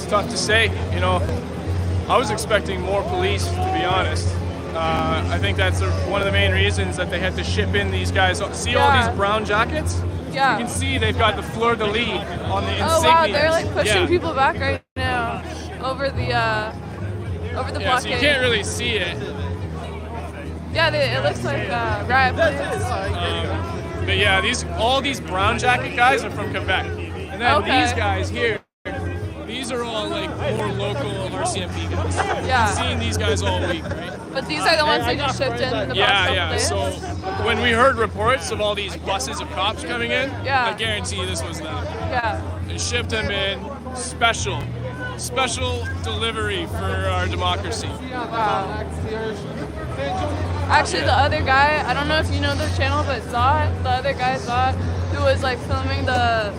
tough to say. You know, I was expecting more police, to be honest. I think that's one of the main reasons that they had to ship in these guys. See all these brown jackets? Yeah. You can see they've got the fleur-de-lis on the insignias. Oh wow, they're like pushing people back right now over the blockade. So you can't really see it. Yeah, it looks like riot police. But yeah, all these brown jacket guys are from Quebec. And then these guys here, these are all like more local RCMP guys. Yeah. I've seen these guys all week, right? But these are the ones they just shipped in the past couple days? So when we heard reports of all these buses of cops coming in, Yeah. I guarantee this was them. Yeah. They shipped them in special delivery for our democracy. Wow. Actually, the other guy, I don't know if you know the channel, but Zot, the other guy Zot, who was like filming the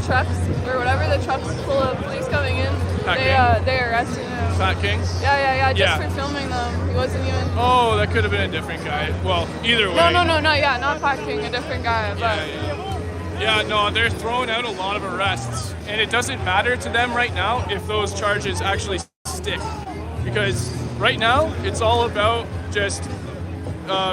trucks or whatever, the trucks full of police coming in, they arrested him. Fat King? Yeah, just for filming them. He wasn't even... Oh, that could have been a different guy. Well, either way. No, not Fat King, a different guy. But Yeah, no, they're throwing out a lot of arrests, and it doesn't matter to them right now if those charges actually stick, because right now it's all about just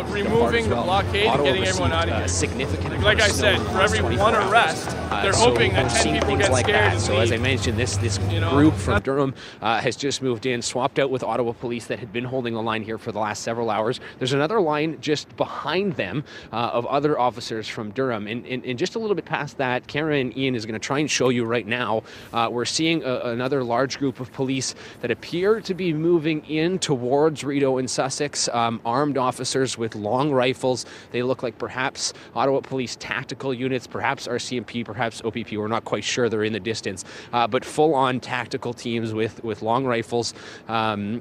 removing the blockade and getting everyone out of here. Significant like I said, for every one arrest, they're hoping that 10 people get scared and So as I mentioned, this group from Durham has just moved in, swapped out with Ottawa police that had been holding the line here for the last several hours. There's another line just behind them of other officers from Durham. And just a little bit past that, Kara and Ian is going to try and show you right now. We're seeing another large group of police that appear to be moving in towards Rideau and Sussex, armed officers with long rifles. They look like perhaps Ottawa Police tactical units, perhaps RCMP, perhaps OPP. We're not quite sure. They're in the distance, but full-on tactical teams with long rifles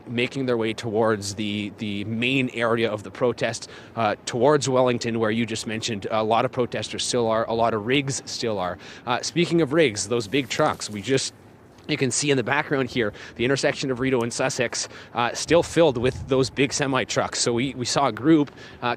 making their way towards the main area of the protest, towards Wellington, where you just mentioned a lot of protesters still are, a lot of rigs still are. Speaking of rigs, those big trucks, you can see in the background here, the intersection of Rideau and Sussex still filled with those big semi-trucks. So we saw a group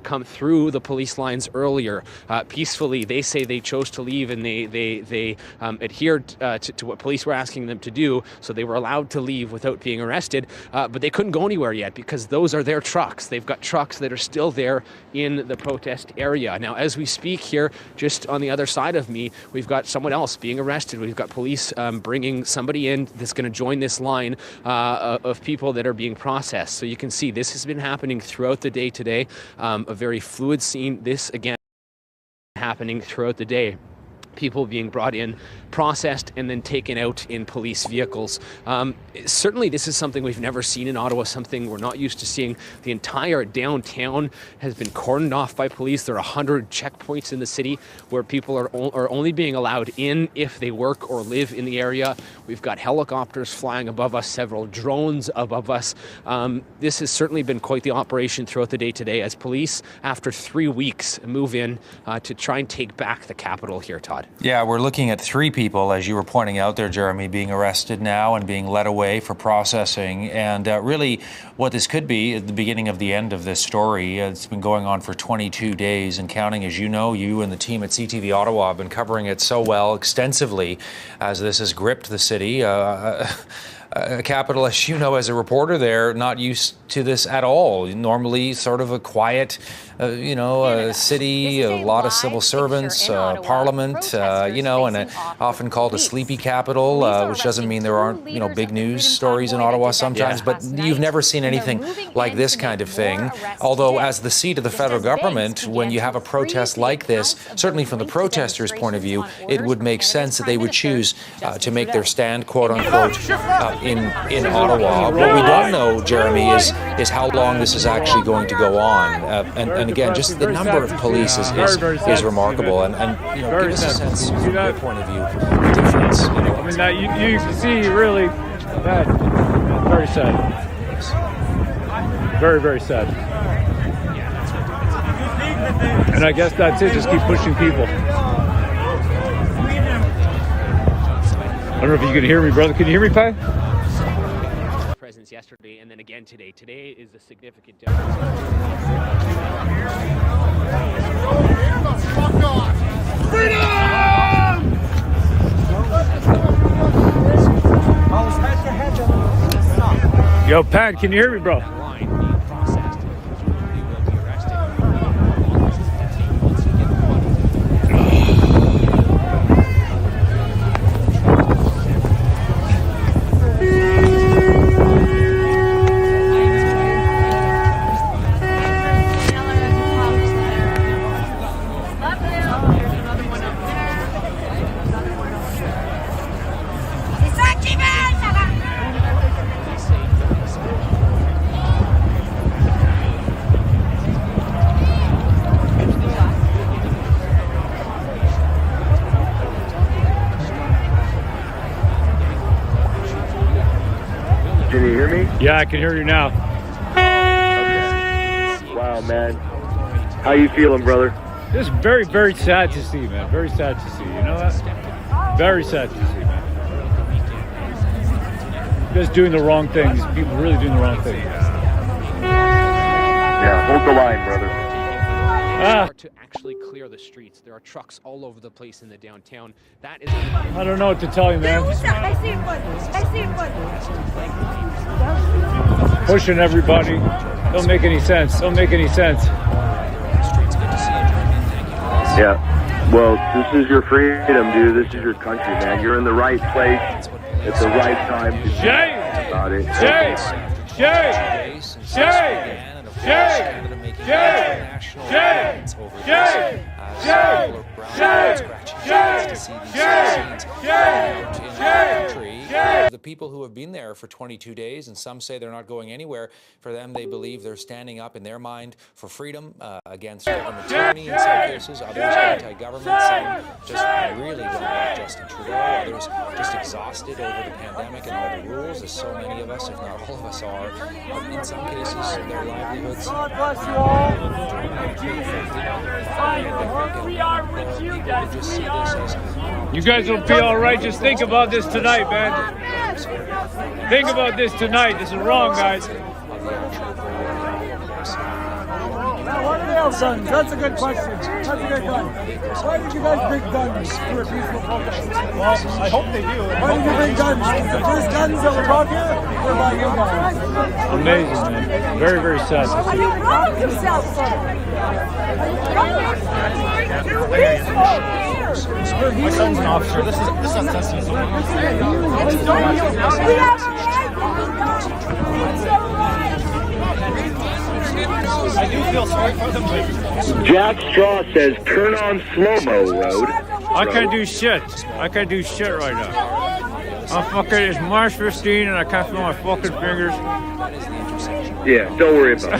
come through the police lines earlier peacefully. They say they chose to leave and they adhered to what police were asking them to do. So they were allowed to leave without being arrested, but they couldn't go anywhere yet because those are their trucks. They've got trucks that are still there in the protest area. Now, as we speak here, just on the other side of me, we've got someone else being arrested. We've got police bringing somebody in that's going to join this line of people that are being processed. So you can see this has been happening throughout the day today. A very fluid scene. This again happening throughout the day. People being brought in, processed, and then taken out in police vehicles. Certainly this is something we've never seen in Ottawa, something we're not used to seeing. The entire downtown has been cordoned off by police. There are 100 checkpoints in the city where people are only being allowed in if they work or live in the area. We've got helicopters flying above us, several drones above us. This has certainly been quite the operation throughout the day today as police, after 3 weeks, move in to try and take back the capital here, Todd. Yeah, we're looking at 3 people, as you were pointing out there, Jeremy, being arrested now and being led away for processing. And really what this could be at the beginning of the end of this story. It's been going on for 22 days and counting. As you know, you and the team at CTV Ottawa have been covering it so well, extensively, as this has gripped the city. A capital, as you know, as a reporter there, not used to this at all. Normally sort of a quiet, city, a lot of civil servants, parliament, and often called a sleepy capital, which doesn't mean there aren't, big news stories in Ottawa sometimes, but you've never seen anything like this kind of thing. Although as the seat of the federal government, when you have a protest like this, certainly from the protesters' point of view, it would make sense that they would choose to make their stand, quote unquote, in Ottawa. What we don't know, Jeremy, is how long this is actually going to go on. And again, just the number of police is remarkable. And give us a sense from your point of view, the difference. I mean, you see really that very sad. Very, very sad. And I guess that's it. Just keep pushing people. I don't know if you can hear me, brother. Can you hear me, Pai? Presence yesterday and then again today. Today is a significant difference. Freedom! Yo, Pat, can you hear me, bro? Can you hear me? Yeah, I can hear you now. Okay. Wow, man. How you feeling, brother? This is very, very sad to see, man. Very sad to see. You know that? Very sad to see, man. Just doing the wrong things. People really doing the wrong thing. Yeah, hold the line, brother. To actually clear the streets. There are trucks all over the place in the downtown. That is. I don't know what to tell you, man. Pushing everybody. Don't make any sense. Don't make any sense. Yeah. Well, this is your freedom, dude. This is your country, man. You're in the right place at the right time to do about it. The people who have been there for 22 days, and some say they're not going anywhere, for them, they believe they're standing up in their mind for freedom against government tyranny in some cases, others anti-government, some just really don't like Justin Trudeau, others just exhausted over the pandemic and all the rules, as so many of us, if not all of us are. In some cases, their livelihoods. God bless you all. We are with you guys. We are. You guys will be all right. Just think about this tonight, man. Think about this tonight. This is wrong, guys. Now, what are the guns? That's a good question. That's a good one. Why did you guys bring guns for a peaceful protest? Well, I hope they do. Why did you bring guns? The first guns that were brought here were by you guys. Amazing, man. Very, very sad. Are you wrong yourself, sir? You're peaceful. My son's an officer. This is unnecessary. I do feel sorry for them. Jack Straw says, turn on slow-mo road. I can't do shit. I can't do shit right now. I'm fucking, it's March 15 and I can't feel my fucking fingers. Yeah, don't worry about it.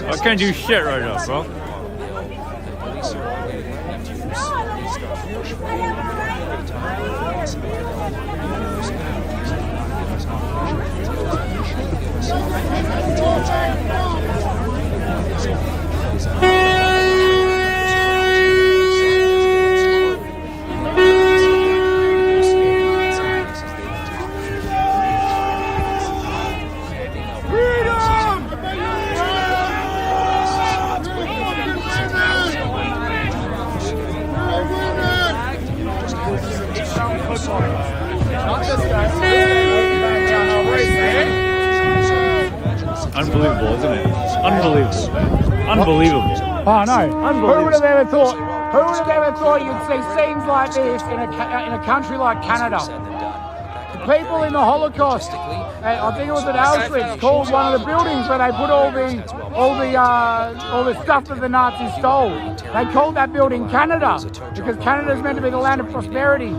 I can't do shit right now, bro. Unbelievable, isn't it? Unbelievable. Unbelievable. Oh no! Who would have ever thought? Who would have ever thought you'd see scenes like this in a country like Canada? The people in the Holocaust. I think it was at Auschwitz. Called one of the buildings where they put all the stuff that the Nazis stole. They called that building Canada because Canada is meant to be the land of prosperity.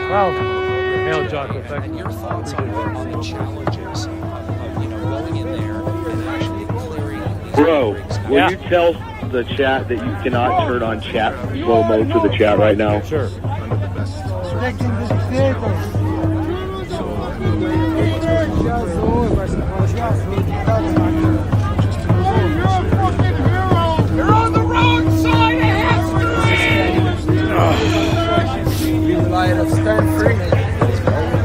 Well, Hail Jocko, thank you. Your thoughts on the challenges of going in there and actually clearing these Bro, outbreaks? will you tell the chat that you cannot turn on chat slow-mo for the chat right now? Sure. You're on the wrong side of history! Be light, stand free.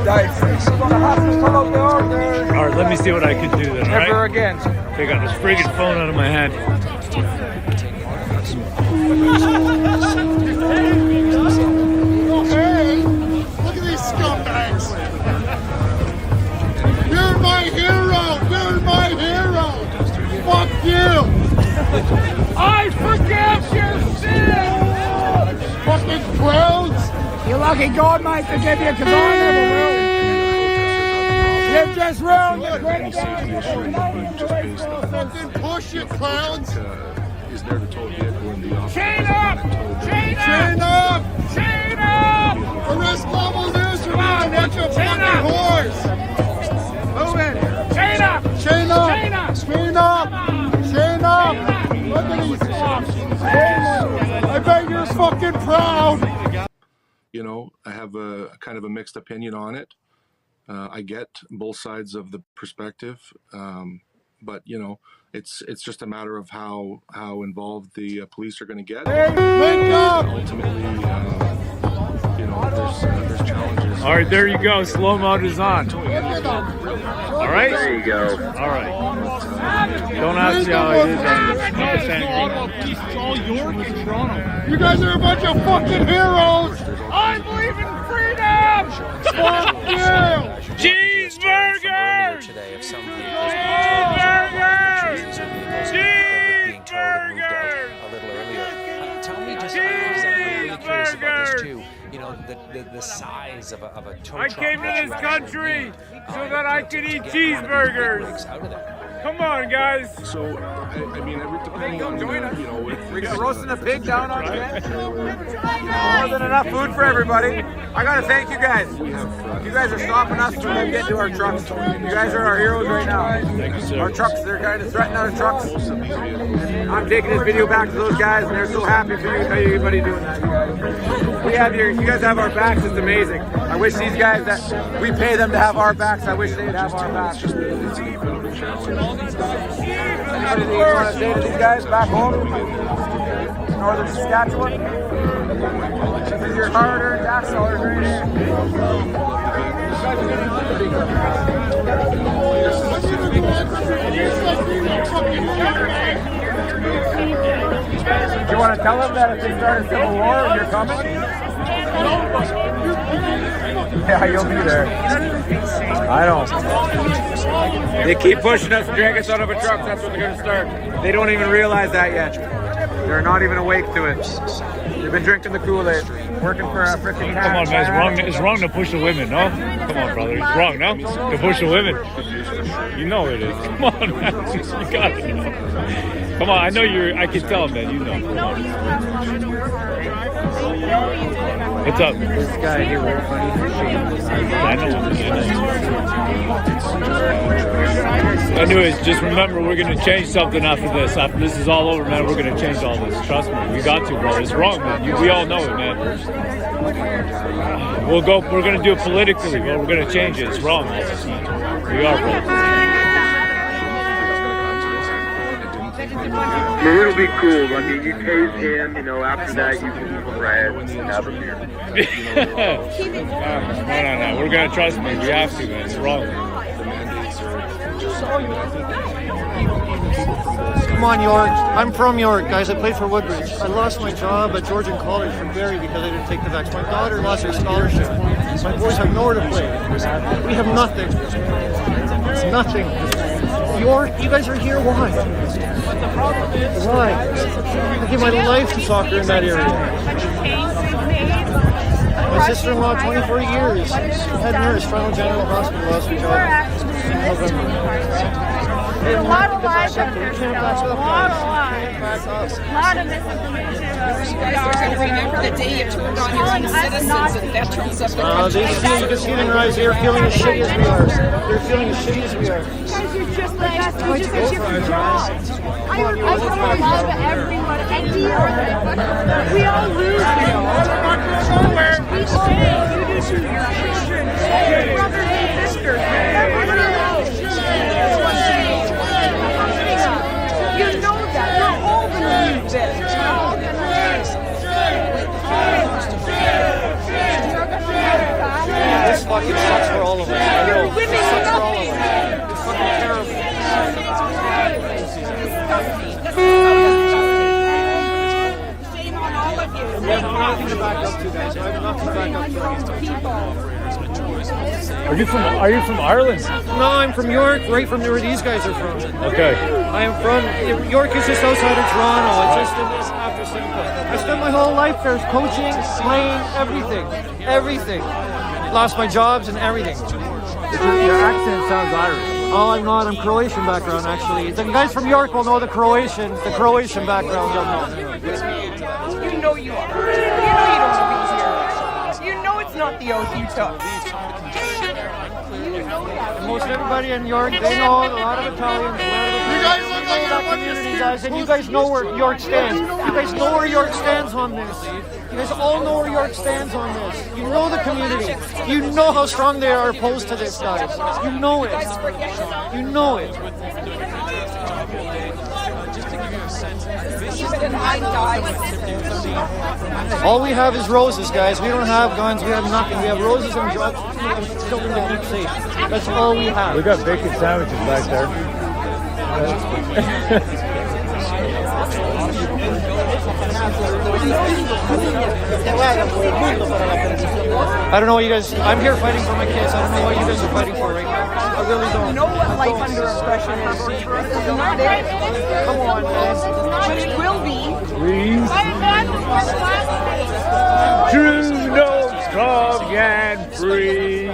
Die free. All right, let me see what I can do then, all right? Never again. Take out this friggin' phone out of my hand. Hey, look at these scumbags. You're lucky God, mate, to give you, because I never will. You've just ruined the Fucking push it, clowns! Is there to tow a vehicle in the office? Chain up! Chain up! Chain up! Chain up! Arrest global news for a bunch of fucking whores! Move it! Chain up! Chain up! Chain up! Chain up! Chain up! Look at these fucks! I bet you're fucking proud! You know, I have a kind of a mixed opinion on it. I get both sides of the perspective, but you know, it's just a matter of how involved the police are going to get. Wake up! Ultimately, you know, there's challenges. All right, there you go. Slow mode is on. All right. There you go. All right. Don't ask me how it is. It's all York and Toronto. You guys are a bunch of fucking heroes! I believe in freedom! Fuck you! Cheeseburgers! Today of some Cheeseburgers! a little earlier. Tell me just, I'm really curious about this too. You know, the size of a tow truck. I came to this country so that I could eat cheeseburgers. Come on, guys. So, I mean, depending on, you know, We got roasting a pig down on the More than enough food for everybody. I gotta thank you guys. You guys are stopping us from getting to our trucks. You guys are our heroes right now. Thank you, sir. Our trucks, they're kind of threatening our trucks. I'm taking this video back to those guys, and they're so happy for you. Anybody doing that? You guys have our backs. It's amazing. I wish these guys that we pay them to have our backs. I wish they'd have our backs. Anybody that you want to say to these guys back home, Northern Saskatchewan? This is your hard-earned tax dollars right here. Do you want to tell them that if they start a civil war, you're coming? Yeah, you'll be there. I don't. They keep pushing us and dragging us out of a truck. That's what they're going to start. They don't even realize that yet. They're not even awake to it. They've been drinking the Kool-Aid, working for a freaking Come on, man. It's wrong to push the women, no? Come on, brother. It's wrong, no? To push the women. You know it is. Come on, man. You got it. Come on, I know I can tell, man. You know. Come on. What's up? This guy here, we're funny. I know. Anyways, just remember, we're going to change something after this. After this is all over, man, we're going to change all this. Trust me. We got to, bro. It's wrong, man. We all know it, man. We're going to do it politically, but we're going to change it. It's wrong, all this, man. We are, bro. I mean, it'll be cool. I mean, you tase him, you know, after that you can eat bread and have a beer. No. We're going to trust me. We have to, man. It's wrong. Come on, York. I'm from York, guys. I played for Woodbridge. I lost my job at Georgian College from Barrie because I didn't take the vaccine. My daughter lost her scholarship. My boys have nowhere to play. We have nothing. It's nothing. York, you guys are here. Why? Why? I gave my life to soccer in that area. My sister-in-law, 24 years. Head nurse, Toronto General Hospital, lost her job in November. There's a lot of lies out there. A lot of lies. A lot of misinformation. Remember the day you turned on your own citizens and veterans of the country. You can see it in their eyes. They're feeling as shitty as we are. They're feeling as shitty as we are. Guys, you're just like us. You're just a different job. I love everyone. I deal with it. We all lose. We share. You do too. Your children. Your brothers and sisters. You know that. We're all going to lose this. We're all going to lose. This fucking sucks for all of us. This sucks for all of us. It's fucking terrible. Shame on all of you. We have nothing to back up to, guys. I have nothing to back up to. Are you from Ireland? No, I'm from York, right from where these guys are from. Okay. I am from York is just outside of Toronto. It's just after simple. I spent my whole life there coaching, playing, everything. Lost my jobs and everything. Your accent sounds Irish. Oh, I'm not. I'm Croatian background, actually. The guys from York will know the Croatian background. You know you are. You know you don't be here. You know it's not the oath you took. And most everybody in York, they know a lot of Italians. You guys look like that community, guys, and you guys know where York stands. You guys know where York stands on this. You guys all know where York stands on this. You know the community. You know how strong they are opposed to this, guys. You know it. You know it. All we have is roses, guys. We don't have guns. We have nothing. We have roses and drugs and children to keep safe. That's all we have. We got bacon sandwiches back there. I don't know what you guys. I'm here fighting for my kids. I don't know what you guys are fighting for right now. I really don't. You know what life under oppression is? It's not it. Come on, man. But it will be. Please. True, no, strong and free.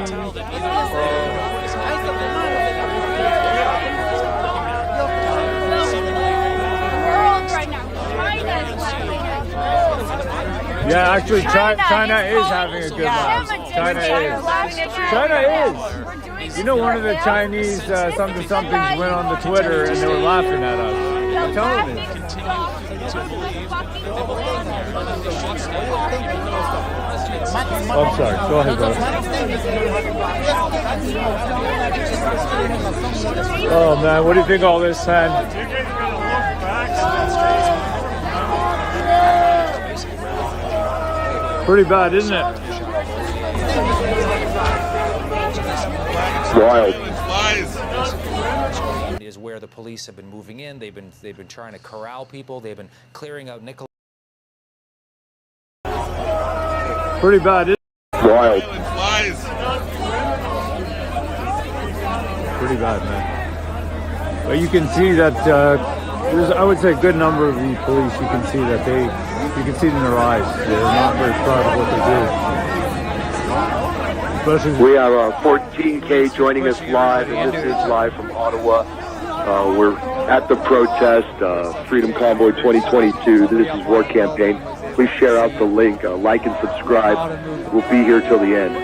Yeah, actually, China is having a good life. China is. You know, one of the Chinese somethings went on the Twitter and they were laughing at us. I'm telling you. Oh, I'm sorry. Go ahead, brother. Oh, man. What do you think of all this, man? Pretty bad, isn't it? Wild. Is where the police have been moving in. They've been trying to corral people. They've been clearing out nickel. Pretty bad, isn't it? Wild. Pretty bad, man. But you can see that there's, I would say, a good number of the police. You can see that you can see it in their eyes. They're not very proud of what they do. We have 14K joining us live, and this is live from Ottawa. We're at the protest, Freedom Convoy 2022. This is War Campaign. Please share out the link, like and subscribe. We'll be here till the end.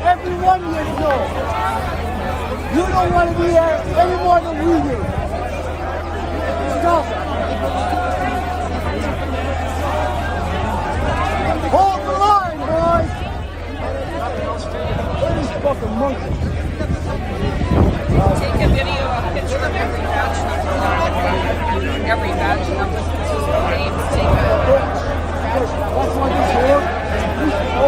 Everyone you know. You don't want to be here any more than we do. Stop. Hold the line, boys. Look at these fucking monkeys. Take a video, a picture of every badge number. Every badge number. Names, take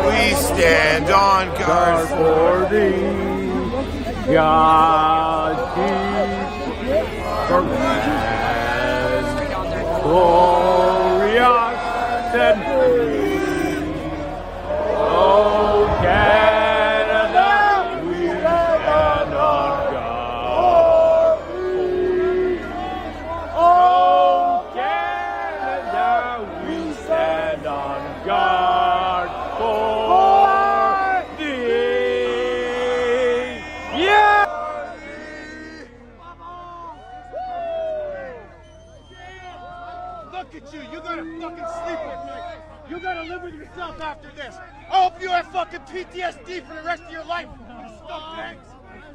We stand on guard for thee. God keep the land glorious and free. Oh, Canada, we stand on guard. Oh, Canada, we stand on guard for thee. Yeah! Look at you. You gotta fucking sleep at night. You gotta live with yourself after this. I hope you have fucking PTSD for the rest of your life. You scumbags.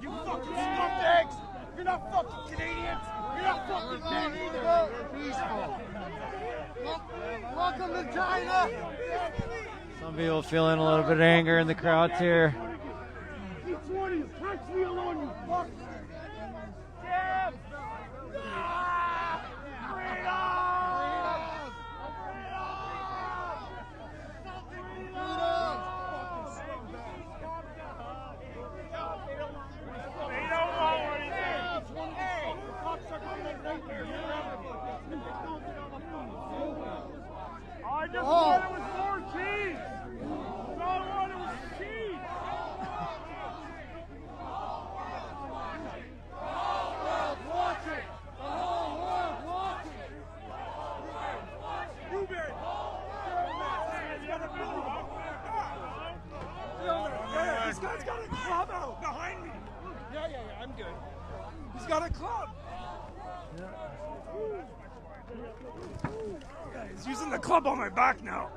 You fucking scumbags. You're not fucking Canadians. You're not fucking men either. Peaceful. Welcome to China. Some people feeling a little bit of anger in the crowds here. Each one of you, catch me alone, you fuck. Jim! He's got a club. He's using the club on my back now.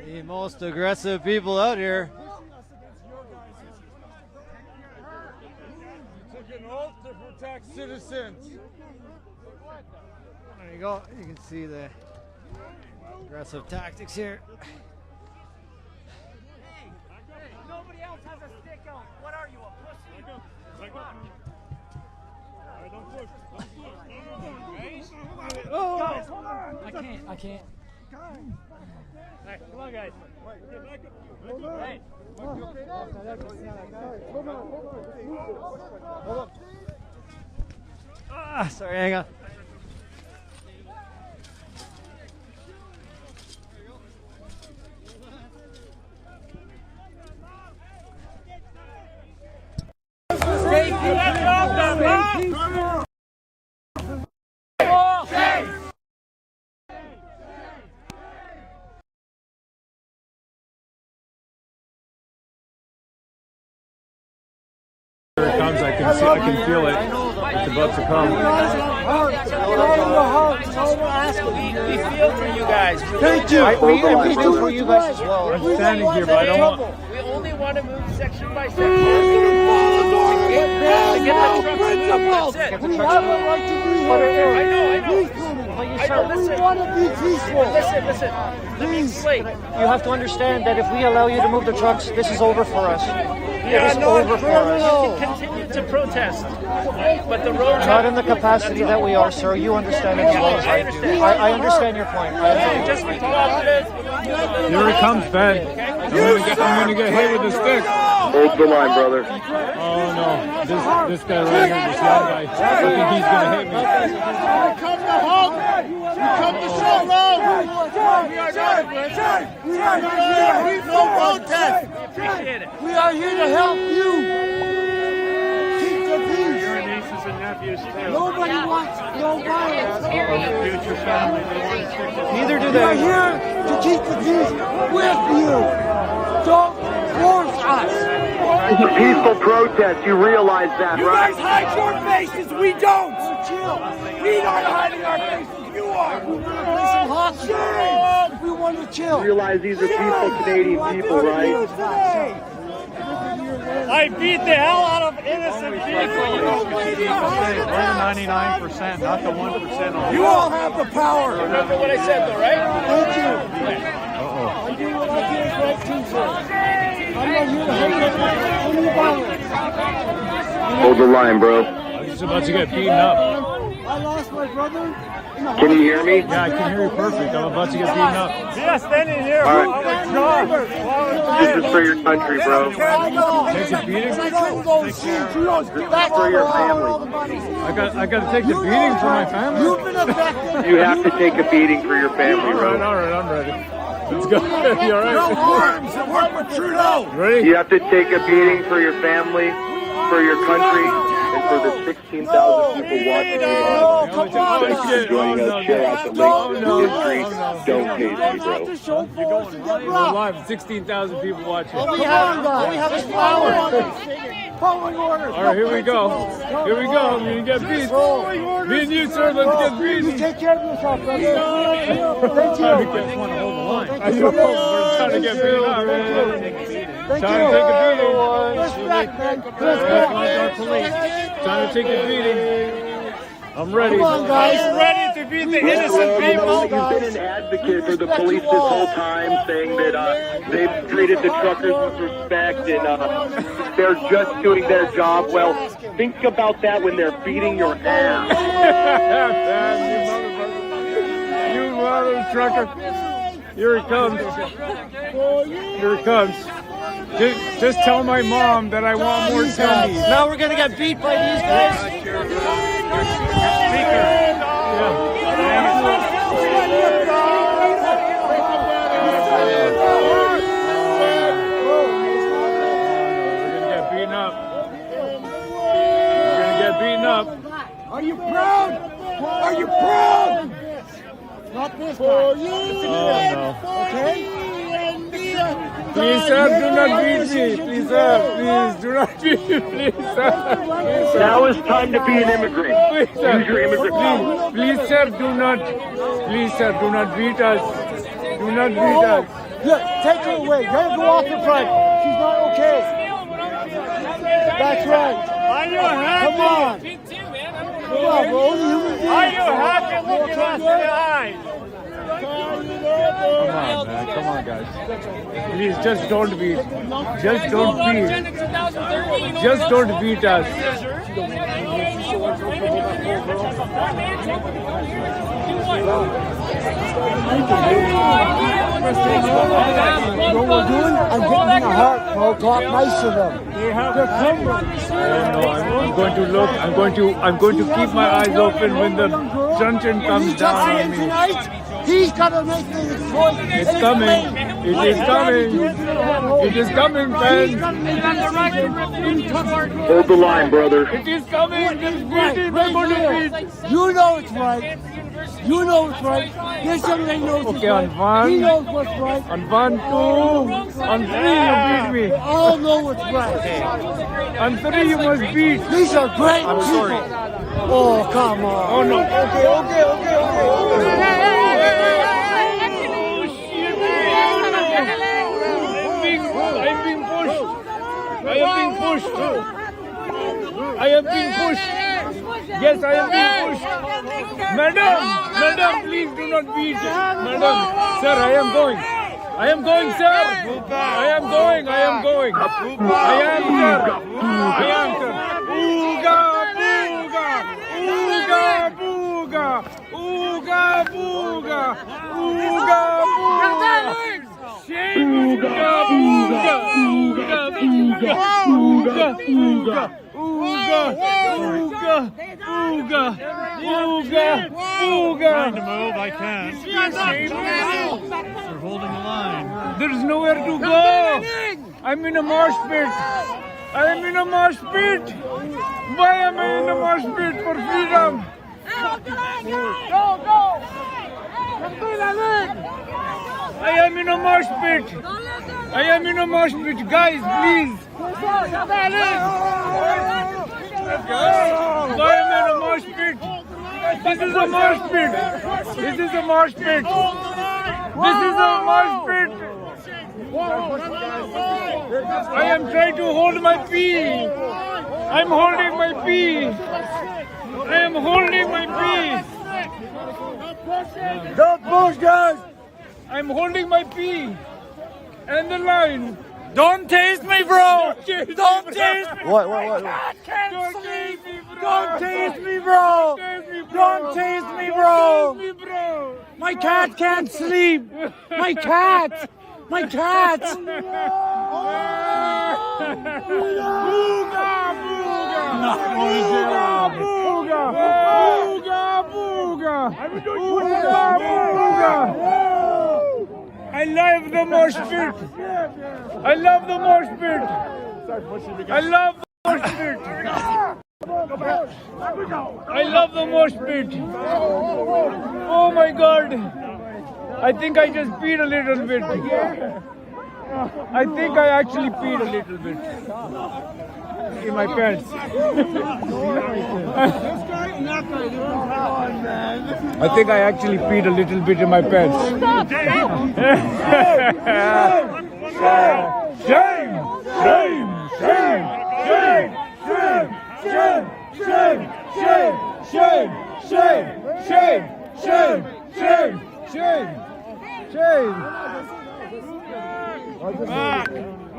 The most aggressive people out here. Took an oath to protect citizens. There you go. You can see the aggressive tactics here. Hey, nobody else has a stick out. What are you, a pussy? Don't push. Oh. Guys, hold on. I can't. Hey, come on, guys. Get back up. Hey. Hold on. Ah, sorry, hang on. Here it comes. I can feel it. It's about to come. We feel for you guys. Thank you. We feel for you guys as well. I'm standing here, but I don't want. We only want to move section by section. We have a right to be here. I know. But you sir, We want to be peaceful. listen. Let me explain. You have to understand that if we allow you to move the trucks, this is over for us. It is over for us. criminals. Continue to protest, but the road not in the capacity that we are, sir. You understand it as well as I do. I understand your point. Just be cooperative. Here it comes, Ben. I'm gonna get hit with the stick. Hold the line, brother. Oh no, this guy right here, this young guy. I think he's gonna hit me. You come to hug. You come to show love. We are not here. No protest. Appreciate it. We are here to help you. Keep the peace. Your nieces and nephews too. Nobody wants no violence. Future family, they want to stick with Neither do We are they. here to keep the peace with you. Don't force us. It's a peaceful protest. You realize that, You right? guys hide your faces. We don't. We aren't hiding our faces. You are. We want to play some hockey. We want to chill. You realize these are peaceful Canadian people, right? I beat the hell out of innocent people. We're the 99%, not the 1%. You all have the power. Remember what I said, though, right? Thank you. I do what I do is right too, sir. I'm not here to hate any violence. Hold the line, bro. I'm just about to get beaten up. I lost my brother. Can you hear me? Yeah, I can hear you perfect. I'm about to get beaten up. Yeah, standing here. All right. This is for your country, bro. Take a beating? This is for your family. I got to take the beating for my family? You've been affected. You have to take a beating for your family, All bro. right, I'm ready. Let's go. You all right? No arms and work with Trudeau. Ready? You have to take a beating for your family, for your country, and for the 16,000 people watching you live. Thanks for joining us. Share out the link to history. Don't hate me, bro. We're live. 16,000 people watching. We have a power. Following orders. All right, here we go. Here we go. I'm going to get beat. Me and you, sir, let's get beat. You take care of yourself, brother. Thank you. I know, we're trying to get beat up, man. Thank Trying to you. take a beating. Respect, man. That's our police. Trying to take a beating. I'm ready. Come on, guys. I'm ready to beat the innocent people. You've been an advocate for the police this whole time, saying that they've treated the truckers with respect and they're just doing their job well. Think about that when they're beating your ass. You mother trucker. Here it comes. Here it comes. Just tell my mom that I want more candies. Now we're gonna get beat by these guys. Are you proud? Are you proud? Not this For time. you. Okay? Please, sir, do not beat me. Please, sir, please, do not beat me. Please, sir. Now is time to be an immigrant. Please, sir. Use your immigrant power. Please, sir, do not. Please, sir, do not beat us. Do not beat us. Look, take her away. Let her go off the front. She's not okay. That's right. Are you happy? Come on. Come on, bro. Are you happy looking us in the eyes? Come on, man. Come on, guys. Please, just don't beat. Just don't beat. Just don't beat us. You know what we're doing? I'm getting in a heart, bro. Talk nice to them. They're coming. I'm going to look. I'm going to keep my eyes open when the truncheon comes down on me. He's gonna make the choice. It's coming. It is coming. It is coming, fans. Hold the line, brother. It is coming. It's beating. We're going to beat. You know it's right. You know it's right. This young lady knows it's Okay, right. on one. He knows what's right. On 1, 2, on 3, you beat me. We all know what's right. On 3, you must beat. These are great I'm people. sorry. Oh, come on. Oh no. Okay. I'm being pushed. I am being pushed. Yes, I am being pushed. Madam, please do not beat. Madam, sir, I am going. I am going, sir. I am going. I am, sir. Ooga, booga. Ooga, booga. Shame. Ooga, booga. Trying to move, I can't. They're holding the line. There's nowhere to go. I'm in a mosh pit. Why am I in a mosh pit for freedom? Go. I am in a mosh pit. Guys, please. Why am I in a mosh pit? This is a mosh pit. I am trying to hold my pee. I'm holding my pee. Don't push, guys. I'm holding my pee. And the line. Don't taste me, bro! Don't taste me! What? Don't taste me, bro! Don't taste me, bro! My cat can't sleep! My cat! I love the mosh pit. I love the mosh pit. Oh my God. I think I just peed a little bit. I think I actually peed a little bit in my pants. I think I actually peed a little bit in my pants. Shame.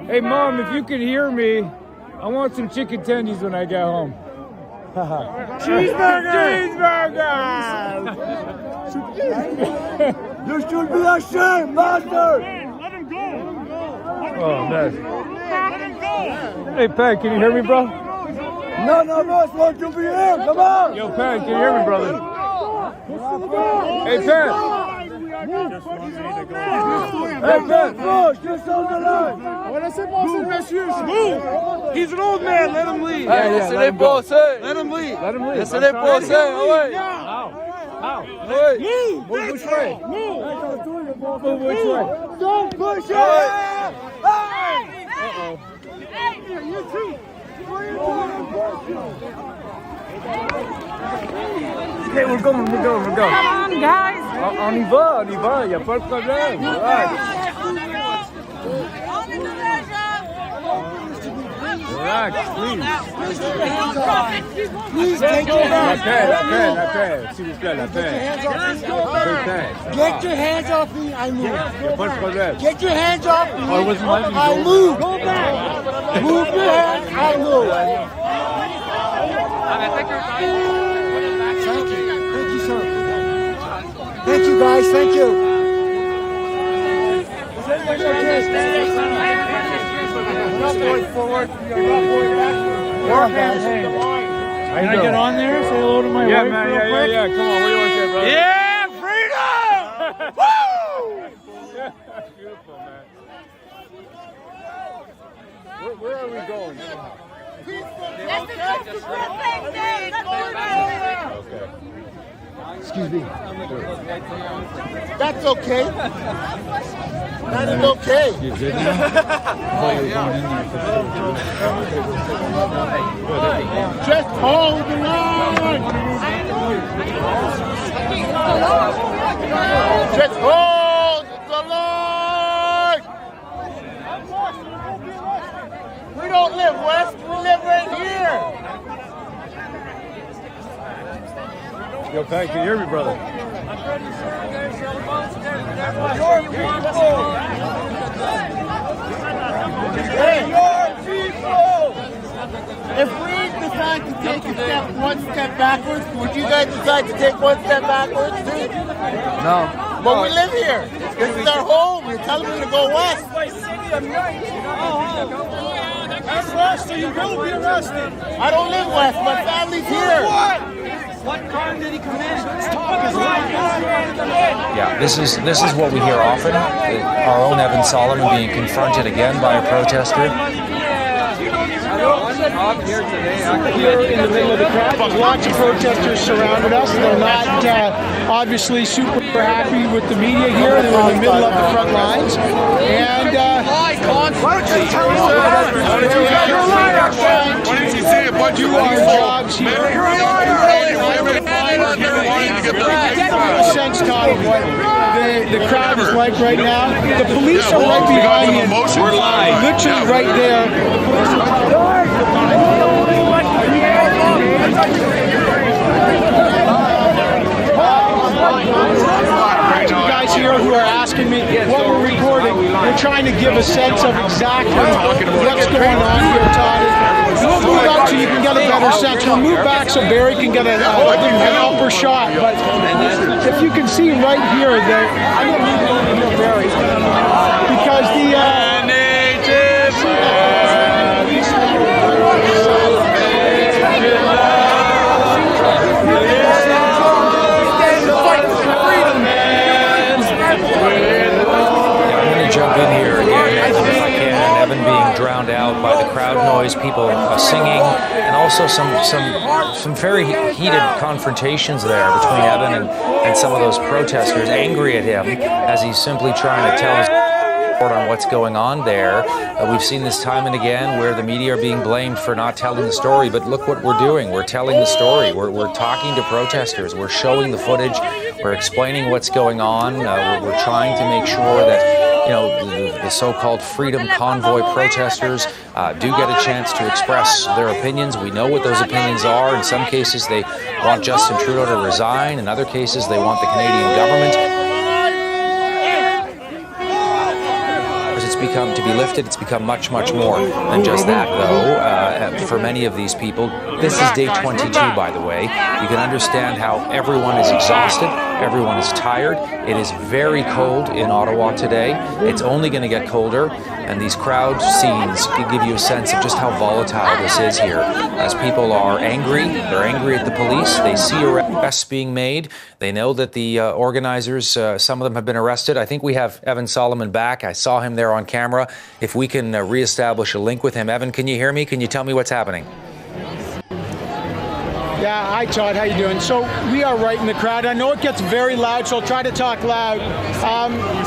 Hey, Mom, if you can hear me, I want some chicken tendies when I get home. Cheeseburger! You should be ashamed, master! Let him go! Oh, man. Hey, Pat, can you hear me, bro? None of us want to be here, come on! Yo, Pat, can you hear me, brother? Hey, Pat! Hey, Pat, push! Just on the line! Move! He's an old man, let him leave. Let him go. Let him leave. Let him leave. Laissez-les passer, How? How? Move! Which way? Move! Move which way? Don't push it! Hey! Uh-oh. Hey, you too! Okay, we're going. Come on, guys! On y va, y a pas de problème. Relax, please. Please take your hands. La paix, s'il vous plaît, la paix. Get your hands off me, I move. Pas de problème. Get your hands off me, I move. Go back. Move your hands, I move. Thank you. Thank you, sir. Thank you, guys. Thank you. Not going forward. Not going backward. Can I get on there? Say hello to my wife real quick? Yeah. Come on. What do you want to say, brother? Yeah, freedom! Woo! Yeah, beautiful, man. Where are we going? Okay. Excuse me. That's okay. That is okay. You good now? Just hold the line. Just hold the line. We don't live west. We live right here. Yo, Pat, can you hear me, brother? Hey, your people! If we decide to take one step backwards, would you guys decide to take one step backwards too? No. But we live here. This is our home. You're telling me to go west. That's west, so you will be arrested. I don't live west. My family's here. What crime did he commit? Let's talk as loud. Yeah, this is what we hear often. Our own Evan Solomon being confronted again by a protester. I'm here today. Here in the middle of the crowd. Lots of protesters surrounded us. They're not obviously super happy with the media here. They're in the middle of the front lines. And what did you say about you our jobs here? Sense, Todd, of what the crowd is like right now. The police are right behind you. We're live. Literally right there. You guys here who are asking me what we're recording, we're trying to give a sense of exactly what's going on here, Todd. We'll move up so you can get a better sense. We'll move back so Barry can get an upper shot. But if you can see right here, I'm going to move it over here, Barry, because the jump in here again if I can. Evan being drowned out by the crowd noise, people singing, and also some very heated confrontations there between Evan and some of those protesters, angry at him as he's simply trying to tell his on what's going on there. We've seen this time and again where the media are being blamed for not telling the story, but look what we're doing. We're telling the story. We're talking to protesters. We're showing the footage. We're explaining what's going on. We're trying to make sure that the so-called Freedom Convoy protesters do get a chance to express their opinions. We know what those opinions are. In some cases, they want Justin Trudeau to resign. In other cases, they want the Canadian government to be lifted. It's become much, much more than just that, though. For many of these people, this is day 22, by the way. You can understand how everyone is exhausted. Everyone is tired. It is very cold in Ottawa today. It's only going to get colder. And these crowd scenes give you a sense of just how volatile this is here. As people are angry, they're angry at the police. They see arrests being made. They know that the organizers, some of them have been arrested. I think we have Evan Solomon back. I saw him there on camera. If we can reestablish a link with him. Evan, can you hear me? Can you tell me what's happening? Yeah, Hi, Todd. How you doing? So we are right in the crowd. I know it gets very loud, so I'll try to talk loud.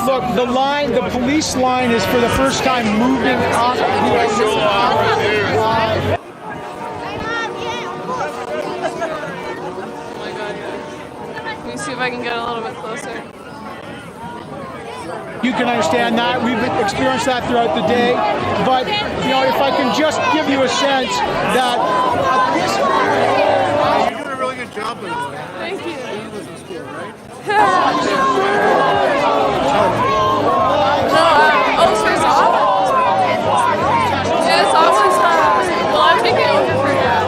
Look, the police line is for the first time moving up. Let me see if I can get a little bit closer. You can understand that. We've experienced that throughout the day. But, you know, if I can just give you a sense that You're doing a really good job, by the way. Thank you. Oster's off? Yeah, it's always well, I'm taking over for him.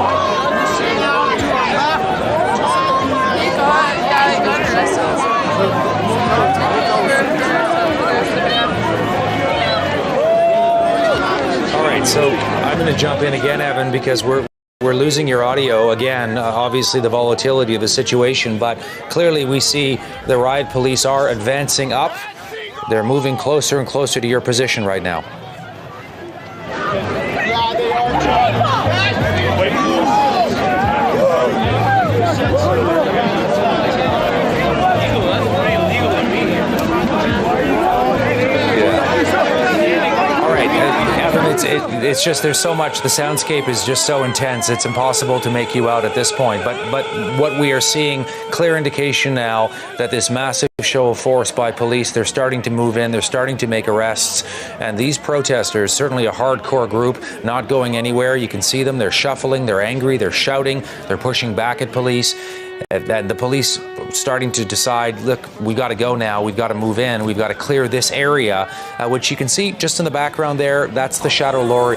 He got arrested. All right, so I'm going to jump in again, Evan, because we're losing your audio again. Obviously, the volatility of the situation, but clearly we see the riot police are advancing up. They're moving closer and closer to your position right now. yeah, they are trying. It's just there's so much. The soundscape is just so intense. It's impossible to make you out at this point. But what we are seeing, clear indication now that this massive show of force by police, they're starting to move in. They're starting to make arrests. And these protesters, certainly a hardcore group, not going anywhere. You can see them. They're shuffling. They're angry. They're shouting. They're pushing back at police. And the police starting to decide, look, we got to go now. We've got to move in. We've got to clear this area, which you can see just in the background there. That's the shadow lorry.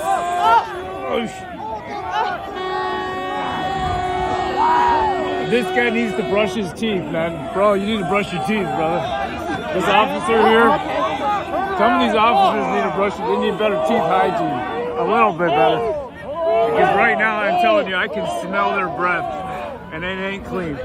This guy needs to brush his teeth, man. Bro, you need to brush your teeth, brother. This officer here, some of these officers need to brush it. They need better teeth hygiene. A little bit better. Because right now, I'm telling you, I can smell their breath. And it ain't clean.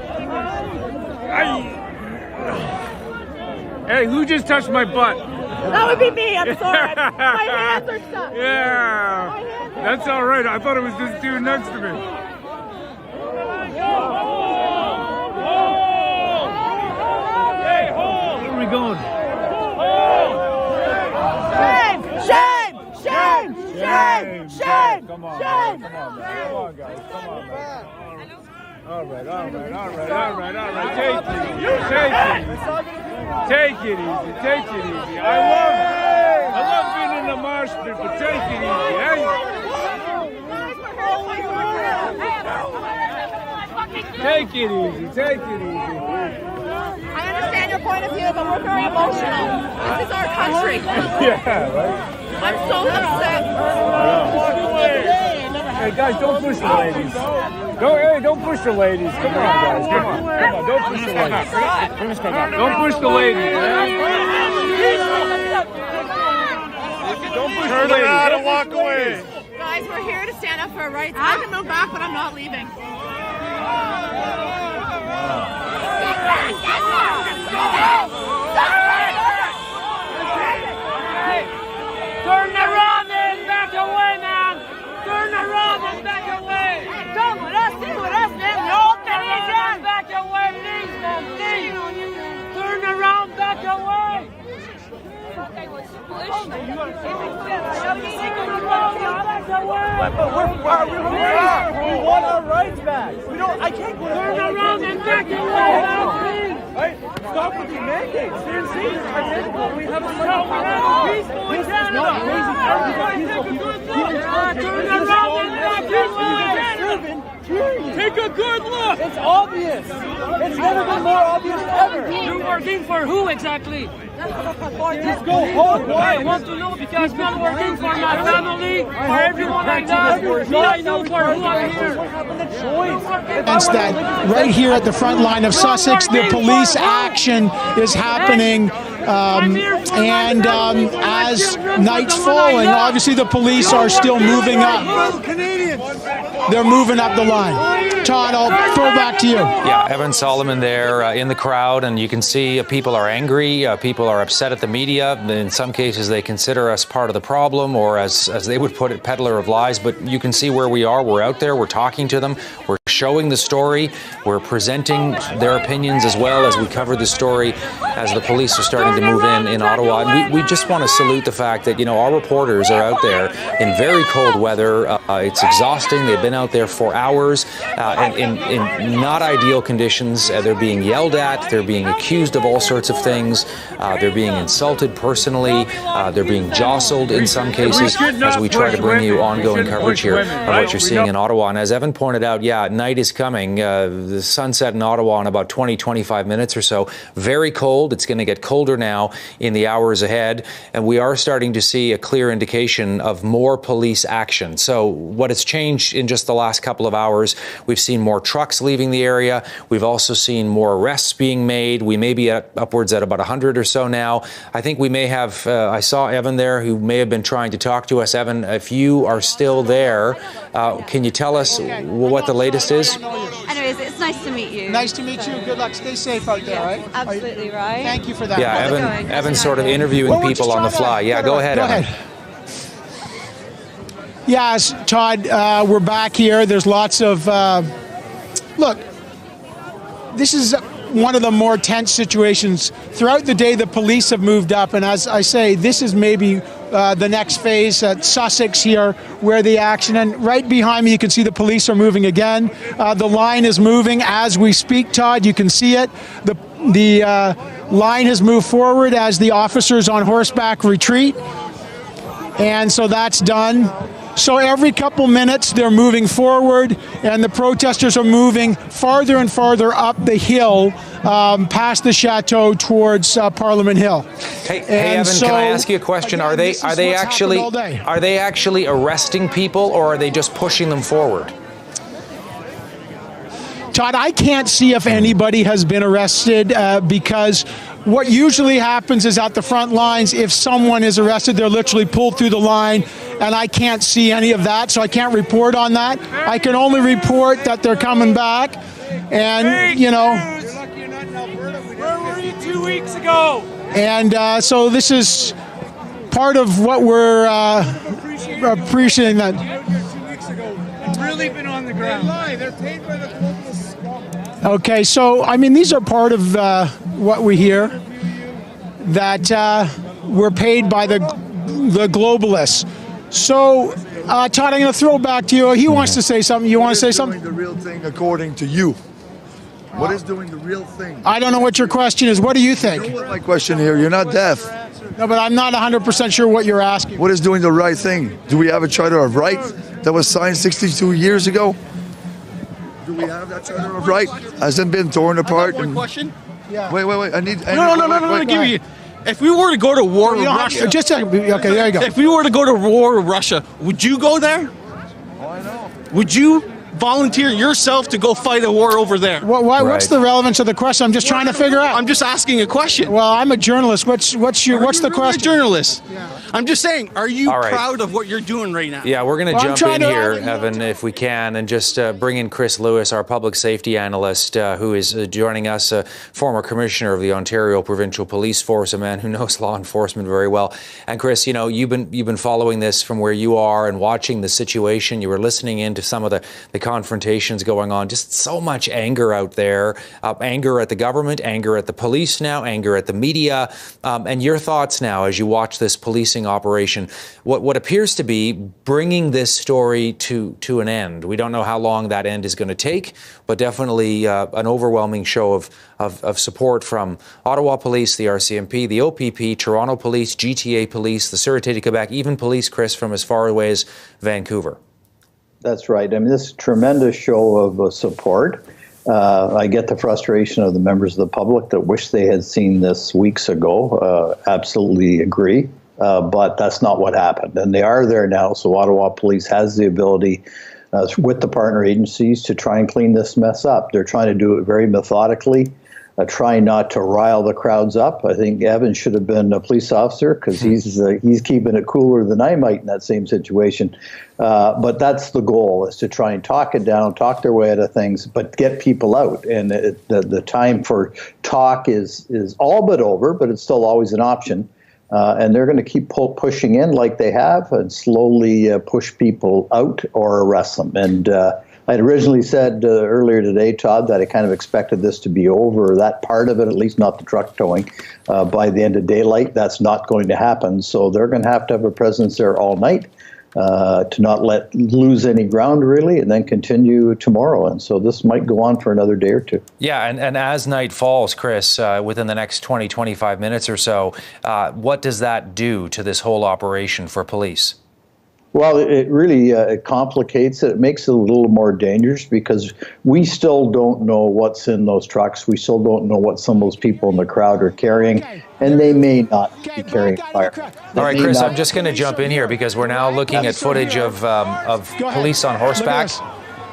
Hey, who just touched my butt? That would be me. I'm sorry. My hands are stuck. Yeah. That's all right. I thought it was this dude next to me. Hey, hold. Where are we going? Shame! Shame! Shame! Shame! Come on, Shame! come on, man. Come on, guys. Come on, man. All right. Take it easy. Take it easy. I love being in the marsh pit, but take it easy, eh? Take it easy. I understand your point of view, but we're very emotional. This is our country. Yeah, right? I'm so upset. Hey, guys, don't push the ladies. Don't push the ladies. Come on, guys. Come on. Don't push the ladies. Don't push the ladies, man. Don't push the ladies. Turn around and walk away. Guys, we're here to stand up for our rights. I can move back, but I'm not leaving. Turn around and back away, man! Turn around and back away! Come with us, man! No, back away, please, man! Please! Turn around, back away! We want our rights back. I can't go turn around and back away, please! Right? Stop with the mandates. Seriously, this is identical. We have a peaceful in Canada. Turn around and back away! Take a good look! It's obvious. It's never been more obvious ever. You're working for who exactly? Just go home. I want to know because I'm working for my family, for everyone I love. I know for who I'm here. That's that right here at the front line of Sussex, the police action is happening. And as night's falling, obviously the police are still moving up. They're moving up the line. Todd, I'll throw it back to you. Yeah, Evan Solomon there in the crowd, and you can see people are angry, people are upset at the media. In some cases, they consider us part of the problem, or as they would put it, peddler of lies. But you can see where we are. We're out there. We're talking to them. We're showing the story. We're presenting their opinions as well as we cover the story as the police are starting to move in Ottawa. And we just want to salute the fact that, you know, our reporters are out there in very cold weather. It's exhausting. They've been out there for hours in not ideal conditions. They're being yelled at. They're being accused of all sorts of things. They're being insulted personally. They're being jostled in some cases as we try to bring you ongoing coverage here of what you're seeing in Ottawa. And as Evan pointed out, yeah, night is coming. The sunset in Ottawa in about 20-25 minutes or so. Very cold. It's going to get colder now in the hours ahead. And we are starting to see a clear indication of more police action. So what has changed in just the last couple of hours, we've seen more trucks leaving the area. We've also seen more arrests being made. We may be at upwards at about 100 or so now. I think we may have, I saw Evan there who may have been trying to talk to us. Evan, if you are still there, can you tell us what the latest is? Anyways, it's nice to meet you. Nice to meet you. Good luck. Stay safe out there, right? Absolutely right. Thank you for that. Yeah, Evan's sort of interviewing people on the fly. Yeah, go ahead, Evan. Yes, Todd, we're back here. There's lots of, look, this is one of the more tense situations. Throughout the day, the police have moved up, and as I say, this is maybe the next phase at Sussex here, where the action, and right behind me, you can see the police are moving again. The line is moving as we speak, Todd. You can see it. The line has moved forward as the officers on horseback retreat, and so that's done. So every couple minutes they're moving forward, and the protesters are moving farther and farther up the hill past the chateau towards Parliament Hill. Hey, Evan, so, can I ask you a question? Again, are they actually arresting people, or are they just pushing them forward? Todd, I can't see if anybody has been arrested because what usually happens is at the front lines, if someone is arrested, they're literally pulled through the line, and I can't see any of that, so I can't report on that. I can only report that they're coming back, and, you know. Where were you 2 weeks ago? And so this is part of what we're appreciating that. Really been on the ground. They lie. They're paid by the globalists. Okay, so I mean, these are part of what we hear, that we're paid by the globalists. So, Todd, I'm going to throw it back to you. He wants to say something. You want to say something? Doing the real thing according to you. What is doing the real thing? I don't know what your question is. What do you think? You know what my question here? You're not deaf. No, but I'm not 100% sure what you're asking. What is doing the right thing? Do we have a Charter of Right that was signed 62 years ago? Do we have that Charter of Right? Hasn't been torn apart? One question? Yeah. Wait. No. Give you. If we were to go to war with Russia, okay, there you go. If we were to go to war with Russia, would you go there? Oh, I know. Would you volunteer yourself to go fight a war over there? What's the relevance of the question? I'm just trying to figure out. I'm just asking a question. Well, I'm a journalist. What's the question? A journalist. Yeah. I'm just saying, are you proud of what you're doing right now? Yeah, we're going to jump in here, Evan, if we can, and just bring in Chris Lewis, our public safety analyst, who is joining us, a former commissioner of the Ontario Provincial Police Force, a man who knows law enforcement very well. And Chris, you know, you've been following this from where you are and watching the situation. You were listening into some of the confrontations going on. Just so much anger out there, anger at the government, anger at the police now, anger at the media, and your thoughts now as you watch this policing operation, what appears to be bringing this story to an end. We don't know how long that end is going to take, but definitely an overwhelming show of support from Ottawa Police, the RCMP, the OPP, Toronto Police, GTA Police, the Sûreté de Québec, even police, Chris, from as far away as Vancouver. That's right. I mean, this tremendous show of support. I get the frustration of the members of the public that wish they had seen this weeks ago. Absolutely agree. But that's not what happened. And they are there now. So Ottawa Police has the ability with the partner agencies to try and clean this mess up. They're trying to do it very methodically. trying not to rile the crowds up. I think Evan should have been a police officer because he's keeping it cooler than I might in that same situation. But that's the goal, is to try and talk it down, talk their way out of things, but get people out. And the time for talk is all but over, but it's still always an option. And they're going to keep pushing in like they have and slowly push people out or arrest them. And I had originally said earlier today, Todd, that I kind of expected this to be over, that part of it, at least not the truck towing, by the end of daylight. That's not going to happen. So they're going to have a presence there all night to not lose any ground, really, and then continue tomorrow. And so this might go on for another day or two. Yeah, and as night falls, Chris, within the next 20, 25 minutes or so, what does that do to this whole operation for police? Well, it really it complicates it. It makes it a little more dangerous because we still don't know what's in those trucks. We still don't know what some of those people in the crowd are carrying, and they may not be carrying fire. All right, Chris, I'm just going to jump in here because we're now looking at footage of police on horseback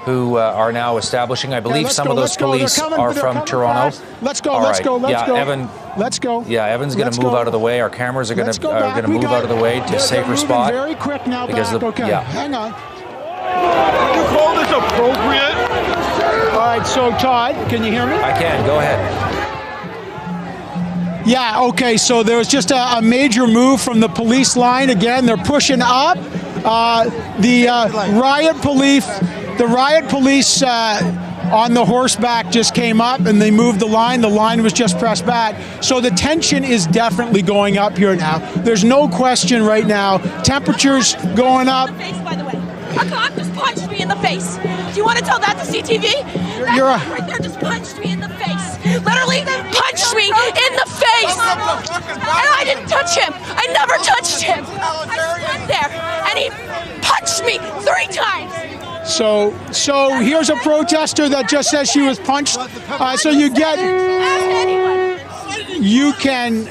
who are now establishing. I believe some of those police are from Toronto. Let's go. All Let's right. go. Let's go. Evan. Let's go. Yeah, Evan's going to move out of the way. Our cameras are going to move out of the way to a safer spot. Very quick now. Because back. Okay. Yeah. Hang on. Would you call this appropriate? All right. So Todd, can you hear me? I can. Go ahead. Yeah. Okay. So there was just a major move from the police line. Again, they're pushing up. The riot police on the horseback just came up and they moved the line. The line was just pressed back. So the tension is definitely going up here now. There's no question right now. Temperatures going up. A cop just punched me in the face. Do you want to tell that to CTV? That right there just punched me in the face. Literally punched me in the face. And I didn't touch him. I never touched him. I stood there and he punched me 3 times. So here's a protester that just says she was punched. So you can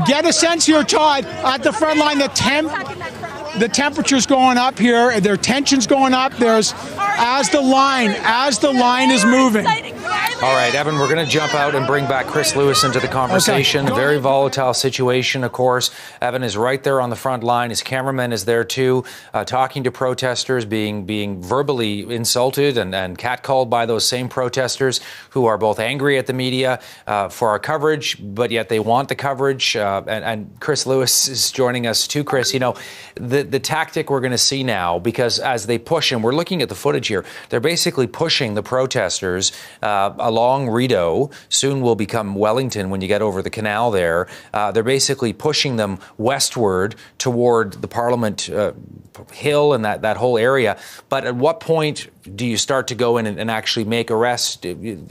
get a sense here, Todd, at the front line. The temperature's going up here. Their tension's going up. As the line is moving. All right, Evan, we're going to jump out and bring back Chris Lewis into the conversation. Okay. Very volatile situation, of course. Evan is right there on the front line. His cameraman is there, too, talking to protesters, being verbally insulted and catcalled by those same protesters who are both angry at the media for our coverage, but yet they want the coverage. And Chris Lewis is joining us, too, Chris. You know, the tactic we're going to see now, because as they push, and we're looking at the footage here, they're basically pushing the protesters along Rideau, soon will become Wellington when you get over the canal there. They're basically pushing them westward toward the Parliament Hill and that whole area. But at what point do you start to go in and actually make arrests?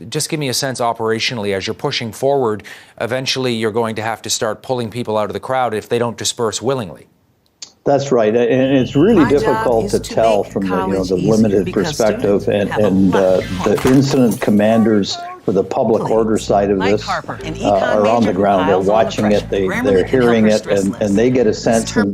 Just give me a sense operationally as you're pushing forward. Eventually, you're going to have to start pulling people out of the crowd if they don't disperse willingly. That's right, and it's really difficult to tell from the limited perspective, and the incident commanders for the public order side of this are on the ground. They're watching it, they're hearing it, and they get a sense of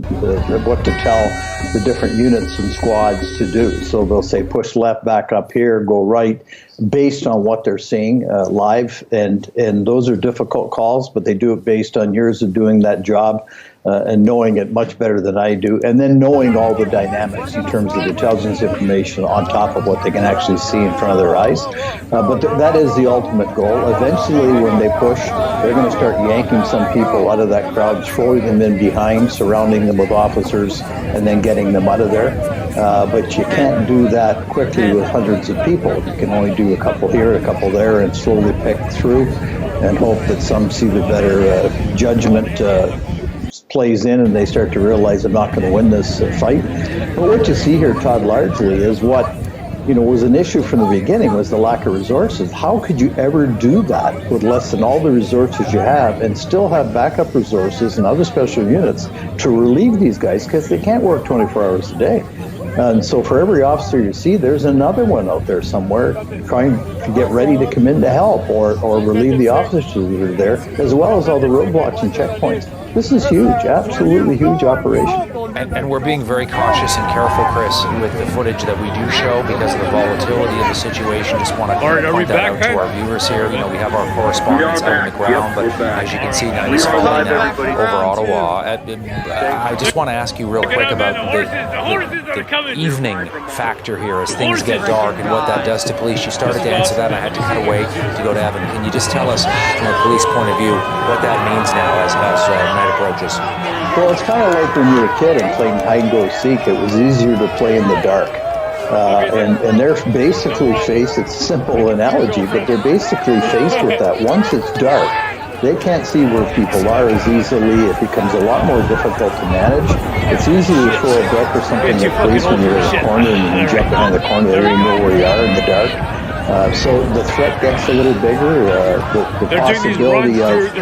what to tell the different units and squads to do. So they'll say, push left, back up here, go right, based on what they're seeing live, and those are difficult calls, but they do it based on years of doing that job. And knowing it much better than I do, and then knowing all the dynamics in terms of intelligence information on top of what they can actually see in front of their eyes. But that is the ultimate goal. Eventually, when they push, they're going to start yanking some people out of that crowd, throwing them in behind, surrounding them with officers, and then getting them out of there. But you can't do that quickly with hundreds of people. You can only do a couple here, a couple there, and slowly pick through and hope that some see the better judgment plays in and they start to realize I'm not going to win this fight. But what you see here, Todd, largely is what was an issue from the beginning, was the lack of resources. How could you ever do that with less than all the resources you have and still have backup resources and other special units to relieve these guys, because they can't work 24 hours a day. And so for every officer you see, there's another one out there somewhere trying to get ready to come in to help or relieve the officers that are there, as well as all the roadblocks and checkpoints. This is huge, absolutely huge operation. And we're being very cautious and careful, Chris, with the footage that we do show because of the volatility of the situation. Just want to point that out to our viewers here. You know, we have our correspondents out on the ground, but as you can see, night is falling now over Ottawa. I just want to ask you real quick about the evening factor here as things get dark and what that does to police. You started to answer that, and I had to cut away to go to Evan. Can you just tell us, from a police point of view, what that means now as night approaches? Well, it's kind of like when you were a kid and playing hide-and-go-seek. It was easier to play in the dark. And they're basically faced, it's a simple analogy, but they're basically faced with that. Once it's dark, they can't see where people are as easily. It becomes a lot more difficult to manage. It's easy to throw a book or something in the police when you're in a corner and you can jump behind the corner. They don't know where you are in the dark. So the threat gets a little bigger. The possibility of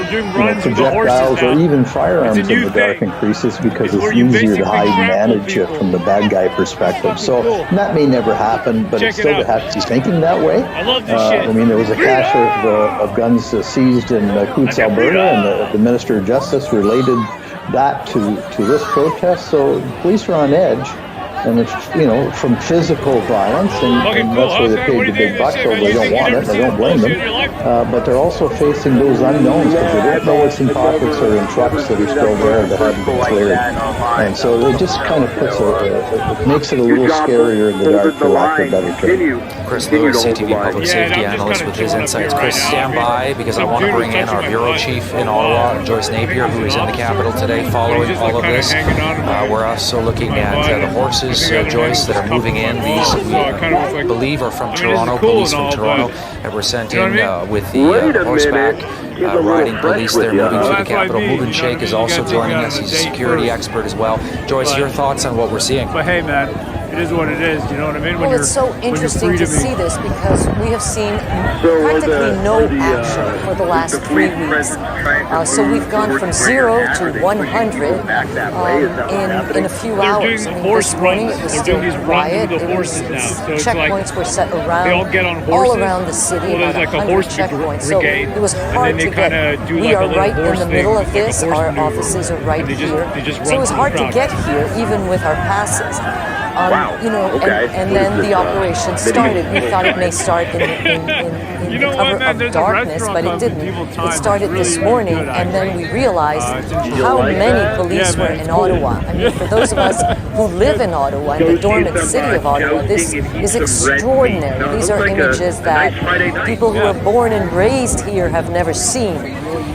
projectiles or even firearms in the dark increases because it's easier to hide and manage from the bad guy perspective. So that may never happen, but it's still has to be thinking that way. I mean, there was a cache of guns seized in Coutts, Alberta, and the Minister of Justice related that to this protest. So the police are on edge. And it's, from physical violence, and that's why they paid the big bucks, so they don't want it, they don't blame them. But they're also facing those unknowns because they don't know what's in pockets or in trucks that are still there that haven't been cleared. And so it just kind of it makes it a little scarier in the dark, for lack of a better term. Chris Lewis, CTV Public Safety Analyst with his insights. Chris, stand by because I want to bring in our Bureau Chief in Ottawa, Joyce Napier, who is in the capital today following all of this. We're also looking at the horses, Joyce, that are moving in. These, we believe, are from Toronto, police from Toronto, that were sent in with the horseback riding police there moving through the capital. Mubin Sheikh is also joining us. He's a security expert as well. Joyce, your thoughts on what we're seeing? But hey, man, it is what it is. You know what I mean? Well, it's so interesting to see this because we have seen practically no action for the last 3 weeks. So we've gone from 0 to 100 in a few hours. I mean, this morning it was still quiet. Checkpoints were set around all around the city, about 100 checkpoints. So it was hard to get. We are right in the middle of this. Our offices are right here. So it was hard to get here, even with our passes. And then the operation started. We thought it may start in the cover of darkness, but it didn't. It started this morning, and then we realized how many police were in Ottawa. I mean, for those of us who live in Ottawa, in the dormant city of Ottawa, this is extraordinary. These are images that people who are born and raised here have never seen.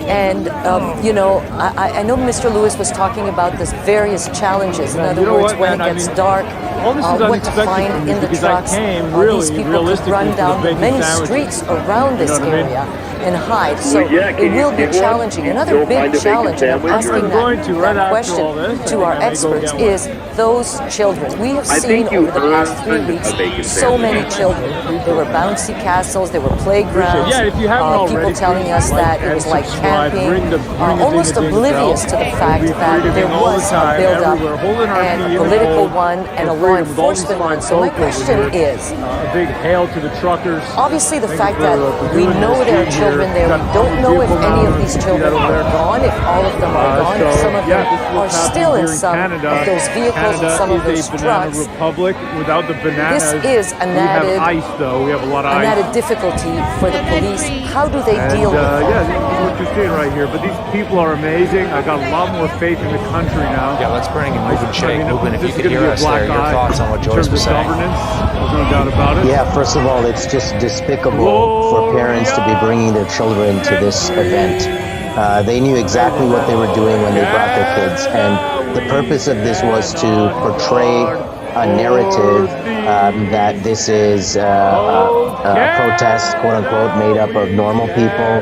And, I know Mr. Lewis was talking about the various challenges. In other words, when it gets dark, what to find in the trucks. These people could run down many streets around this area and hide. So it will be challenging. Another big challenge, and I'm asking that question to our experts, is those children. We have seen over the past 3 weeks so many children. There were bouncy castles, there were playgrounds, people telling us that it was like camping, almost oblivious to the fact that there was a build-up and a political one and a law enforcement one. So my question is, a big hail to the truckers. Obviously the fact that we know there are children there, we don't know if any of these children are gone, if all of them are gone, if some of them are still in some of those vehicles and some of those trucks. Republic without the bananas. This is an added, ice, though. We have a lot of an ice. added difficulty for the police. How do they deal with it? Yeah, this is what you're seeing right here. But these people are amazing. I got a lot more faith in the country now. Yeah, let's bring in Mubin Sheikh. Mubin, if you could hear us there, your thoughts on what Joyce was saying. There's no doubt about it. Yeah, first of all, it's just despicable for parents to be bringing their children to this event. They knew exactly what they were doing when they brought their kids, and the purpose of this was to portray a narrative that this is a protest, quote unquote, made up of normal people,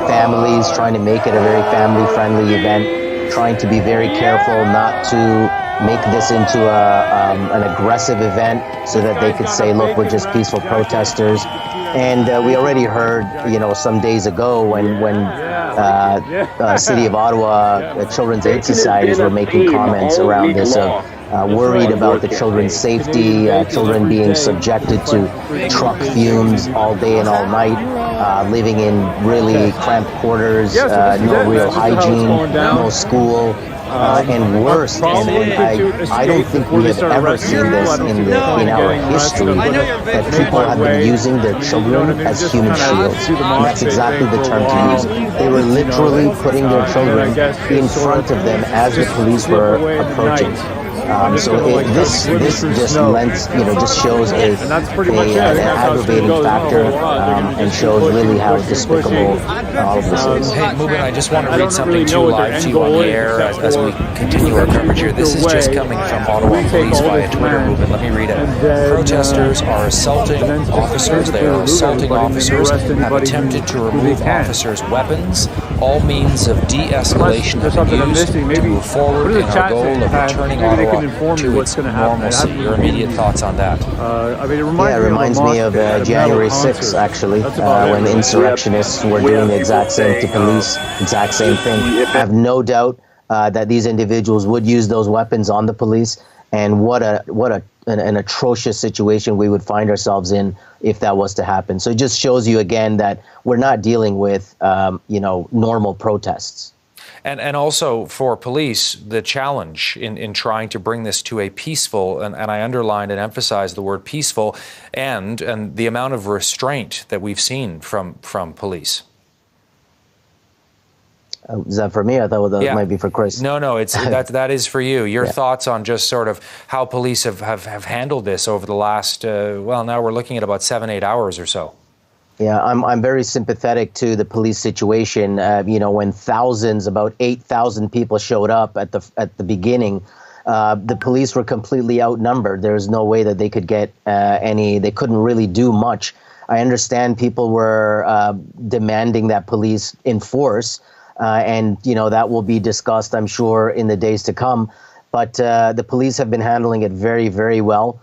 families, trying to make it a very family-friendly event, trying to be very careful not to make this into an aggressive event so that they could say, look, we're just peaceful protesters. And we already heard, some days ago when City of Ottawa Children's Aid Societies were making comments around this of worried about the children's safety, children being subjected to truck fumes all day and all night. living in really cramped quarters, no real hygiene, no school. And worse, and I don't think we have ever seen this in our history, that people have been using their children as human shields. And that's exactly the term to use. They were literally putting their children in front of them as the police were approaching. This just lends, just shows an aggravating factor and shows really how despicable all of this is. Hey, Mubin, I just want to read something live to you on the air as we continue our coverage here. This is just coming from Ottawa Police via Twitter, Mubin. Let me read it. Protesters are assaulting officers. They are assaulting officers, have attempted to remove officers' weapons. All means of de-escalation have been used to move forward in our goal of returning Ottawa to its normalcy. Your immediate thoughts on that? It reminds me of January 6th, actually, when the insurrectionists were doing the exact same to police, exact same thing. I have no doubt that these individuals would use those weapons on the police, and what an atrocious situation we would find ourselves in if that was to happen. So it just shows you again that we're not dealing with normal protests. And also for police, the challenge in trying to bring this to a peaceful, and I underlined and emphasized the word peaceful, and the amount of restraint that we've seen from police. Is that for me? I thought that might be for Chris. No, it's that is for you. Your thoughts on just sort of how police have handled this over the last, now we're looking at about 7-8 hours or so. Yeah, I'm very sympathetic to the police situation. When about 8,000 people showed up at the beginning, the police were completely outnumbered. There's no way that they could get they couldn't really do much. I understand people were demanding that police enforce, and that will be discussed, I'm sure, in the days to come. But the police have been handling it very, very well.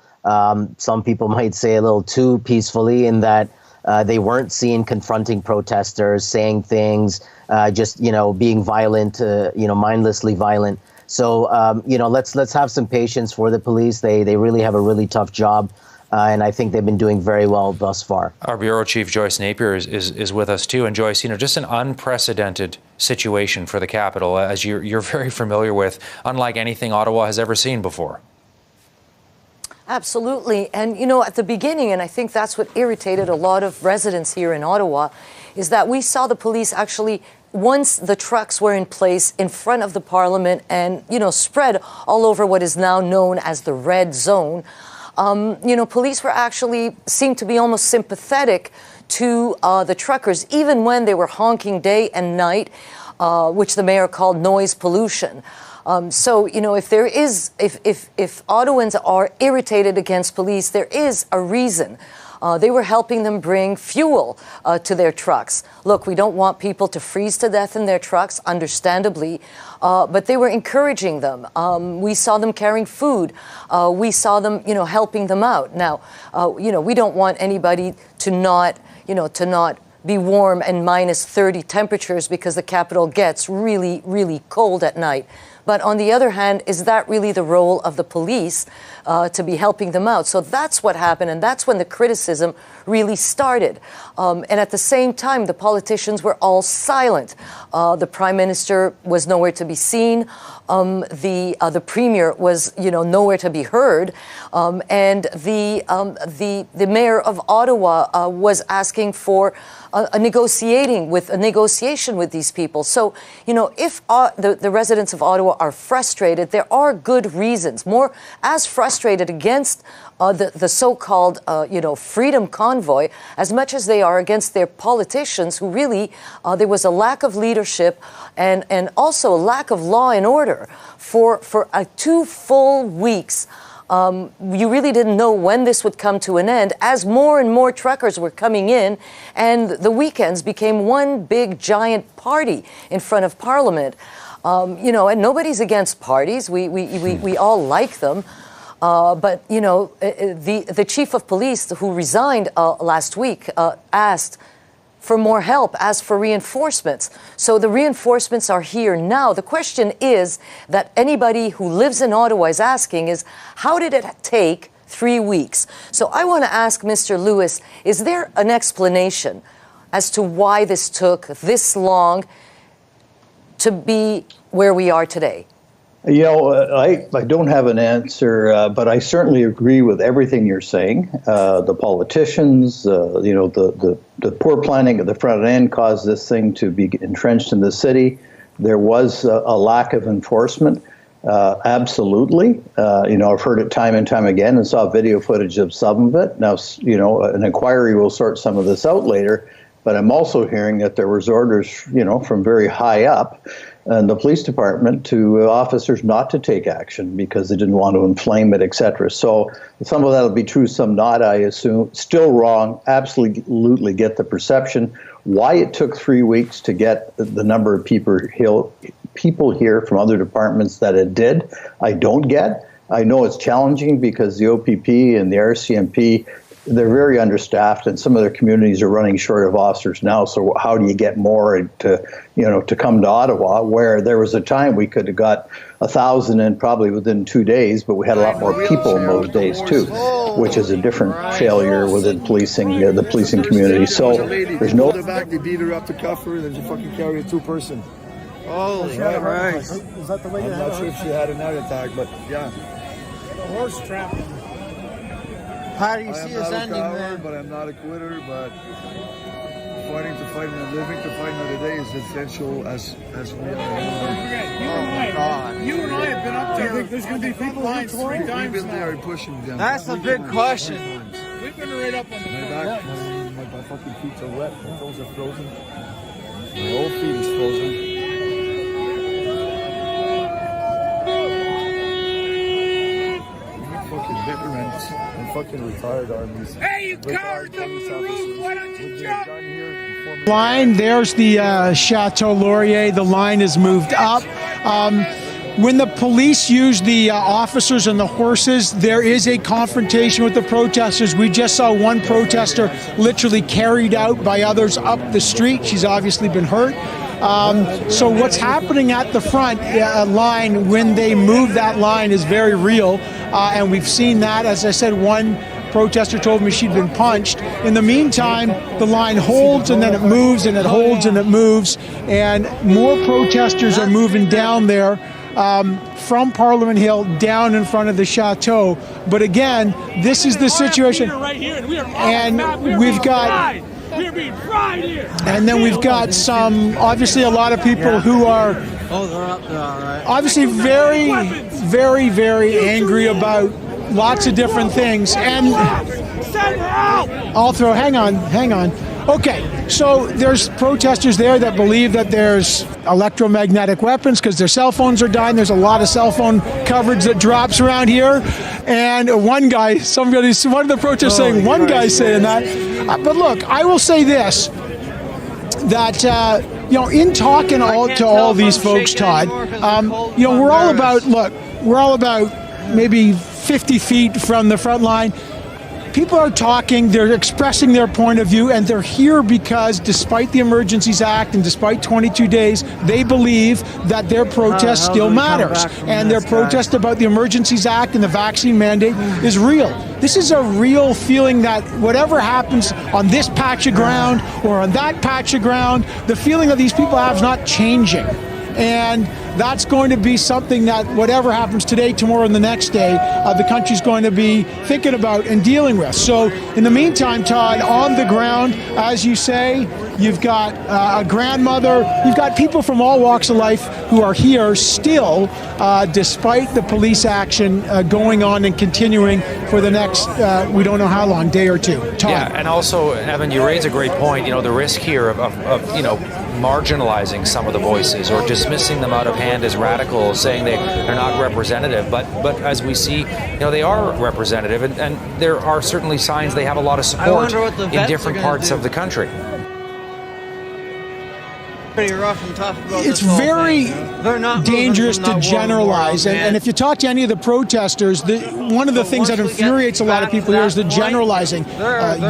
Some people might say a little too peacefully, in that they weren't seen confronting protesters, saying things, being violent, mindlessly violent. So, let's have some patience for the police. They really have a really tough job. And I think they've been doing very well thus far. Our Bureau Chief, Joyce Napier, is with us too. And Joyce, just an unprecedented situation for the capital, as you're very familiar with, unlike anything Ottawa has ever seen before. Absolutely. And, at the beginning, and I think that's what irritated a lot of residents here in Ottawa, is that we saw the police actually, once the trucks were in place in front of the Parliament and, spread all over what is now known as the red zone, police seemed to be almost sympathetic to the truckers, even when they were honking day and night, which the mayor called noise pollution. If Ottawans are irritated against police, there is a reason. They were helping them bring fuel to their trucks. Look, we don't want people to freeze to death in their trucks, understandably, but they were encouraging them. We saw them carrying food. We saw them, helping them out. Now, we don't want anybody to not be warm and minus 30 temperatures, because the capital gets really, really cold at night. But on the other hand, is that really the role of the police to be helping them out? So that's what happened, and that's when the criticism really started. And at the same time, the politicians were all silent. The Prime Minister was nowhere to be seen. The Premier was, nowhere to be heard. And the Mayor of Ottawa was asking for a negotiation with these people. So, if the residents of Ottawa are frustrated, there are good reasons. More as frustrated against the so-called, freedom convoy, as much as they are against their politicians, who really, there was a lack of leadership and also a lack of law and order for 2 full weeks. You really didn't know when this would come to an end, as more and more truckers were coming in, and the weekends became one big giant party in front of Parliament. And nobody's against parties. We all like them. But the chief of police, who resigned last week, asked for more help, asked for reinforcements. So the reinforcements are here now. The question is that anybody who lives in Ottawa is asking is, how did it take 3 weeks? So I want to ask Mr. Lewis, is there an explanation as to why this took this long to be where we are today? You know, I don't have an answer, but I certainly agree with everything you're saying. The politicians, you know, the poor planning at the front end caused this thing to be entrenched in the city. There was a lack of enforcement. Absolutely. You know, I've heard it time and time again and saw video footage of some of it. Now, you know, an inquiry will sort some of this out later, but I'm also hearing that there was orders, you know, from very high up in the police department to officers not to take action because they didn't want to inflame it, etc. So some of that will be true, some not, I assume. Still wrong. Absolutely get the perception. Why it took 3 weeks to get the number of people here from other departments that it did, I don't get. I know it's challenging because the OPP and the RCMP, they're very understaffed, and some of their communities are running short of officers now. So how do you get more to, you know, to come to Ottawa, where there was a time we could have got 1,000 in probably within 2 days, but we had a lot more people in those days too, which is a different failure within policing, the policing community. So there's no. They beat her up to cuff her, then she fucking carried a 2-person. Oh, right. Is that the way? I'm not sure if she had a night attack, but yeah. The horse trap. How do you see us ending, man? But I'm not a quitter, but fighting to fight and living to fight another day is essential as we are. You and I have been up there. Do you think there's going to be people lines 3 times We've been now? there pushing them. That's the big question. We've been right up on the front. My fucking feet are wet. My toes are frozen. My whole feet is frozen. Veterans and fucking retired armies. Hey, you cowards up on the roof! Why don't you jump? Line, there's the Chateau Laurier. The line is moved up. When the police use the officers and the horses, there is a confrontation with the protesters. We just saw one protester literally carried out by others up the street. She's obviously been hurt. So what's happening at the front line when they move that line is very real. And we've seen that. As I said, one protester told me she'd been punched. In the meantime, the line holds and then it moves and it holds and it moves. And more protesters are moving down there from Parliament Hill down in front of the Chateau. But again, this is the situation. And we've got... We're being fried here. And then we've got some, obviously a lot of people who are obviously very, very, very angry about lots of different things. And also, hang on. Okay, so there's protesters there that believe that there's electromagnetic weapons because their cell phones are dying. There's a lot of cell phone coverage that drops around here. And one of the protesters saying, one guy's saying that. But look, I will say this, that, you know, in talking to all these folks, Todd, you know, we're all about maybe 50 feet from the front line. People are talking, they're expressing their point of view, and they're here because despite the Emergencies Act and despite 22 days, they believe that their protest still matters. And their protest about the Emergencies Act and the vaccine mandate is real. This is a real feeling that whatever happens on this patch of ground or on that patch of ground, the feeling that these people have is not changing. And that's going to be something that whatever happens today, tomorrow, and the next day, the country's going to be thinking about and dealing with. So in the meantime, Todd, on the ground, as you say, you've got a grandmother, you've got people from all walks of life who are here still, despite the police action going on and continuing for the next, we don't know how long, day or two. Todd. Yeah, and also, Evan, you raise a great point. You know, the risk here of you know, marginalizing some of the voices or dismissing them out of hand as radicals, saying they're not representative. But as we see, you know, they are representative, and there are certainly signs they have a lot of support in different parts of the country. Pretty rough and tough about It's this whole very thing. They're not dangerous moving from to that warm generalize. world, And if you talk to any of the protesters, one of the things that infuriates a lot of people here is the generalizing.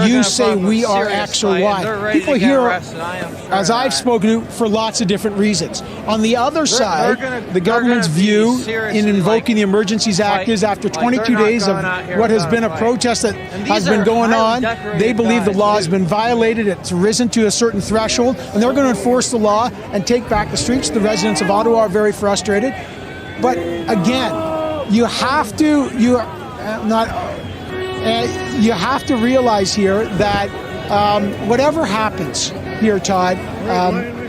You say we are X or Y. People here, as I've spoken to, for lots of different reasons. On the other side, the government's view in invoking the Emergencies Act is after 22 days of what has been a protest that has been going on, they believe the law has been violated, it's risen to a certain threshold, and they're going to enforce the law and take back the streets. The residents of Ottawa are very frustrated. But again, you have to realize here that whatever happens here, Todd,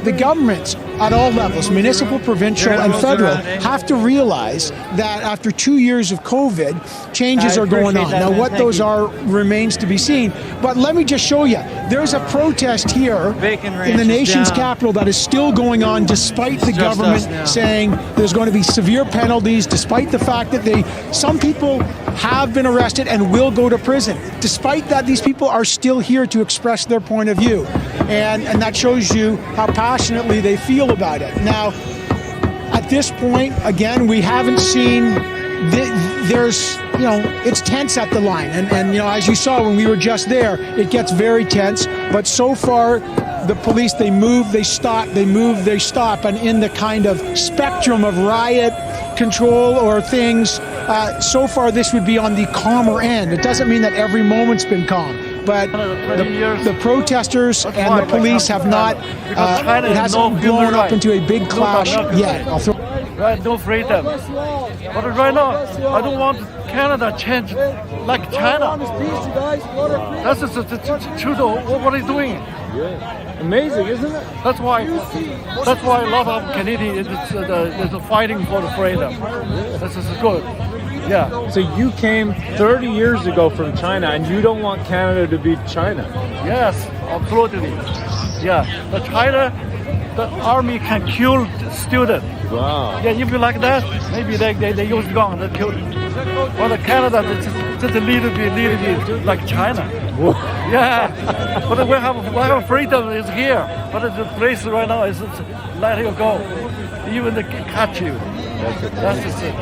the governments at all levels, municipal, provincial, and federal, have to realize that after 2 years of COVID, changes are going on. Now, what those are remains to be seen. But let me just show you. There's a protest here in the nation's capital that is still going on despite the government saying there's going to be severe penalties, despite the fact that some people have been arrested and will go to prison. Despite that, these people are still here to express their point of view. And that shows you how passionately they feel about it. Now, at this point, again, we haven't seen, there's, it's tense at the line. And as you saw when we were just there, it gets very tense. But so far, the police, they move, they stop, they move, they stop. And in the kind of spectrum of riot control or things, so far this would be on the calmer end. It doesn't mean that every moment's been calm. But the protesters and the police have not, it hasn't blown up into a big clash yet. Right, no freedom. But right now, I don't want Canada change like China. That's the truth of what they're doing. Yeah. Amazing, isn't it? That's why a lot of Canadians is fighting for the freedom. This is good. Yeah. So you came 30 years ago from China, and you don't want Canada to be China? Yes, absolutely. Yeah. The China, the army can kill students. Wow. Yeah, if you like that, maybe they use gun, they kill them. But the Canada, just a little bit like China. Yeah. But we have freedom is here. But the place right now is let you go. Even they catch you. That's just it.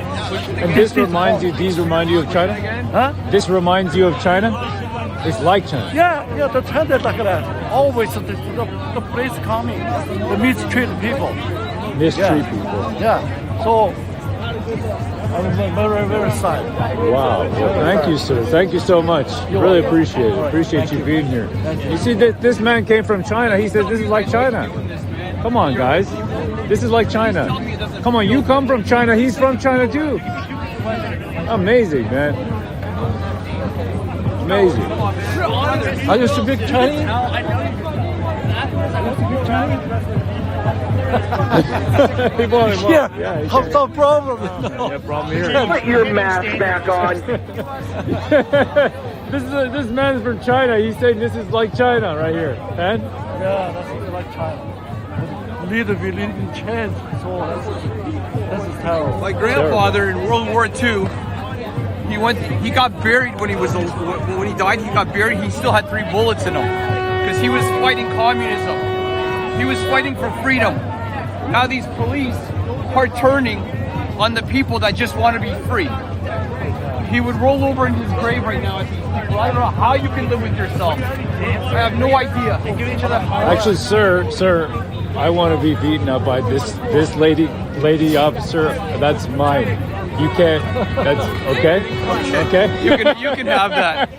And these remind you of China? Huh? This reminds you of China? It's like China. Yeah, the China like that. Always the police coming, they mistreat people. Mistreat people. Yeah. So I'm very, very sad. Wow. Well, thank you, sir. Thank you so much. Really appreciate it. Appreciate you being here. You see, this man came from China. He said this is like China. Come on, guys. This is like China. Come on, you come from China. He's from China too. Amazing, man. Amazing. Are you speak Chinese? Yeah, no problem. No problem here. Put your mask back on. This man's from China. He's saying this is like China right here. And? Yeah, that's like China. Little bit in change. So that's terrible. My grandfather in World War II, he got buried when he died. He got buried. He still had 3 bullets in him because he was fighting communism. He was fighting for freedom. Now these police are turning on the people that just want to be free. He would roll over in his grave right now at these people. I don't know how you can live with yourself. I have no idea. Actually, sir, I want to be beaten up by this lady officer. That's mine. You can't. That's okay. Okay. You can have that.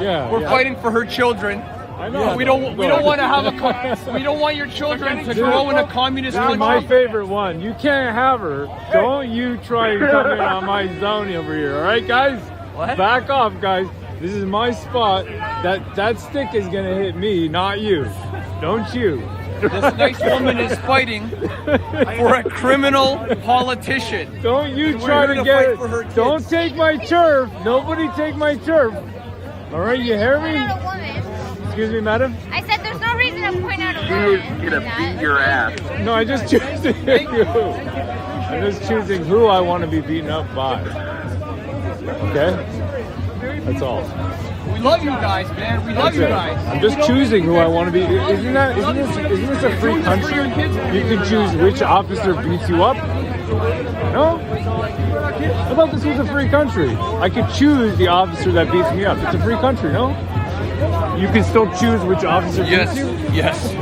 Yeah. We're fighting for her children. I know. We don't want to have we don't want your children to grow in a communist country. My favorite one. You can't have her. Don't you try and come in on my zone over here. All right, guys. What? Back off, guys. This is my spot. That stick is gonna hit me, not you. Don't you? This nice woman is fighting for a criminal politician. Don't you try to get it. Don't take my turf. Nobody take my turf. All right, you hear me? Excuse me, madam? I said there's no reason to point out a woman. You're gonna beat your ass. No, I just choose to hit you. I'm just choosing who I want to be beaten up by. Okay? That's all. We love you guys, man. We love you guys. I'm just choosing who I want to be. Isn't this a free country? You can choose which officer beats you up. No? I thought this was a free country. I could choose the officer that beats me up. It's a free country, no? You can still choose which officer beats you? Yes.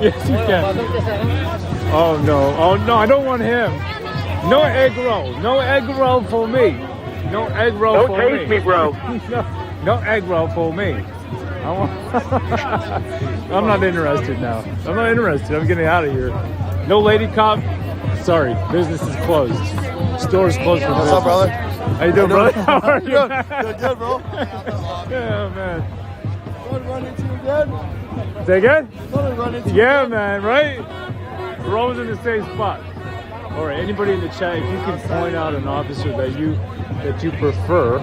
Yes, you can. Oh no, I don't want him. No egg roll. No egg roll for me. No egg roll for me. Don't taste me, bro. No egg roll for me. I'm not interested now. I'm not interested. I'm getting out of here. No lady cop. Sorry, business is closed. Store is closed for business. What's up, brother? How you doing, brother? How are you? Good, bro. Yeah, man. Want to run into you again? Say again? Want to run into you Yeah, again? man, right? We're always in the same spot. All right, anybody in the chat, if you can point out an officer that you prefer,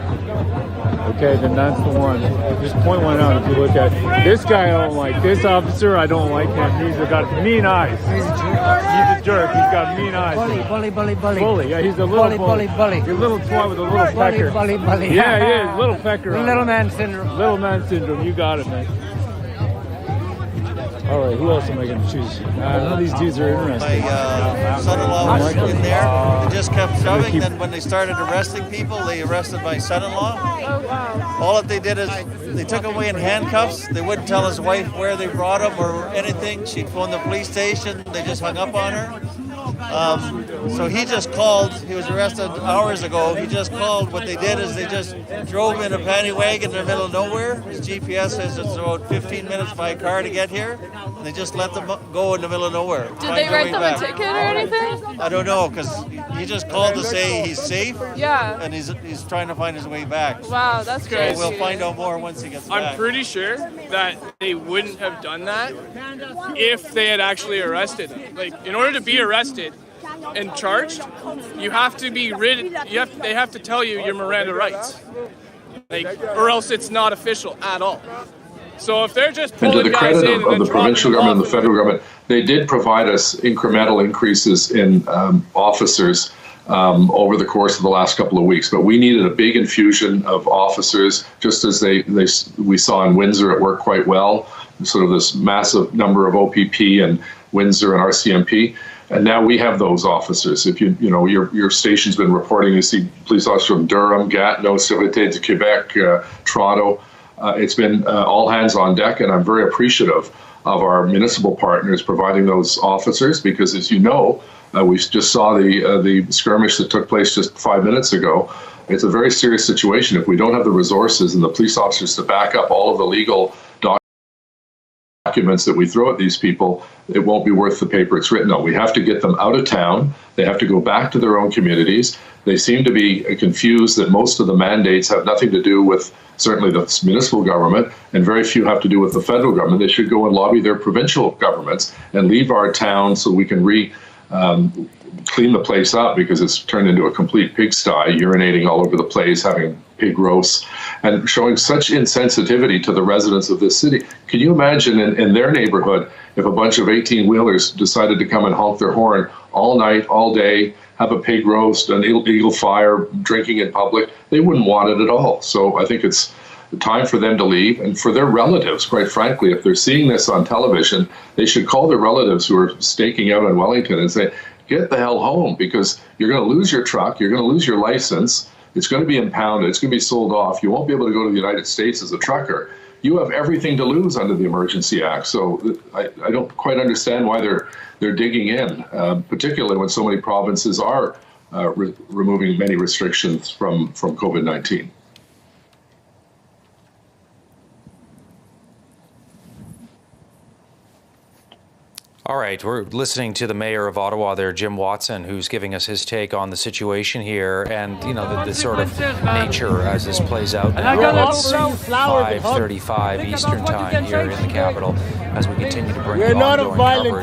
okay, then that's the one. Just point one out. If you look at this guy, I don't like. This officer, I don't like him. He's got mean eyes. He's a jerk. He's got mean eyes. Bully. Yeah, he's a little bully. He's a little twat with a little pecker. Yeah, he is. Little pecker. Little man syndrome. Little man syndrome. You got it, man. All right, who else am I going to choose? None of these dudes are interesting. My son-in-law was in there. They just kept shoving. Then when they started arresting people, they arrested my son-in-law. Oh, wow. All that they did is they took him away in handcuffs. They wouldn't tell his wife where they brought him or anything. She'd phone the police station. They just hung up on her. So he just called. He was arrested hours ago. He just called. What they did is they just drove in a paddy wagon in the middle of nowhere. His GPS says it's about 15 minutes by car to get here. And they just let them go in the middle of nowhere. Did they write them a ticket or anything? I don't know, because he just called to say he's safe. Yeah. And he's trying to find his way back. Wow, that's crazy. So we'll find out more once he gets back. I'm pretty sure that they wouldn't have done that if they had actually arrested him. Like, in order to be arrested and charged, you have to be they have to tell you your Miranda rights, like, or else it's not official at all. So if they're just pulling and to the guys credit in of the provincial government and the federal government, they did provide us incremental increases in officers over the course of the last couple of weeks. But we needed a big infusion of officers, just as we saw in Windsor. It worked quite well. Sort of this massive number of OPP and Windsor and RCMP. And now we have those officers. If you know your station's been reporting, you see police officers from Durham, Gatineau, Sûreté de Québec, Toronto. It's been all hands on deck, and I'm very appreciative of our municipal partners providing those officers, because, as you know, we just saw the skirmish that took place just 5 minutes ago. It's a very serious situation. If we don't have the resources and the police officers to back up all of the legal documents that we throw at these people, it won't be worth the paper it's written on. We have to get them out of town. They have to go back to their own communities. They seem to be confused that most of the mandates have nothing to do with certainly the municipal government, and very few have to do with the federal government. They should go and lobby their provincial governments and leave our town so we can clean the place up, because it's turned into a complete pigsty, urinating all over the place, having pig roasts, and showing such insensitivity to the residents of this city. Can you imagine in their neighborhood if a bunch of 18-wheelers decided to come and honk their horn all night, all day, have a pig roast, an illegal fire, drinking in public? They wouldn't want it at all. So I think it's time for them to leave, and for their relatives, quite frankly, if they're seeing this on television, they should call their relatives who are staking out in Wellington and say, get the hell home, because you're going to lose your truck, you're going to lose your license, it's going to be impounded, it's going to be sold off, you won't be able to go to the United States as a trucker. You have everything to lose under the Emergency Act. So I don't quite understand why they're digging in, particularly when so many provinces are removing many restrictions from COVID-19. All right, we're listening to the mayor of Ottawa there, Jim Watson, who's giving us his take on the situation here and, you know, the sort of nature as this plays out. Now it's 5:35 Eastern Time here in the capital as we continue to bring you ongoing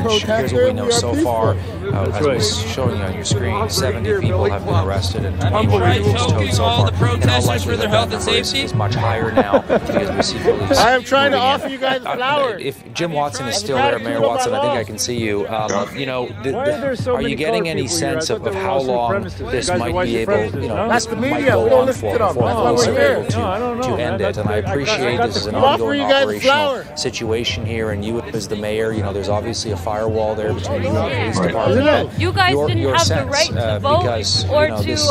coverage. Here's what we know so far. As was showing you on your screen, 70 people have been arrested and 21 people towed so far. And all likelihood that number is much higher now because we see police. I am trying to offer you guys flowers. If Jim Watson is still there, Mayor Watson, I think I can can see you. You know, Why are there so are you many getting colored any people here? I sense thought of they were how all long supremacists. this You guys are might white be able, supremacists, you know, no? this That's the might media. go We don't on listen for to them. before That's the why police we're are here. able to, No, I don't know, to man. end it? And I appreciate got this the is an flower. ongoing You guys, operational flower. situation here, and you as the mayor, you know, there's obviously a firewall there between you and the police Right. department. You guys Your- didn't your have the sense, right to vote because, or you know, to this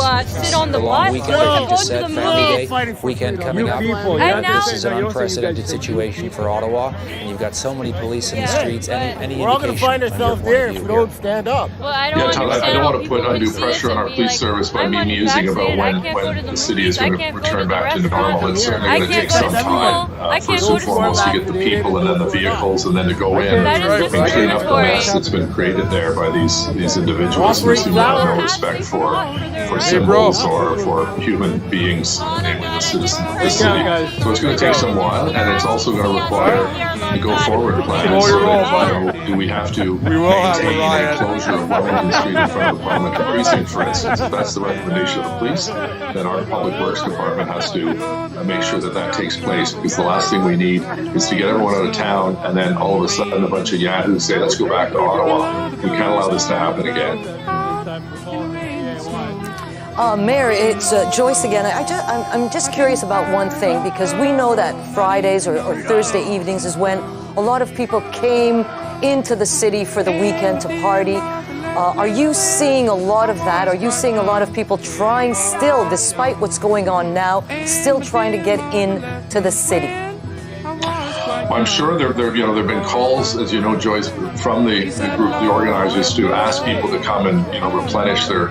sit on the long bus weekend or that to you go just to said, the Family movie. Day weekend coming up. And now This is an unprecedented situation for Ottawa, and you've got so many police in the streets. Any We're all going to indication find on your ourselves point there of if view we here? don't stand up. Well, I don't Yeah, Todd, I understand don't how want to people put can undue see pressure this on our and be police like, service by I'm me musing about unvaccinated, I when can't go to the city is movies, going I to can't go to return the back to normal. It's restaurant, certainly I going to can't take go to some time. school, I First can't and go to foremost, to school. get the people and then the vehicles and then to go in That is and clean up the discriminatory. mess that's been created there by these individuals who seem to have no respect for symbols or for human beings, namely the citizens of the city. So it's going to take some while, and it's also going to require a go-forward plan. So that, you know, do we have to maintain a closure of Wellington Street in front of the Parliamentary Precinct, for instance? If that's the recommendation of the police, then our Public Works Department has to make sure that that takes place, because the last thing we need is to get everyone out of town and then all of a sudden a bunch of yahoos say, let's go back to Ottawa. We can't allow this to happen again. Mayor, it's Joyce again. I'm just curious about one thing, because we know that Fridays or Thursday evenings is when a lot of people came into the city for the weekend to party. Are you seeing a lot of that? Are you seeing a lot of people trying still, despite what's going on now, still trying to get into the city? I'm sure there have been calls, as you know, Joyce, from the group, the organizers, to ask people to come and replenish their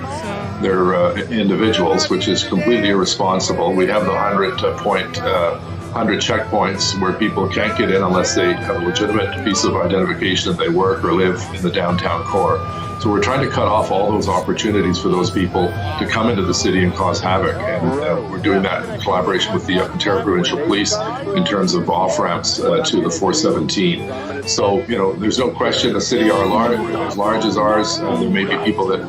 individuals, which is completely irresponsible. We have the 100 checkpoints where people can't get in unless they have a legitimate piece of identification that they work or live in the downtown core. So we're trying to cut off all those opportunities for those people to come into the city and cause havoc. And we're doing that in collaboration with the Ontario Provincial Police in terms of off-ramps to the 417. So, there's no question a city as large as ours, there may be people that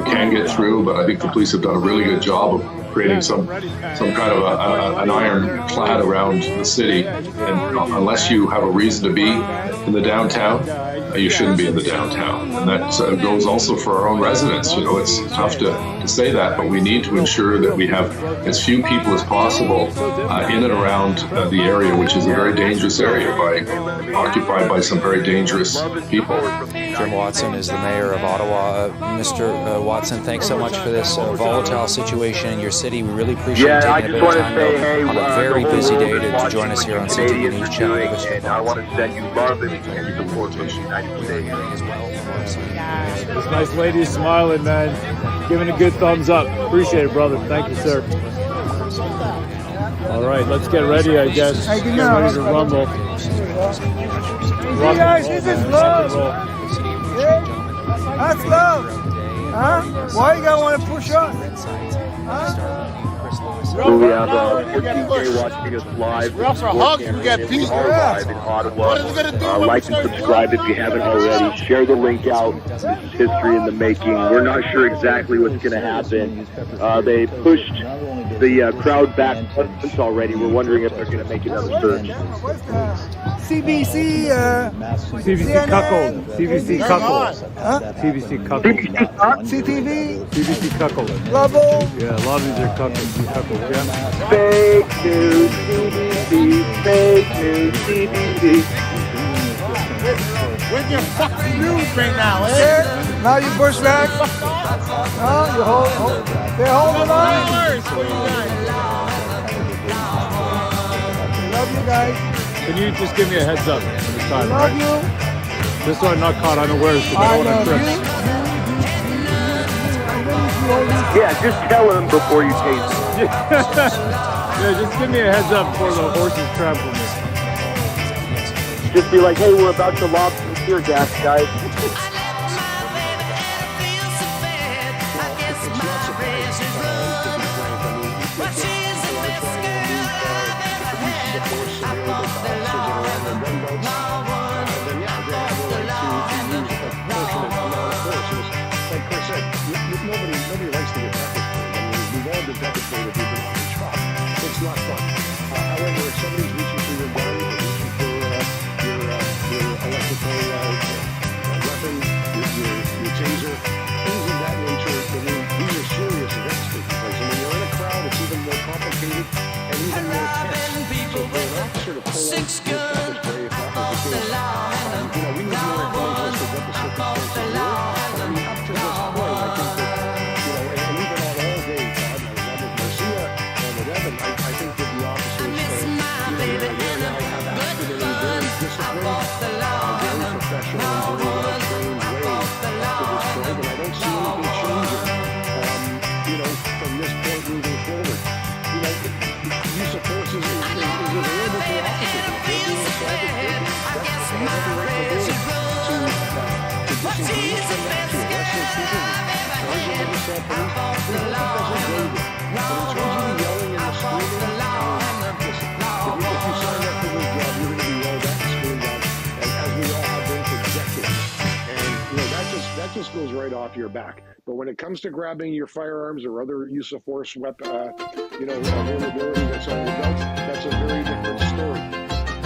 can get through, but I think the police have done a really good job of creating some kind of an ironclad around the city. And unless you have a reason to be in the downtown, you shouldn't be in the downtown. And that goes also for our own residents. It's tough to say that, but we need to ensure that we have as few people as possible in and around the area, which is a very dangerous area, occupied by some very dangerous people. Jim Watson is the mayor of Ottawa. Mr. Watson, thanks so much for this volatile situation in your city. We really appreciate taking a bit of time on a very busy day to join us here on CTV News Channel. And I want to send you love and support from the United States as well. This nice lady is smiling, man. Giving a good thumbs up. Appreciate it, brother. Thank you, sir. All right, let's get ready, I guess. Get ready to rumble. Hey guys, this is love. Yeah? That's love. Huh? Why you gotta want to push us? So we have 14K watching us live. We're up for hugs, we get peace. Live in Ottawa. What is it gonna do? Like and subscribe if you haven't already. Share the link out. This is history in the making. We're not sure exactly what's going to happen. They pushed the crowd back once already. We're wondering if they're going to make another surge. CBC, CBC cuckold. CBC cuckold. Huh? CBC cuckold. CTV, CBC cuckold. Level. Yeah, a lot of these are cuckolds. Yeah. Fake news, CBC. Fake news, CBC. Where's your fucking news right now, eh? Now you push back. No, you hold. They're holding on. Love you guys. Can you just give me a heads up this time? Love you. Just so I'm not caught unawares because I don't want to trip. Yeah, just tell him before you taste it. Yeah, just give me a heads up before the horses trample me. Just be like, hey, we're about to lob some tear gas, guys. Nobody likes to get devastated. I mean, we've all been devastated. We've been on the top. It's not fun. However, if somebody's reaching for your gun or reaching for your electrical That just goes right off your back. But when it comes to grabbing your firearms or other use of force weapon, availability that's on adults, that's a very different story.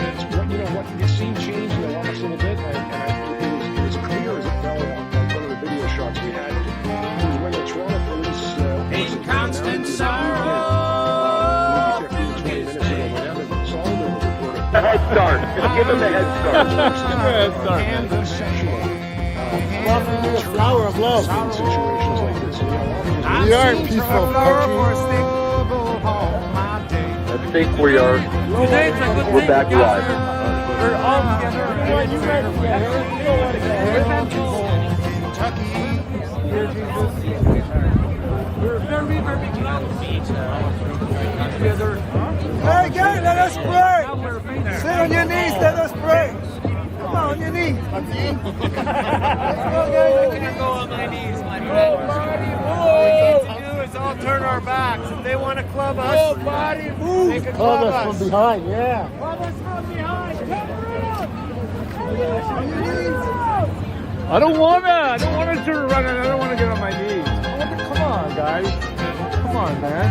It's what you've seen change in the last little bit, and it was clear as it fell on one of the video shots we had. It was when the Toronto police in constant sorrow. Maybe 15, 20 minutes ago, when Evan Sullivan was reporting. A head start. Give him a head start. Love to be a flower of love. Situations like this, We are peaceful country. I think we are. We're back live. We're all together. We're very, very close. Together. Hey, guys, let us pray. Sit on your knees, let us pray. Come on your knees. I can't go on my knees, my friend. All we need to do is all turn our backs. If they want to club us, Nobody move. they can Club club us us. from behind, yeah. Club us from behind. I don't wanna turn around and I don't wanna get on my knees. Come on, guys. Come on, man.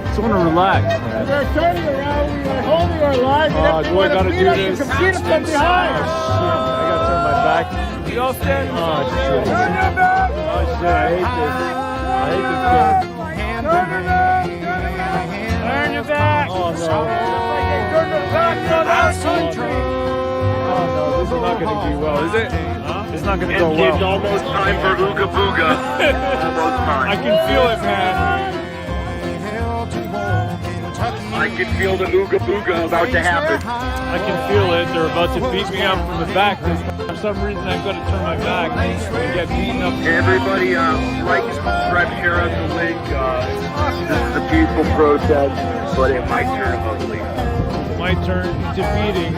Just wanna relax, man. We're turning around, we're holding our line. Oh, do I gotta do this? You can beat us from behind. Oh, shit. I gotta turn my back. You all stand. Oh, shit. Turn your back. Oh, shit. I hate this. I hate this game. Turn it up. Turn your back. Oh, no. Turn the back on our country. Oh, no. This is not gonna be well, is it? It's not gonna go well. It's almost time for Ooga Booga. Almost time. I can feel it, man. I can feel the Ooga Booga about to happen. I can feel it. They're about to beat me up from the back. For some reason, I've got to turn my back and get beaten up. Everybody, like, subscribe, share out the link. This is a peaceful protest, but it might turn ugly. My turn to beating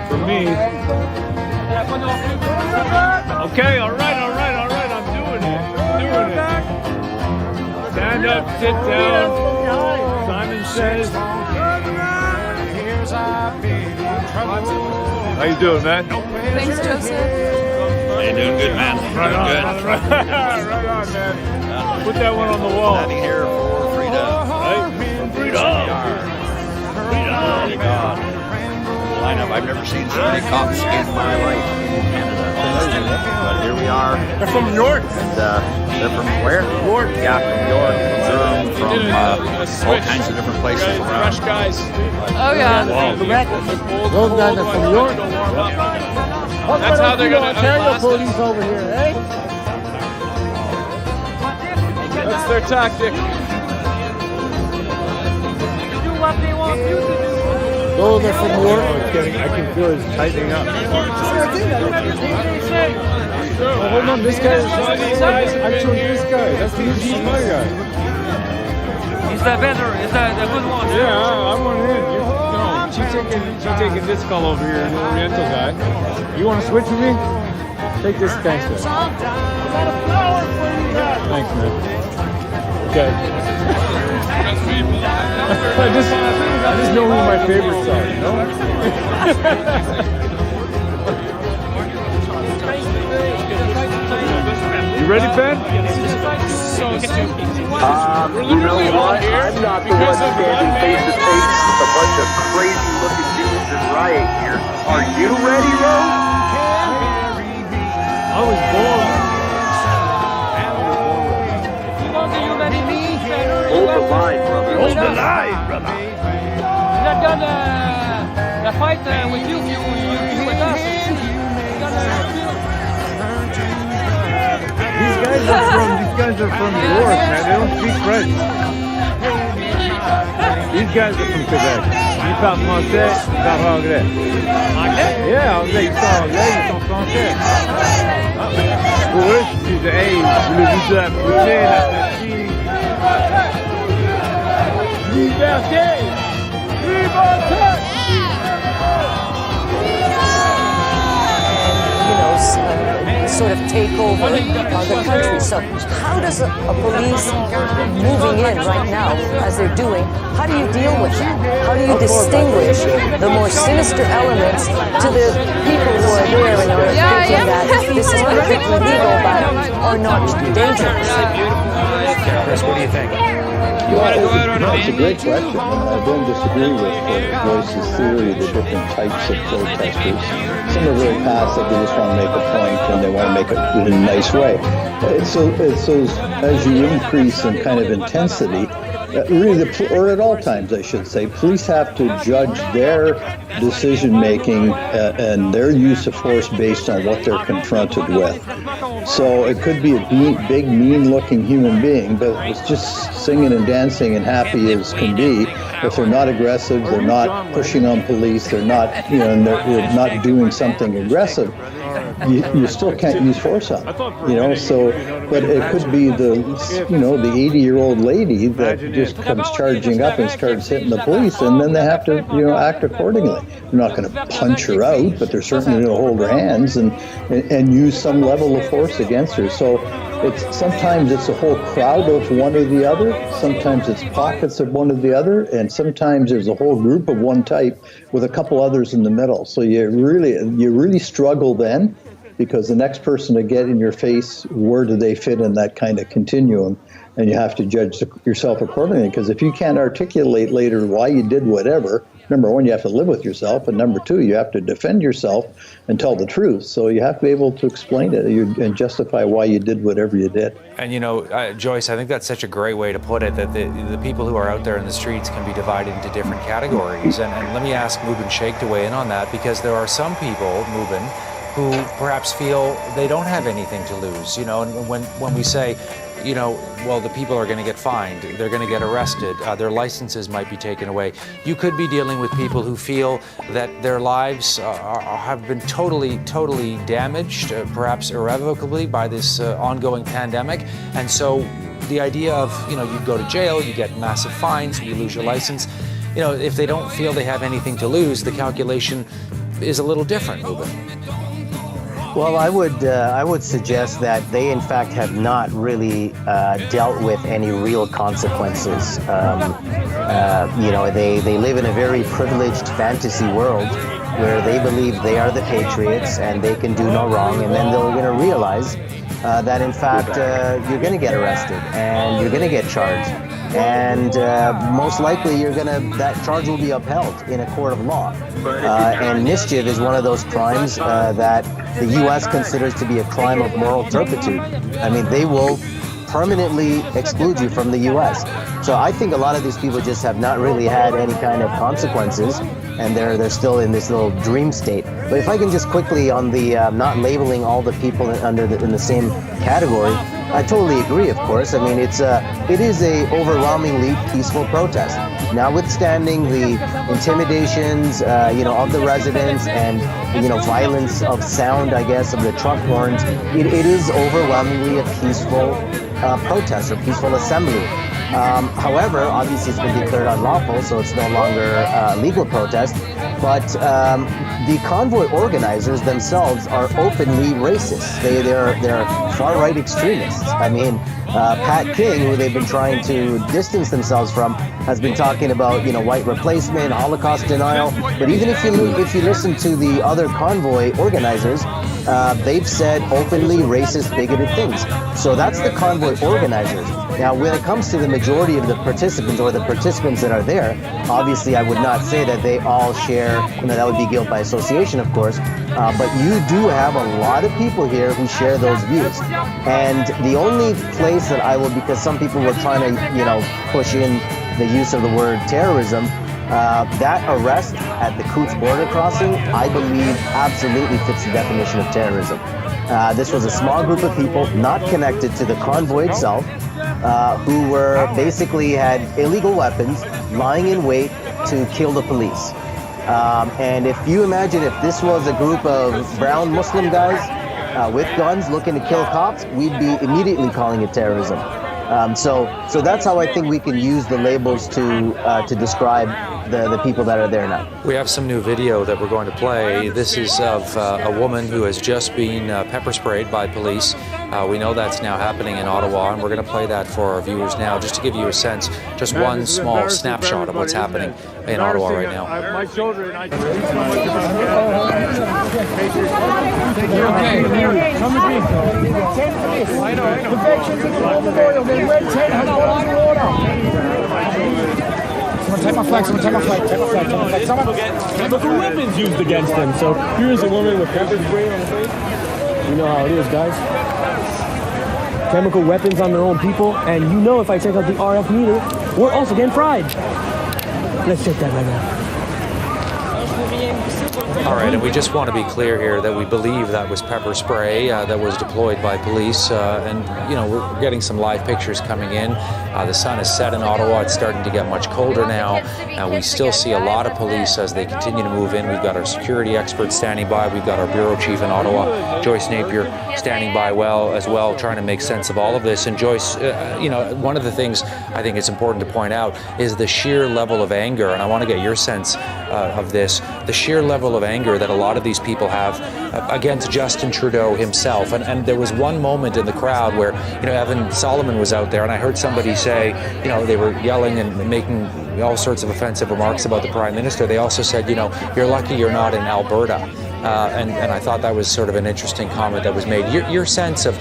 for me. Okay, all right. I'm doing it. Stand up, sit down. Simon says. How you doing, man? Thanks, Joseph. How you doing? Good, man. Right on, good. right on, man. Put that one on the wall. Standing here for freedom. Right? Freedom. Freedom. God. Lineup. I've never seen so many cops in my life in Canada. But here we are. They're from New York. And they're from where? York. Yeah, from York, from all kinds of different places around. Fresh guys. Oh, yeah. Wow. Those guys are from York. That's how they're gonna Ontario outlast us. police over here, eh? That's their tactic. Do what they want you to do. Those are from York. I can feel it tightening up. Oh, hold on, this guy is actually this guy. That's he's my guy. He's the better, he's the good one. Yeah, I want him. She's taking this fellow over here, an Oriental guy. You want to switch with me? Take this gangster. Thanks, man. Okay. I just know who my favorites are, you know? You ready, Ben? You know what? I'm not the one standing face to face with a bunch of crazy looking dudes in riot gear. Are you ready, Rose? I was born. Hold the line, brother. Hold the line, brother. We're not gonna fight with you with us. These guys are from New York, man. They don't speak French. These guys are from Quebec. Ils parlent français, ils parlent anglais. Anglais? Yeah, anglais. Ils sont anglais, ils sont français. Pour eux, je disais, hey, voulez-vous de la poutine, la tachine? Liberté! Liberté! sort of take over the country. So how does a police moving in right now, as they're doing, how do you deal with that? How do you distinguish the more sinister elements to the people who are there and are thinking that this is perfectly legal but are not dangerous? Chris, what do you think? That's a great question. I don't disagree with Joyce's theory of the different types of protesters. Some are very passive, they just want to make a point and they want to make it in a nice way. It's those, as you increase in kind of intensity, really, or at all times, I should say, police have to judge their decision-making and their use of force based on what they're confronted with. So it could be a big, mean-looking human being, but it's just singing and dancing and happy as can be. If they're not aggressive, they're not pushing on police, they're not, and they're not doing something aggressive, you still can't use force on them, so, but it could be the 80-year-old lady that just comes charging up and starts hitting the police, and then they have to, act accordingly. They're not going to punch her out, but they're certainly going to hold her hands and use some level of force against her. So sometimes it's a whole crowd of one or the other, sometimes it's pockets of one or the other, and sometimes there's a whole group of one type with a couple others in the middle. So you really struggle then, because the next person to get in your face, where do they fit in that kind of continuum? And you have to judge yourself accordingly, because if you can't articulate later why you did whatever, number one, you have to live with yourself, and number two, you have to defend yourself and tell the truth. So you have to be able to explain it and justify why you did whatever you did. And Joyce, I think that's such a great way to put it, that the people who are out there in the streets can be divided into different categories. And let me ask Mubin Sheikh to weigh in on that, because there are some people, Mubin, who perhaps feel they don't have anything to lose. And when we say, well, the people are going to get fined, they're going to get arrested, their licenses might be taken away. You could be dealing with people who feel that their lives have been totally damaged, perhaps irrevocably, by this ongoing pandemic. And so the idea of, you go to jail, you get massive fines, you lose your license. If they don't feel they have anything to lose, the calculation is a little different, Mubin. Well, I would suggest that they, in fact, have not really dealt with any real consequences. They live in a very privileged fantasy world where they believe they are the patriots and they can do no wrong, and then they're going to realize that, in fact, you're going to get arrested and you're going to get charged. And most likely that charge will be upheld in a court of law. And mischief is one of those crimes that the U.S. considers to be a crime of moral turpitude. I mean, they will permanently exclude you from the U.S. So I think a lot of these people just have not really had any kind of consequences, and they're still in this little dream state. But if I can just quickly on the not labeling all the people in the same category, I totally agree, of course. I mean, it is a overwhelmingly peaceful protest. Notwithstanding the intimidations, of the residents and, violence of sound, I guess, of the truck horns, it is overwhelmingly a peaceful protest or peaceful assembly. However, obviously it's been declared unlawful, so it's no longer a legal protest. But the convoy organizers themselves are openly racist. They're far-right extremists. I mean, Pat King, who they've been trying to distance themselves from, has been talking about, white replacement, Holocaust denial. But even if you listen to the other convoy organizers, they've said openly racist, bigoted things. So that's the convoy organizers. Now, when it comes to the majority of the participants or the participants that are there, obviously I would not say that they all share, that would be guilt by association, of course, but you do have a lot of people here who share those views. And the only place that I will, because some people were trying to, push in the use of the word terrorism, that arrest at the Coutts border crossing, I believe absolutely fits the definition of terrorism. This was a small group of people not connected to the convoy itself, who were basically had illegal weapons lying in wait to kill the police. And if you imagine if this was a group of brown Muslim guys with guns looking to kill cops, we'd be immediately calling it terrorism. So that's how I think we can use the labels to describe the people that are there now. We have some new video that we're going to play. This is of a woman who has just been pepper sprayed by police. We know that's now happening in Ottawa, and we're going to play that for our viewers now, just to give you a sense, just one small snapshot of what's happening in Ottawa right now. My children, I Okay. Come with me. I know. Infections is all memorial. Then red tape has one water. Someone take my flag. Chemical weapons used against them. So here's a woman with pepper spray on her face. You know how it is, guys. Chemical weapons on their own people, and you know if I check out the RF meter, we're also getting fried. Let's check that right now. All right, and we just want to be clear here that we believe that was pepper spray that was deployed by police, and you know, we're getting some live pictures coming in. The sun is set in Ottawa. It's starting to get much colder now. We still see a lot of police as they continue to move in. We've got our security experts standing by. We've got our bureau chief in Ottawa, Joyce Napier, standing by as well, trying to make sense of all of this. And Joyce, you know, one of the things I think it's important to point out is the sheer level of anger, and I want to get your sense of this, the sheer level of anger that a lot of these people have against Justin Trudeau himself. And there was one moment in the crowd where, you know, Evan Solomon was out there, and I heard somebody say, you know, they were yelling and making all sorts of offensive remarks about the Prime Minister. They also said, you know, you're lucky you're not in Alberta. And I thought that was sort of an interesting comment that was made. Your sense of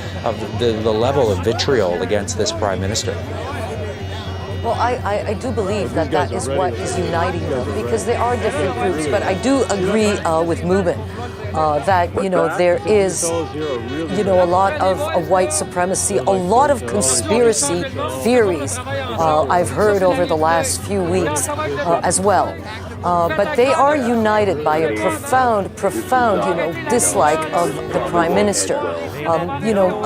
the level of vitriol against this Prime Minister? Well, I do believe that is what is uniting them, because there are different groups, but I do agree with Mubin that, you know, there is, you know, a lot of white supremacy, a lot of conspiracy theories I've heard over the last few weeks as well. But they are united by a profound, you know, dislike of the Prime Minister. You know,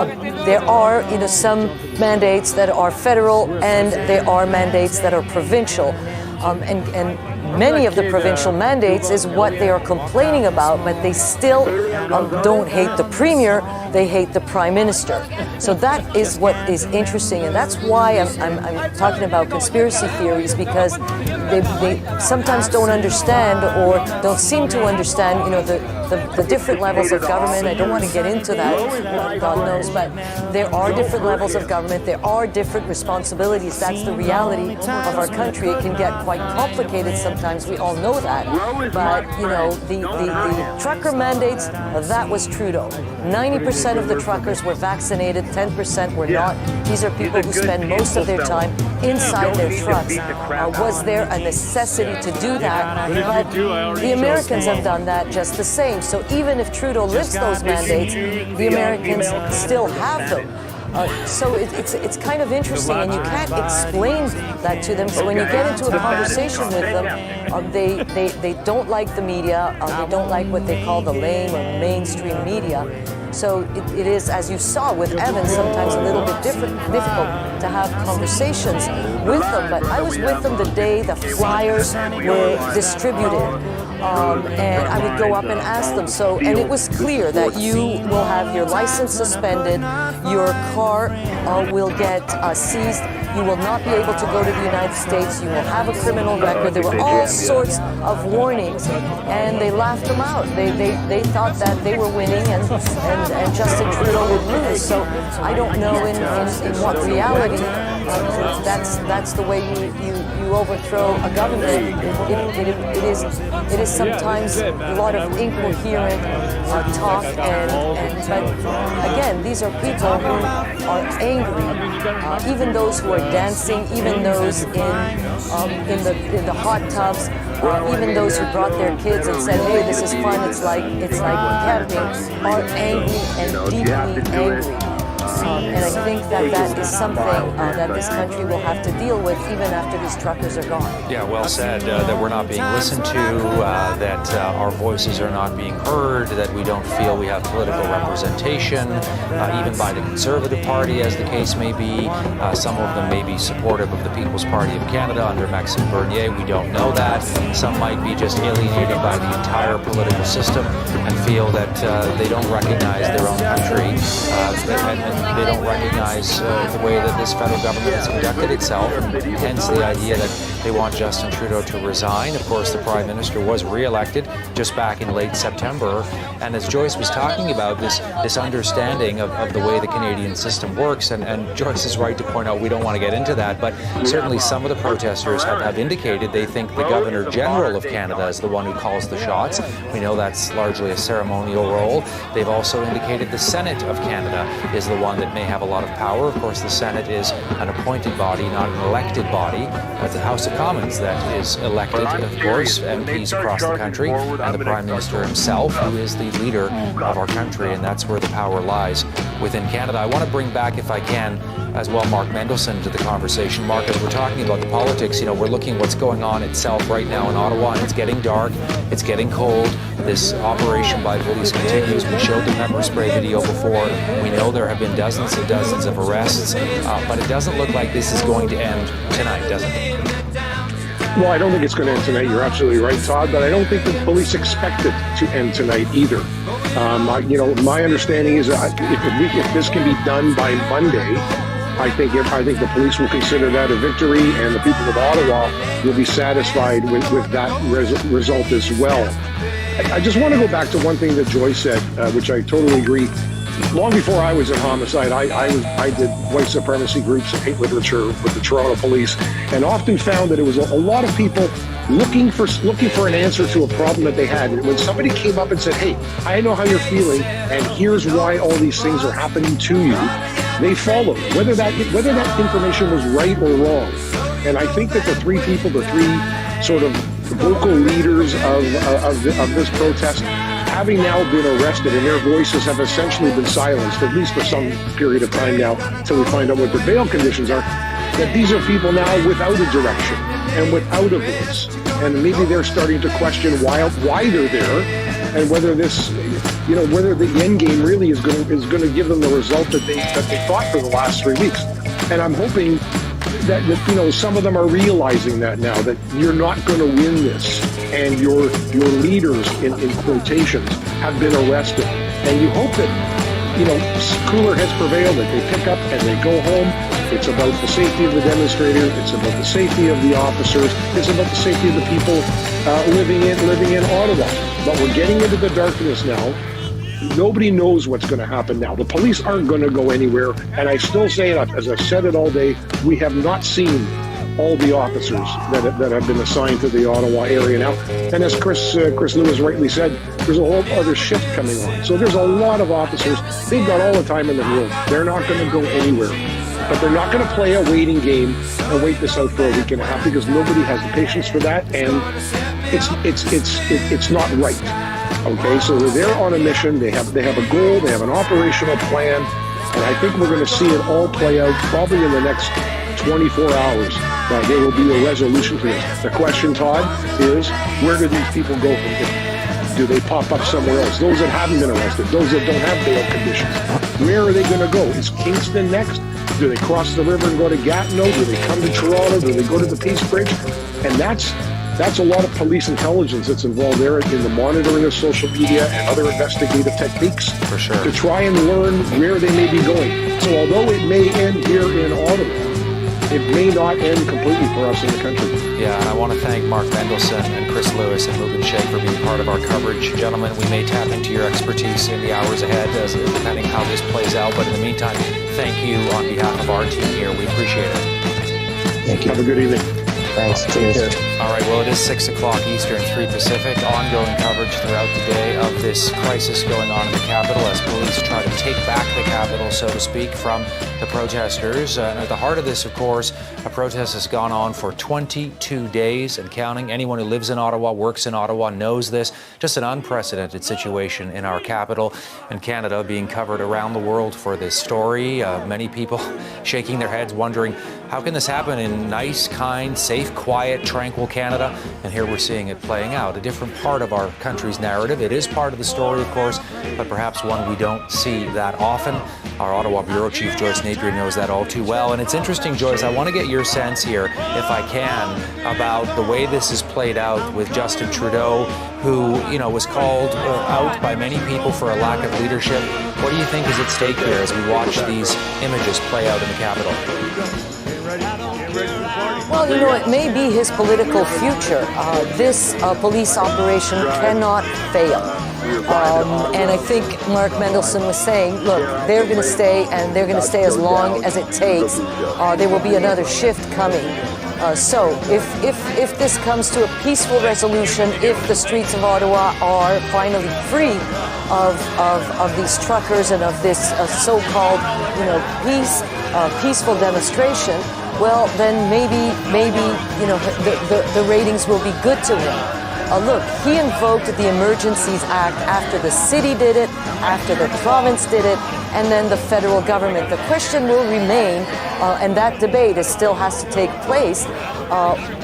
there are, you know, some mandates that are federal, and there are mandates that are provincial. And many of the provincial mandates is what they are complaining about, but they still don't hate the Premier, they hate the Prime Minister. So that is what is interesting, and that's why I'm talking about conspiracy theories, because they sometimes don't understand or don't seem to understand, you know, the different levels of government. I don't want to get into that, God knows, but there are different levels of government, there are different responsibilities. That's the reality of our country. It can get quite complicated sometimes, we all know that. But, you know, the trucker mandates, that was Trudeau. 90% of the truckers were vaccinated, 10% were not. These are people who spend most of their time inside their trucks. Was there a necessity to do that? But the Americans have done that just the same. So even if Trudeau lifts those mandates, the Americans still have them. So it's kind of interesting, and you can't explain that to them. So when you get into a conversation with them, they don't like the media. They don't like what they call the lame or mainstream media. So it is, as you saw with Evan, sometimes a little bit difficult to have conversations with them. But I was with them the day the flyers were distributed. And I would go up and ask them. So, and it was clear that you will have your license suspended, your car will get seized, you will not be able to go to the United States, you will have a criminal record. There were all sorts of warnings, and they laughed them out. They thought that they were winning and Justin Trudeau would lose. So I don't know in what reality that's the way you overthrow a government. It is sometimes a lot of incoherent talk, but again, these are people who are angry. Even those who are dancing, even those in the hot tubs, even those who brought their kids and said, "Hey, this is fun. It's like camping," are angry and deeply angry. And I think that is something that this country will have to deal with even after these truckers are gone. Yeah, well said, that we're not being listened to, that our voices are not being heard, that we don't feel we have political representation, even by the Conservative Party, as the case may be. Some of them may be supportive of the People's Party of Canada under Maxime Bernier. We don't know that. Some might be just alienated by the entire political system and feel that they don't recognize their own country. And They don't recognize the way that this federal government has conducted itself, and hence the idea that they want Justin Trudeau to resign. Of course, the Prime Minister was re-elected just back in late September, and as Joyce was talking about this understanding of the way the Canadian system works, and Joyce is right to point out we don't want to get into that, but certainly some of the protesters have indicated they think the Governor General of Canada is the one who calls the shots. We know that's largely a ceremonial role. They've also indicated the Senate of Canada is the one that may have a lot of power. Of course, the Senate is an appointed body, not an elected body. It's the House of Commons that is elected, of course, MPs across the country, and the Prime Minister himself, who is the leader of our country, and that's where the power lies within Canada. I want to bring back, if I can, as well, Mark Mendelson to the conversation. Mark, as we're talking about the politics, we're looking at what's going on itself right now in Ottawa, and it's getting dark, it's getting cold. This operation by police continues. We showed the pepper spray video before. We know there have been dozens and dozens of arrests, but it doesn't look like this is going to end tonight, does it? Well, I don't think it's going to end tonight. You're absolutely right, Todd, but I don't think the police expect it to end tonight either. My understanding is that if this can be done by Monday, I think the police will consider that a victory, and the people of Ottawa will be satisfied with that result as well. I just want to go back to one thing that Joyce said, which I totally agree. Long before I was in homicide, I did white supremacy groups and hate literature with the Toronto police, and often found that it was a lot of people looking for an answer to a problem that they had. And when somebody came up and said, "Hey, I know how you're feeling, and here's why all these things are happening to you," they followed, whether that information was right or wrong. And I think that the three sort of vocal leaders of this protest, having now been arrested, and their voices have essentially been silenced, at least for some period of time now, until we find out what the bail conditions are, that these are people now without a direction and without a voice. And maybe they're starting to question why they're there, and whether whether the end game really is going to give them the result that they thought for the last 3 weeks. And I'm hoping that some of them are realizing that now, that you're not going to win this, and your leaders in quotations have been arrested, and you hope that cooler heads prevail, that they pick up and they go home. It's about the safety of the demonstrator, it's about the safety of the officers, it's about the safety of the people living in Ottawa. But we're getting into the darkness now. Nobody knows what's going to happen now. The police aren't going to go anywhere, and I still say it, as I've said it all day, we have not seen all the officers that have been assigned to the Ottawa area now. And as Chris Lewis rightly said, there's a whole other shift coming on. So there's a lot of officers. They've got all the time in the world. They're not going to go anywhere. But they're not going to play a waiting game and wait this out for a week and a half, because nobody has the patience for that, and it's not right. Okay, so they're on a mission. They have a goal. They have an operational plan, and I think we're going to see it all play out probably in the next 24 hours. There will be a resolution to this. The question, Todd, is where do these people go from here? Do they pop up somewhere else? Those that haven't been arrested, those that don't have bail conditions, where are they going to go? Is Kingston next? Do they cross the river and go to Gatineau? Do they come to Toronto? Do they go to the Peace Bridge? And that's a lot of police intelligence that's involved there in the monitoring of social media and other investigative techniques, for sure, to try and learn where they may be going. So although it may end here in Ottawa, it may not end completely for us in the country. Yeah, and I want to thank Mark Mendelson and Chris Lewis and Ruben Shea for being part of our coverage. Gentlemen, we may tap into your expertise in the hours ahead, depending how this plays out. But in the meantime, thank you on behalf of our team here. We appreciate it. Thank you. Have a good evening. Thanks. Cheers. All right, well, it is 6 o'clock Eastern, 3 Pacific. Ongoing coverage throughout the day of this crisis going on in the Capitol as police try to take back the Capitol, so to speak, from the protesters. At the heart of this, of course, a protest has gone on for 22 days and counting. Anyone who lives in Ottawa, works in Ottawa, knows this. Just an unprecedented situation in our capital, and Canada being covered around the world for this story. Many people shaking their heads, wondering How can this happen in nice, kind, safe, quiet, tranquil Canada? And here we're seeing it playing out. A different part of our country's narrative. It is part of the story, of course, but perhaps one we don't see that often. Our Ottawa Bureau Chief Joyce Napier knows that all too well. And it's interesting, Joyce, I want to get your sense here, if I can, about the way this is played out with Justin Trudeau, who, was called out by many people for a lack of leadership. What do you think is at stake here as we watch these images play out in the Capitol? Well, it may be his political future. This police operation cannot fail. And I think Mark Mendelson was saying, look, they're going to stay, and they're going to stay as long as it takes. There will be another shift coming. So if this comes to a peaceful resolution, if the streets of Ottawa are finally free of these truckers and of this so-called peaceful demonstration, well, then maybe the ratings will be good to him. Look, he invoked the Emergencies Act after the city did it, after the province did it, and then the federal government. The question will remain, and that debate still has to take place,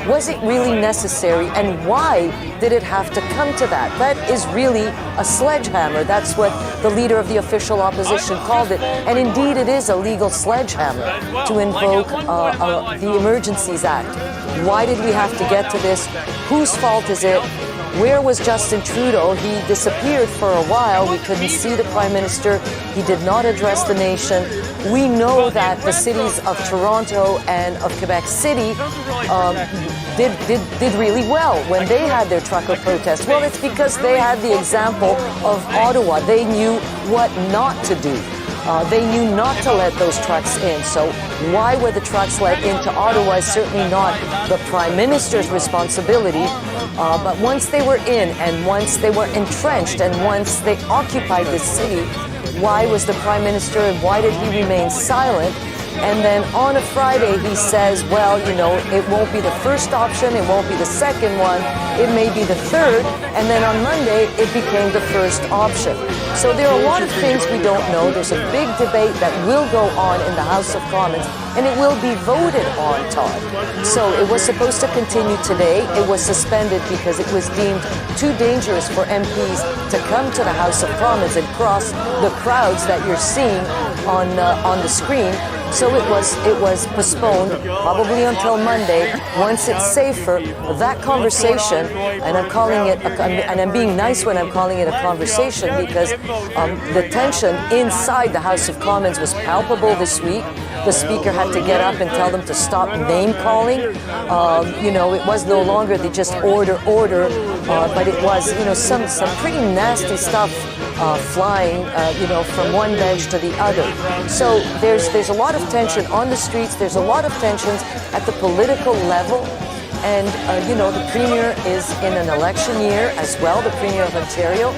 was it really necessary, and why did it have to come to that? That is really a sledgehammer. That's what the leader of the official opposition called it. And indeed, it is a legal sledgehammer to invoke the Emergencies Act. Why did we have to get to this? Whose fault is it? Where was Justin Trudeau? He disappeared for a while. We couldn't see the Prime Minister. He did not address the nation. We know that the cities of Toronto and of Quebec City did really well when they had their trucker protests. Well, it's because they had the example of Ottawa. They knew what not to do. They knew not to let those trucks in. So why were the trucks let into Ottawa is certainly not the Prime Minister's responsibility. But once they were in, and once they were entrenched, and once they occupied the city, why was the Prime Minister, and why did he remain silent? And then on a Friday, he says, well, it won't be the first option, it won't be the second one, it may be the third, and then on Monday, it became the first option. So there are a lot of things we don't know. There's a big debate that will go on in the House of Commons, and it will be voted on, Todd. So it was supposed to continue today. It was suspended because it was deemed too dangerous for MPs to come to the House of Commons and cross the crowds that you're seeing on the screen. So it was postponed probably until Monday. Once it's safer, that conversation, and I'm calling it, and I'm being nice when I'm calling it a conversation, because the tension inside the House of Commons was palpable this week. The Speaker had to get up and tell them to stop name calling. It was no longer the just order, but it was some pretty nasty stuff flying from one bench to the other. So there's a lot of tension on the streets. There's a lot of tensions at the political level. And, the Premier is in an election year as well, the Premier of Ontario.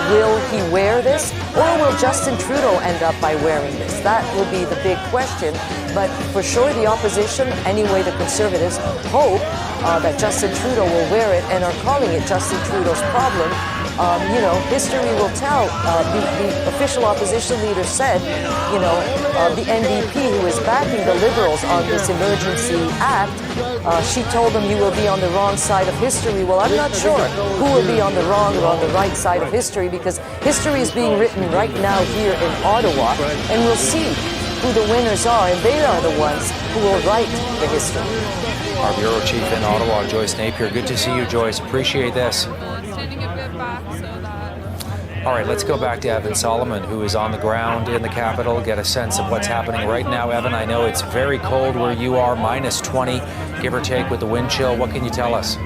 Will he wear this? Or will Justin Trudeau end up by wearing this? That will be the big question. But for sure, the opposition, anyway, the Conservatives, hope that Justin Trudeau will wear it and are calling it Justin Trudeau's problem. History will tell. The official opposition leader said, the NDP who is backing the Liberals on this Emergency Act, she told them you will be on the wrong side of history. Well, I'm not sure who will be on the wrong or on the right side of history, because history is being written right now here in Ottawa, and we'll see who the winners are, and they are the ones who will write the history. Our Bureau Chief in Ottawa, Joyce Napier. Good to see you, Joyce. Appreciate this. All right, let's go back to Evan Solomon, who is on the ground in the Capitol, get a sense of what's happening right now. Evan, I know it's very cold where you are, minus 20, give or take, with the wind chill. What can you tell us?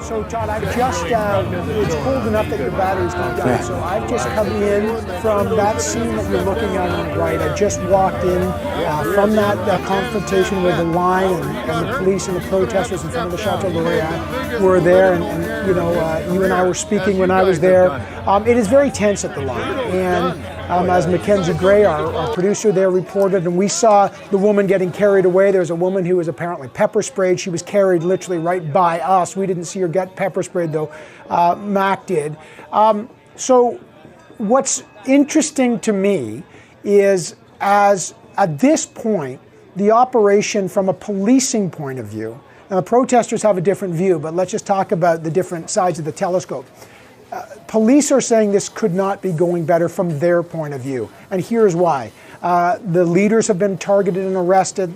So, Todd, I've just, it's cold enough that your battery's not down, so I've just come in from that scene that you're looking at on the right. I just walked in from that confrontation with the line and the police and the protesters in front of the Chateau L'Oréal were there, and you and I were speaking when I was there. It is very tense at the line, and as Mackenzie Gray, our producer there, reported, and we saw the woman getting carried away. There's a woman who was apparently pepper sprayed. She was carried literally right by us. We didn't see her get pepper sprayed, though. Mac did. So what's interesting to me is, as at this point, the operation from a policing point of view. Now, the protesters have a different view, but let's just talk about the different sides of the telescope. Police are saying this could not be going better from their point of view, and here's why. The leaders have been targeted and arrested,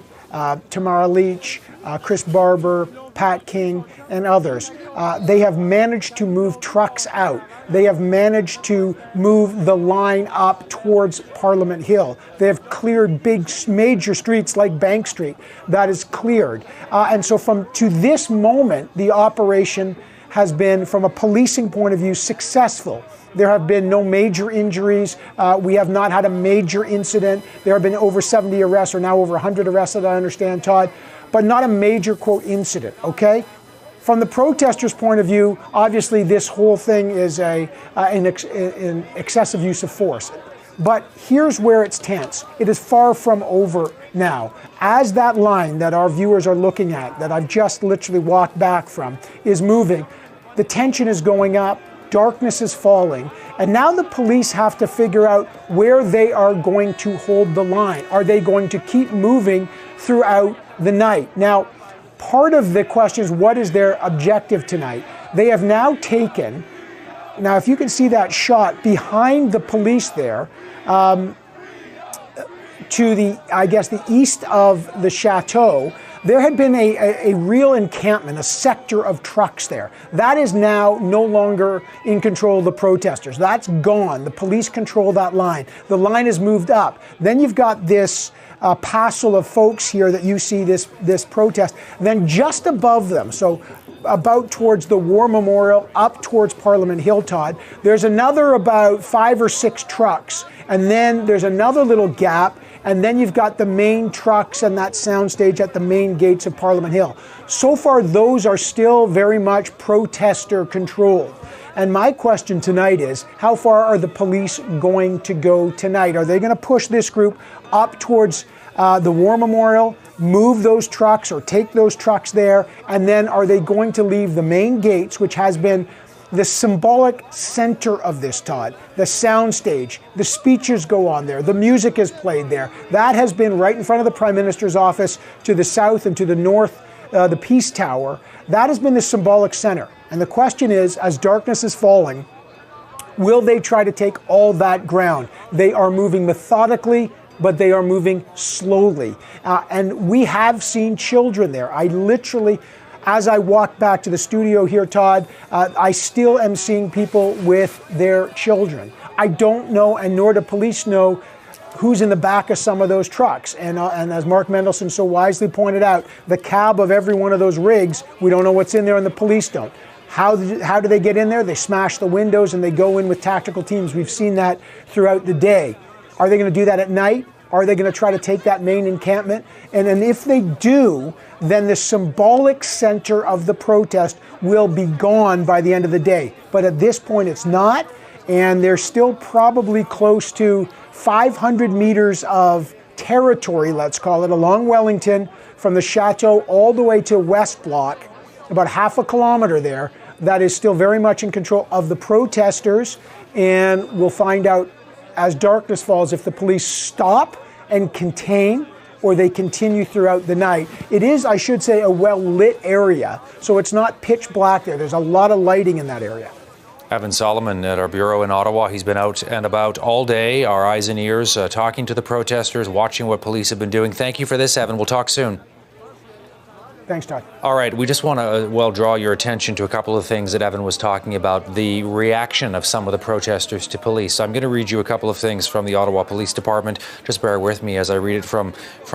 Tamara Leach, Chris Barber, Pat King, and others. They have managed to move trucks out. They have managed to move the line up towards Parliament Hill. They have cleared big major streets like Bank Street. That is cleared. And so to this moment, the operation has been, from a policing point of view, successful. There have been no major injuries. We have not had a major incident. There have been over 70 arrests, or now over 100 arrests that I understand, Todd, but not a major, quote, incident, okay? From the protesters' point of view, obviously this whole thing is an excessive use of force. But here's where it's tense. It is far from over now. As that line that our viewers are looking at, that I've just literally walked back from, is moving, the tension is going up, darkness is falling, and now the police have to figure out where they are going to hold the line. Are they going to keep moving throughout the night? Now, part of the question is, what is their objective tonight? They have now taken, now if you can see that shot behind the police there, to the, I guess, the east of the chateau, there had been a real encampment, a sector of trucks there. That is now no longer in control of the protesters. That's gone. The police control that line. The line has moved up. Then you've got this passel of folks here that you see this protest. Then just above them, so about towards the War Memorial, up towards Parliament Hill, Todd, there's another about 5 or 6 trucks. And then there's another little gap. And then you've got the main trucks and that soundstage at the main gates of Parliament Hill. So far, those are still very much protester controlled. And my question tonight is, how far are the police going to go tonight? Are they going to push this group up towards the War Memorial, move those trucks or take those trucks there? And then are they going to leave the main gates, which has been the symbolic center of this, Todd, the soundstage, the speeches go on there, the music is played there. That has been right in front of the Prime Minister's office to the south and to the north, the Peace Tower. That has been the symbolic center. And the question is, as darkness is falling, will they try to take all that ground? They are moving methodically, but they are moving slowly. And we have seen children there. I literally, as I walk back to the studio here, Todd, I still am seeing people with their children. I don't know, and nor do police know, who's in the back of some of those trucks. And as Mark Mendelson so wisely pointed out, the cab of every one of those rigs, we don't know what's in there and the police don't. How do they get in there? They smash the windows and they go in with tactical teams. We've seen that throughout the day. Are they going to do that at night? Are they going to try to take that main encampment? And if they do, then the symbolic center of the protest will be gone by the end of the day. But at this point, it's not. And they're still probably close to 500 meters of territory, let's call it, along Wellington, from the chateau all the way to West Block, about half a kilometer there, that is still very much in control of the protesters. And we'll find out as darkness falls if the police stop and contain or they continue throughout the night. It is, I should say, a well-lit area, so it's not pitch black there. There's a lot of lighting in that area. Evan Solomon at our bureau in Ottawa. He's been out and about all day, our eyes and ears, talking to the protesters, watching what police have been doing. Thank you for this, Evan. We'll talk soon. Thanks, Todd. All right, we just want to, draw your attention to a couple of things that Evan was talking about, the reaction of some of the protesters to police. I'm going to read you a couple of things from the Ottawa Police Department. Just bear with me as I read it from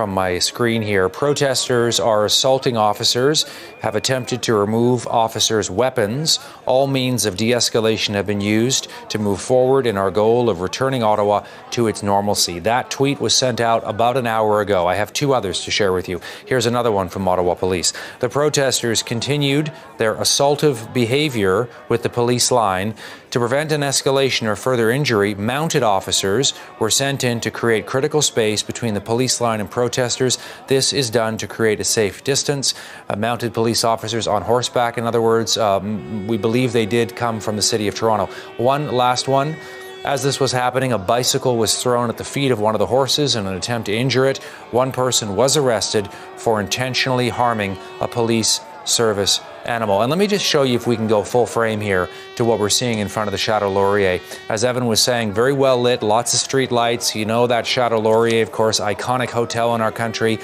my screen here. Protesters are assaulting officers, have attempted to remove officers' weapons. All means of de-escalation have been used to move forward in our goal of returning Ottawa to its normalcy. That tweet was sent out about an hour ago. I have 2 others to share with you. Here's another one from Ottawa Police. The protesters continued their assaultive behavior with the police line. To prevent an escalation or further injury, mounted officers were sent in to create critical space between the police line and protesters. This is done to create a safe distance. Mounted police officers on horseback, in other words, we believe they did come from the city of Toronto. One last one. As this was happening, a bicycle was thrown at the feet of one of the horses in an attempt to injure it. One person was arrested for intentionally harming a police service animal. And let me just show you, if we can go full frame here, to what we're seeing in front of the Chateau Laurier. As Evan was saying, very well lit, lots of street lights. You know that Chateau Laurier, of course, iconic hotel in our country.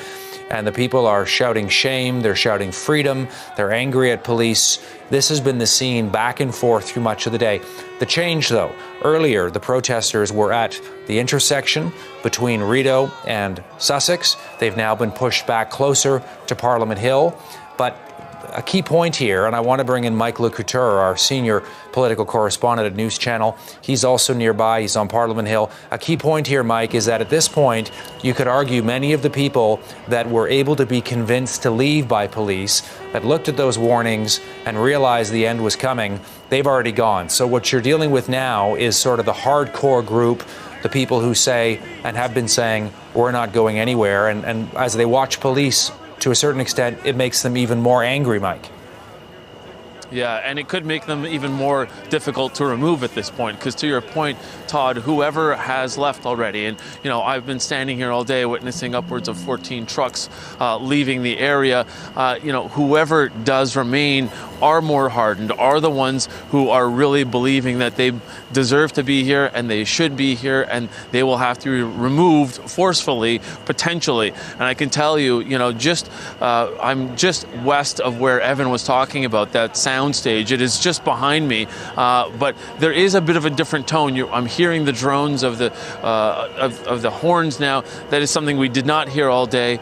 And the people are shouting shame, they're shouting freedom, they're angry at police. This has been the scene back and forth through much of the day. The change, though, earlier the protesters were at the intersection between Rideau and Sussex. They've now been pushed back closer to Parliament Hill. But a key point here, and I want to bring in Mike Le Couture, our senior political correspondent at News Channel. He's also nearby. He's on Parliament Hill. A key point here, Mike, is that at this point, you could argue many of the people that were able to be convinced to leave by police, that looked at those warnings and realized the end was coming, they've already gone. So what you're dealing with now is sort of the hardcore group, the people who say and have been saying, we're not going anywhere. And as they watch police, to a certain extent, it makes them even more angry, Mike. Yeah, and it could make them even more difficult to remove at this point, because to your point, Todd, whoever has left already, and you know, I've been standing here all day witnessing upwards of 14 trucks leaving the area. You know, whoever does remain are more hardened, are the ones who are really believing that they deserve to be here and they should be here, and they will have to be removed forcefully, potentially. And I can tell you, you know, just I'm just west of where Evan was talking about, that sound stage. It is just behind me, but there is a bit of a different tone. I'm hearing the drones of the horns now. That is something we did not hear all day.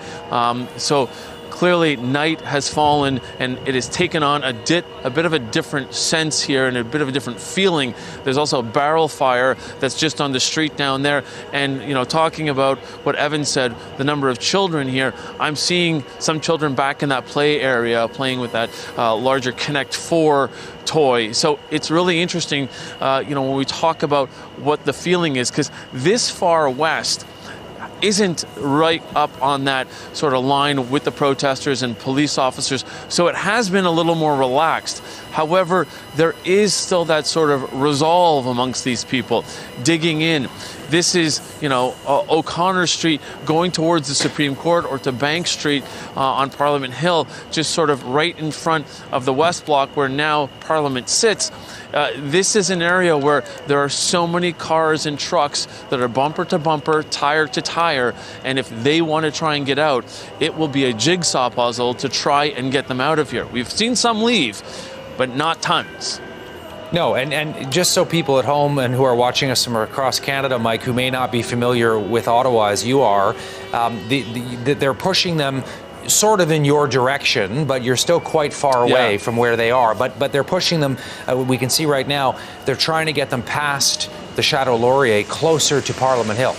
So clearly night has fallen and it has taken on a bit of a different sense here and a bit of a different feeling. There's also a barrel fire that's just on the street down there. And, you know, talking about what Evan said, the number of children here, I'm seeing some children back in that play area playing with that larger Connect 4 toy. So it's really interesting, you know, when we talk about what the feeling is, because this far west isn't right up on that sort of line with the protesters and police officers. So it has been a little more relaxed. However, there is still that sort of resolve amongst these people digging in. This is, you know, O'Connor Street going towards the Supreme Court, or to Bank Street on Parliament Hill, just sort of right in front of the West Block where now Parliament sits. This is an area where there are so many cars and trucks that are bumper to bumper, tire to tire, and if they want to try and get out, it will be a jigsaw puzzle to try and get them out of here. We've seen some leave, but not tons. No, and just so people at home and who are watching us from across Canada, Mike, who may not be familiar with Ottawa as you are, they're pushing them sort of in your direction, but you're still quite far away from where they are. But they're pushing them, we can see right now, they're trying to get them past the Chateau Laurier closer to Parliament Hill.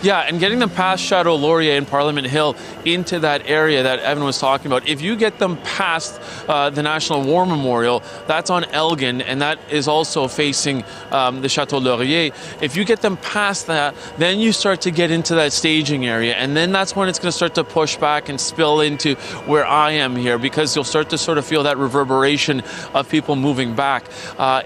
Yeah, and getting them past Chateau Laurier and Parliament Hill into that area that Evan was talking about. If you get them past the National War Memorial, that's on Elgin, and that is also facing the Chateau Laurier. If you get them past that, then you start to get into that staging area, and then that's when it's going to start to push back and spill into where I am here, because you'll start to sort of feel that reverberation of people moving back.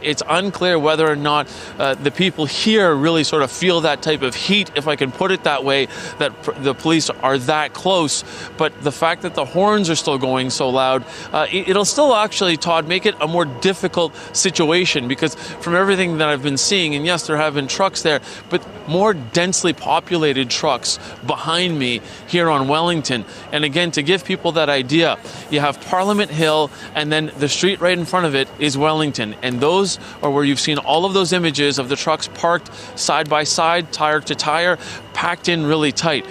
It's unclear whether or not the people here really sort of feel that type of heat, if I can put it that way, that the police are that close. But the fact that the horns are still going so loud, it'll still actually, Todd, make it a more difficult situation, because from everything that I've been seeing, and yes, there have been trucks there, but more densely populated trucks behind me here on Wellington. And again, to give people that idea, you have Parliament Hill, and then the street right in front of it is Wellington. And those are where you've seen all of those images of the trucks parked side by side, tire to tire, packed in really tight.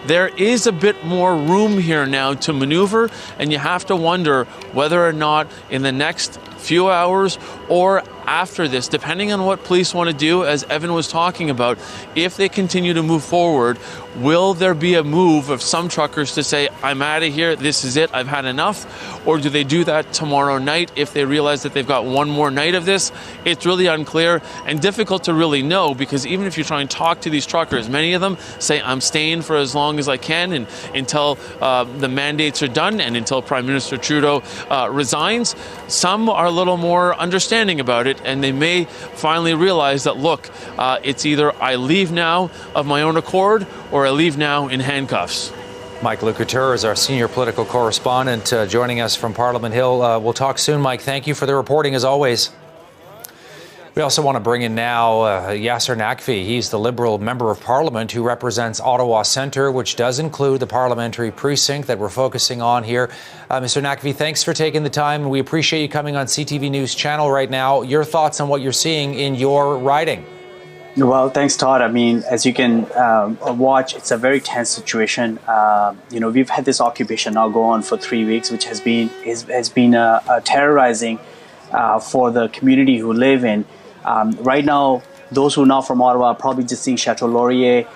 There is a bit more room here now to maneuver, and you have to wonder whether or not in the next few hours or after this, depending on what police want to do, as Evan was talking about, if they continue to move forward, will there be a move of some truckers to say, I'm out of here, this is it, I've had enough? Or do they do that tomorrow night if they realize that they've got one more night of this? It's really unclear and difficult to really know, because even if you try and talk to these truckers, many of them say, I'm staying for as long as I can and until the mandates are done and until Prime Minister Trudeau resigns. Some are a little more understanding understanding about it, and they may finally realize that, look, it's either I leave now of my own accord or I leave now in handcuffs. Mike Lukather is our senior political correspondent joining us from Parliament Hill. We'll talk soon, Mike. Thank you for the reporting, as always. We also want to bring in now Yasser Naqvi. He's the Liberal Member of Parliament who represents Ottawa Centre, which does include the parliamentary precinct that we're focusing on here. Mr. Naqvi, thanks for taking the time. We appreciate you coming on CTV News Channel right now. Your thoughts on what you're seeing in your riding? Well, thanks, Todd. I mean, as you can watch, it's a very tense situation. We've had this occupation now go on for 3 weeks, which has been terrorizing for the community who live in. Right now, those who are not from Ottawa are probably just seeing Chateau Laurier,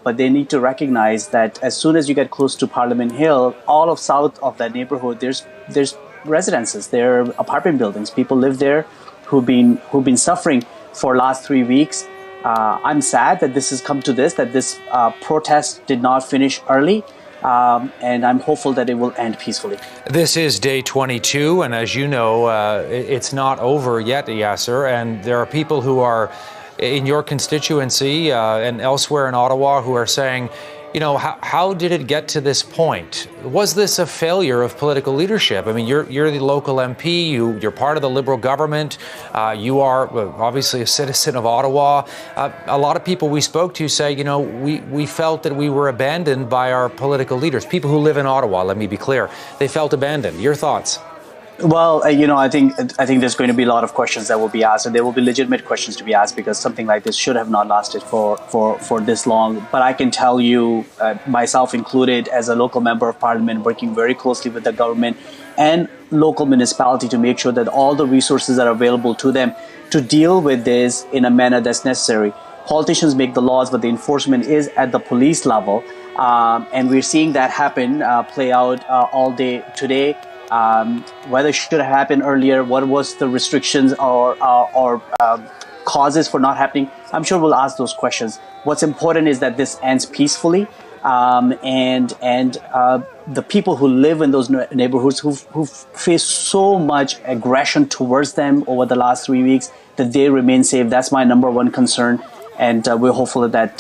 but they need to recognize that as soon as you get close to Parliament Hill, all of south of that neighborhood, there's residences, there are apartment buildings. People live there who've been suffering for last 3 weeks. I'm sad that this has come to this, that this protest did not finish early. And I'm hopeful that it will end peacefully. This is day 22, and as you know, it's not over yet, Yasser, and there are people who are in your constituency and elsewhere in Ottawa who are saying, how did it get to this point? Was this a failure of political leadership? I mean, you're the local MP, you're part of the Liberal government, you are obviously a citizen of Ottawa. A lot of people we spoke to say, we felt that we were abandoned by our political leaders. People who live in Ottawa, let me be clear, they felt abandoned. Your thoughts? Well, I think there's going to be a lot of questions that will be asked, and there will be legitimate questions to be asked, because something like this should have not lasted for this long. But I can tell you, myself included, as a local member of Parliament, working very closely with the government and local municipality to make sure that all the resources are available to them to deal with this in a manner that's necessary. Politicians make the laws, but the enforcement is at the police level, and we're seeing that happen, play out all day today. Whether it should have happened earlier, what was the restrictions or causes for not happening, I'm sure we'll ask those questions. What's important is that this ends peacefully, and the people who live in those neighborhoods who've faced so much aggression towards them over the last 3 weeks, that they remain safe. That's my number one concern. And we're hopeful that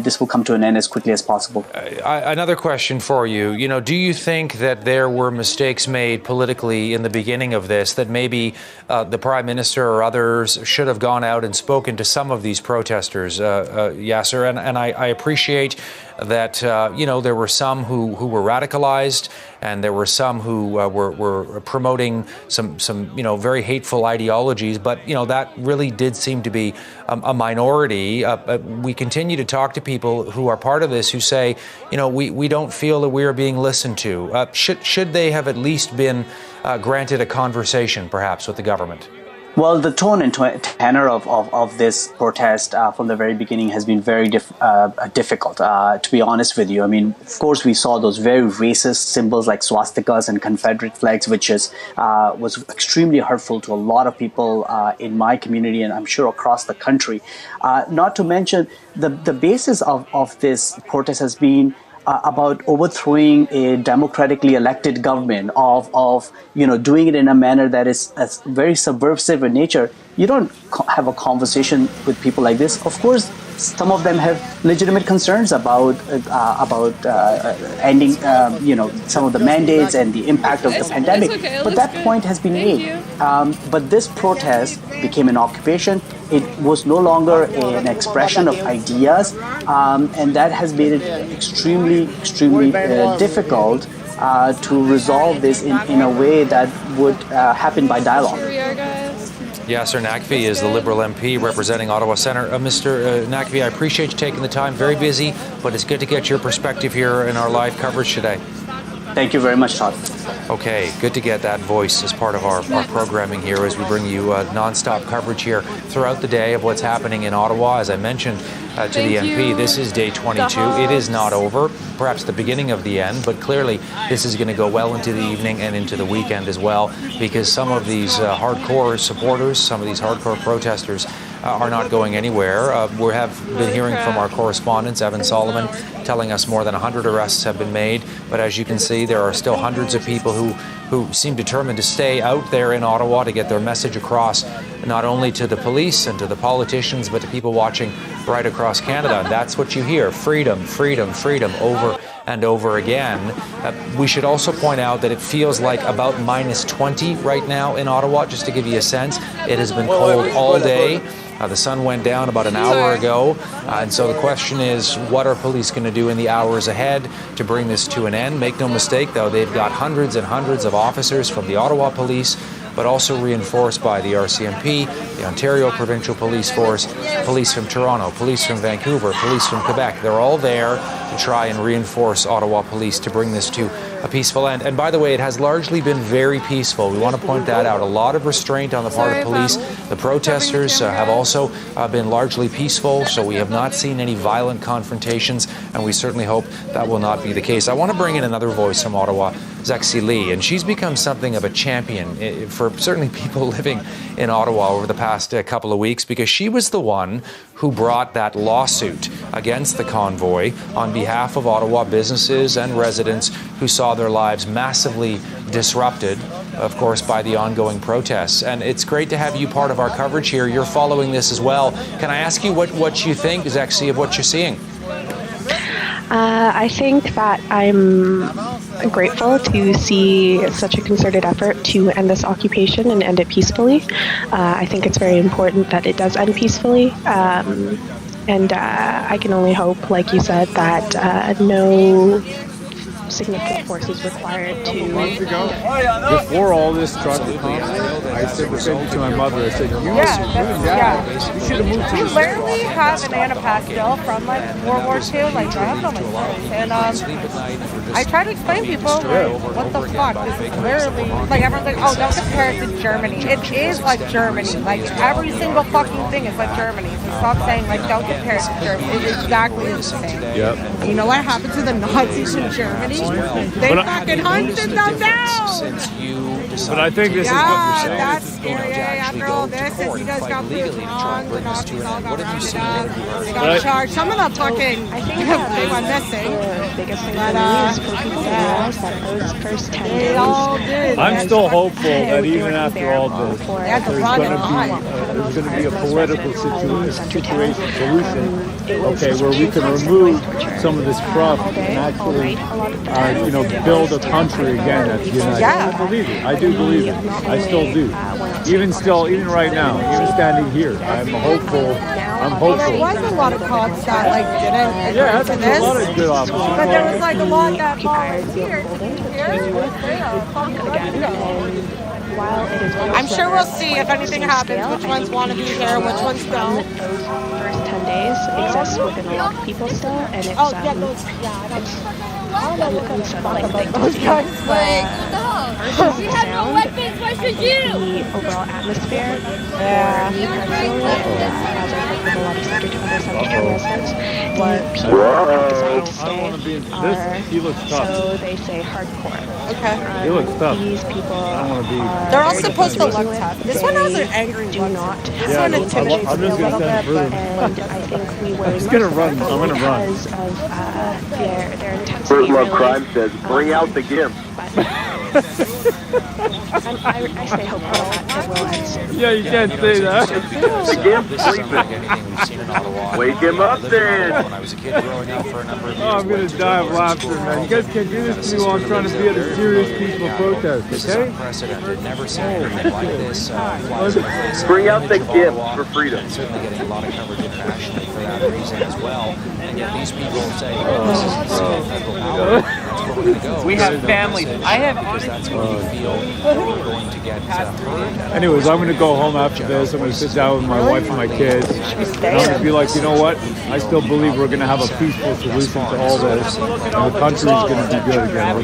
this will come to an end as quickly as possible. Another question for you. Do you think that there were mistakes made politically in the beginning of this, that maybe the Prime Minister or others should have gone out and spoken to some of these protesters, Yasser? And I appreciate that, there were some who were radicalized, and there were some who were promoting some very hateful ideologies. But, that really did seem to be a minority. We continue to talk to people who are part of this who say, we don't feel that we are being listened to. Should they have at least been granted a conversation, perhaps, with the government? Well, the tone and tenor of this protest from the very beginning has been very difficult, to be honest with you. I mean, of course, we saw those very racist symbols like swastikas and Confederate flags, which was extremely hurtful to a lot of people in my community, and I'm sure across the country. Not to mention, the basis of this protest has been about overthrowing a democratically elected government, of doing it in a manner that is very subversive in nature. You don't have a conversation with people like this. Of course, some of them have legitimate concerns about ending, some of the mandates and the impact of the pandemic. But that point has been made. But this protest became an occupation. It was no longer an expression of ideas, and that has made it extremely difficult to resolve this in a way that would happen by dialogue. Yasser Naqvi is the Liberal MP representing Ottawa Centre. Mr. Naqvi, I appreciate you taking the time. Very busy, but it's good to get your perspective here in our live coverage today. Thank you very much, Todd. Okay, good to get that voice as part of our programming here as we bring you non-stop coverage here throughout the day of what's happening in Ottawa. As I mentioned to the MP, this is day 22. It is not over, perhaps the beginning of the end, but clearly this is going to go well into the evening and into the weekend as well, because some of these hardcore supporters, some of these hardcore protesters are not going anywhere. We have been hearing from our correspondents, Evan Solomon, telling us more than 100 arrests have been made. But as you can see, there are still hundreds of people who seem determined to stay out there in Ottawa to get their message across. not only to the police and to the politicians, but to people watching right across Canada. And that's what you hear, freedom, freedom, freedom, over and over again. We should also point out that it feels like about minus 20 right now in Ottawa, just to give you a sense. It has been cold all day. The sun went down about an hour ago. And so the question is, what are police going to do in the hours ahead to bring this to an end? Make no mistake, though, they've got hundreds and hundreds of officers from the Ottawa Police, but also reinforced by the RCMP, the Ontario Provincial Police Force, police from Toronto, police from Vancouver, police from Quebec. They're all there to try and reinforce Ottawa Police to bring this to a peaceful end. And by the way, it has largely been very peaceful. We want to point that out. A lot of restraint on the part of police. The protesters have also been largely peaceful, so we have not seen any violent confrontations, and we certainly hope that will not be the case. I want to bring in another voice from Ottawa, Zexi Lee, and she's become something of a champion for certainly people living in Ottawa over the past couple of weeks, because she was the one who brought that lawsuit against the convoy on behalf of Ottawa businesses and residents who saw their lives massively disrupted, of course, by the ongoing protests. And it's great to have you part of our coverage here. You're following this as well. Can I ask you what you think, Zexi, of what you're seeing? I think that I'm grateful to see such a concerted effort to end this occupation and end it peacefully. I think it's very important that it does end peacefully. And I can only hope, like you said, that no significant force is required to... Before all this started, I said the same to my mother. I said, you should have moved to We the literally have an anapastil from like World War II, like growing up on my place. And I try to explain to people, like, what the fuck? This is literally, like, everyone's like, oh, don't compare it to Germany. It is like Germany. Like, every single fucking thing is like Germany. So stop saying, like, don't compare it to Germany. It's exactly the same. Yep. You know what happened to the Nazis in Germany? They fucking hunted them down! But I think this is what you're saying. That's scary. After all this, is you guys got proved wrong. The Nazis all got rounded up. They got charged. Some of them fucking they went missing. The biggest thing for me is for people to realize that those first 10 days... They all did. I'm still hopeful that even after all this, there's going to be a political situation, solution, where we can remove some of this crap and actually, build a country again that's united. Yeah. I believe it. I do believe it. I still do. Even right now, even standing here, I'm hopeful. Well, there was a lot of cops that didn't agree to this, a lot of good officers. but there was a lot that volunteered. I'm sure we'll see if anything happens, which ones want to be here, which ones don't. Those first 10 days exists within a lot of people still, and it's unsettling thing to see. We have no weapons, what should you? The overall atmosphere for me personally, as I work with a lot of Sector 200 residents, the people that decide to stay are, so they say, hardcore. Okay. He looks tough. These people they're all supposed to look tough. This one has an angry do not. This one intimidates me a little bit, but and I think we were I'm gonna run. because of their intensity. First Love Crime says, bring out the GIMP. I stay hopeful that it will end. Yeah, you can't say that. The GIMP sleeping. Wake him up then. I'm going to die of laughter, man. You guys can't do this to me while I'm trying to be at a serious peaceful protest, This okay? is unprecedented. Never seen anything like this. Bring out the GIMP for freedom. Certainly getting a lot of coverage internationally for that reason as well. And yet these people say, this is federal power. That's where we're going to go. We have families. I have because that's where we feel we're going to get heard. Anyways, I'm going to go home after this. I'm going to sit down with my wife and my kids. And I'm going to be like, you know what? I still believe we're going to have a peaceful solution to all this. And the country is going to be good again.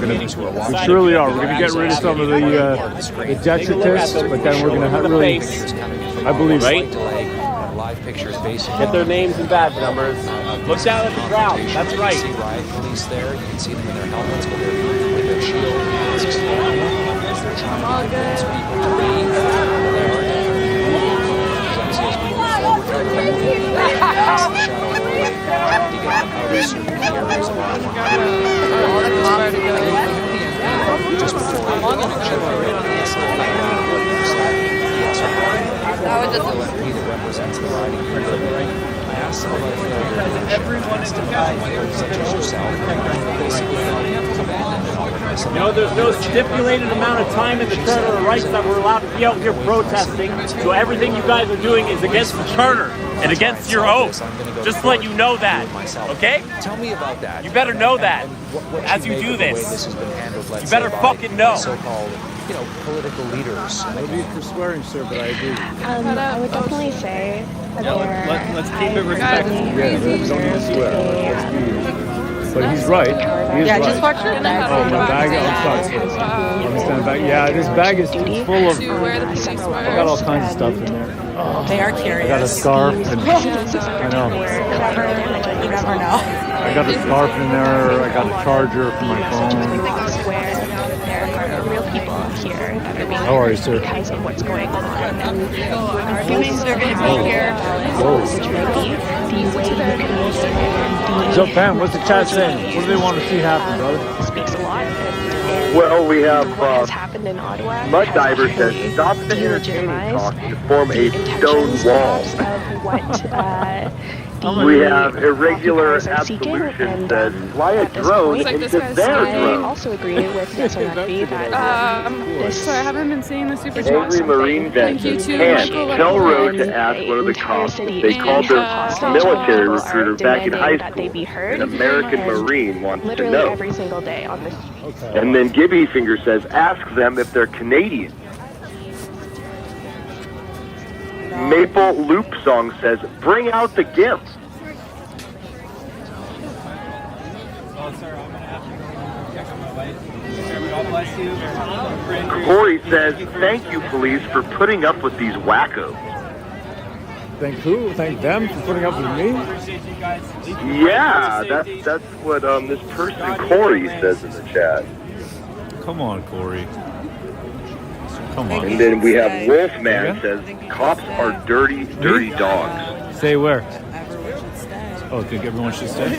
We surely are. We're going to get rid of some of the detritus, but then we're going to have really, I believe, Get their names and badge numbers. Look down at the crowd. That's right. You can see riot police there. You can see them in their helmets with their shield masks on. As they're trying to convince people to leave. They are just before That would just that represents the riding privilege. I asked some of our everyone such as yourself, basically command and all of this. You know, there's no stipulated amount of time in the Charter of Rights that we're allowed to be out here protesting. So everything you guys are doing is against the Charter and against your oath. Just to let you know that, okay? Tell me about that. You better know that as you do this. You better fucking know. So-called, political leaders. No need for swearing, sir, but I agree. I would definitely say that Let's keep it respectful. Yeah, don't need to swear. But he's right. He is right. Just watch your bag. Oh, my bag. I'm sorry. I'm standing back. Yeah, this bag is full of. I got all kinds of stuff in there. Oh, they are curious. I got a scarf. And, I know. You never know. I got a scarf in there. I got a charger for my phone. There are real people here that are being How are you, sir? because of what's going on, and arguments are going to be here. Which may be the way the community and So, Pam, what's the chat saying? What do they want to see happen, brother? speaks a lot. Well, we have what has happened in Ottawa Mud Diver says, stop the entertaining talk to form a stone wall. Of what We have Irregular Absolution says, fly a drone into their drone. I also agree with SRFB that so I haven't been seeing the super Angry Marine Vet says, tell Road to ask one of the cops if they called their military recruiter back in high school. An American Marine wants to literally know. every single day on this. And then Gibby Finger says, ask them if they're Canadian. Maple Loop Song says, bring out the GIMP. Corey says, thank you, police, for putting up with these wackos. Thank who? Thank them for putting up with me? Yeah, that's what this person, Corey, says in the chat. Come on, Corey. Come on. And then we have Wolfman says, cops are dirty, dirty dogs. Say where? Oh, think everyone should stay?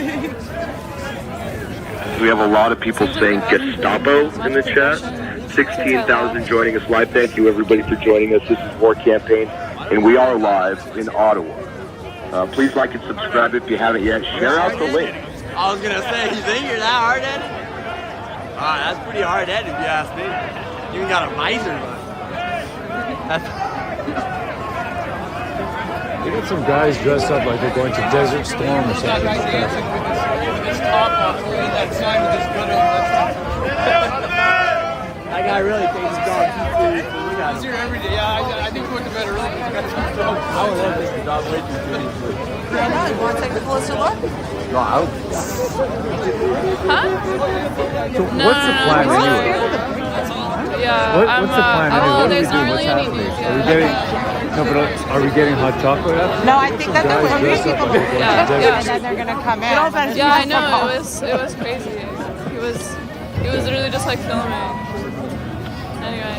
We have a lot of people saying Gestapo in the chat. 16,000 joining us live. Thank you, everybody, for joining us. This is War Campaign, and we are live in Ottawa. Please like and subscribe if you haven't yet. Share out the link. I was going to say, you think you're that hard-headed? That's pretty hard-headed, if you ask me. You even got a visor, but... They got some guys dressed up like they're going to Desert Storm or something like that. That guy really thinks he's dog too serious. He's here every day. Yeah, I think we went to bed early. I would love this dog way too serious. You want to take a closer look? No, I would. Huh? So what's the plan anyway? Yeah, What's the plan anyway? What are we there's not doing? really What's any happening? news Are we yet. getting... No, but are we getting hot chocolate after? No, I think that there were three people like they're going to Desert and then they're gonna come in. Yeah, I know. It was crazy. He was literally just like filming. Anyway.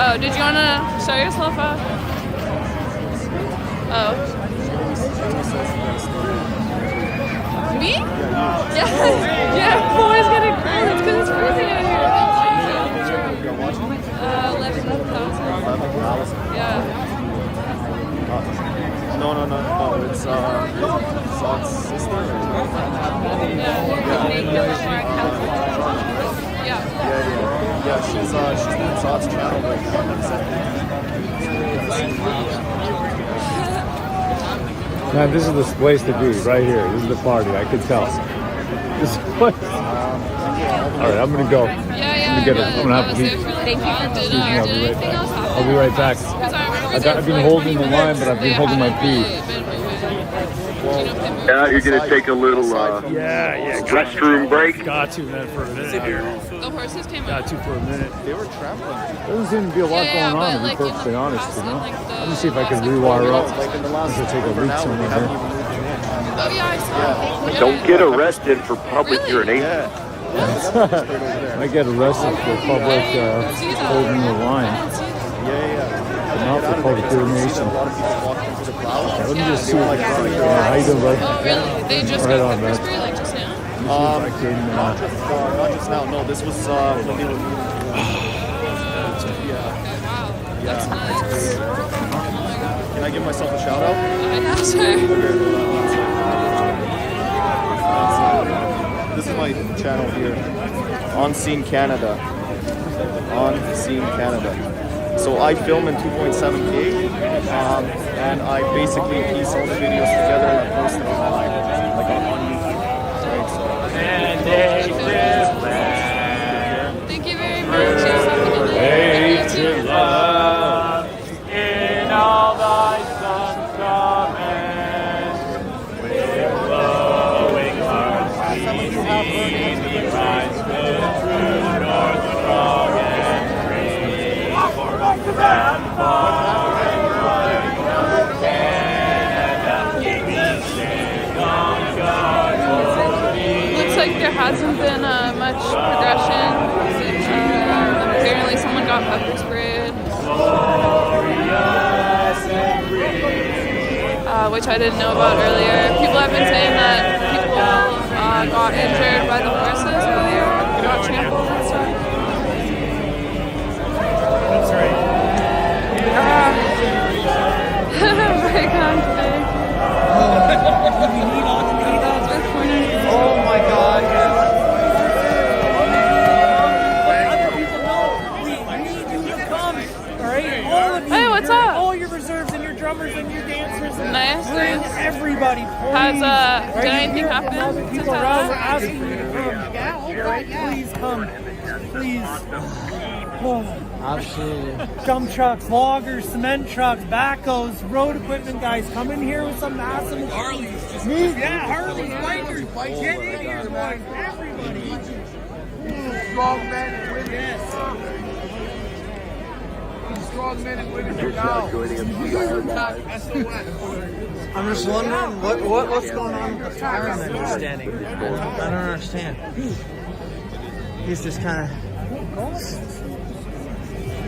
Oh, did you wanna show yourself out? Oh. Me? Yeah. Yeah. Boys getting cool. It's because it's freezing out here. 11,000. Yeah. No, it's Zod's sister. Yeah, she's doing Zod's channel. Man, this is the place to be, right here. This is the party, I could tell. This place. Alright, I'm gonna go. I'm gonna have to eat. Thank you for dinner. I'll be right back. I've been holding the line, but I've been holding my pee. Yeah, you're gonna take a little restroom break. Got to, man, for a minute here. The horses came Got to for a minute. They were traveling. There doesn't seem to be a lot going on, to be perfectly honest, you know? Let me see if I can rewire up. I should take a leak somewhere here. Oh yeah, I saw. Don't get arrested for public urination. I get arrested for public holding the line. But not for public urination. Let me just see what how you doing, bud? Oh really? They just right got on, man. pepper spray like just now? Not just now. No, this was when they were. That's nice. Can I give myself a shout out? Yeah, sure. This is my channel here, On Scene Canada. On Scene Canada. So I film in 2.7K, and I basically piece all the videos together and I post them online, like on YouTube. Right, so. Thank you very much. In all thy sons coming, with glowing hearts we see thee rise the true north strong and free. And far and wide from Canada we stand on guard for thee. Looks like there hasn't been much progression. Apparently someone got pepper sprayed. Which I didn't know about earlier. People have been saying that people got injured by the horses earlier, got trampled and stuff. That's right. Very confident. Oh my God. Hey, what's up? All your reserves and your drummers and your dancers. Nice. Bring everybody. Did anything happen since People I around left? were asking you to come. Please come. Please. Oh. Absolutely. Dump trucks, loggers, cement trucks, backhoes, road equipment guys, come in here with some massive Harleys. Move, yeah, Harleys, bikers, get in here, boys, everybody. Strong men and women. Yes. Strong men and women are now. I'm just wondering what's going on with the fireman who's standing there. I don't understand. He's just kind of.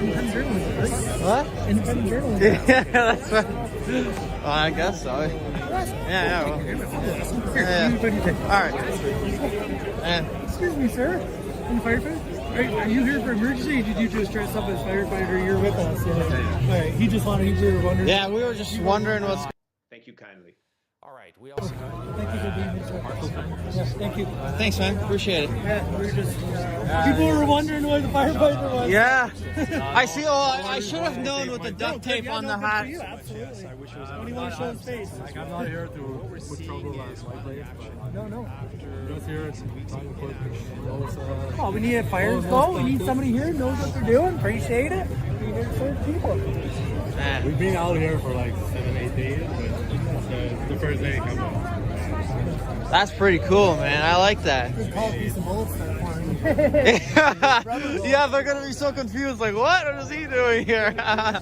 Independent journalism, right? What? Independent journalism. Yeah, that's right. Well, I guess so. Yeah. Well, all right. Excuse me, sir. In the firefighter? Are you here for emergency, or did you just dress up as firefighter? You're with us. Yeah. All right. He just wanted. We were wondering. Yeah, we were just wondering what's. Thank you kindly. All right, we also. Thank you for being here, sir. Yes, thank you. Thanks, man. Appreciate it. Yeah, we're just. People were wondering where the firefighter was. Yeah. I see. Oh, I should have known with the duct tape on the hat. Absolutely. I wish it was. Don't even want to show his face. Like, I'm not here to put trouble last night. No. Just here to put Oh, we need a fire though. We need somebody here who knows what they're doing. Appreciate it. We're here to serve people. We've been out here for like 7-8 days, but it's the first day coming. That's pretty cool, man. I like that. Yeah, they're gonna be so confused. Like, what is he doing here? I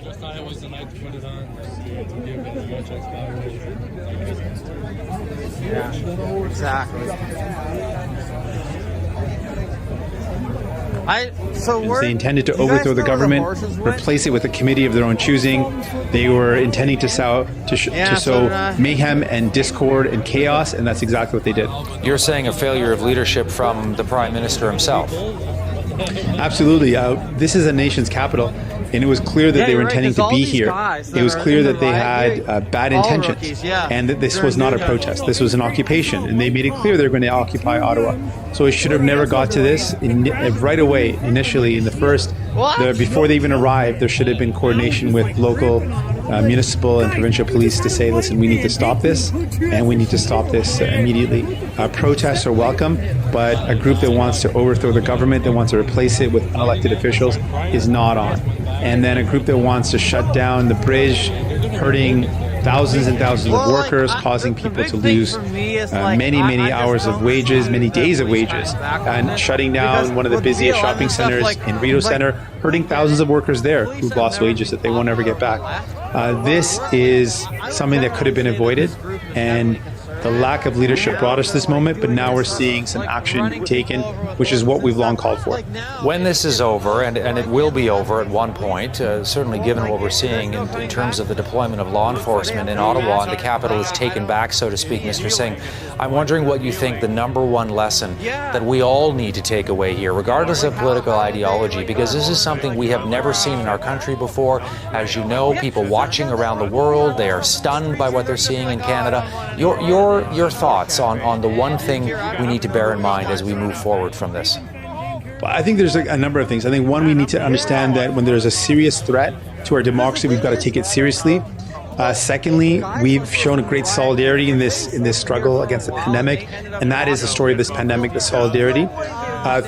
just thought it was the night to put it on to give it as much exposure. Yeah, exactly. They intended to overthrow the government, replace it with a committee of their own choosing. They were intending to sow mayhem and discord and chaos, and that's exactly what they did. You're saying a failure of leadership from the Prime Minister himself. Absolutely. This is a nation's capital, and it was clear that they were intending to be here. It was clear that they had bad intentions, and that this was not a protest. This was an occupation, and they made it clear they were going to occupy Ottawa. So it should have never got to this. Right away, initially, in the first, before they even arrived, there should have been coordination with local, municipal and provincial police to say, listen, we need to stop this, and we need to stop this immediately. Protests are welcome, but a group that wants to overthrow the government, that wants to replace it with unelected officials, is not on. And then a group that wants to shut down the bridge, hurting thousands and thousands of workers, causing people to lose many hours of wages, many days of wages, and shutting down one of the busiest shopping centers in Rideau Centre, hurting thousands of workers there who've lost wages that they won't ever get back. This is something that could have been avoided, and The lack of leadership brought us this moment, but now we're seeing some action taken, which is what we've long called for. When this is over, and it will be over at one point, certainly given what we're seeing in terms of the deployment of law enforcement in Ottawa and the capital is taken back, so to speak, Mr. Singh, I'm wondering what you think the number one lesson that we all need to take away here, regardless of political ideology, because this is something we have never seen in our country before. As you know, people watching around the world, they are stunned by what they're seeing in Canada. Your thoughts on the one thing we need to bear in mind as we move forward from this? Well, I think there's a number of things. I think one, we need to understand that when there's a serious threat to our democracy, we've got to take it seriously. Secondly, we've shown a great solidarity in this struggle against the pandemic, and that is the story of this pandemic, the solidarity.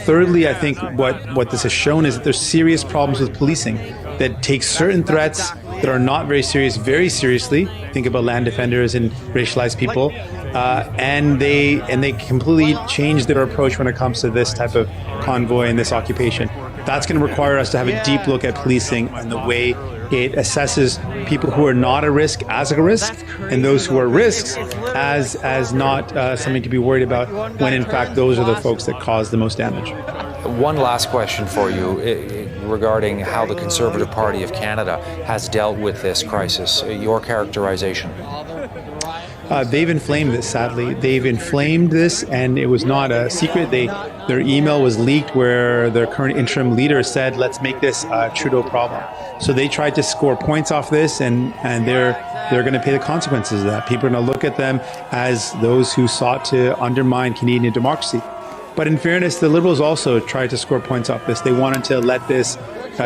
Thirdly, I think what this has shown is that there's serious problems with policing that take certain threats that are not very serious very seriously. Think about land defenders and racialized people, and they completely changed their approach when it comes to this type of convoy and this occupation. That's going to require us to have a deep look at policing and the way it assesses people who are not a risk as a risk, and those who are risks as not something to be worried about, when in fact those are the folks that cause the most damage. One last question for you regarding how the Conservative Party of Canada has dealt with this crisis. Your characterization? They've inflamed this, sadly. They've inflamed this, and it was not a secret. Their email was leaked where their current interim leader said, let's make this a Trudeau problem. So they tried to score points off this, and they're going to pay the consequences of that. People are going to look at them as those who sought to undermine Canadian democracy. But in fairness, the Liberals also tried to score points off this. They wanted to let this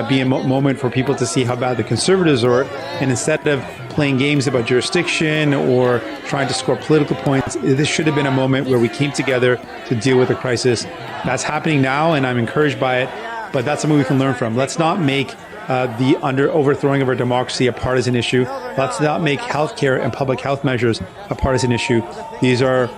be a moment for people to see how bad the Conservatives are, and instead of playing games about jurisdiction or trying to score political points, this should have been a moment where we came together to deal with the crisis. That's happening now, and I'm encouraged by it, but that's something we can learn from. Let's not make the overthrowing of our democracy a partisan issue. Let's not make healthcare and public health measures a partisan issue. These are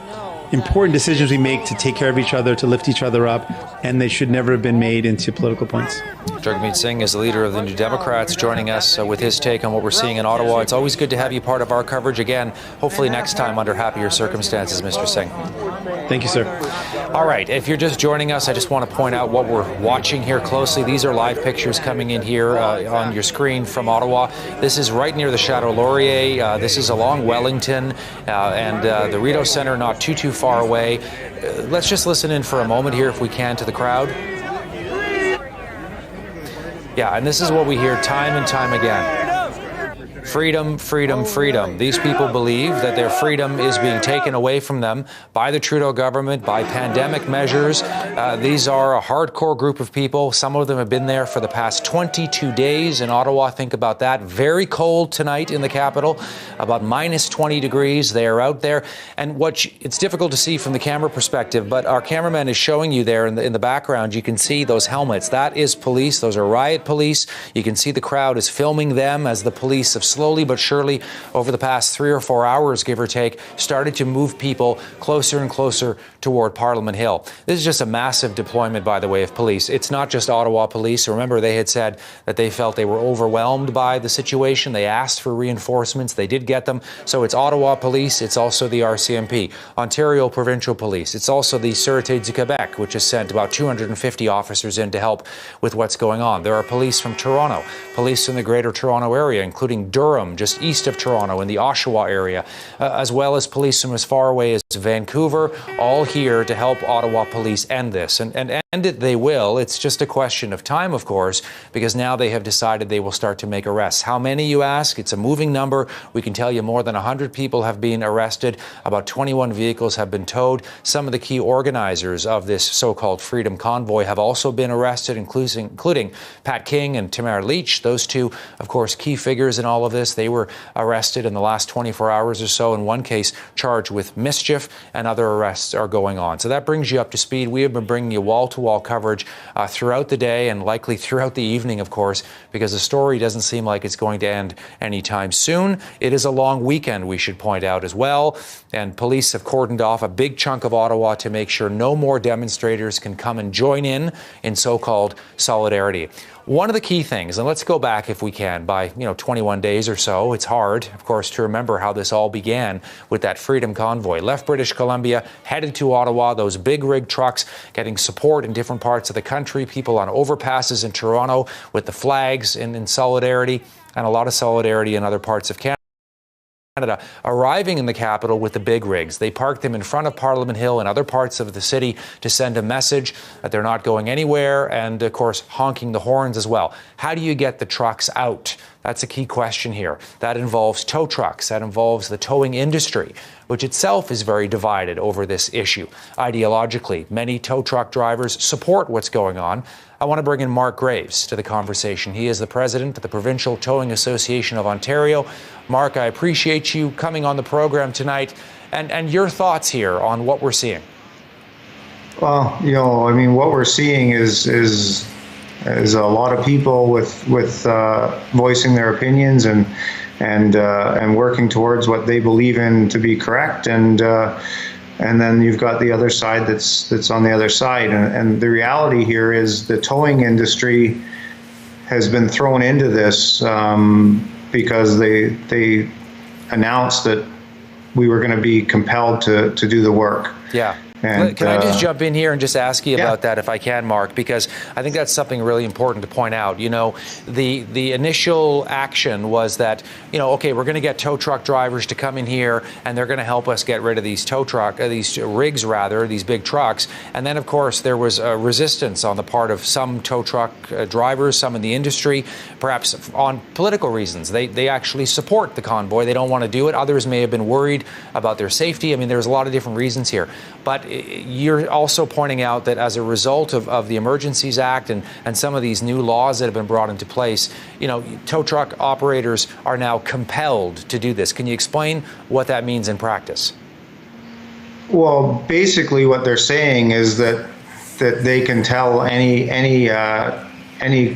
important decisions we make to take care of each other, to lift each other up, and they should never have been made into political points. Jagmeet Singh is the leader of the New Democrats, joining us with his take on what we're seeing in Ottawa. It's always good to have you part of our coverage again, hopefully next time under happier circumstances, Mr. Singh. Thank you, sir. All right, if you're just joining us, I just want to point out what we're watching here closely. These are live pictures coming in here on your screen from Ottawa. This is right near the Chateau Laurier. This is along Wellington and the Rideau Centre, not too far away. Let's just listen in for a moment here, if we can, to the crowd. Yeah, and this is what we hear time and time again. Freedom, freedom, freedom. These people believe that their freedom is being taken away from them by the Trudeau government, by pandemic measures. These are a hardcore group of people. Some of them have been there for the past 22 days in Ottawa. Think about that. Very cold tonight in the capital, about minus 20 degrees. They are out there. And it's difficult to see from the camera perspective, but our cameraman is showing you there in the background. You can see those helmets. That is police. Those are riot police. You can see the crowd is filming them as the police have slowly but surely over the past 3 or 4 hours, give or take, started to move people closer and closer toward Parliament Hill. This is just a massive deployment, by the way, of police. It's not just Ottawa police. Remember, they had said that they felt they were overwhelmed by the situation. They asked for reinforcements. They did get them. So it's Ottawa police. It's also the RCMP, Ontario Provincial Police. It's also the Sûreté du Québec, which has sent about 250 officers in to help with what's going on. There are police from Toronto, police in the Greater Toronto Area, including Durham, just east of Toronto, in the Oshawa area, as well as police from as far away as Vancouver, all here to help Ottawa police end this. And end it they will. It's just a question of time, of course, because now they have decided they will start to make arrests. How many, you ask? It's a moving number. We can tell you more than 100 people have been arrested. About 21 vehicles have been towed. Some of the key organizers of this so-called Freedom Convoy have also been arrested, including Pat King and Tamara Leach. Those two, of course, key figures in all of this. They were arrested in the last 24 hours or so. In one case, charged with mischief, and other arrests are going on. So that brings you up to speed. We have been to bring you wall-to-wall coverage throughout the day and likely throughout the evening, of course, because the story doesn't seem like it's going to end anytime soon. It is a long weekend, we should point out as well, and police have cordoned off a big chunk of Ottawa to make sure no more demonstrators can come and join in so-called solidarity. One of the key things, and let's go back if we can by 21 days or so. It's hard, of course, to remember how this all began with that Freedom Convoy. Left British Columbia, headed to Ottawa, those big rig trucks getting support in different parts of the country, people on overpasses in Toronto with the flags in solidarity, and a lot of solidarity in other parts of Canada. Arriving in the capital with the big rigs. They parked them in front of Parliament Hill and other parts of the city to send a message that they're not going anywhere, and of course honking the horns as well. How do you get the trucks out? That's a key question here. That involves tow trucks. That involves the towing industry, which itself is very divided over this issue. Ideologically, many tow truck drivers support what's going on. I want to bring in Mark Graves to the conversation. He is the president of the Provincial Towing Association of Ontario. Mark, I appreciate you coming on the program tonight and your thoughts here on what we're seeing. Well, what we're seeing is a lot of people with voicing their opinions and working towards what they believe in to be correct, and then you've got the other side that's on the other side, and the reality here is the towing industry has been thrown into this because they announced that we were going to be compelled to do the work. Yeah. And, can I just jump in here and just ask you about that, if I can, Mark, because I think that's something really important to point out. The initial action was that, okay, we're going to get tow truck drivers to come in here and they're going to help us get rid of these these rigs, these big trucks. And then, of course, there was resistance on the part of some tow truck drivers, some in the industry, perhaps on political reasons. They actually support the convoy. They don't want to do it. Others may have been worried about their safety. I mean, there's a lot of different reasons here. But you're also pointing out that as a result of the Emergencies Act and some of these new laws that have been brought into place, tow truck operators are now compelled to do this. Can you explain what that means in practice? Well, basically what they're saying is that they can tell any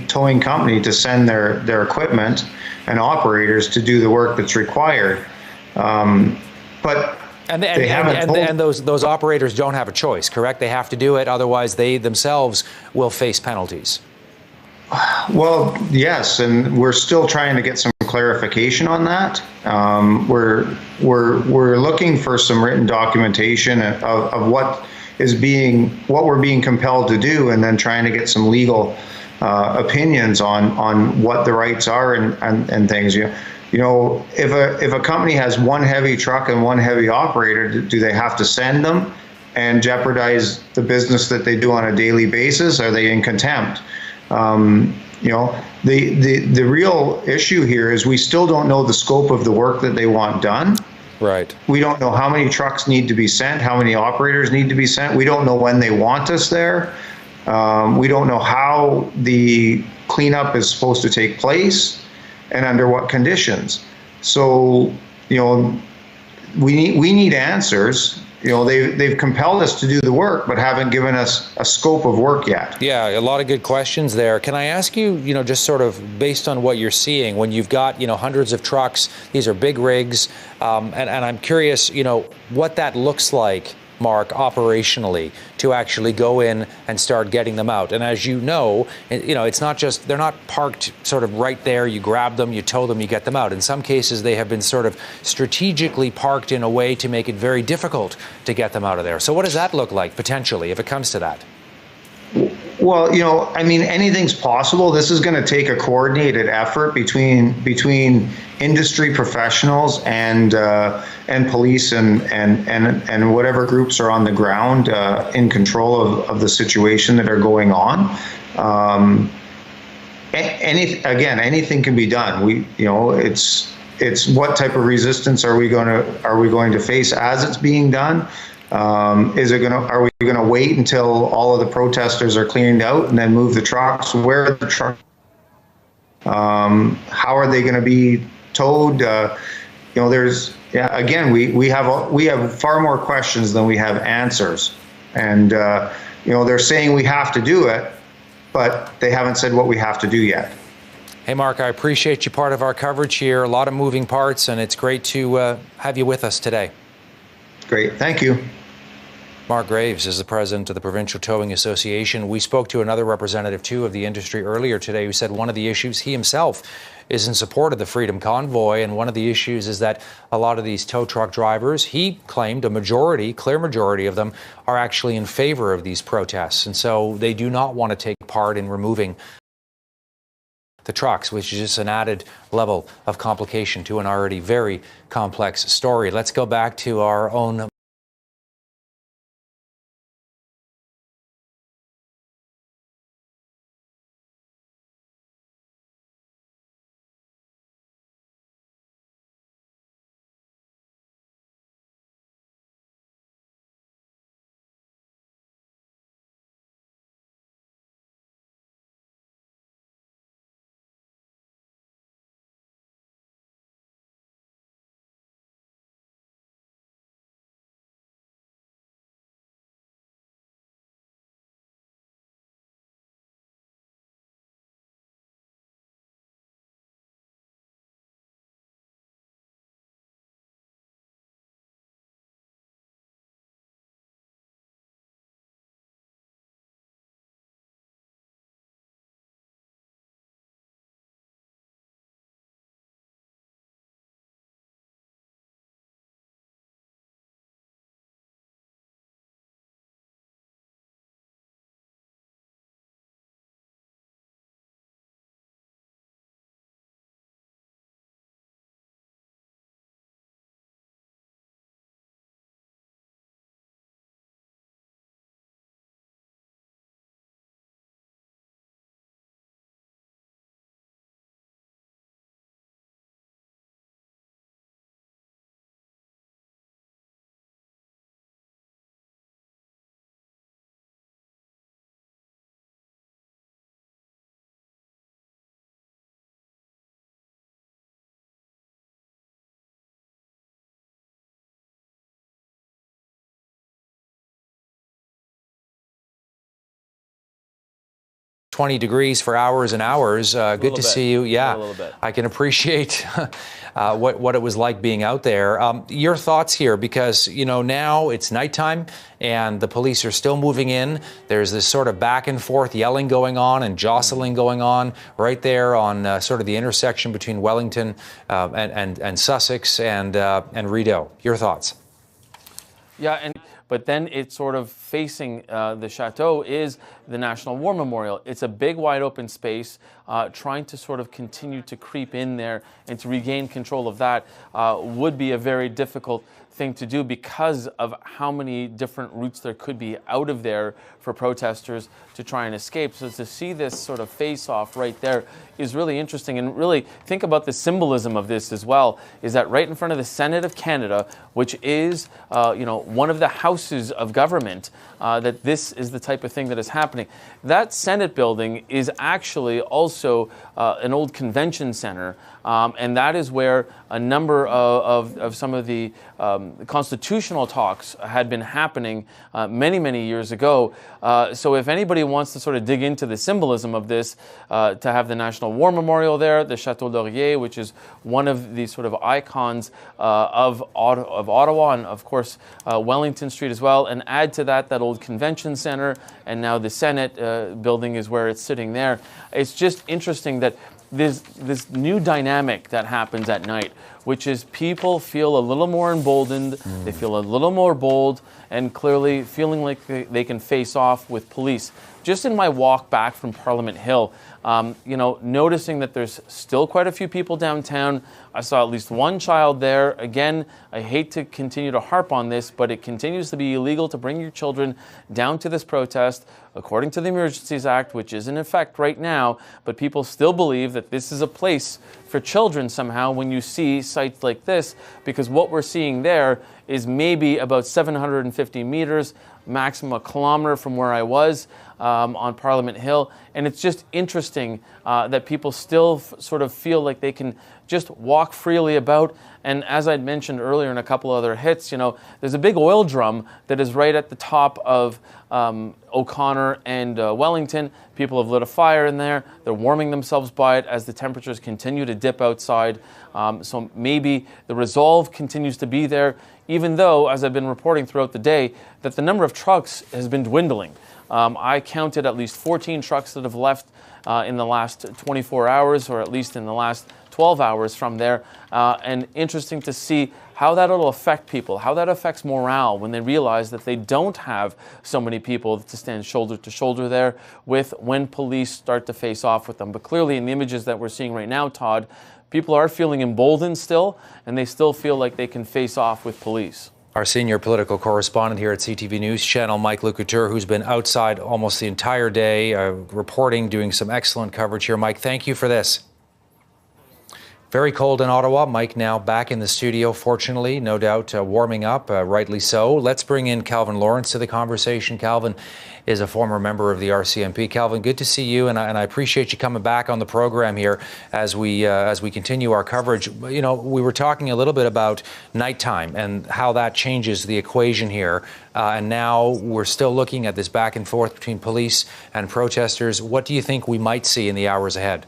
towing company to send their equipment and operators to do the work that's required. But And those operators don't have a choice, correct? They have to do it, otherwise they themselves will face penalties. Well, yes, and we're still trying to get some clarification on that. We're looking for some written documentation of what we're being compelled to do, and then trying to get some legal opinions on what the rights are and things. If a company has one heavy truck and one heavy operator, do they have to send them and jeopardize the business that they do on a daily basis? Are they in contempt? The real issue here is we still don't know the scope of the work that they want done. Right. We don't know how many trucks need to be sent, how many operators need to be sent. We don't know when they want us there. We don't know how the cleanup is supposed to take place and under what conditions. So, we need answers. They've compelled us to do the work, but haven't given us a scope of work yet. Yeah, a lot of good questions there. Can I ask you, just sort of based on what you're seeing, when you've got, hundreds of trucks, these are big rigs, and I'm curious, what that looks like, Mark, operationally, to actually go in and start getting them out. And as you know, it's not just, they're not parked sort of right there, you grab them, you tow them, you get them out. In some cases, they have been sort of strategically parked in a way to make it very difficult to get them out of there. So what does that look like, potentially, if it comes to that? Well, anything's possible. This is going to take a coordinated effort between industry professionals and police and whatever groups are on the ground in control of the situation that are going on. Anything can be done. It's what type of resistance are we going to face as it's being done? Are we going to wait until all of the protesters are cleaned out and then move the trucks? Where are the trucks? How are they going to be towed? We have far more questions than we have answers, and they're saying we have to do it, but they haven't said what we have to do yet. Hey, Mark, I appreciate you part of our coverage here. A lot of moving parts, and it's great to have you with us today. Great. Thank you. Mark Graves is the president of the Provincial Towing Association. We spoke to another representative, too, of the industry earlier today who said one of the issues, he himself is in support of the Freedom Convoy, and one of the issues is that a lot of these tow truck drivers, he claimed a clear majority of them, are actually in favor of these protests. And so they do not want to take part in removing the trucks, which is just an added level of complication to an already very complex story. Let's go back to our own $20 for hours and hours. Good to see you. Yeah, a little bit. I can appreciate what it was like being out there. Your thoughts here, because now it's nighttime and the police are still moving in. There's this sort of back and forth yelling going on and jostling going on right there on sort of the intersection between Wellington and Sussex and Rideau. Your thoughts? Yeah, but then it's sort of facing the chateau is the National War Memorial. It's a big, wide open space. Trying to sort of continue to creep in there and to regain control of that would be a very difficult thing to do because of how many different routes there could be out of there for protesters to try and escape. So to see this sort of face-off right there is really interesting. And really think about the symbolism of this as well, is that right in front of the Senate of Canada, which is one of the houses of government, that this is the type of thing that is happening. That Senate building is actually also an old convention center, and that is where a number of some of the constitutional talks had been happening many, many years ago. So if anybody wants to sort of dig into the symbolism of this, to have the National War Memorial there, the Chateau Laurier, which is one of the sort of icons of Ottawa, and of course Wellington Street as well, and add to that old convention center, and now the Senate building is where it's sitting there. It's just interesting that this new dynamic that happens at night, which is people feel a little more emboldened, they feel a little more bold, and clearly feeling like they can face off with police. Just in my walk back from Parliament Hill, noticing that there's still quite a few people downtown. I saw at least one child there. Again, I hate to continue to harp on this, but it continues to be illegal to bring your children down to this protest, according to the Emergencies Act, which is in effect right now, but people still believe that this is a place for children somehow when you see sites like this, because what we're seeing there is maybe about 750 meters, maximum a kilometer from where I was on Parliament Hill, And it's just interesting that people still sort of feel like they can just walk freely about. And as I'd mentioned earlier in a couple other hits, there's a big oil drum that is right at the top of O'Connor and Wellington. People have lit a fire in there. They're warming themselves by it as the temperatures continue to dip outside. So maybe the resolve continues to be there, even though, as I've been reporting throughout the day, that the number of trucks has been dwindling. I counted at least 14 trucks that have left in the last 24 hours, or at least in the last 12 hours from there. And interesting to see how that'll affect people, how that affects morale when they realize that they don't have so many people to stand shoulder to shoulder there with when police start to face off with them. But clearly in the images that we're seeing right now, Todd, people are feeling emboldened still, and they still feel like they can face off with police. Our senior political correspondent here at CTV News Channel, Mike Couture, who's been outside almost the entire day, reporting, doing some excellent coverage here. Mike, thank you for this. Very cold in Ottawa. Mike now back in the studio, fortunately, no doubt warming up, rightly so. Let's bring in Calvin Lawrence to the conversation. Calvin is a former member of the RCMP. Calvin, good to see you, and I appreciate you coming back on the program here as we continue our coverage. We were talking a little bit about nighttime and how that changes the equation here, and now we're still looking at this back and forth between police and protesters. What do you think we might see in the hours ahead?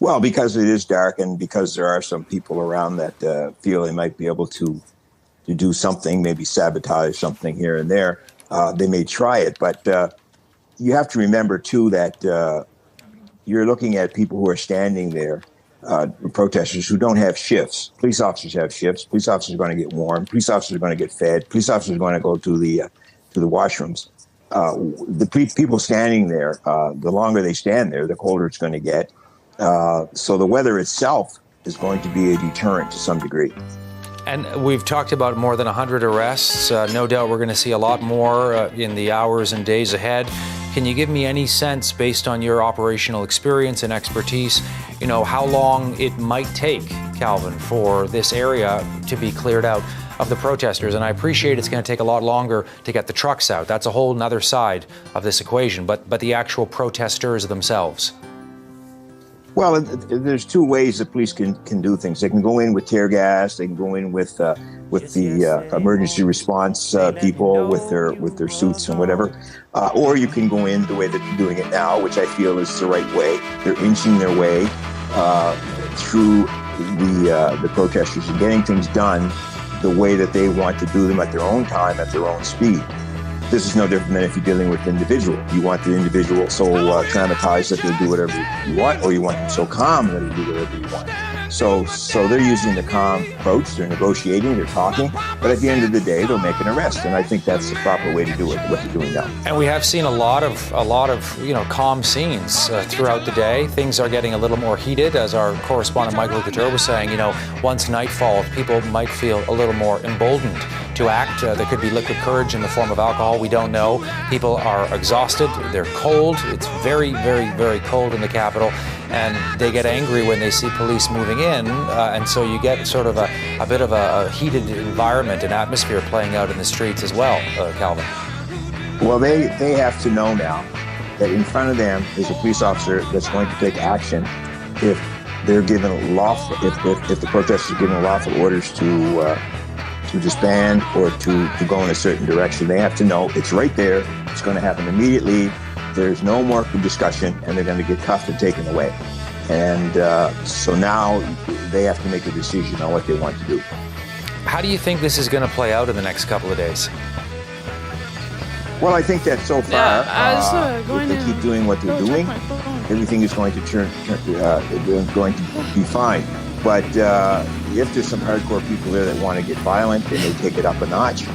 Well, because it is dark and because there are some people around that feel they might be able to do something, maybe sabotage something here and there, they may try it. But you have to remember, too, that you're looking at people who are standing there, protesters who don't have shifts. Police officers have shifts. Police officers are going to get warm. Police officers are going to get fed. Police officers are going to go to the washrooms. The people standing there, the longer they stand there, the colder it's going to get. So the weather itself is going to be a deterrent to some degree. And we've talked about more than 100 arrests. No doubt we're going to see a lot more in the hours and days ahead. Can you give me any sense, based on your operational experience and expertise, how long it might take, Calvin, for this area to be cleared out of the protesters? And I appreciate it's going to take a lot longer to get the trucks out. That's a whole other side of this equation. But the actual protesters themselves. Well, there's two ways the police can do things. They can go in with tear gas. They can go in with the emergency response people with their suits and whatever. Or you can go in the way that they're doing it now, which I feel is the right way. They're inching their way through the protesters and getting things done the way that they want to do them at their own time, at their own speed. This is no different than if you're dealing with an individual. You want the individual so traumatized that they'll do whatever you want, or you want them so calm that they'll do whatever you want. So they're using the calm approach. They're negotiating, they're talking, but at the end of the day, they'll make an arrest. And I think that's the proper way to do it, what they're doing now. And we have seen a lot of calm scenes throughout the day. Things are getting a little more heated, as our correspondent Michael Couture was saying. Once night falls, people might feel a little more emboldened to act. There could be liquid courage in the form of alcohol. We don't know. People are exhausted. They're cold. It's very, very, very cold in the capital. And they get angry when they see police moving in. And so you get sort of a bit of a heated environment and atmosphere playing out in the streets as well, Calvin. Well, they have to know now that in front of them is a police officer that's going to take action if they're given lawful, if the protesters are given lawful orders to disband or to go in a certain direction. They have to know it's right there. It's going to happen immediately. There's no more discussion, and they're going to get cuffed and taken away. And so now they have to make a decision on what they want to do. How do you think this is going to play out in the next couple of days? Well, I think that so far, if they keep doing what they're doing, everything is going to going to be fine. But if there's some hardcore people there that want to get violent, then they take it up a notch.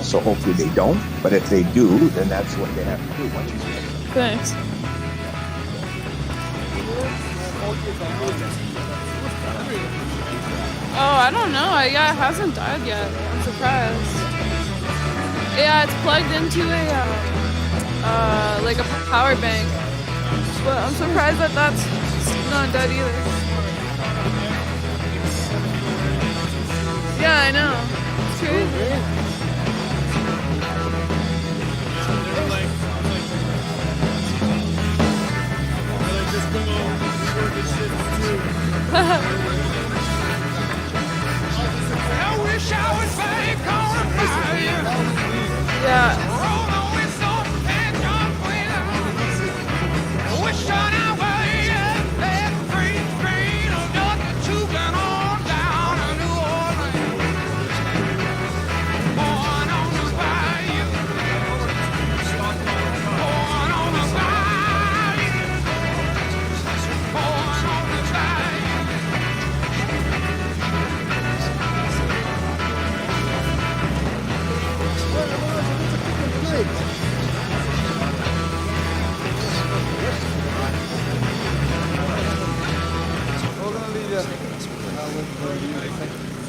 So hopefully they don't. But if they do, then that's what they have to do. Thanks. Oh, I don't know. Yeah, it hasn't died yet. I'm surprised. Yeah, it's plugged into like a power bank. But I'm surprised that that's not dead either. Yeah, I know. It's crazy. Yeah.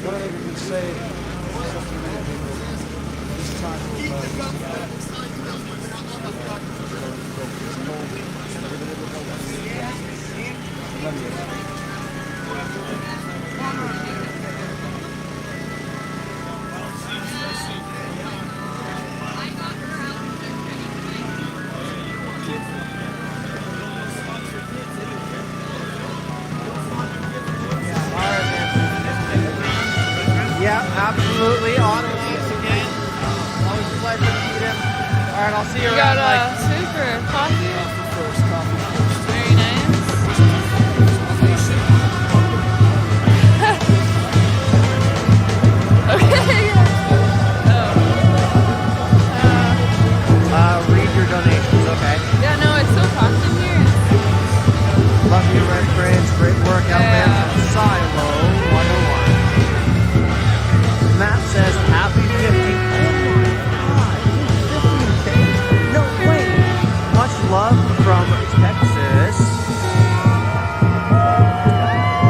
Whatever you can say, this Yeah, absolutely. Ottawa once again. Always a pleasure to meet him. All right, I'll see you We around. got soup or coffee. Very nice. Okay. Read your donations, okay? Yeah, no, it's so packed in here. Love you, Red Friends. Great work out there from Silo 101. Matt says, happy 50. Oh my God, 15K. No way. Much love from Texas.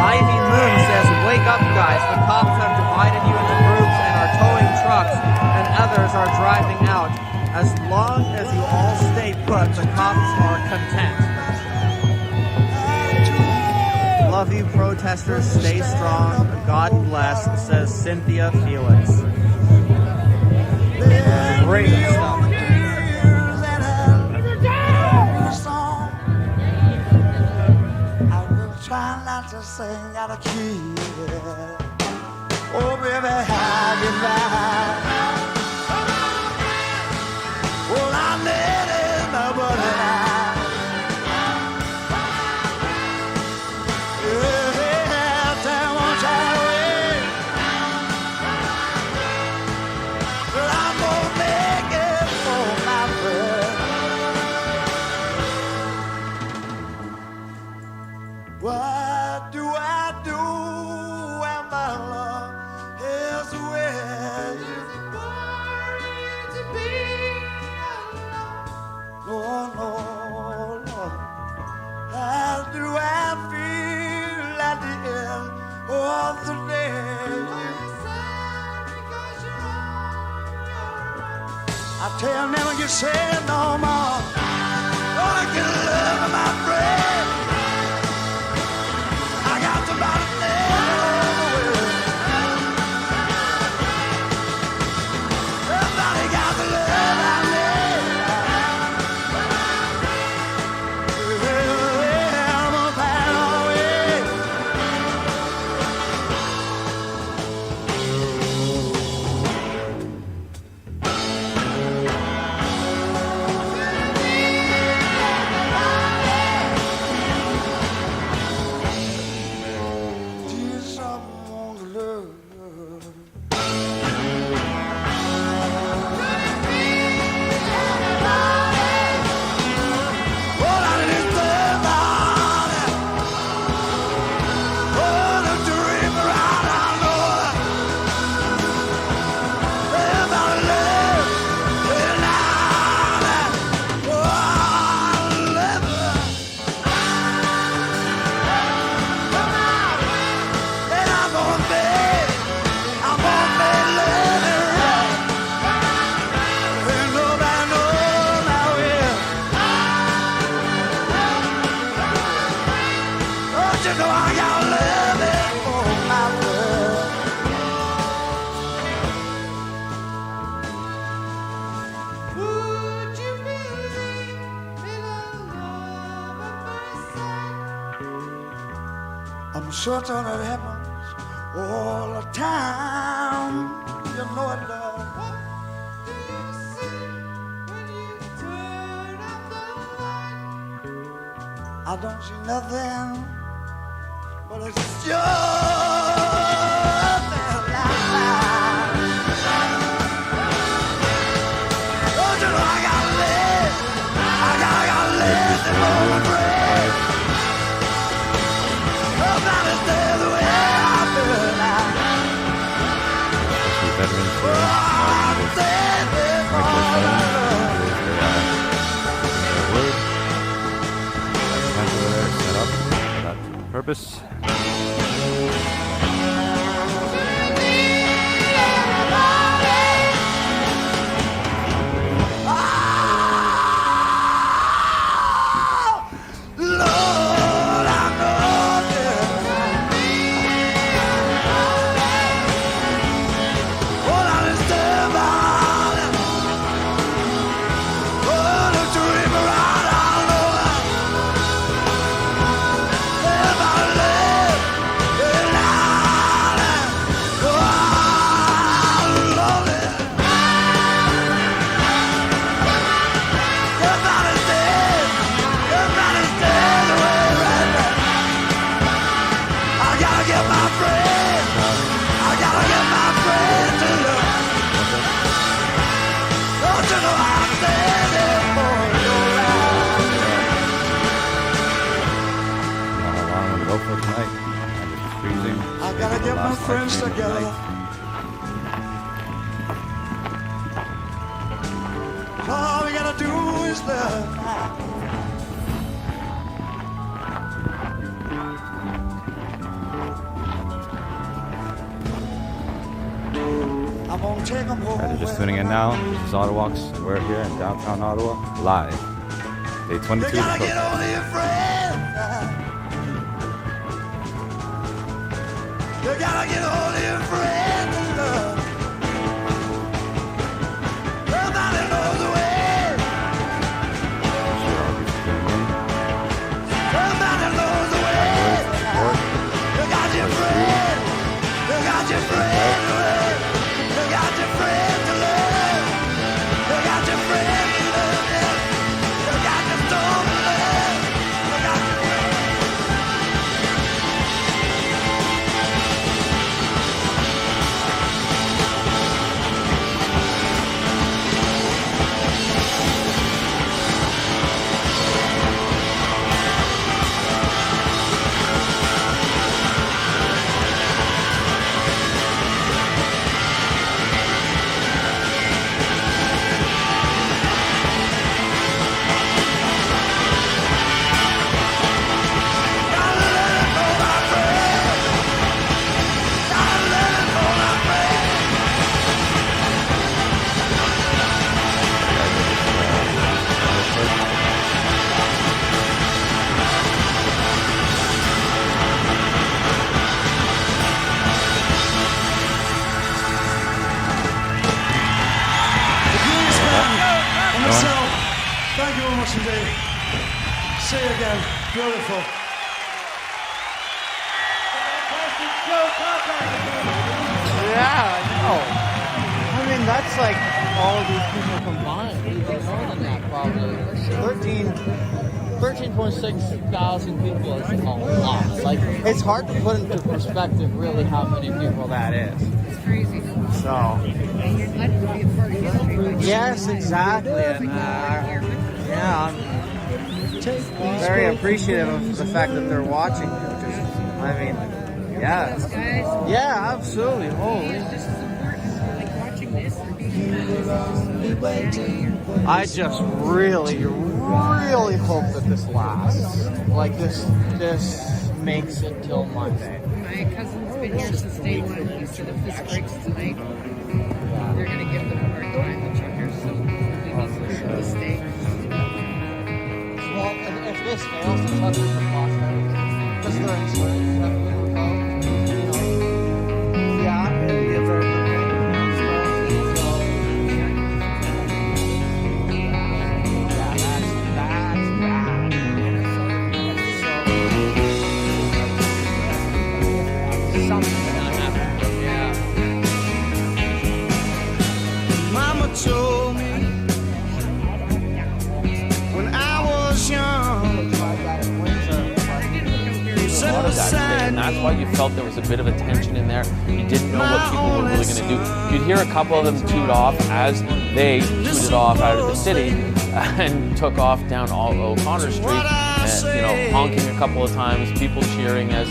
Ivy Moon says, wake up, guys. The cops have divided you into groups and are towing trucks, and others are driving out. As long as you all stay put, the cops are content. Love you, protesters. Stay strong. God bless, says Cynthia Felix. Great stuff. I will try not to sing out of key. Oh, baby, how you lie? Well, I need it, nobody. What do I do when my love is away? To be alone. No, no, no. How do I feel at the end of the day? I tell never you say no more. Gonna get love in my brain. I got somebody somebody got the love I need. I'm a fan away. Would you believe in a love at first sight? I'm certain it happens all the time. You know it, love. I don't see nothing, but it's just that light. Don't you know I gotta live? I gotta live to know my breath. Nobody stays the way I feel now. Set up for that purpose. I gotta get my friends together. All we gotta do is love. I'm gonna take them home. And just tuning in now. This is Ottawa. We're here in downtown Ottawa, live. Day 22 of the protest. You gotta get hold of your friends and love. Nobody knows the way. Nobody knows the way. You got your friend. You got your friend to love. You got your friend to love. You got your friend to love. You got your storm to love. You got your friend. Thank you very much indeed. See you again. Beautiful. Yeah, I know. I mean, that's like all these people combined. Even more than that, probably. 13.6 thousand people is a lot. Like, it's hard to put into perspective really how many people that is. It's crazy. So. And you're glad to be a part of history. Yes, exactly. And, yeah, I'm very appreciative of the fact that they're watching. Because, I mean, yeah. Yeah, absolutely. Holy. I just really, really hope that this lasts. Like, this makes it till Monday. My cousin's been here since day one. He said if this breaks tonight, they're going to give them a hard time, the checkers. So we need to stay. Well, and if this fails, the checkers are lost out. Because they're insurance revenue without, yeah, it'd be a very good thing. lot of that today, and that's why you felt there was a bit of a tension in there. You didn't know what people were really going to do. You'd hear a couple of them toot off as they tooted off out of the city and took off down O'Connor Street, honking a couple of times, people cheering as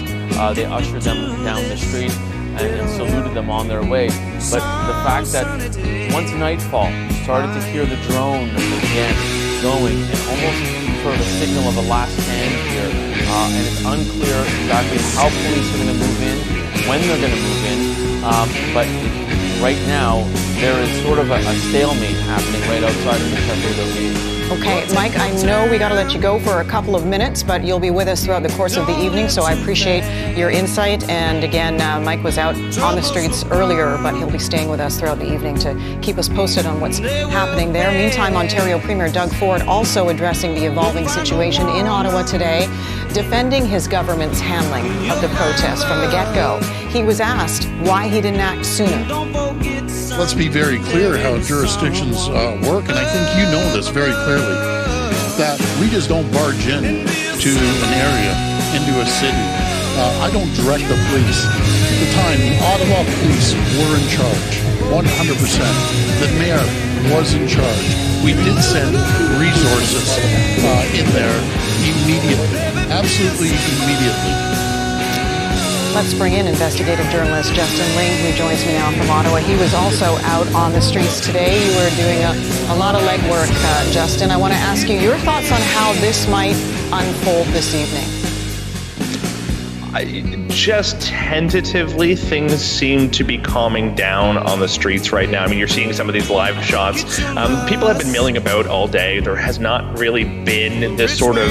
they ushered them down the street and saluted them on their way. But the fact that once nightfall, you started to hear the drone again going, and almost sort of a signal of a last stand here, and it's unclear exactly how police are going to move in, when they're going to move in, but right now there is sort of a stalemate happening right outside of the Crackdown gate. Okay, Mike, I know we got to let you go for a couple of minutes, but you'll be with us throughout the course of the evening, so I appreciate your insight. And again, Mike was out on the streets earlier, but he'll be staying with us throughout the evening to keep us posted on what's happening there. Meantime, Ontario Premier Doug Ford also addressing the evolving situation in Ottawa today, defending his government's handling of the protest from the get-go. He was asked why he didn't act sooner. Let's be very clear how jurisdictions work, and I think you know this very clearly, that we just don't barge in to an area, into a city. I don't direct the police. At the time, the Ottawa police were in charge, 100%. The mayor was in charge. We did send resources in there immediately, absolutely immediately. Let's bring in investigative journalist Justin Ling, who joins me now from Ottawa. He was also out on the streets today. You were doing a lot of legwork, Justin. I want to ask you your thoughts on how this might unfold this evening. Just tentatively, things seem to be calming down on the streets right now. I mean, you're seeing some of these live shots. People have been milling about all day. There has not really been this sort of,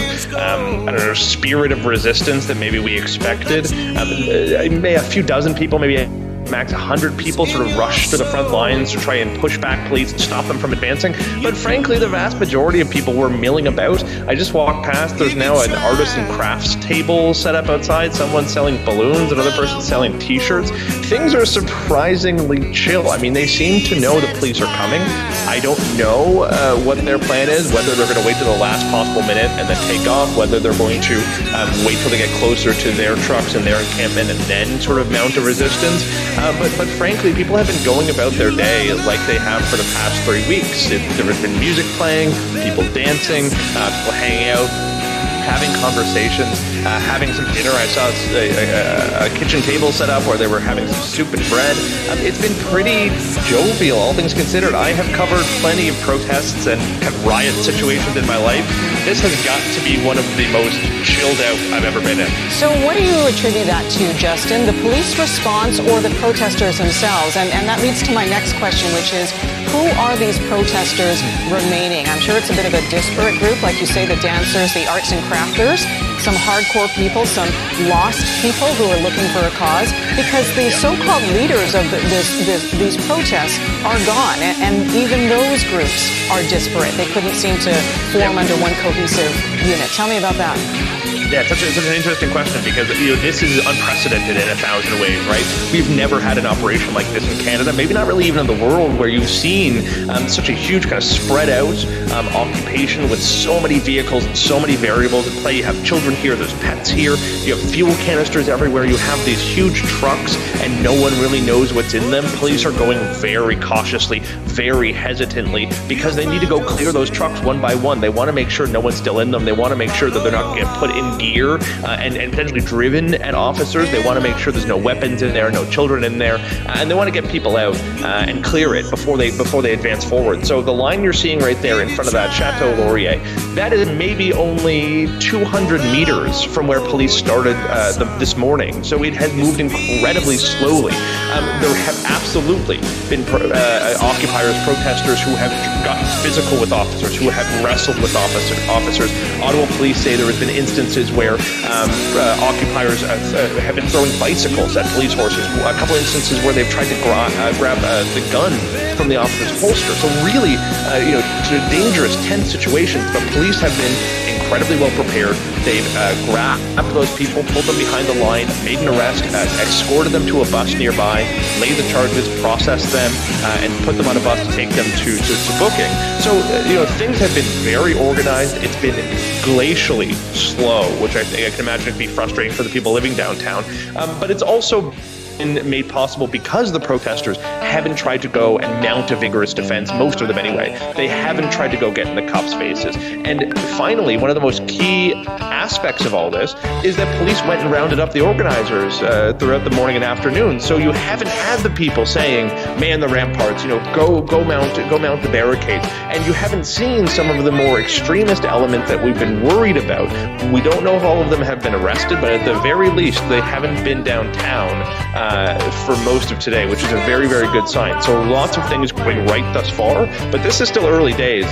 spirit of resistance that maybe we expected. A few dozen people, maybe max 100 people sort of rushed to the front lines to try and push back police and stop them from advancing. But frankly, the vast majority of people were milling about. I just walked past. There's now an artists and crafts table set up outside. Someone selling balloons, another person selling t-shirts. Things are surprisingly chill. I mean, they seem to know the police are coming. I don't know what their plan is, whether they're going to wait to the last possible minute and then take off, whether they're going to wait till they get closer to their trucks and their encampment and then sort of mount a resistance. But frankly, people have been going about their day like they have for the past 3 weeks. There has been music playing, people dancing, people hanging out, having conversations, having some dinner. I saw a kitchen table set up where they were having some soup and bread. It's been pretty jovial, all things considered. I have covered plenty of protests and kind of riot situations in my life. This has got to be one of the most chilled out I've ever been in. So what do you attribute that to, Justin? The police response or the protesters themselves? And that leads to my next question, which is, who are these protesters remaining? I'm sure it's a bit of a disparate group, like you say, the dancers, the arts and crafters, some hardcore people, some lost people who are looking for a cause, because the so-called leaders of these protests are gone, and even those groups are disparate. They couldn't seem to form under one cohesive unit. Tell me about that. Yeah, it's such an interesting question because this is unprecedented in 1,000 ways, right? We've never had an operation like this in Canada, maybe not really even in the world, where you've seen such a huge kind of spread out occupation with so many vehicles and so many variables at play. You have children here, there's pets here, you have fuel canisters everywhere, you have these huge trucks and no one really knows what's in them. Police are going very cautiously, very hesitantly, because they need to go clear those trucks one by one. They want to make sure no one's still in them. They want to make sure that they're not getting put in gear and potentially driven at officers. They want to make sure there's no weapons in there, no children in there, and they want to get people out and clear it before they advance forward. So the line you're seeing right there in front of that Chateau Laurier, that is maybe only 200 meters from where police started this morning. So it has moved incredibly slowly. There have absolutely been occupiers, protesters who have gotten physical with officers, who have wrestled with officers. Ottawa police say there have been instances where occupiers have been throwing bicycles at police horses. A couple instances where they've tried to grab the gun from the officer's holster. So really, dangerous, tense situations. But police have been incredibly well prepared. They've grabbed those people, pulled them behind the line, made an arrest, escorted them to a bus nearby, laid the charges, processed them, and put them on a bus to take them to booking. So, things have been very organized. It's been glacially slow, which I can imagine would be frustrating for the people living downtown. But it's also been made possible because the protesters haven't tried to go and mount a vigorous defense, most of them anyway. They haven't tried to go get in the cops' faces. And finally, one of the most key aspects of all this is that police went and rounded up the organizers throughout the morning and afternoon. So you haven't had the people saying, man the ramparts, go mount the barricades. And you haven't seen some of the more extremist elements that we've been worried about. We don't know if all of them have been arrested, but at the very least, they haven't been downtown for most of today, which is a very, very good sign. So lots of things going right thus far, but this is still early days.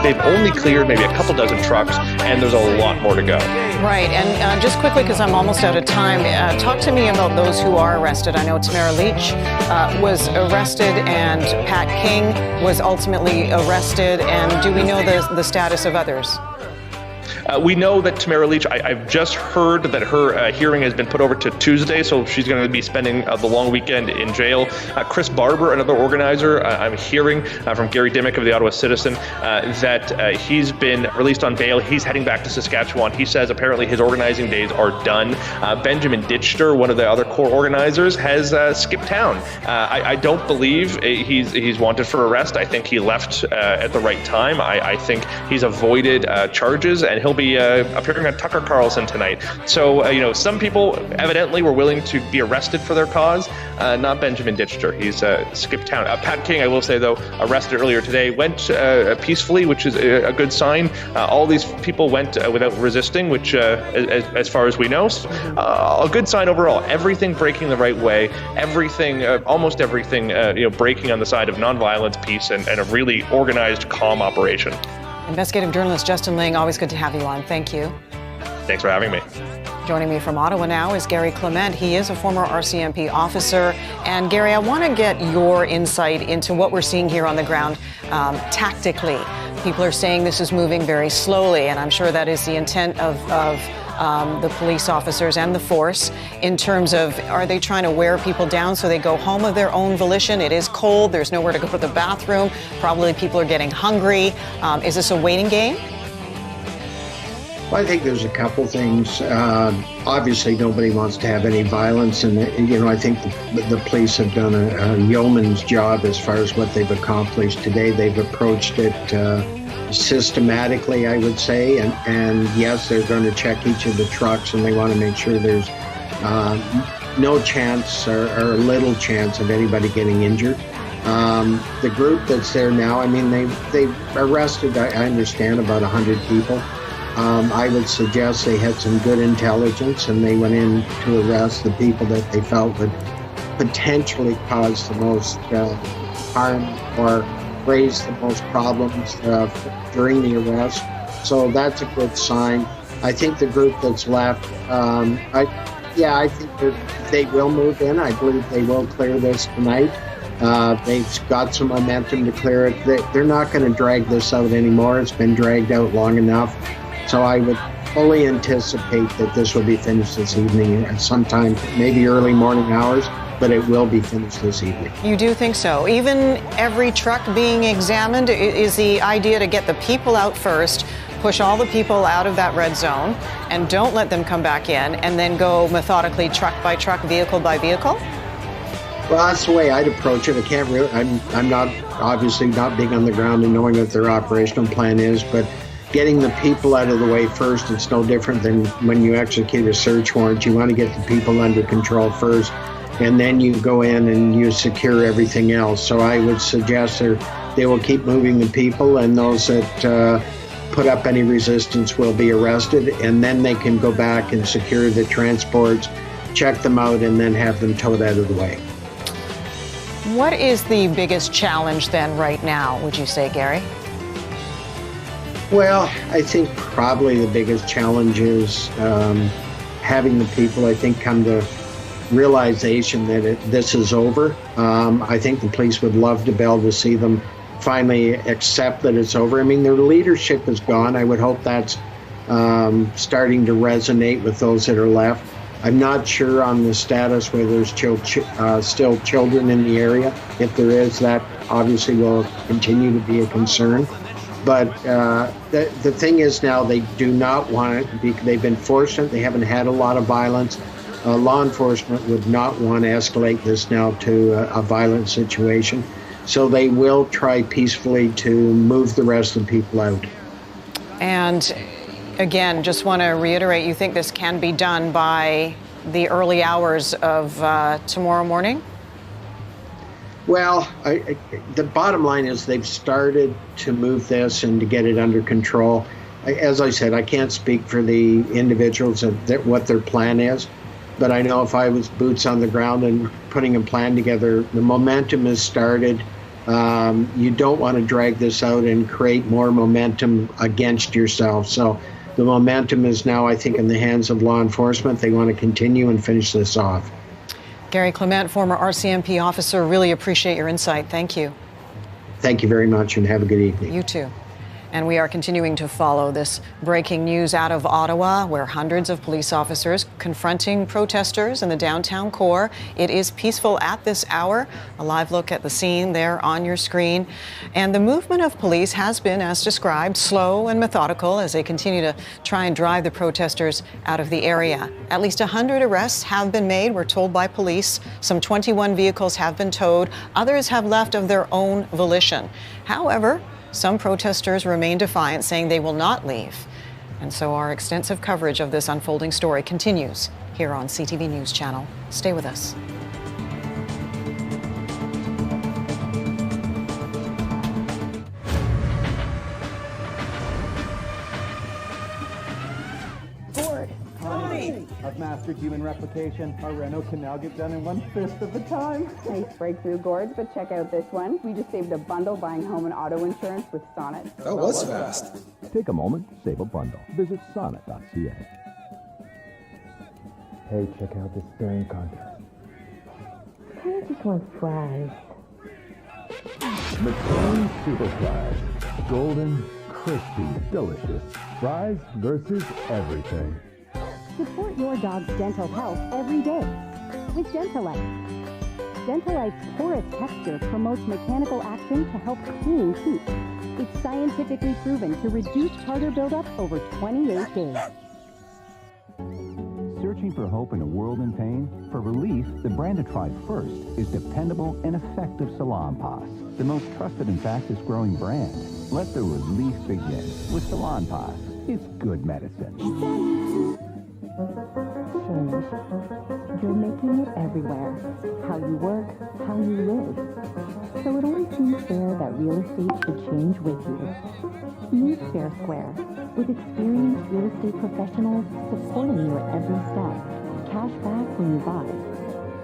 They've only cleared maybe a couple dozen trucks, and there's a lot more to go. Right, and just quickly, because I'm almost out of time, talk to me about those who are arrested. I know Tamara Leach was arrested, and Pat King was ultimately arrested, and do we know the status of others? We know that Tamara Leach, I've just heard that her hearing has been put over to Tuesday, so she's going to be spending the long weekend in jail. Chris Barber, another organizer, I'm hearing from Gary Dimmick of the Ottawa Citizen that he's been released on bail. He's heading back to Saskatchewan. He says apparently his organizing days are done. Benjamin Ditchter, one of the other core organizers, has skipped town. I don't believe he's wanted for arrest. I think he left at the right time. I think he's avoided charges, and he'll be appearing on Tucker Carlson tonight. So, some people evidently were willing to be arrested for their cause, not Benjamin Ditchter. He's skipped town. Pat King, I will say, though, arrested earlier today, went peacefully, which is a good sign. All these people went without resisting, which, as far as we know, a good sign overall. Everything breaking the right way, almost everything, breaking on the side of nonviolence, peace, and a really organized, calm operation. Investigative journalist Justin Ling, always good to have you on. Thank you. Thanks for having me. Joining me from Ottawa now is Gary Clement. He is a former RCMP officer. And Gary, I want to get your insight into what we're seeing here on the ground tactically. People are saying this is moving very slowly, and I'm sure that is the intent of the police officers and the force in terms of, are they trying to wear people down so they go home of their own volition? It is cold. There's nowhere to go to the bathroom. Probably people are getting hungry. Is this a waiting game? Well, I think there's a couple things. Obviously, nobody wants to have any violence. And, I think the police have done a yeoman's job as far as what they've accomplished today. They've approached it systematically, I would say, and yes, they're going to check each of the trucks, and they want to make sure there's no chance or little chance of anybody getting injured. The group that's there now, they've arrested, I understand, about 100 people. I would suggest they had some good intelligence, and they went in to arrest the people that they felt would potentially cause the most harm or raise the most problems during the arrest. So that's a good sign. I think the group that's left, I think they will move in. I believe they will clear this tonight. They've got some momentum to clear it. They're not going to drag this out anymore. It's been dragged out long enough. So I would fully anticipate that this will be finished this evening at sometime, maybe early morning hours, but it will be finished this evening. You do think so? Even every truck being examined, is the idea to get the people out first, push all the people out of that red zone, and don't let them come back in, and then go methodically truck by truck, vehicle by vehicle? Well, that's the way I'd approach it. I can't really, I'm not, obviously not big on the ground and knowing what their operational plan is, but getting the people out of the way first, it's no different than when you execute a search warrant. You want to get the people under control first, and then you go in and you secure everything else. So I would suggest they will keep moving the people, and those that put up any resistance will be arrested, and then they can go back and secure the transports, check them out, and then have them towed out of the way. What is the biggest challenge then right now, would you say, Gary? Well, I think probably the biggest challenge is having the people, I think, come to realization that this is over. I think the police would love to be able to see them finally accept that it's over. Their leadership is gone. I would hope that's starting to resonate with those that are left. I'm not sure on the status where there's still children in the area. If there is, that obviously will continue to be a concern. But the thing is now they do not want it. They've been fortunate. They haven't had a lot of violence. Law enforcement would not want to escalate this now to a violent situation. So they will try peacefully to move the rest of the people out. And again, just want to reiterate, you think this can be done by the early hours of tomorrow morning? Well, the bottom line is they've started to move this and to get it under control. As I said, I can't speak for the individuals and what their plan is, but I know if I was boots on the ground and putting a plan together, the momentum has started. You don't want to drag this out and create more momentum against yourself. So the momentum is now, I think, in the hands of law enforcement. They want to continue and finish this off. Gary Clement, former RCMP officer, really appreciate your insight. Thank you. Thank you very much and have a good evening. You too. And we are continuing to follow this breaking news out of Ottawa, where hundreds of police officers confronting protesters in the downtown core. It is peaceful at this hour. A live look at the scene there on your screen. And the movement of police has been, as described, slow and methodical as they continue to try and drive the protesters out of the area. At least 100 arrests have been made, we're told by police. Some 21 vehicles have been towed. Others have left of their own volition. However, some protesters remain defiant, saying they will not leave. And so our extensive coverage of this unfolding story continues here on CTV News Channel. Stay with us. I've mastered human replication. Our reno can now get done in 1/5 of the time. Nice breakthrough, Gord, but check out this one. We just saved a bundle buying home and auto insurance with Sonnet. That was fast. Take a moment, save a bundle. Visit sonnet.ca. Hey, check out this staring contest. I kind of just want fries. McCain Super Fries. Golden, crispy, delicious. Fries versus everything. Support your dog's dental health every day with Dentalite. Dentalite's porous texture promotes mechanical action to help clean teeth. It's scientifically proven to reduce tartar buildup over 28 days. Searching for hope in a world in pain? For relief, the brand to try first is dependable and effective Salonpas, the most trusted and fastest growing brand. Let the relief begin with Salonpas. It's good medicine. Change. You're making it everywhere. How you work, how you live. So it only seems fair that real estate should change with you. Meet Fair Square, with experienced real estate professionals supporting you at every step. Cash back when you buy,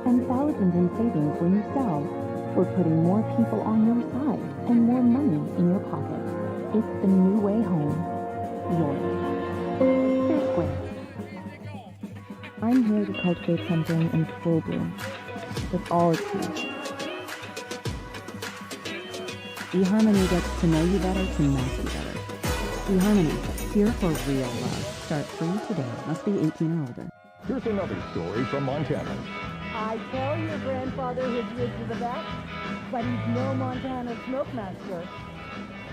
and thousands in savings when you sell. We're putting more people on your side and more money in your pocket. It's the new way home. Yours. Fair Square. I'm here to cultivate something in full bloom. That's all it's here. eHarmony gets to know you better to match you better. eHarmony, here for real love. Start free today. Must be 18 or older. Here's another story from Montana. I tell your grandfather his ribs are the best, but he's no Montana smoke master.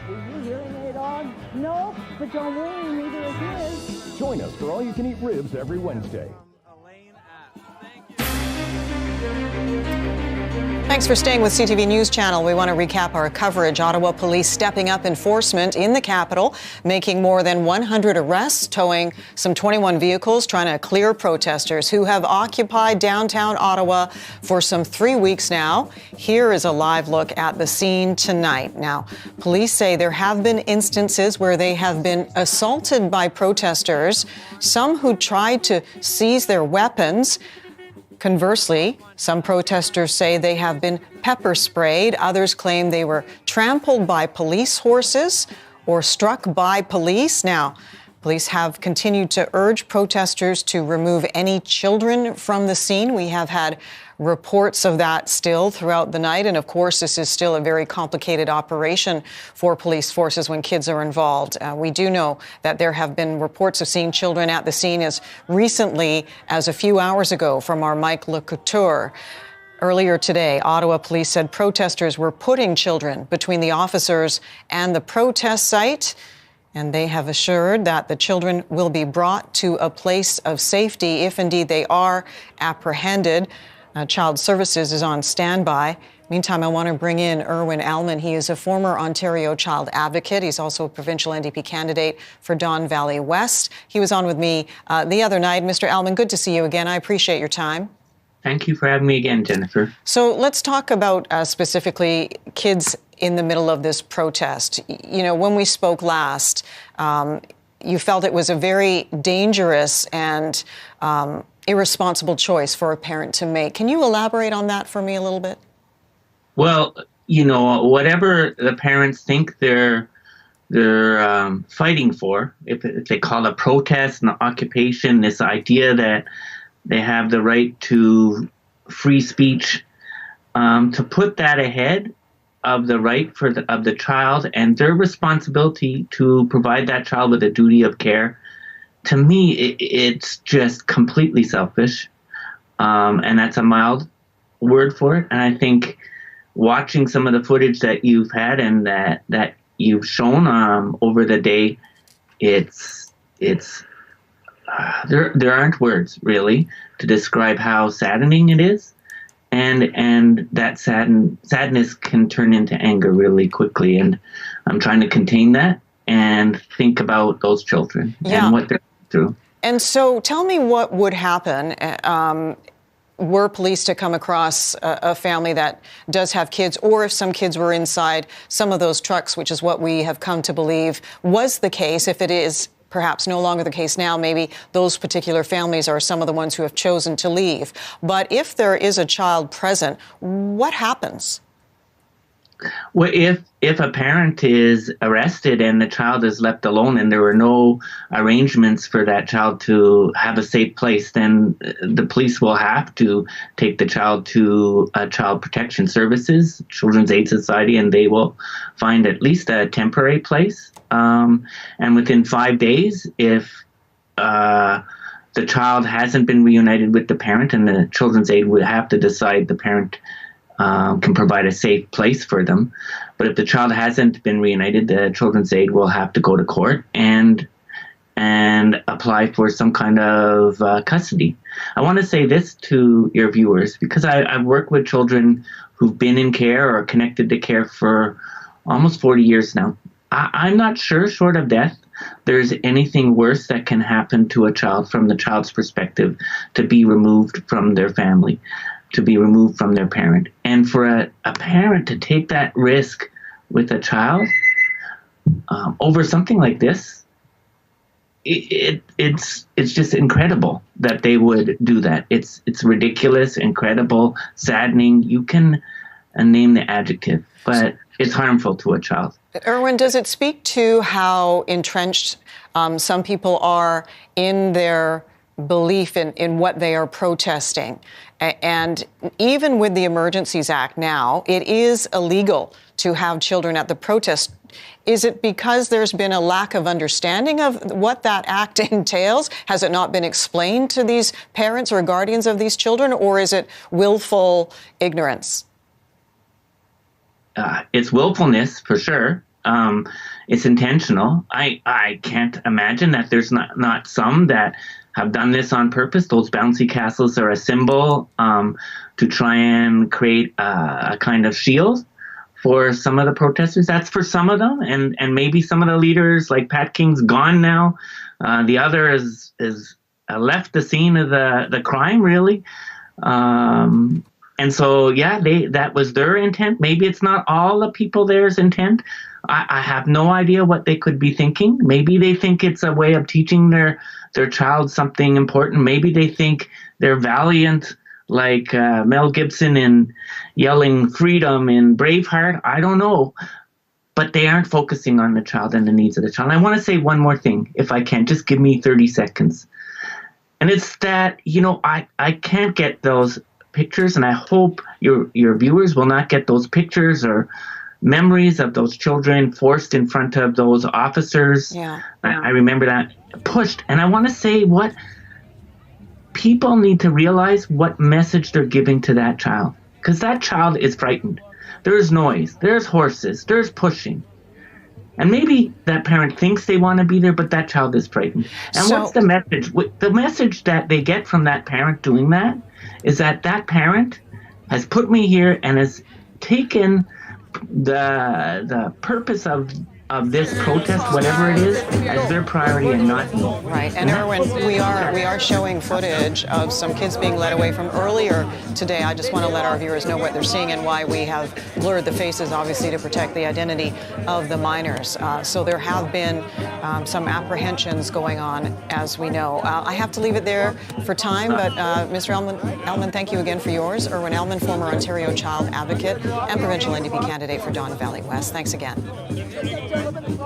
Is your hearing aid on? No, but don't worry, neither is his. Join us for all-you-can-eat ribs every Wednesday. Thanks for staying with CTV News Channel. We want to recap our coverage. Ottawa police stepping up enforcement in the capital, making more than 100 arrests, towing some 21 vehicles, trying to clear protesters who have occupied downtown Ottawa for some 3 weeks now. Here is a live look at the scene tonight. Now, police say there have been instances where they have been assaulted by protesters, some who tried to seize their weapons. Conversely, some protesters say they have been pepper sprayed. Others claim they were trampled by police horses or struck by police. Now, Police have continued to urge protesters to remove any children from the scene. We have had reports of that still throughout the night. And of course, this is still a very complicated operation for police forces when kids are involved. We do know that there have been reports of seeing children at the scene as recently as a few hours ago from our Mike LeCouture. Earlier today, Ottawa police said protesters were putting children between the officers and the protest site. And they have assured that the children will be brought to a place of safety if indeed they are apprehended. Child Services is on standby. Meantime, I want to bring in Irwin Alman. He is a former Ontario child advocate. He's also a provincial NDP candidate for Don Valley West. He was on with me the other night. Mr. Alman, good to see you again. I appreciate your time. Thank you for having me again, Jennifer. So let's talk about specifically kids in the middle of this protest. You know, when we spoke last, you felt it was a very dangerous and irresponsible choice for a parent to make. Can you elaborate on that for me a little bit? Well, you know, whatever the parents think they're fighting for, if they call it a protest, an occupation, this idea that they have the right to free speech, to put that ahead of the right of the child and their responsibility to provide that child with a duty of care, to me, it's just completely selfish. And that's a mild word for it. And I think watching some of the footage that you've had and that you've shown over the day, there aren't words really to describe how saddening it is, and that sadness can turn into anger really quickly. And I'm trying to contain that and think about those children and what they're going through. And so, tell me what would happen were police to come across a family that does have kids, or if some kids were inside some of those trucks, which is what we have come to believe was the case. If it is perhaps no longer the case now, maybe those particular families are some of the ones who have chosen to leave. But if there is a child present, what happens? Well, if a parent is arrested and the child is left alone and there were no arrangements for that child to have a safe place, then the police will have to take the child to Child Protection Services, Children's Aid Society, and they will find at least a temporary place. And within 5 days, if the child hasn't been reunited with the parent, and the Children's Aid would have to decide the parent can provide a safe place for them. But if the child hasn't been reunited, the Children's Aid will have to go to court and apply for some kind of custody. I want to say this to your viewers, because I've worked with children who've been in care or connected to care for almost 40 years now. I'm not sure, short of death, there's anything worse that can happen to a child from the child's perspective, to be removed from their family, to be removed from their parent. And for a parent to take that risk with a child over something like this, it's just incredible that they would do that. It's ridiculous, incredible, saddening. You can name the adjective, but it's harmful to a child. Irwin, does it speak to how entrenched some people are in their belief in what they are protesting? And even with the Emergencies Act now, it is illegal to have children at the protest. Is it because there's been a lack of understanding of what that act entails? Has it not been explained to these parents or guardians of these children, or is it willful ignorance? It's willfulness, for sure. It's intentional. I can't imagine that there's not some that have done this on purpose. Those bouncy castles are a symbol to try and create a kind of shield for some of the protesters. That's for some of them, and maybe some of the leaders, like Pat King's gone now. The other is left the scene of the crime, really. And so, yeah, that was their intent. Maybe it's not all the people there's intent. I have no idea what they could be thinking. Maybe they think it's a way of teaching their child something important. Maybe they think they're valiant, like Mel Gibson in yelling freedom in Braveheart. I don't know. but they aren't focusing on the child and the needs of the child. And I want to say one more thing, if I can. Just give me 30 seconds. And it's that, I can't get those pictures, and I hope your viewers will not get those pictures or memories of those children forced in front of those officers. Yeah. I remember that, pushed. And I want to say what people need to realize, what message they're giving to that child. Because that child is frightened. There's noise, there's horses, there's pushing. And maybe that parent thinks they want to be there, but that child is frightened. And what's the message? The message that they get from that parent doing that is that parent has put me here and has taken the purpose of this protest, whatever it is, as their priority and not me. Right, and Erwin, we are showing footage of some kids being led away from earlier today. I just want to let our viewers know what they're seeing and why we have blurred the faces, obviously, to protect the identity of the minors. So there have been some apprehensions going on, as we know. I have to leave it there for time, but Mr. Ellman, thank you again for yours. Erwin Ellman, former Ontario child advocate and provincial NDP candidate for Don Valley West. Thanks again.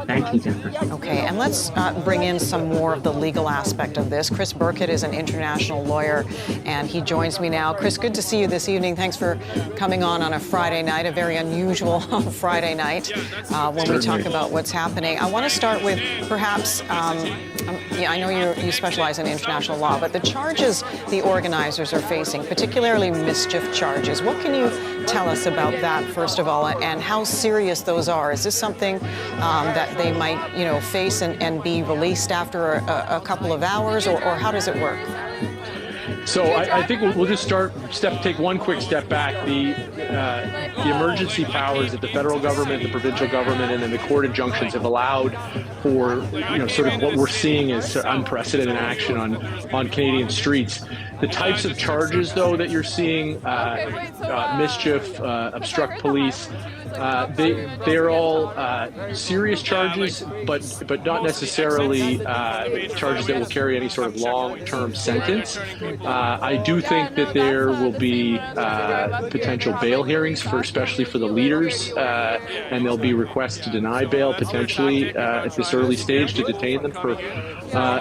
Thank you, Jennifer. Okay, and let's bring in some more of the legal aspect of this. Chris Burkett is an international lawyer, and he joins me now. Chris, good to see you this evening. Thanks for coming on a Friday night, a very unusual Friday night when we talk about what's happening. I want to start with perhaps, I know you specialize in international law, but the charges the organizers are facing, particularly mischief charges, what can you tell us about that, first of all, and how serious those are? Is this something that they might, face and be released after a couple of hours, or how does it work? So I think we'll just take one quick step back. The emergency powers that the federal government, the provincial government, and then the court injunctions have allowed for, sort of what we're seeing as unprecedented action on Canadian streets. The types of charges, though, that you're seeing, mischief, obstruct police, they're all serious charges, but not necessarily charges that will carry any sort of long-term sentence. I do think that there will be potential bail hearings, especially for the leaders, and there'll be requests to deny bail potentially at this early stage to detain them for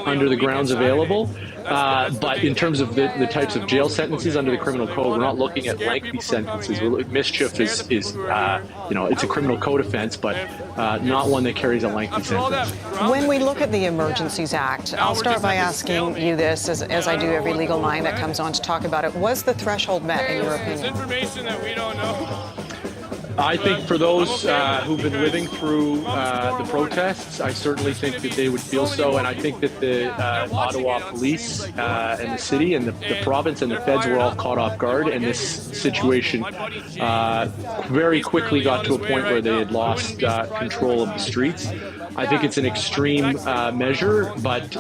under the grounds available. But in terms of the types of jail sentences under the criminal code, we're not looking at lengthy sentences. Mischief is it's a criminal code offense, but not one that carries a lengthy sentence. When we look at the Emergencies Act, I'll start by asking you this, as I do every legal mind that comes on to talk about it. Was the threshold met, in your opinion? Information that we don't know. I think for those who've been living through the protests, I certainly think that they would feel so, and I think that the Ottawa police and the city and the province and the feds were all caught off guard, and this situation very quickly got to a point where they had lost control of the streets. I think it's an extreme measure, but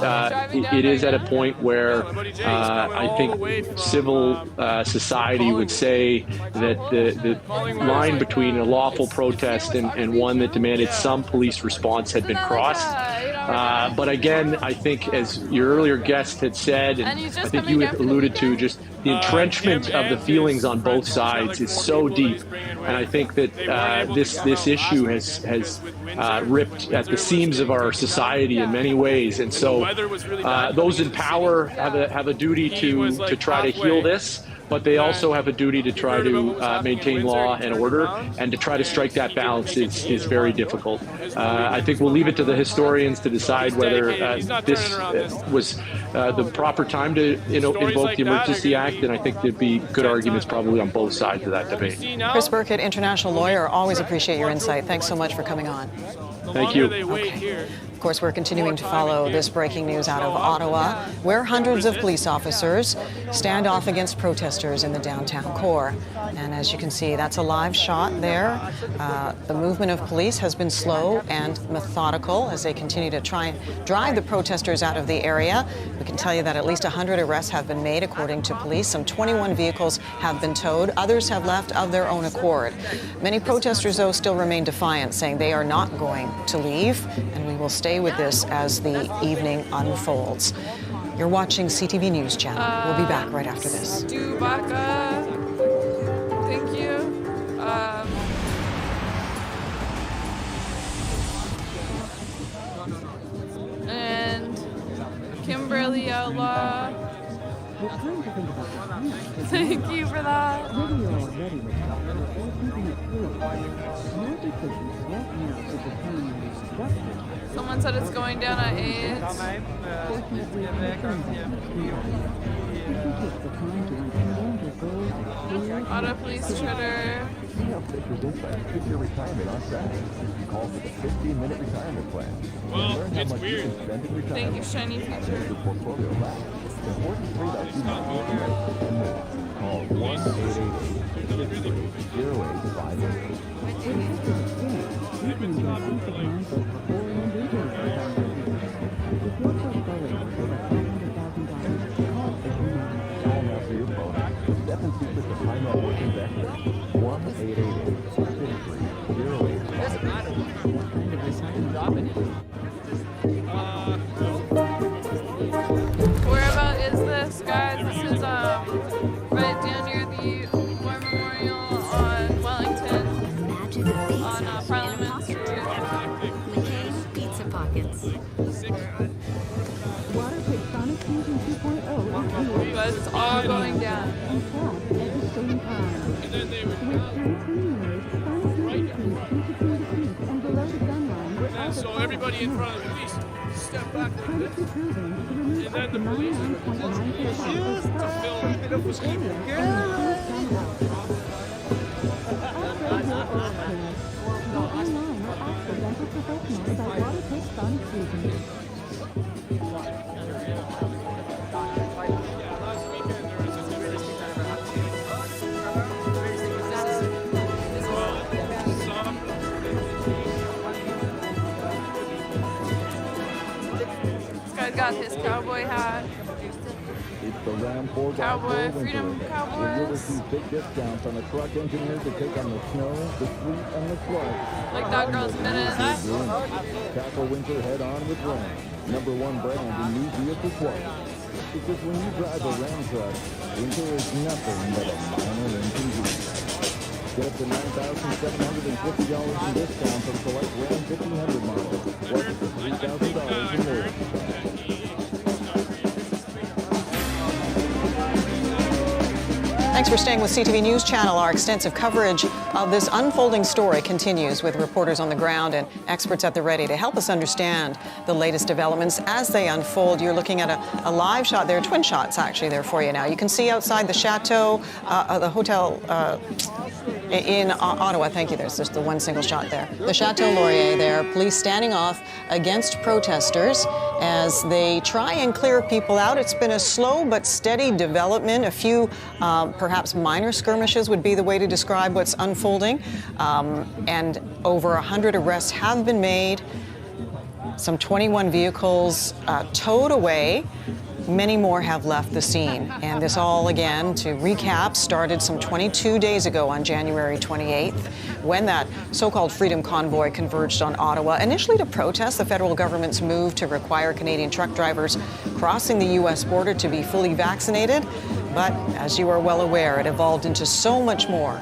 it is at a point where I think civil society would say that the line between a lawful protest and one that demanded some police response had been crossed. But again, I think, as your earlier guest had said, and I think you had alluded to, just the entrenchment of the feelings on both sides is so deep, and I think that this issue has ripped at the seams of our society in many ways, and so those in power have a duty to try to heal this. But they also have a duty to try to maintain law and order, and to try to strike that balance is very difficult. I think we'll leave it to the historians to decide whether this was the proper time to invoke the Emergency Act, and I think there'd be good arguments probably on both sides of that debate. Chris Burkett, international lawyer, always appreciate your insight. Thanks so much for coming on. Thank you. Okay. Of course, we're continuing to follow this breaking news out of Ottawa, where hundreds of police officers stand off against protesters in the downtown core. And as you can see, that's a live shot there. The movement of police has been slow and methodical as they continue to try and drive the protesters out of the area. We can tell you that at least 100 arrests have been made, according to police. Some 21 vehicles have been towed. Others have left of their own accord. Many protesters, though, still remain defiant, saying they are not going to leave, and we will stay with this as the evening unfolds. You're watching CTV News Channel. We'll be back right after this. Thank you. Thank you for that. Whether you're already retired or keeping it fluid, no decision right now to determine your structure. Someone said it's going down at 8. Fortunately, the things that if you take the time to understand your goals and clear Auto police Twitter. See how Fisher's Insight keeps your retirement on track. Call for the 15-minute retirement plan. Well, Learn how it's much weird. you can spend in retirement. Thank you, Shiny As Future. your portfolio lasts. Important trade-offs you might need to make and more. Call 1-888-863-0858. you can enjoy peace of mind both before and into your retirement. If your portfolio is over $500,000, call Fisher now. Call now for your phone. The 7 secrets of high net worth investors. 1-888-663-0858. Where about is this, guys? This is right down near the War Memorial on Wellington, on Parliament Street. McCain Pizza Pockets. Water Pick Sonic Fusion 2.0 is here. Guys, it's all going down. And fast at the same time. With 3 mirrors, Sonic Fusion keys feet between the seats and below the gun line. And so everybody in front of the police step back a little bit. And then the police refuse to film it up with This guy's got his cowboy hat. It's the Ram 4 Cowboy, Freedom Cowboys. Cowboys. You'll receive big discounts on the truck engineered to take on the snow, the sleet, and the slush. Like that girl's minute. Tackle winter head on with Ram, #1 brand in new vehicle quality. Because when you drive a Ram truck, winter is nothing but a minor inconvenience. Get up to $9,750 in discounts on select Ram 1500 models, plus up to $3,000 in loyalty. Thanks for staying with CTV News Channel. Our extensive coverage of this unfolding story continues with reporters on the ground and experts at the ready to help us understand the latest developments as they unfold. You're looking at a live shot there, twin shots actually there for you now. You can see outside the Chateau, the hotel in Ottawa. Thank you. There's just the one single shot there. The Chateau Laurier there, police standing off against protesters as they try and clear people out. It's been a slow but steady development. A few perhaps minor skirmishes would be the way to describe what's unfolding. And over 100 arrests have been made. Some 21 vehicles towed away. Many more have left the scene. And this all, again, to recap, started some 22 days ago on January 28th, when that so-called Freedom Convoy converged on Ottawa, initially to protest the federal government's move to require Canadian truck drivers crossing the U.S. border to be fully vaccinated. But as you are well aware, it evolved into so much more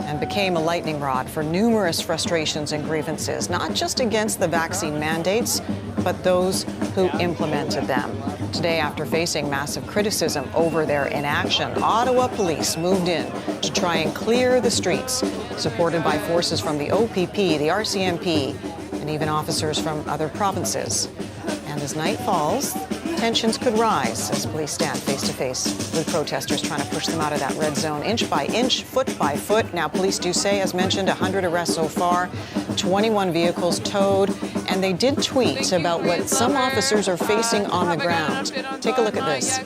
and became a lightning rod for numerous frustrations and grievances, not just against the vaccine mandates, but those who implemented them. Today, after facing massive criticism over their inaction, Ottawa police moved in to try and clear the streets, supported by forces from the OPP, the RCMP, and even officers from other provinces. And as night falls, tensions could rise as police stand face to face with protesters trying to push them out of that red zone, inch by inch, foot by foot. Now, police do say, as mentioned, 100 arrests so far, 21 vehicles towed, and they did tweet about what some officers are facing on the ground. Take a look at this.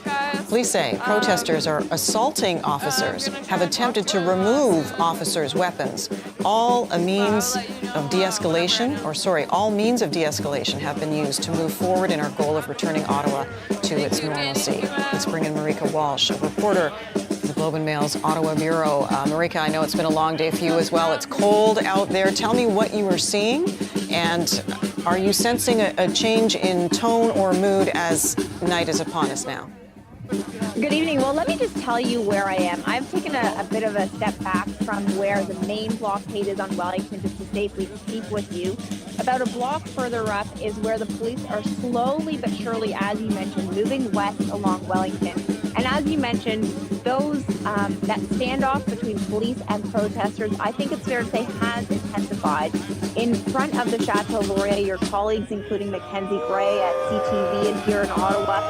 Police say protesters are assaulting officers, have attempted to remove officers' weapons. All means of de-escalation have been used to move forward in our goal of returning Ottawa to its normalcy. Let's bring in Marika Walsh, a reporter for the Globe and Mail's Ottawa Bureau. Marika, I know it's been a long day for you as well. It's cold out there. Tell me what you are seeing, and are you sensing a change in tone or mood as night is upon us now? Good evening. Well, let me just tell you where I am. I've taken a bit of a step back from where the main blockade is on Wellington just to safely speak with you. About a block further up is where the police are slowly but surely, as you mentioned, moving west along Wellington. And as you mentioned, those that standoff between police and protesters, I think it's fair to say, has intensified. In front of the Chateau Laurier, your colleagues, including Mackenzie Gray at CTV and here in Ottawa,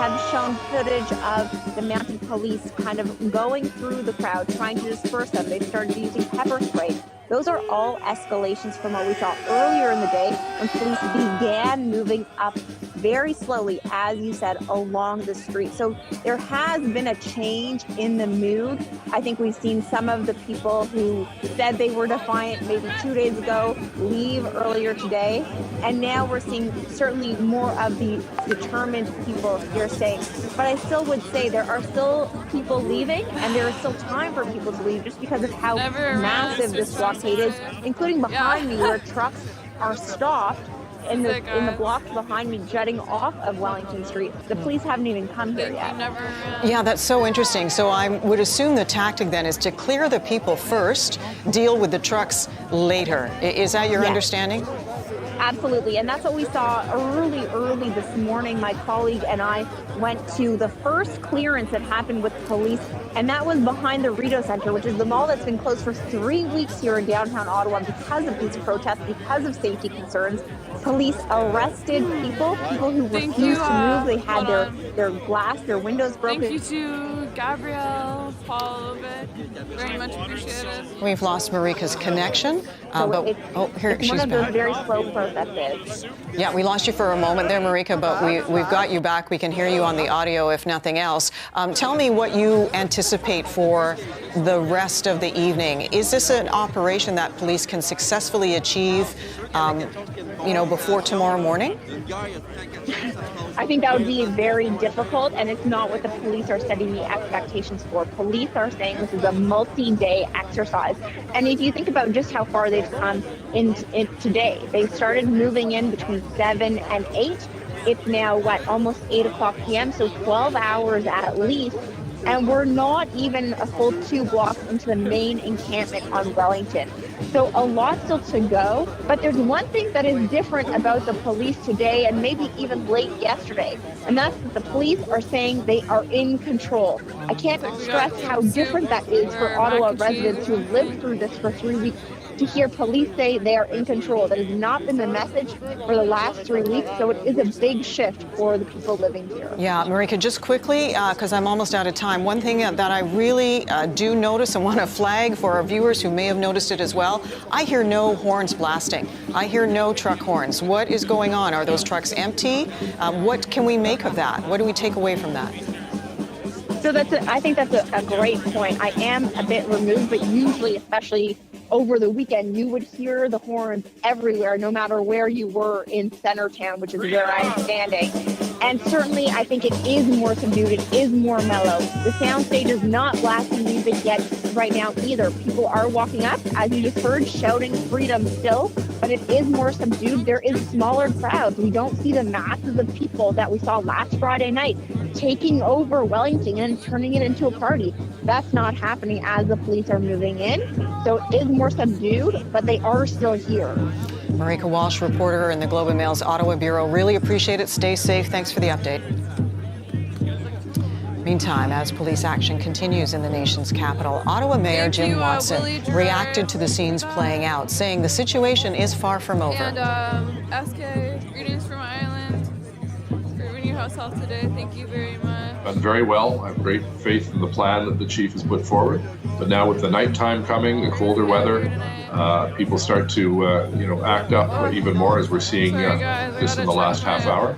have shown footage of the mounted police kind of going through the crowd, trying to disperse them. They've started using pepper spray. Those are all escalations from what we saw earlier in the day when police began moving up very slowly, as you said, along the street. So there has been a change in the mood. I think we've seen some of the people who said they were defiant maybe 2 days ago leave earlier today. And now we're seeing certainly more of the determined people here staying. But I still would say there are still people leaving, and there is still time for people to leave just because of how massive this blockade is, including behind me where trucks are stopped in the blocks behind me jutting off of Wellington Street. The police haven't even come here yet. Yeah, that's so interesting. So I would assume the tactic then is to clear the people first, deal with the trucks later. Is that your understanding? Absolutely, and that's what we saw early this morning. My colleague and I went to the first clearance that happened with police, and that was behind the Rideau Centre, which is the mall that's been closed for 3 weeks here in downtown Ottawa because of these protests, because of safety concerns. Police arrested people who refused to move. They had their glass, their windows broken. Thank you to Gabrielle, Paul, very much appreciated. We've lost Marika's connection, here it's she's one of those back. very slow processes. Yeah, we lost you for a moment there, Marika, but we've got you back. We can hear you on the audio, if nothing else. Tell me what you anticipate for the rest of the evening. Is this an operation that police can successfully achieve, before tomorrow morning? I think that would be very difficult, and it's not what the police are setting the expectations for. Police are saying this is a multi-day exercise. And if you think about just how far they've come in today, they started moving in between 7 and 8. It's now, almost 8 o'clock p.m., so 12 hours at least. And we're not even a full 2 blocks into the main encampment on Wellington. So a lot still to go. But there's one thing that is different about the police today, and maybe even late yesterday, and that's that the police are saying they are in control. I can't stress how different that is for Ottawa residents who have lived through this for 3 weeks. To hear police say they are in control. That has not been the message for the last 3 weeks, so it is a big shift for the people living here. Yeah, Marika, just quickly, because I'm almost out of time, one thing that I really do notice and want to flag for our viewers who may have noticed it as well, I hear no horns blasting. I hear no truck horns. What is going on? Are those trucks empty? What can we make of that? What do we take away from that? So I think that's a great point. I am a bit removed, but usually, especially over the weekend, you would hear the horns everywhere, no matter where you were in Centertown, which is where I'm standing. And certainly, I think it is more subdued. It is more mellow. The soundstage is not blasting music yet right now either. People are walking up, as you just heard, shouting freedom still, but it is more subdued. There is smaller crowds. We don't see the masses of people that we saw last Friday night taking over Wellington and turning it into a party. That's not happening as the police are moving in. So it is more subdued, but they are still here. Marika Walsh, reporter in the Globe and Mail's Ottawa Bureau. Really appreciate it. Stay safe. Thanks for the update. Meantime, as police action continues in the nation's capital, Ottawa Mayor Jim Watson reacted to the scenes playing out, saying the situation is far from over. And SK, greetings from Ireland. For your house help today, thank you very much. Done very well. I have great faith in the plan that the chief has put forward. But now with the nighttime coming, the colder weather, people start to act up even more, as we're seeing just in the last half hour.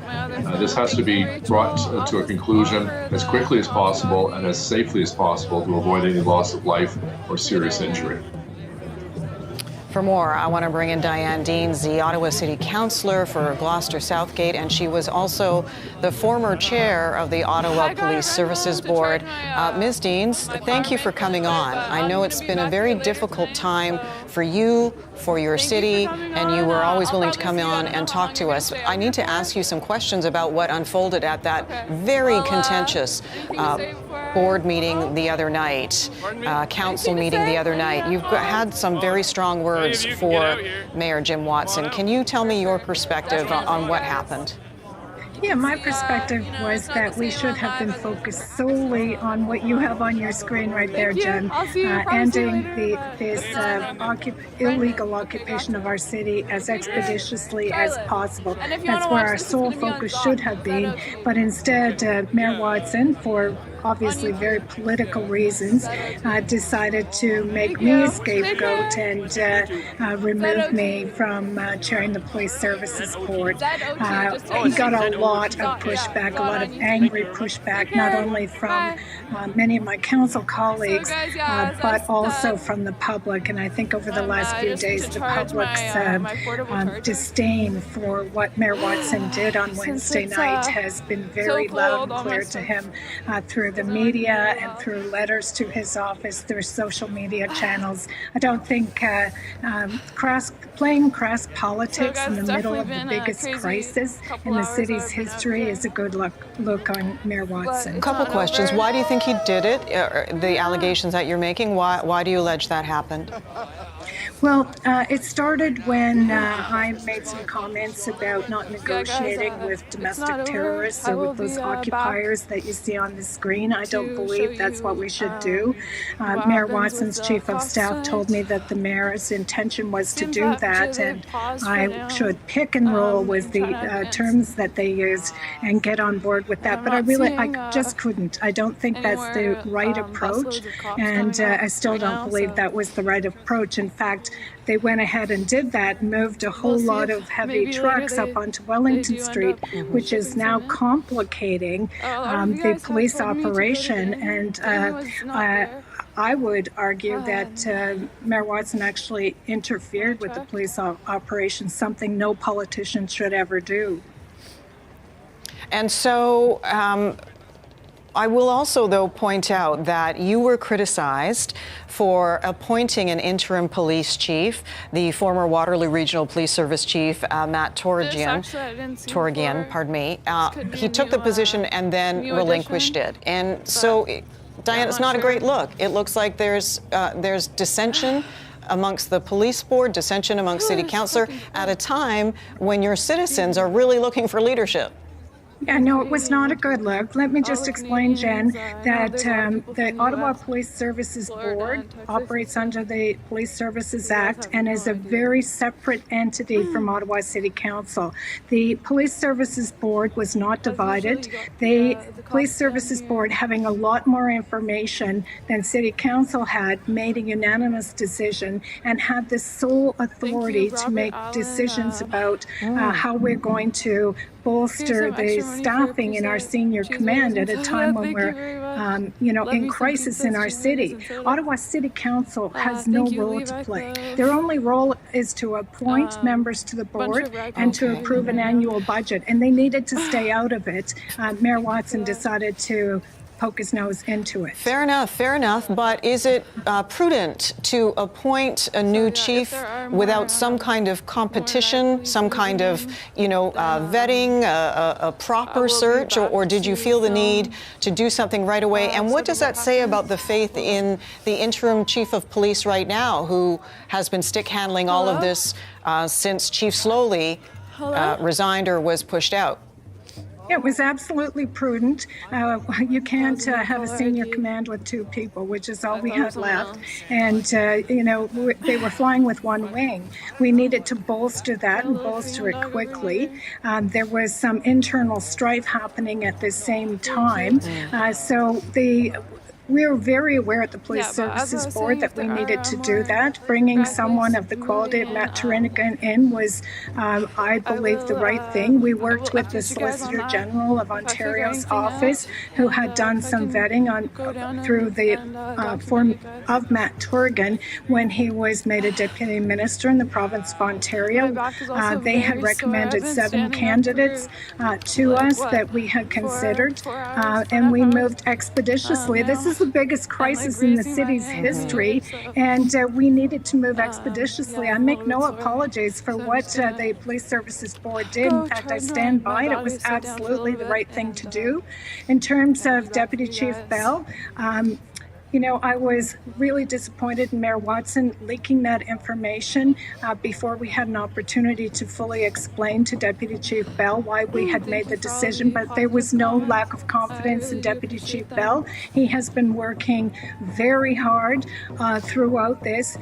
This has to be brought to a conclusion as quickly as possible and as safely as possible to avoid any loss of life or serious injury. For more, I want to bring in Diane Deans, the Ottawa City Councillor for Gloucester Southgate, and she was also the former chair of the Ottawa Police Services Board. Ms. Deans, thank you for coming on. I know it's been a very difficult time for you, for your city, and you were always willing to come on and talk to us. I need to ask you some questions about what unfolded at that very contentious board meeting the other night, council meeting the other night. You've had some very strong words for Mayor Jim Watson. Can you tell me your perspective on what happened? Yeah, my perspective was that we should have been focused solely on what you have on your screen right there, Jen, ending this illegal occupation of our city as expeditiously as possible. That's where our sole focus should have been, but instead, Mayor Watson, for obviously very political reasons, decided to make me a scapegoat and remove me from chairing the Police Services Board. He got a lot of pushback, a lot of angry pushback, not only from many of my council colleagues, but also from the public. And I think over the last few days, the public's disdain for what Mayor Watson did on Wednesday night has been very loud and clear to him through the media and through letters to his office, through social media channels. I don't think playing crass politics in the middle of the biggest crisis in the city's history is a good look on Mayor Watson. A couple questions. Why do you think he did it? The allegations that you're making, why do you allege that happened? Well, it started when I made some comments about not negotiating with domestic terrorists or with those occupiers that you see on the screen. I don't believe that's what we should do. Mayor Watson's chief of staff told me that the mayor's intention was to do that, and I should pick and roll with the terms that they used and get on board with that. But I just couldn't. I don't think that's the right approach, and I still don't believe that was the right approach. In fact, they went ahead and did that, moved a whole lot of heavy trucks up onto Wellington Street, which is now complicating the police operation. And I would argue that Mayor Watson actually interfered with the police operation, something no politician should ever do. And so I will also, though, point out that you were criticized for appointing an interim police chief, the former Waterloo Regional Police Service Chief, Matt Torgian. He took the position and then relinquished it. And so, Diane, it's not a great look. It looks like there's dissension amongst the police board, dissension amongst city councillor, at a time when your citizens are really looking for leadership. Yeah, no, it was not a good look. Let me just explain, Jen, that the Ottawa Police Services Board operates under the Police Services Act and is a very separate entity from Ottawa City Council. The Police Services Board was not divided. The Police Services Board, having a lot more information than City Council had, made a unanimous decision and had the sole authority to make decisions about how we're going to bolster the staffing in our senior command at a time when we're, in crisis in our city. Ottawa City Council has no role to play. Their only role is to appoint members to the board and to approve an annual budget, and they needed to stay out of it. Mayor Watson decided to poke his nose into it. Fair enough. But is it prudent to appoint a new chief without some kind of competition, some kind of, vetting, a proper search, or did you feel the need to do something right away? And what does that say about the faith in the interim chief of police right now, who has been stick handling all of this since Chief Slowly resigned or was pushed out? It was absolutely prudent. You can't have a senior command with two people, which is all we had left. And, they were flying with one wing. We needed to bolster that and bolster it quickly. There was some internal strife happening at the same time. We're very aware at the Police Services Board that we needed to do that. Bringing someone of the quality of Matt Torgian in was, I believe, the right thing. We worked with the Solicitor General of Ontario's office, who had done some vetting through the form of Matt Torgian when he was made a Deputy Minister in the province of Ontario. They had recommended 7 candidates to us that we had considered, and we moved expeditiously. This is the biggest crisis in the city's history, and we needed to move expeditiously. I make no apologies for what the Police Services Board did. In fact, I stand by it. It was absolutely the right thing to do. In terms of Deputy Chief Bell, you know, I was really disappointed in Mayor Watson leaking that information before we had an opportunity to fully explain to Deputy Chief Bell why we had made the decision, but there was no lack of confidence in Deputy Chief Bell. He has been working very hard throughout this,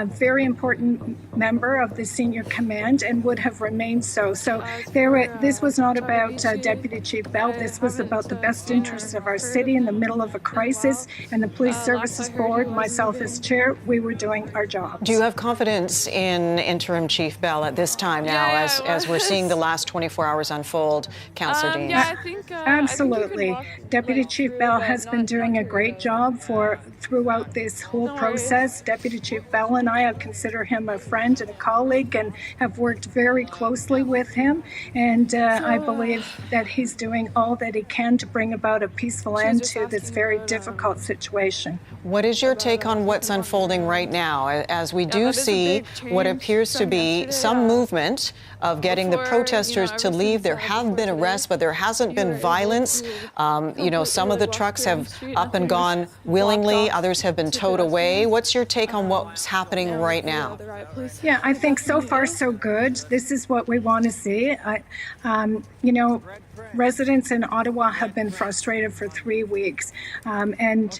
very important member of the senior command, and would have remained so. So this was not about Deputy Chief Bell. This was about the best interests of our city in the middle of a crisis, and the Police Services Board, myself as chair, we were doing our jobs. Do you have confidence in Interim Chief Bell at this time now, as we're seeing the last 24 hours unfold, Councillor Deans? Yeah, I think absolutely. Deputy Chief Bell has been doing a great job throughout this whole process. Deputy Chief Bell and I consider him a friend and a colleague, and have worked very closely with him. And I believe that he's doing all that he can to bring about a peaceful end to this very difficult situation. What is your take on what's unfolding right now, as we do see what appears to be some movement of getting the protesters to leave? There have been arrests, but there hasn't been violence. You know, some of the trucks have up and gone willingly, others have been towed away. What's your take on what's happening right now? Yeah, I think so far so good. This is what we want to see. You know, residents in Ottawa have been frustrated for 3 weeks, and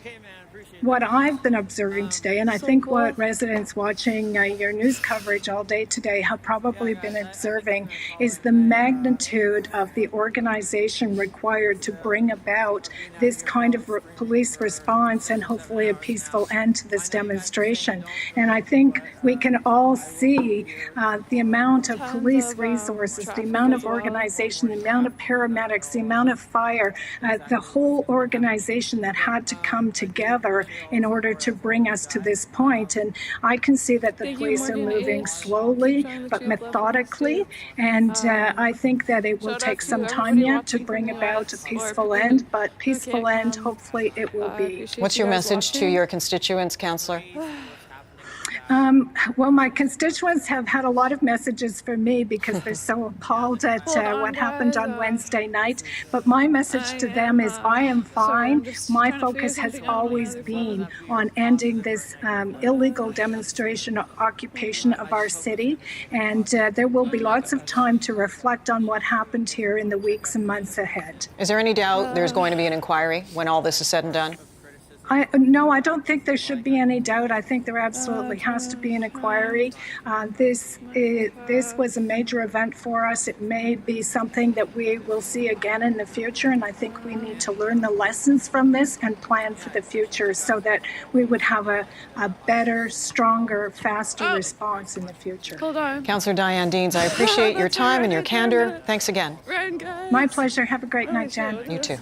what I've been observing today, and I think what residents watching your news coverage all day today have probably been observing, is the magnitude of the organization required to bring about this kind of police response and hopefully a peaceful end to this demonstration. And I think we can all see the amount of police resources, the amount of organization, the amount of paramedics, the amount of fire, the whole organization that had to come together in order to bring us to this point. And I can see that the police are moving slowly but methodically, and I think that it will take some time yet to bring about a peaceful end, but peaceful end, hopefully it will be. What's your message to your constituents, Councillor? Well, my constituents have had a lot of messages for me because they're so appalled at what happened on Wednesday night. But my message to them is I am fine. My focus has always been on ending this illegal demonstration occupation of our city. And there will be lots of time to reflect on what happened here in the weeks and months ahead. Is there any doubt there's going to be an inquiry when all this is said and done? No, I don't think there should be any doubt. I think there absolutely has to be an inquiry. This was a major event for us. It may be something that we will see again in the future, and I think we need to learn the lessons from this and plan for the future so that we would have a better, stronger, faster response in the future. Hold on. Councillor Diane Deans, I appreciate your time and your candor. Thanks again. My pleasure. Have a great night, Jen. You too.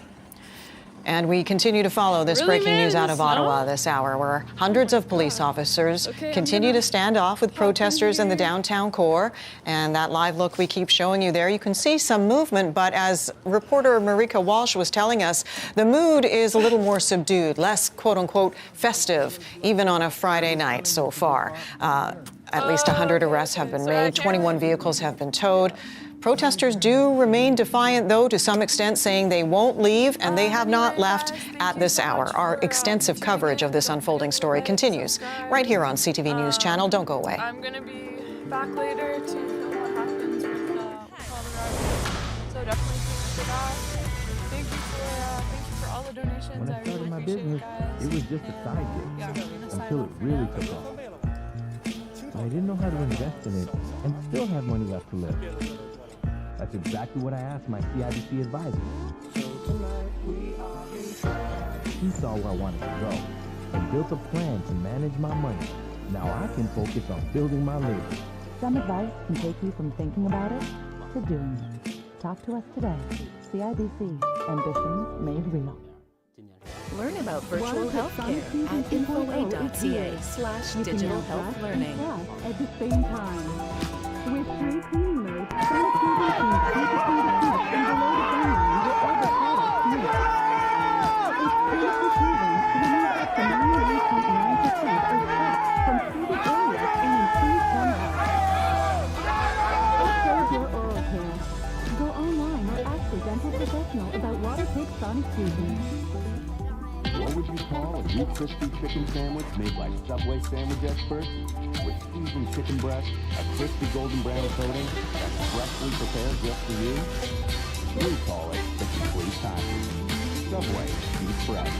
And we continue to follow this breaking news out of Ottawa this hour, where hundreds of police officers continue to stand off with protesters in the downtown core. And that live look we keep showing you there, you can see some movement, but as reporter Marika Walsh was telling us, the mood is a little more subdued, less quote-unquote festive, even on a Friday night so far. At least 100 arrests have been made, 21 vehicles have been towed. Protesters do remain defiant, though, to some extent, saying they won't leave, and they have not left at this hour. Our extensive coverage of this unfolding story continues right here on CTV News Channel. Don't go away. I'm going to be back later to film what happens with all the riots. So definitely tune into that. Thank you for all the donations. When I started my business, it was just a side gig until it really took off. I didn't know how to invest in it and still have money left to live. That's exactly what I asked my CIBC advisor. He saw where I wanted to go and built a plan to manage my money. Now I can focus on building my living. Some advice can take you from thinking about it to doing it. Talk to us today. CIBC. Ambitions made real. Learn about virtual healthcare at infoa.ca/digital health learning. At the same time, with 3 cleaning modes, connectivity between and below the phone line with all the products needed. It's clinically proven to remove up to 99.9% of stress from treated areas and improve home health. Upgrade your oral care. Go online or ask a dental professional about Waterpik Sonic Fusion. What would you call a U50 chicken sandwich made by Subway sandwich experts with seasoned chicken breast, a crispy golden brown coating that's freshly prepared just for you? We call it the complete package. Subway, eat fresh.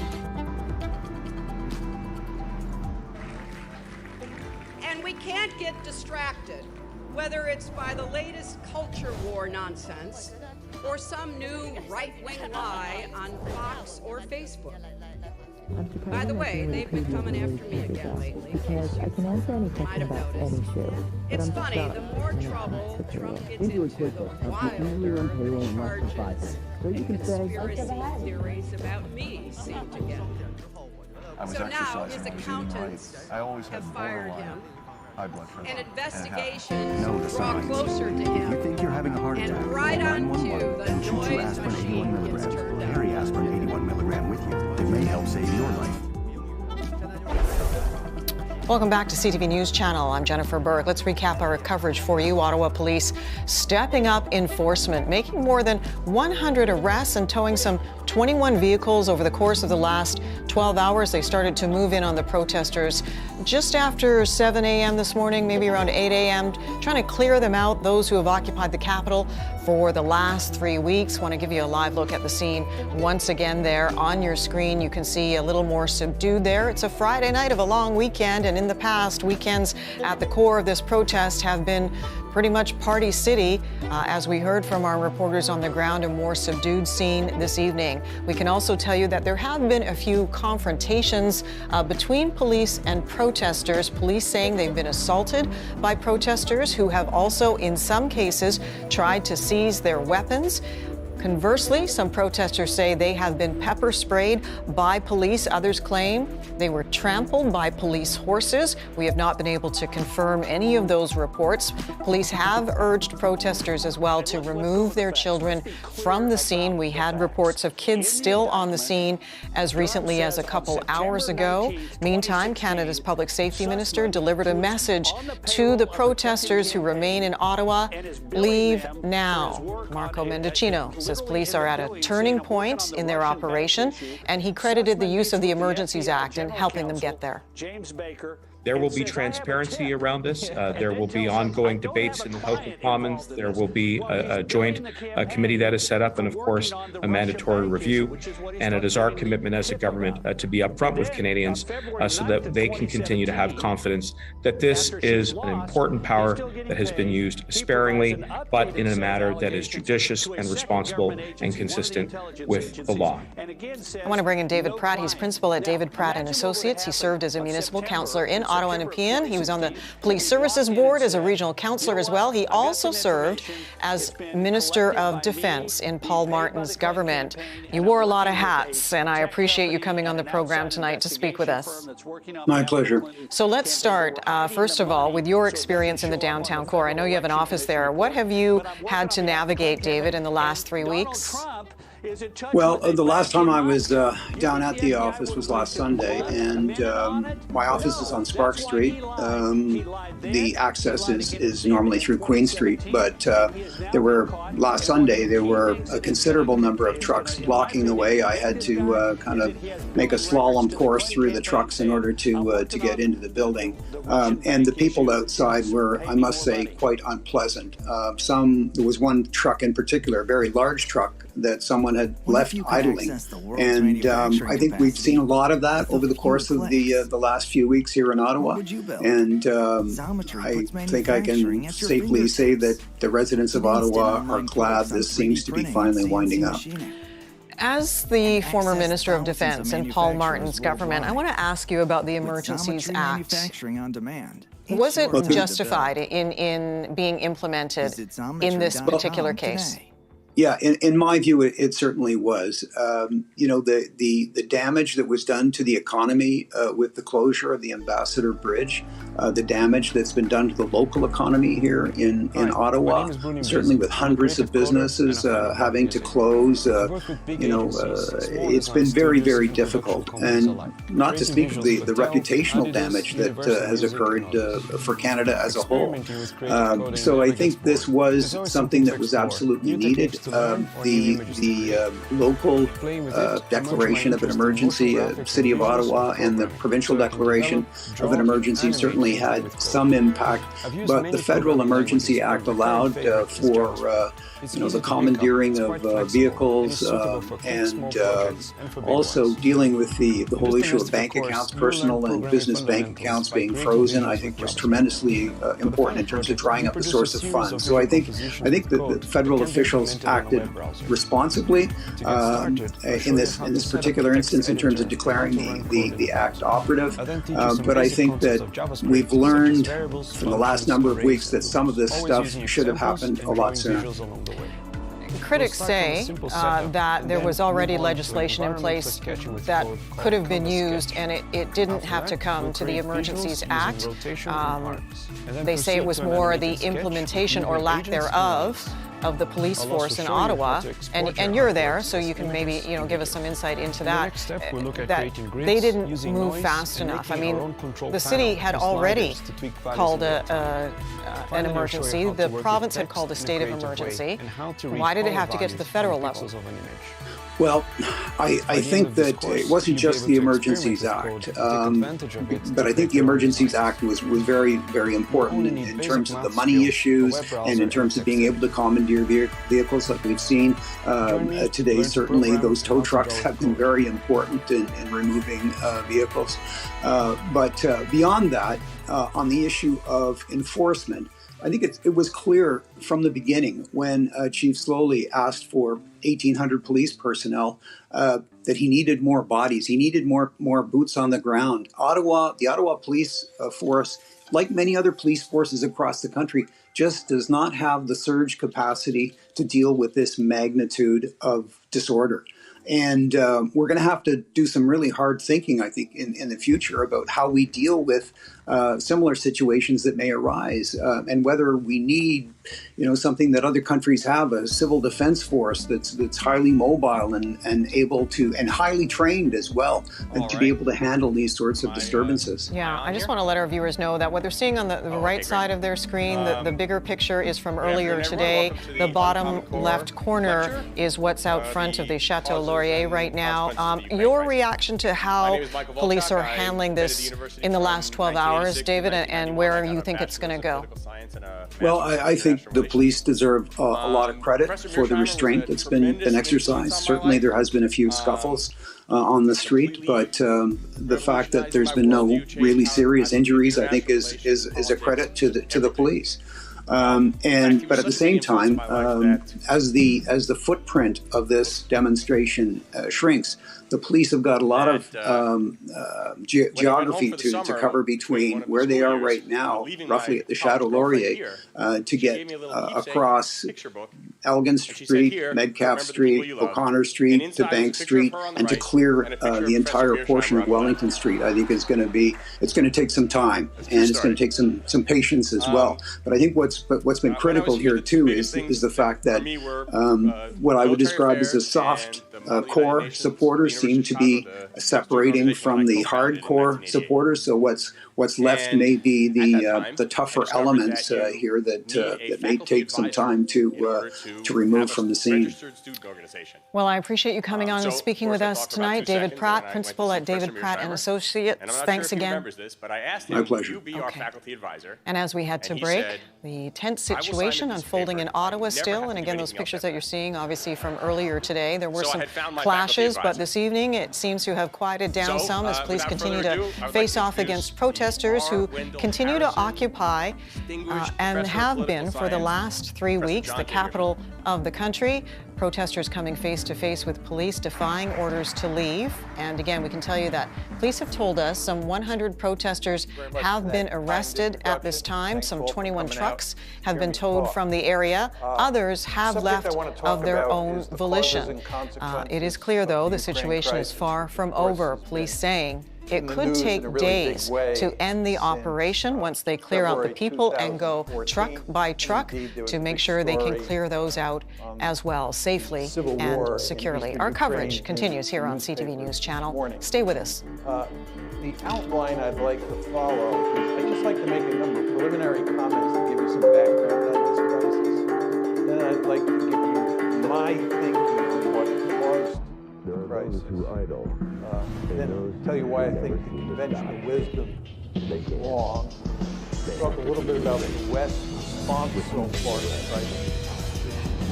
And we can't get distracted, whether it's by the latest culture war nonsense or some new right-wing lie on Fox or Facebook. By the way, they've been coming after me again lately. Because I can answer any question about any issue. It's funny, the more trouble Trump gets into, the wilder charges and conspiracy theories about me seem to get. So now his accountants have fired him. An investigation draw closer to him. You think you're having a heart attack? And right on to the and shoot your noise aspirin 81 machine gets milligrams turned or on. carry aspirin 81 milligram with you. It may help save your life. Welcome back to CTV News Channel. I'm Jennifer Burke. Let's recap our coverage for you. Ottawa police stepping up enforcement, making more than 100 arrests and towing some 21 vehicles over the course of the last 12 hours. They started to move in on the protesters just after 7 a.m. this morning, maybe around 8 a.m., trying to clear them out, those who have occupied the Capitol for the last 3 weeks. Want to give you a live look at the scene once again there on your screen. You can see a little more subdued there. It's a Friday night of a long weekend, and in the past, weekends at the core of this protest have been pretty much Party City. As we heard from our reporters on the ground, a more subdued scene this evening. We can also tell you that there have been a few confrontations between police and protesters. Police saying they've been assaulted by protesters who have also, in some cases, tried to seize their weapons. Conversely, some protesters say they have been pepper sprayed by police. Others claim they were trampled by police horses. We have not been able to confirm any of those reports. Police have urged protesters as well to remove their children from the scene. We had reports of kids still on the scene as recently as a couple hours ago. Meantime, Canada's Public Safety Minister delivered a message to the protesters who remain in Ottawa: leave now. Marco Mendicino says police are at a turning point in their operation, and he credited the use of the Emergencies Act in helping them get there. There will be transparency around this. There will be ongoing debates in the House of Commons. There will be a joint committee that is set up, and of course, a mandatory review. And it is our commitment as a government to be upfront with Canadians so that they can continue to have confidence that this is an important power that has been used sparingly, but in a manner that is judicious and responsible and consistent with the law. I want to bring in David Pratt. He's principal at David Pratt and Associates. He served as a municipal councillor in Ottawa and Nepean. He was on the Police Services Board as a regional councillor as well. He also served as Minister of Defence in Paul Martin's government. You wore a lot of hats, and I appreciate you coming on the program tonight to speak with us. My pleasure. So let's start, first of all, with your experience in the downtown core. I know you have an office there. What have you had to navigate, David, in the last 3 weeks? Well, the last time I was down at the office was last Sunday, and my office is on Spark Street. The access is normally through Queen Street, but last Sunday there were a considerable number of trucks blocking the way. I had to kind of make a slalom course through the trucks in order to get into the building. And the people outside were, I must say, quite unpleasant. There was one truck in particular, a very large truck, that someone had left idling. And I think we've seen a lot of that over the course of the last few weeks here in Ottawa. And I think I can safely say that the residents of Ottawa are glad this seems to be finally winding up. As the former Minister of Defence in Paul Martin's government, I want to ask you about the Emergencies Act. Was it justified in being implemented in this particular case? Yeah, in my view, it certainly was. The damage that was done to the economy with the closure of the Ambassador Bridge, the damage that's been done to the local economy here in Ottawa, certainly with hundreds of businesses having to close, it's been very, very difficult. And not to speak of the reputational damage that has occurred for Canada as a whole. So I think this was something that was absolutely needed. the local declaration of an emergency, City of Ottawa, and the provincial declaration of an emergency certainly had some impact. But the Federal Emergency Act allowed for the commandeering of vehicles and also dealing with the whole issue of bank accounts, personal and business bank accounts being frozen. I think was tremendously important in terms of drying up the source of funds. So I think that the federal officials acted responsibly in this particular instance in terms of declaring the act operative. But I think that we've learned from the last number of weeks that some of this stuff should have happened a lot sooner. Critics say that there was already legislation in place that could have been used, and it didn't have to come to the Emergencies Act. They say it was more the implementation or lack thereof of the police force in Ottawa, and you're there, so you can maybe give us some insight into that. That they didn't move fast enough. I mean, the city had already called an emergency. The province had called a state of emergency. Why did it have to get to the federal level? Well, I think that it wasn't just the Emergencies Act, but I think the Emergencies Act was very, very important in terms of the money issues and in terms of being able to commandeer vehicles like we've seen today. Certainly, those tow trucks have been very important in removing vehicles. But beyond that, on the issue of enforcement, I think it was clear from the beginning when Chief Slowly asked for 1,800 police personnel that he needed more bodies. He needed more boots on the ground. The Ottawa police force, like many other police forces across the country, just does not have the surge capacity to deal with this magnitude of disorder. And we're going to have to do some really hard thinking, I think, in the future about how we deal with similar situations that may arise, and whether we need, something that other countries have, a civil defense force that's highly mobile and able to, and highly trained as well, and to be able to handle these sorts of disturbances. Yeah, I just want to let our viewers know that what they're seeing on the right side of their screen, the bigger picture is from earlier today. The bottom left corner is what's out front of the Chateau Laurier right now. Your reaction to how police are handling this in the last 12 hours, David, and where you think it's going to go? Well, I think the police deserve a lot of credit for the restraint that's been exercised. Certainly there has been a few scuffles on the street, but the fact that there's been no really serious injuries, I think, is a credit to the police. But at the same time, as the footprint of this demonstration shrinks, the police have got a lot of geography to cover between where they are right now, roughly at the Chateau Laurier, to get across Elgin Street, Metcalfe Street, O'Connor Street, to Bank Street, and to clear the entire portion of Wellington Street. I think it's going to take some time, and it's going to take some patience as well. But I think what's been critical here too is the fact that what I would describe as a soft core supporters seem to be separating from the hardcore supporters. So what's left may be the tougher elements here that may take some time to remove from the scene. Well, I appreciate you coming on and speaking with us tonight, David Pratt, principal at David Pratt and Associates. Thanks again. My pleasure. Okay. And as we head to break, the tense situation unfolding in Ottawa still, and again, those pictures that you're seeing, obviously from earlier today, there were some clashes, but this evening it seems to have quieted down some as police continue to face off against protesters who continue to occupy and have been for the last 3 weeks the capital of the country. Protesters coming face to face with police, defying orders to leave. And again, we can tell you that police have told us some 100 protesters have been arrested at this time. Some 21 trucks have been towed from the area. Others have left of their own volition. It is clear, though, the situation is far from over. Police saying it could take days to end the operation once they clear out the people and go truck by truck to make sure they can clear those out as well, safely and securely. Our coverage continues here on CTV News Channel. Stay with us. The outline I'd like to follow is I'd just like to make a number of preliminary comments to give you some background on this crisis. Then I'd like to give you my my thinking on what caused the There are crisis, those who idle. then tell you why I think the conventional wisdom is wrong. Talk a little bit about the West's response so far to the crisis.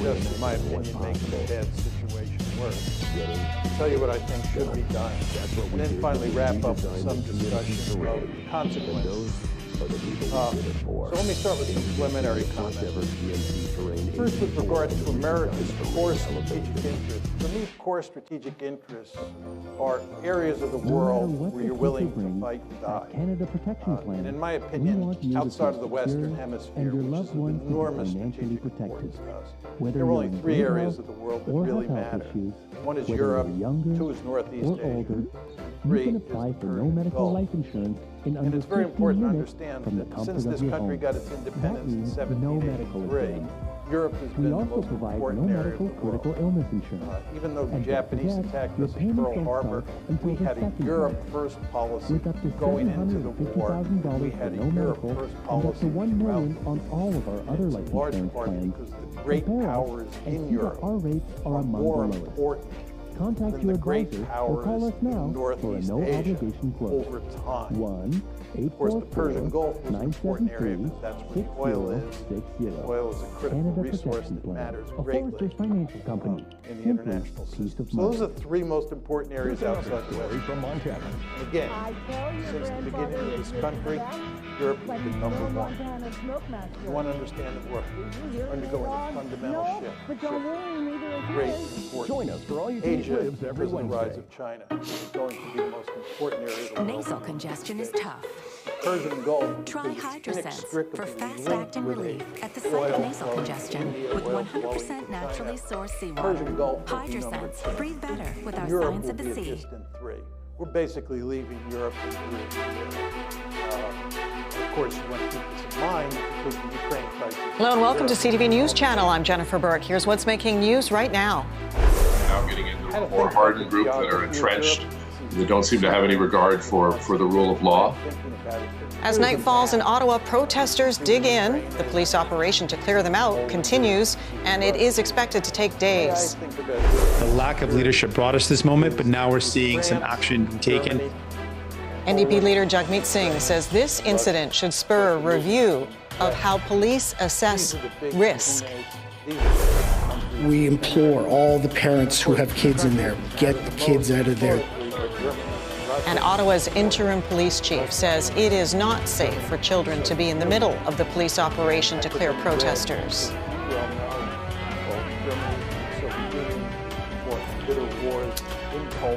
Just, in my opinion, making a bad situation worse. Tell you what I think should be done. And then finally wrap up with some discussion of the consequences. So let me start with some preliminary comments. First, with regard to America's core strategic interests. For me, core strategic interests are areas of the world where you're willing to fight and die. And in my opinion, outside of the Western Hemisphere, which is of enormous strategic importance to us, there are only 3 areas of the world that really matter. 1 is Europe, 2 is Northeast Asia, 3 is the Persian Gulf. And it's very important to understand that since this country got its independence in 1783, Europe has been the most important area of the world. Even though the Japanese attacked us at Pearl Harbor, we had a Europe-first policy going into the war. We had a Europe-first policy throughout. In large part because the great powers in Europe are more important than the great powers in Northeast Asia over time. Of course, the Persian Gulf was an important area because that's where the oil is. Oil is a critical resource that matters greatly in the international system. So those are the 3 most important areas outside the West. And again, since the beginning of this country, Europe has been #1. You want to understand that we're undergoing a fundamental shift. Great importance. Join us for all you Asia, because of the rise of China, is going to be the most important area of the world. Nasal congestion is tough. The Persian Gulf. Try Hydrosense for fast-acting relief at the site of nasal congestion with 100% naturally sourced seawater. Hydrosense. Breathe better with our Europe Science of the will be a Sea. distant 3. We're basically leaving Europe in Greece. Of course, you want to keep this in mind because the Ukraine crisis. Hello and welcome to CTV News Channel. I'm Jennifer Burke. Here's what's making news right now. Now getting into a more hardened group that are entrenched. They don't seem to have any regard for the rule of law. As night falls in Ottawa, protesters dig in. The police operation to clear them out continues, and it is expected to take days. The lack of leadership brought us this moment, but now we're seeing some action being taken. NDP leader Jagmeet Singh says this incident should spur a review of how police assess risk. We implore all the parents who have kids in there, get the kids out of there. And Ottawa's interim police chief says it is not safe for children to be in the middle of the police operation to clear protesters.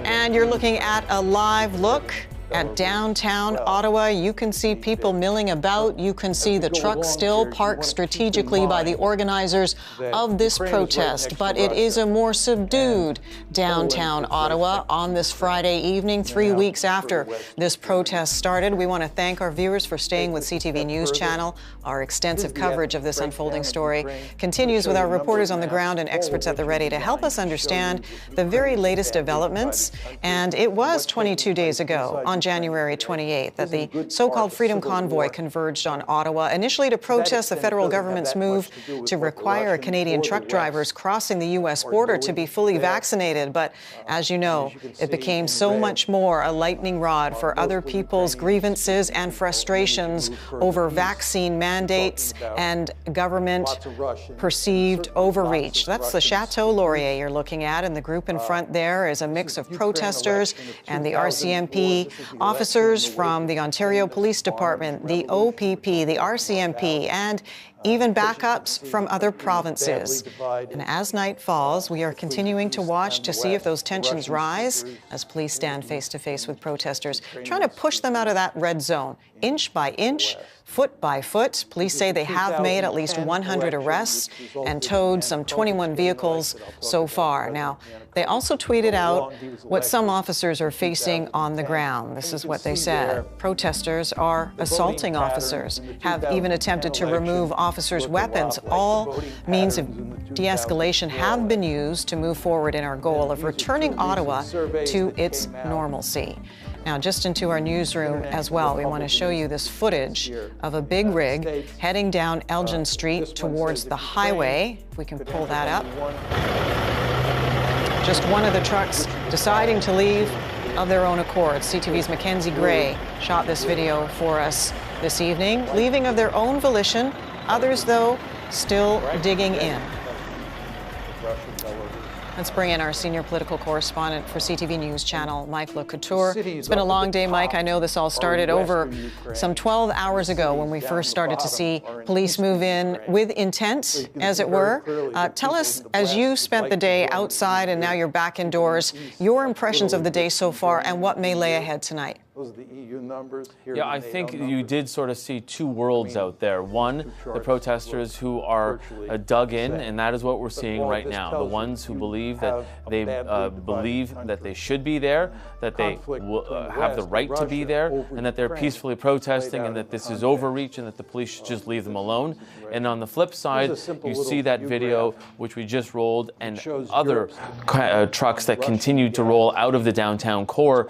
And you're looking at a live look at downtown Ottawa. You can see people milling about. You can see the truck still parked strategically by the organizers of this protest. But it is a more subdued downtown Ottawa on this Friday evening, 3 weeks after this protest started. We want to thank our viewers for staying with CTV News Channel. Our extensive coverage of this unfolding story continues with our reporters on the ground and experts at the ready to help us understand the very latest developments. And it was 22 days ago, on January 28th, that the so-called Freedom Convoy converged on Ottawa, initially to protest the federal government's move to require Canadian truck drivers crossing the U.S. border to be fully vaccinated. But as you know, it became so much more a lightning rod for other people's grievances and frustrations over vaccine mandates and government perceived overreach. That's the Chateau Laurier you're looking at, and the group in front there is a mix of protesters and the RCMP, officers from the Ontario Police Department, the OPP, the RCMP, and even backups from other provinces. And as night falls, we are continuing to watch to see if those tensions rise as police stand face to face with protesters, trying to push them out of that red zone, inch by inch, foot by foot. Police say they have made at least 100 arrests and towed some 21 vehicles so far. Now, they also tweeted out what some officers are facing on the ground. This is what they said. Protesters are assaulting officers, have even attempted to remove officers' weapons. All means of de-escalation have been used to move forward in our goal of returning Ottawa to its normalcy. Now, just into our newsroom as well, we want to show you this footage of a big rig heading down Elgin Street towards the highway. If we can pull that up. just one of the trucks deciding to leave of their own accord. CTV's Mackenzie Gray shot this video for us this evening, leaving of their own volition. Others, though, still digging in. Let's bring in our senior political correspondent for CTV News Channel, Mike LeCouture. It's been a long day, Mike. I know this all started over some 12 hours ago when we first started to see police move in with intent, as it were. Tell us, as you spent the day outside and now you're back indoors, your impressions of the day so far and what may lay ahead tonight. Those are the EU numbers. Yeah, I think you did sort of see two worlds out there. One, the protesters who are dug in, and that is what we're seeing right now. The ones who believe that they believe that they should be there, that they have the right to be there, and that they're peacefully protesting, and that this is overreach, and that the police should just leave them alone. And on the flip side, you see that video which we just rolled, and other trucks that continue to roll out of the downtown core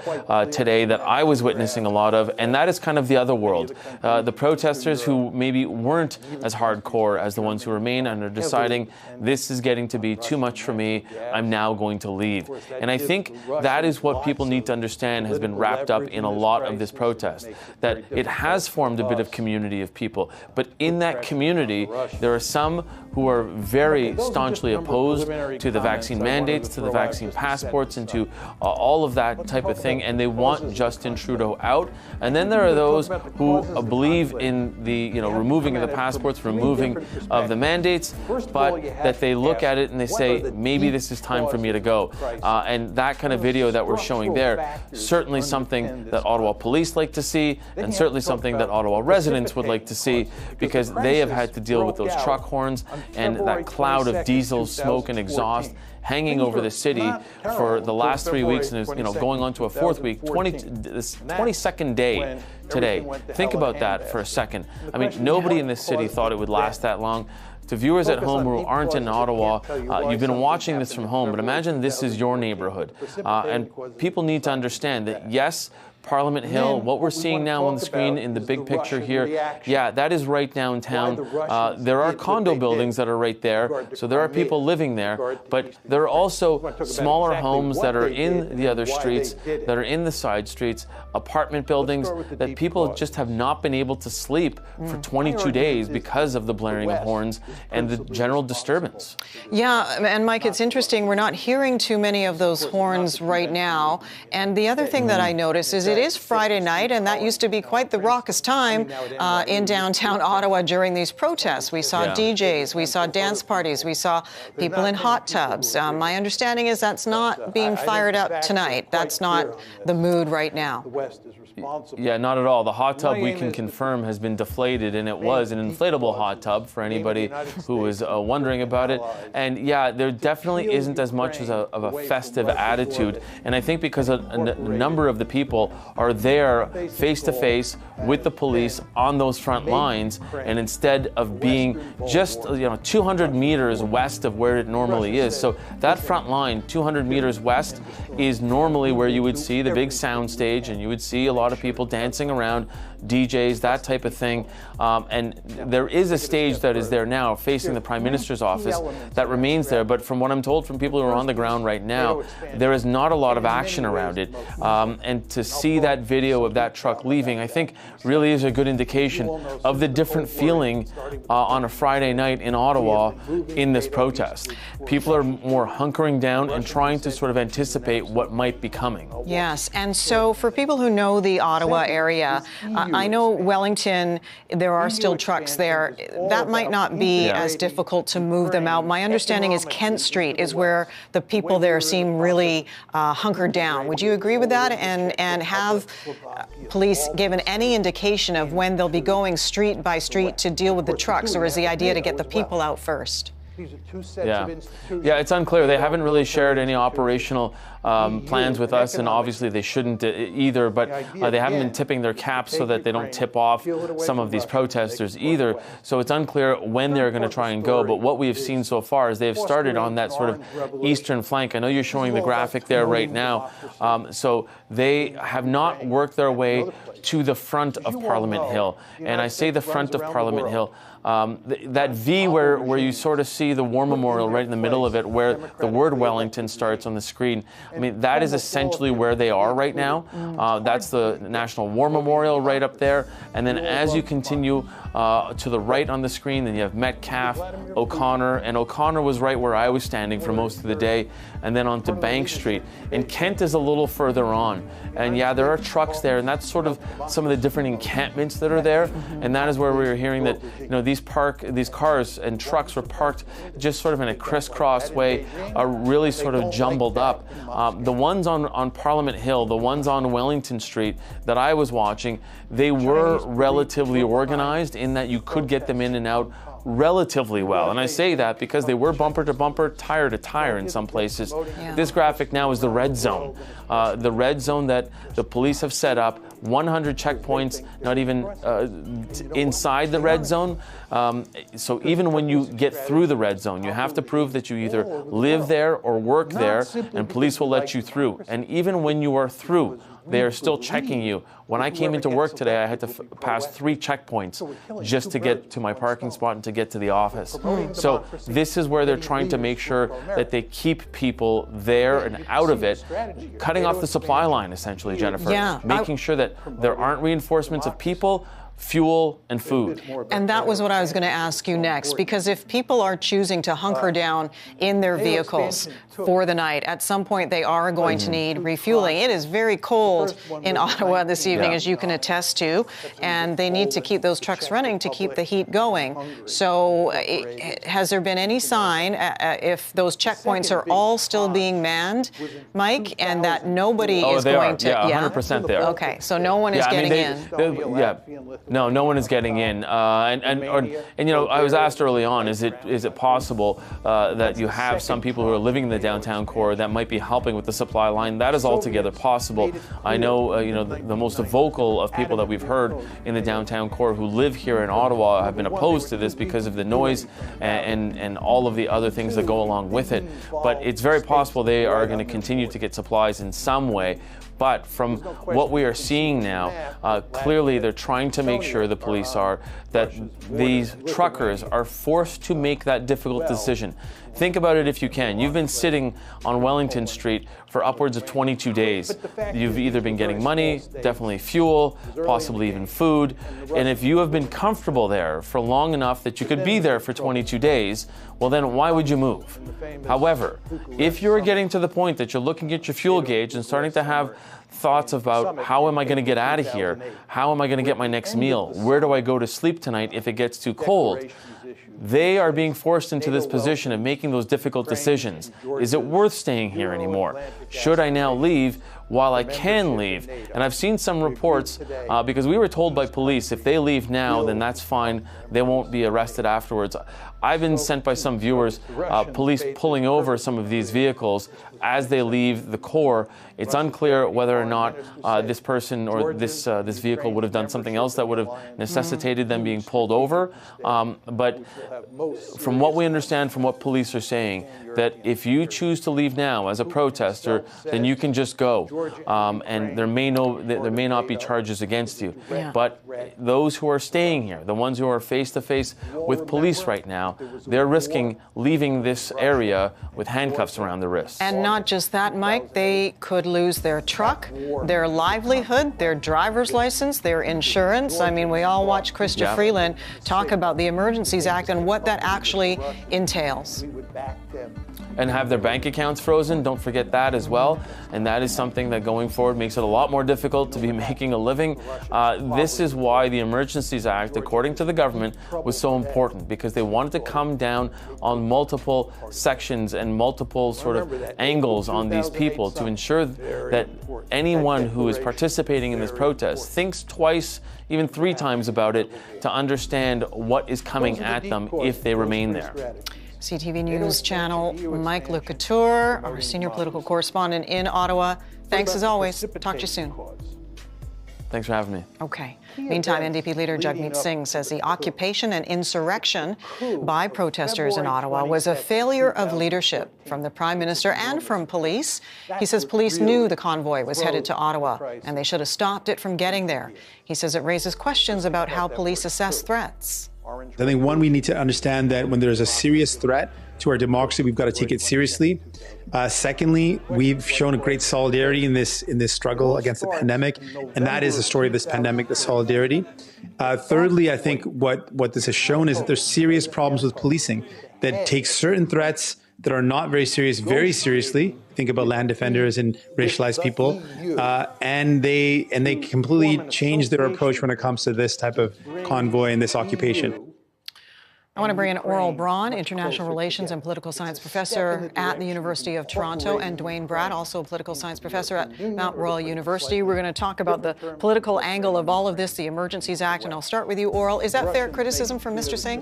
today that I was witnessing a lot of, and that is kind of the other world. The protesters who maybe weren't as hardcore as the ones who remain and are deciding this is getting to be too much for me, I'm now going to leave. And I think that is what people need to understand has been wrapped up in a lot of this protest, that it has formed a bit of community of people, but in that community there are some who are very staunchly opposed to the vaccine mandates, to the vaccine passports, and to all of that type of thing, and they want Justin Trudeau out. And then there are those who believe in the removing of the passports, removing of the mandates, but that they look at it and they say, maybe this is time for me to go. And that kind of video that we're showing there, certainly something that Ottawa police like to see, and certainly something that Ottawa residents would like to see, because they have had to deal with those truck horns and that cloud of diesel smoke and exhaust hanging over the city for the last 3 weeks, and is going on to a fourth week, this 22nd day today. Think about that for a second. I mean, nobody in this city thought it would last that long. To viewers at home who aren't in Ottawa, you've been watching this from home, but imagine this is your neighborhood. And people need to understand that, yes, Parliament Hill, what we're seeing now on the screen in the big picture here, yeah, that is right downtown. There are condo buildings that are right there, so there are people living there, but there are also smaller homes that are in the other streets, that are in the side streets, apartment buildings that people just have not been able to sleep for 22 days because of the blaring of horns and the general disturbance. Yeah, and Mike, it's interesting, we're not hearing too many of those horns right now. And the other thing that I notice is it is Friday night, and that used to be quite the raucous time in downtown Ottawa during these protests. We saw DJs, we saw dance parties, we saw people in hot tubs. My understanding is that's not being fired up tonight. That's not the mood right now. Yeah, not at all. The hot tub, we can confirm, has been deflated, and it was an inflatable hot tub for anybody who was wondering about it. And yeah, there definitely isn't as much as of a festive attitude. And I think because a number of the people are there face to face with the police on those front lines, and instead of being just 200 meters west of where it normally is. So that front line, 200 meters west, is normally where you would see the big sound stage, and you would see a lot of people dancing around, DJs, that type of thing. And there is a stage that is there now facing the Prime Minister's office that remains there. But from what I'm told from people who are on the ground right now, there is not a lot of action around it. And to see that video of that truck leaving, I think really is a good indication of the different feeling on a Friday night in Ottawa in this protest. People are more hunkering down and trying to sort of anticipate what might be coming. Yes, and so for people who know the Ottawa area, I know Wellington, there are still trucks there. That might not be as difficult to move them out. My understanding is Kent Street is where the people there seem really hunkered down. Would you agree with that? And have police given any indication of when they'll be going street by street to deal with the trucks, or is the idea to get the people out first? Yeah, it's unclear. They haven't really shared any operational plans with us, and obviously they shouldn't either, but they haven't been tipping their caps so that they don't tip off some of these protesters either. So it's unclear when they're going to try and go, but what we have seen so far is they have started on that sort of eastern flank. I know you're showing the graphic there right now. So they have not worked their way to the front of Parliament Hill. And I say the front of Parliament Hill. That V where you sort of see the War Memorial right in the middle of it, where the word Wellington starts on the screen. I mean, that is essentially where they are right now. That's the National War Memorial right up there. And then as you continue to the right on the screen, then you have Metcalfe, O'Connor, and O'Connor was right where I was standing for most of the day, and then onto Bank Street. And Kent is a little further on. And yeah, there are trucks there, and that's sort of some of the different encampments that are there. And that is where we were hearing that, you know, these cars and trucks were parked just sort of in a crisscross way, really sort of jumbled up. The ones on Parliament Hill, the ones on Wellington Street that I was watching, they were relatively organized in that you could get them in and out relatively well. And I say that because they were bumper to bumper, tire to tire in some places. Yeah. This graphic now is the red zone. The red zone that the police have set up, 100 checkpoints, not even inside the red zone. So even when you get through the red zone, you have to prove that you either live there or work there, and police will let you through. And even when you are through, they are still checking you. When I came into work today, I had to pass 3 checkpoints just to get to my parking spot and to get to the office. So this is where they're trying to make sure that they keep people there and out of it, cutting off the supply line, essentially, Jennifer. Yeah. Making sure that there aren't reinforcements of people, fuel, and food. And that was what I was going to ask you next, because if people are choosing to hunker down in their vehicles for the night, at some point they are going to need refueling. It is very cold in Ottawa this evening, as you can attest to, and they need to keep those trucks running to keep the heat going. So has there been any sign, if those checkpoints are all still being manned, Mike, and that nobody is going to... Yeah, 100% there. Okay, so no one is getting in. No one is getting in. And you know, I was asked early on, is it possible that you have some people who are living in the downtown core that might be helping with the supply line? That is altogether possible. I know, you know, the most vocal of people that we've heard in the downtown core who live here in Ottawa have been opposed to this because of the noise and all of the other things that go along with it. But it's very possible they are going to continue to get supplies in some way. But from what we are seeing now, clearly they're trying to make sure, the police are, that these truckers are forced to make that difficult decision. Think about it if you can. You've been sitting on Wellington Street for upwards of 22 days. You've either been getting money, definitely fuel, possibly even food. And if you have been comfortable there for long enough that you could be there for 22 days, well then why would you move? However, if you're getting to the point that you're looking at your fuel gauge and starting to have thoughts about how am I going to get out of here? How am I going to get my next meal? Where do I go to sleep tonight if it gets too cold? They are being forced into this position of making those difficult decisions. Is it worth staying here anymore? Should I now leave while I can leave? And I've seen some reports, because we were told by police, if they leave now, then that's fine. They won't be arrested afterwards. I've been sent by some viewers, police pulling over some of these vehicles as they leave the core. It's unclear whether or not this person or this vehicle would have done something else that would have necessitated them being pulled over. But from what we understand, from what police are saying, that if you choose to leave now as a protester, then you can just go, and there may not be charges against you. Yeah. But those who are staying here, the ones who are face to face with police right now, they're risking leaving this area with handcuffs around their wrists. And not just that, Mike, they could lose their truck, their livelihood, their driver's license, their insurance. I mean, we all watch Krista Freeland talk about the Emergencies Act and what that actually entails. And have their bank accounts frozen. Don't forget that as well. And that is something that going forward makes it a lot more difficult to be making a living. This is why the Emergencies Act, according to the government, was so important, because they wanted to come down on multiple sections and multiple sort of angles on these people to ensure that anyone who is participating in this protest thinks twice, even 3 times about it, to understand what is coming at them if they remain there. CTV News Channel, Mike Le Couture, our senior political correspondent in Ottawa. Thanks as always. Talk to you soon. Thanks for having me. Okay. Meantime, NDP leader Jagmeet Singh says the occupation and insurrection by protesters in Ottawa was a failure of leadership from the Prime Minister and from police. He says police knew the convoy was headed to Ottawa and they should have stopped it from getting there. He says it raises questions about how police assess threats. I think, one, we need to understand that when there's a serious threat to our democracy, we've got to take it seriously. Secondly, we've shown a great solidarity in this struggle against the pandemic, and that is the story of this pandemic, the solidarity. Thirdly, I think what this has shown is that there's serious problems with policing that take certain threats that are not very serious very seriously. Think about land defenders and racialized people, and they completely change their approach when it comes to this type of convoy and this occupation. I want to bring in Oral Braun, International Relations and Political Science Professor at the University of Toronto, and Dwayne Bratt, also a Political Science Professor at Mount Royal University. We're going to talk about the political angle of all of this, the Emergencies Act, and I'll start with you, Oral. Is that fair criticism from Mr. Singh?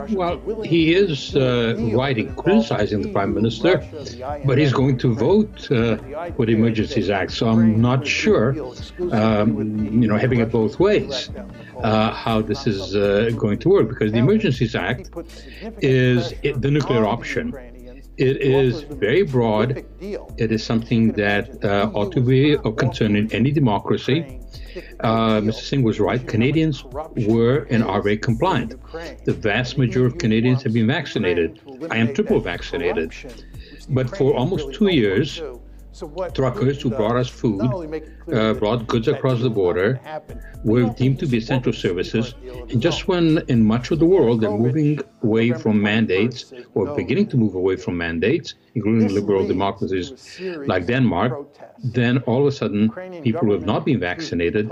Well, he is right in criticizing the Prime Minister, but he's going to vote for the Emergencies Act, so I'm not sure, having it both ways, how this is going to work, because the Emergencies Act is the nuclear option. It is very broad. It is something that ought to be of concern in any democracy. Mr. Singh was right. Canadians were and are very compliant. The vast majority of Canadians have been vaccinated. I am triple vaccinated. But for almost 2 years, truckers who brought us food, brought goods across the border, were deemed to be essential services. And just when in much of the world they're moving away from mandates, or beginning to move away from mandates, including liberal democracies like Denmark, then all of a sudden people who have not been vaccinated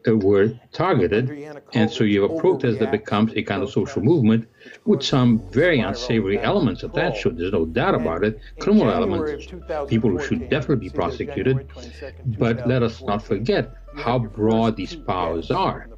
were targeted. And so you have a protest that becomes a kind of social movement with some very unsavory elements attached to it. There's no doubt about it. Criminal elements, people who should definitely be prosecuted. But let us not forget how broad these powers are.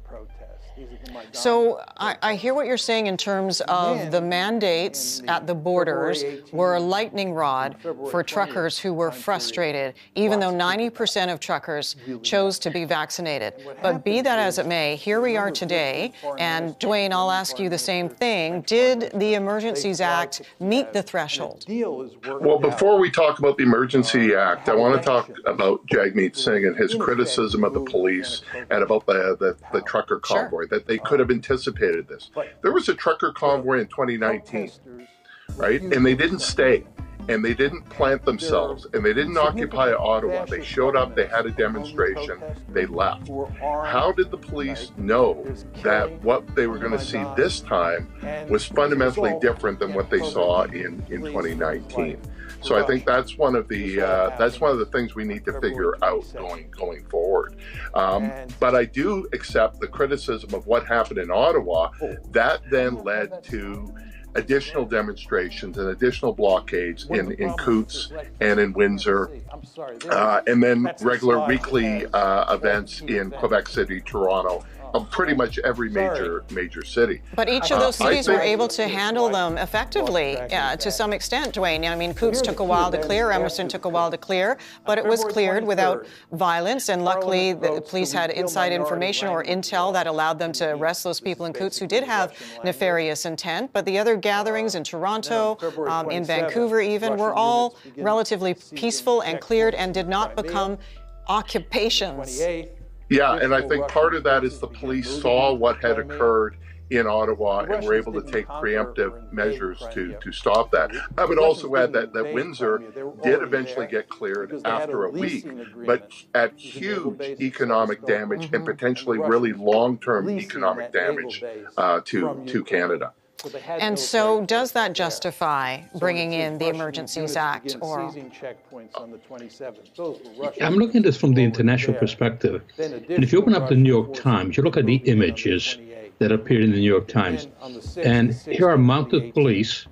So I hear what you're saying in terms of the mandates at the borders were a lightning rod for truckers who were frustrated, even though 90% of truckers chose to be vaccinated. But be that as it may, here we are today, and Dwayne, I'll ask you the same thing. Did the Emergencies Act meet the threshold? Well, before we talk about the Emergency Act, I want to talk about Jagmeet Singh and his criticism of the police and about the trucker convoy, that they could have anticipated this. There was a trucker convoy in 2019, right? And they didn't stay, and they didn't plant themselves, and they didn't occupy Ottawa. They showed up, they had a demonstration, they left. How did the police know that what they were going to see this time was fundamentally different than what they saw in 2019? So I think that's one of the things we need to figure out going forward. But I do accept the criticism of what happened in Ottawa. That then led to additional demonstrations and additional blockades in Coutts and in Windsor, and then regular weekly events in Quebec City, Toronto, pretty much every major city. But each of those cities were able to handle them effectively to some extent, Dwayne. I mean, Coutts took a while to clear, Emerson took a while to clear, but it was cleared without violence, and luckily the police had inside information or intel that allowed them to arrest those people in Coutts who did have nefarious intent. But the other gatherings in Toronto, in Vancouver even, were all relatively peaceful and cleared and did not become occupations. Yeah, and I think part of that is the police saw what had occurred in Ottawa and were able to take preemptive measures to stop that. I would also add that Windsor did eventually get cleared after a week, but at huge economic damage and potentially really long-term economic damage to Canada. And so does that justify bringing in the Emergencies Act, Oral? I'm looking at this from the international perspective. And if you open up the New York Times, you look at the images that appeared in the New York Times. And here are mounted police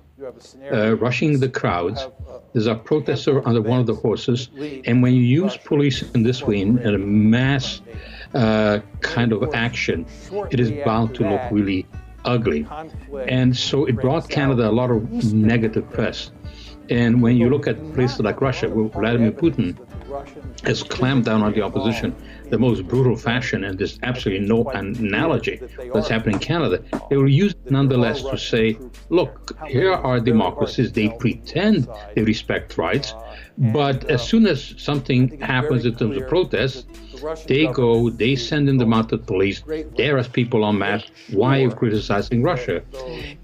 rushing the crowds. There's a protester under one of the horses. And when you use police in this way in a mass kind of action, it is bound to look really ugly. And so it brought Canada a lot of negative press. And when you look at places like Russia, where Vladimir Putin has clamped down on the opposition the most brutal fashion, and there's absolutely no analogy that's happening in Canada, they will use it nonetheless to say, look, here are democracies, they pretend they respect rights, but as soon as something happens in terms of protests, they go, they send in the mounted police, they arrest people en masse. Why are you criticizing Russia?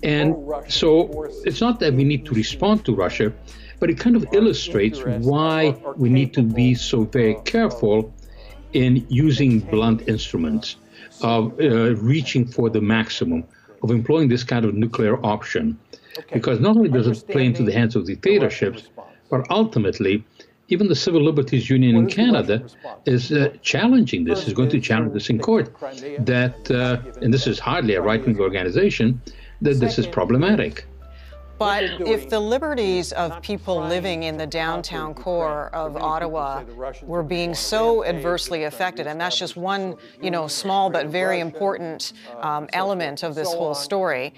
And so it's not that we need to respond to Russia, but it kind of illustrates why we need to be so very careful in using blunt instruments, of reaching for the maximum, of employing this kind of nuclear option. Because not only does it play into the hands of dictatorships, but ultimately, even the Civil Liberties Union in Canada is challenging this, is going to challenge this in court, that, and this is hardly a right-wing organization, that this is problematic. But if the liberties of people living in the downtown core of Ottawa were being so adversely affected, and that's just one, small but very important element of this whole story,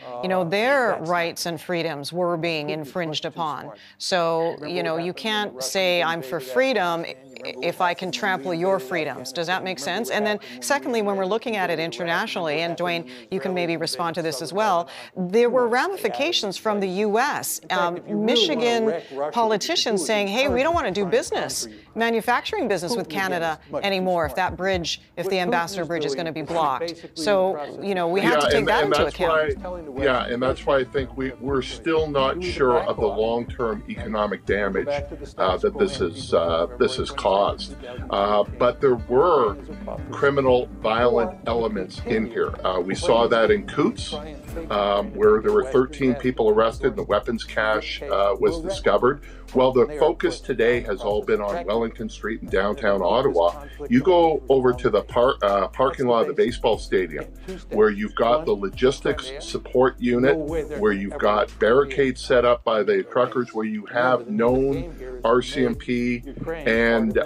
their rights and freedoms were being infringed upon. So, you can't say I'm for freedom if I can trample your freedoms. Does that make sense? And then secondly, when we're looking at it internationally, and Dwayne, you can maybe respond to this as well, there were ramifications from the U.S. Michigan politicians saying, hey, we don't want to do business, manufacturing business with Canada anymore if the Ambassador Bridge is going to be blocked. So, we have to take that into account. And that's why I think we're still not sure of the long-term economic damage that this has caused. But there were criminal, violent elements in here. We saw that in Coots, where there were 13 people arrested and the weapons cache was discovered. Well, the focus today has all been on Wellington Street in downtown Ottawa. You go over to the parking lot of the baseball stadium, where you've got the logistics support unit, where you've got barricades set up by the truckers, where you have known RCMP and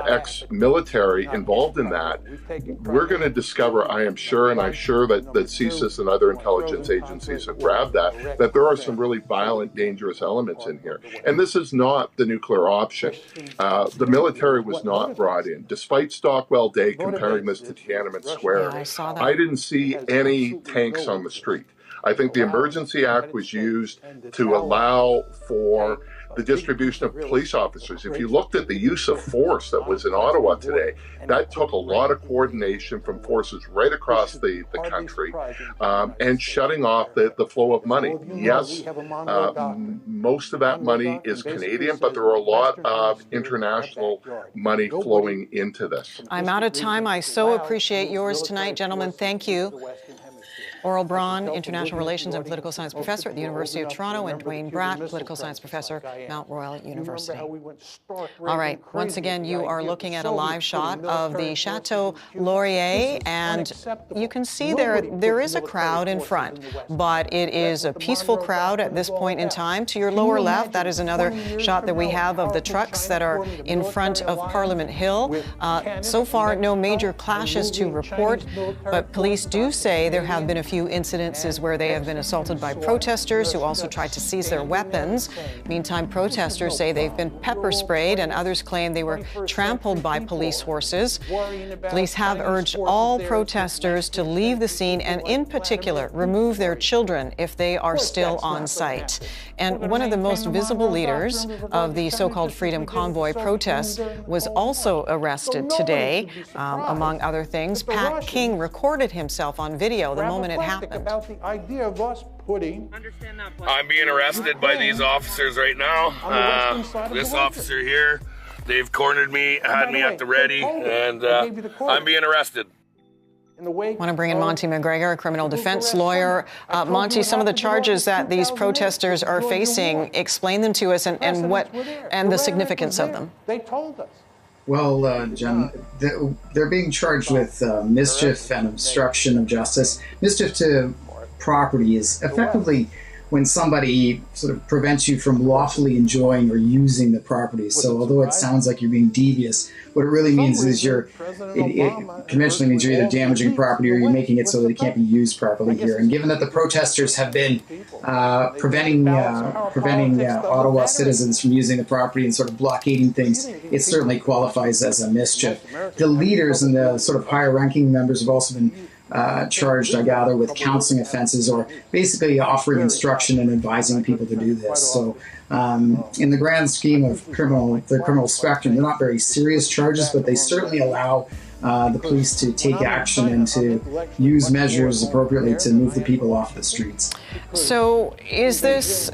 ex-military involved in that. We're going to discover, I am sure, and I'm sure that CSIS and other intelligence agencies have grabbed that there are some really violent, dangerous elements in here. And this is not the nuclear option. The military was not brought in. Despite Stockwell Day comparing this to Tiananmen Square, I didn't see any tanks on the street. I think the Emergency Act was used to allow for the distribution of police officers. If you looked at the use of force that was in Ottawa today, that took a lot of coordination from forces right across the country and shutting off the flow of money. Yes, most of that money is Canadian, but there are a lot of international money flowing into this. I'm out of time. I so appreciate yours tonight, gentlemen. Thank you. Oral Braun, International Relations and Political Science Professor at the University of Toronto, and Dwayne Bratt, Political Science Professor, Mount Royal University. All right, once again, you are looking at a live shot of the Chateau Laurier, and you can see there is a crowd in front, but it is a peaceful crowd at this point in time. To your lower left, that is another shot that we have of the trucks that are in front of Parliament Hill. So far, no major clashes to report, but police do say there have been a few incidences where they have been assaulted by protesters who also tried to seize their weapons. Meantime, protesters say they've been pepper sprayed, and others claim they were trampled by police horses. Police have urged all protesters to leave the scene and, in particular, remove their children if they are still on site. And one of the most visible leaders of the so-called Freedom Convoy protests was also arrested today, among other things. Pat King recorded himself on video the moment it happened. About the idea of us putting. I'm being arrested by these officers right now. This officer here, they've cornered me, had me at the ready, and I'm being arrested. I want to bring in Monty McGregor, a criminal defense lawyer. Monty, some of the charges that these protesters are facing, explain them to us and the significance of them. They told us. Well, Jen, they're being charged with mischief and obstruction of justice. Mischief to property is effectively when somebody sort of prevents you from lawfully enjoying or using the property. So although it sounds like you're being devious, what it really means is it conventionally means you're either damaging property or you're making it so that it can't be used properly here. And given that the protesters have been preventing Ottawa citizens from using the property and sort of blockading things, it certainly qualifies as a mischief. The leaders and the sort of higher-ranking members have also been charged, I gather, with counseling offenses or basically offering instruction and advising people to do this. So in the grand scheme of the criminal spectrum, they're not very serious charges, but they certainly allow the police to take action and to use measures appropriately to move the people off the streets. So is this,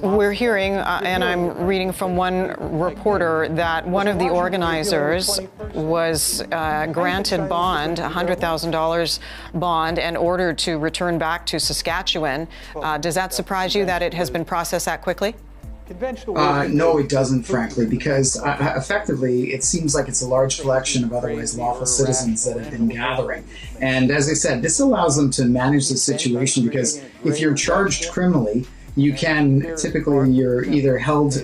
we're hearing, and I'm reading from one reporter, that one of the organizers was granted bond, $100,000 bond, and ordered to return back to Saskatchewan. Does that surprise you that it has been processed that quickly? No, it doesn't, frankly, because effectively it seems like it's a large collection of otherwise lawful citizens that have been gathering. And as I said, this allows them to manage the situation because if you're charged criminally, you can, typically you're either held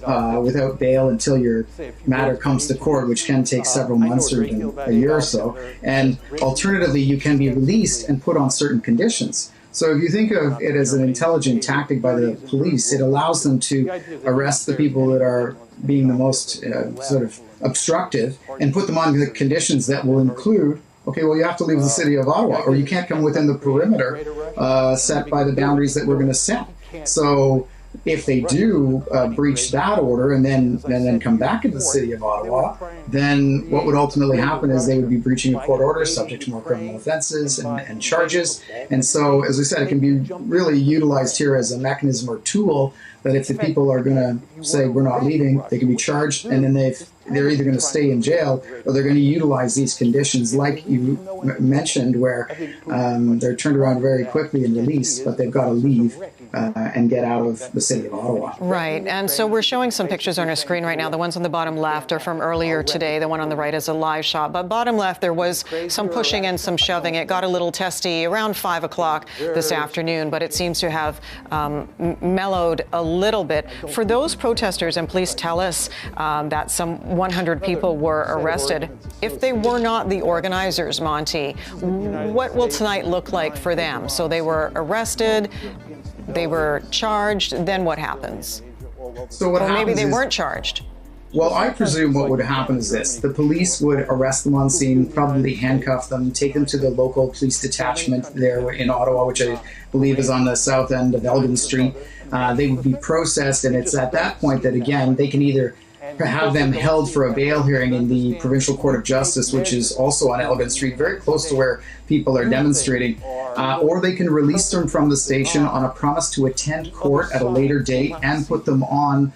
without bail until your matter comes to court, which can take several months or even a year or so. And alternatively, you can be released and put on certain conditions. So if you think of it as an intelligent tactic by the police, it allows them to arrest the people that are being the most sort of obstructive and put them on the conditions that will include, okay, well, you have to leave the city of Ottawa or you can't come within the perimeter set by the boundaries that we're going to set. So if they do breach that order and then come back into the city of Ottawa, then what would ultimately happen is they would be breaching a court order subject to more criminal offenses and charges. And so, as I said, it can be really utilized here as a mechanism or tool that if the people are going to say we're not leaving, they can be charged, and then they're either going to stay in jail or they're going to utilize these conditions like you mentioned where they're turned around very quickly and released, but they've got to leave and get out of the city of Ottawa. Right, and so we're showing some pictures on our screen right now. The ones on the bottom left are from earlier today. The one on the right is a live shot. But bottom left, there was some pushing and some shoving. It got a little testy around 5 o'clock this afternoon, but it seems to have mellowed a little bit. For those protesters, and police tell us that some 100 people were arrested. If they were not the organizers, Monty, what will tonight look like for them? So they were arrested, they were charged, then what happens? So what happens maybe they is, weren't charged. Well, I presume what would happen is this. The police would arrest them on scene, probably handcuff them, take them to the local police detachment there in Ottawa, which I believe is on the south end of Elgin Street. They would be processed, and it's at that point that, again, they can either have them held for a bail hearing in the Provincial Court of Justice, which is also on Elgin Street, very close to where people are demonstrating, or they can release them from the station on a promise to attend court at a later date and put them on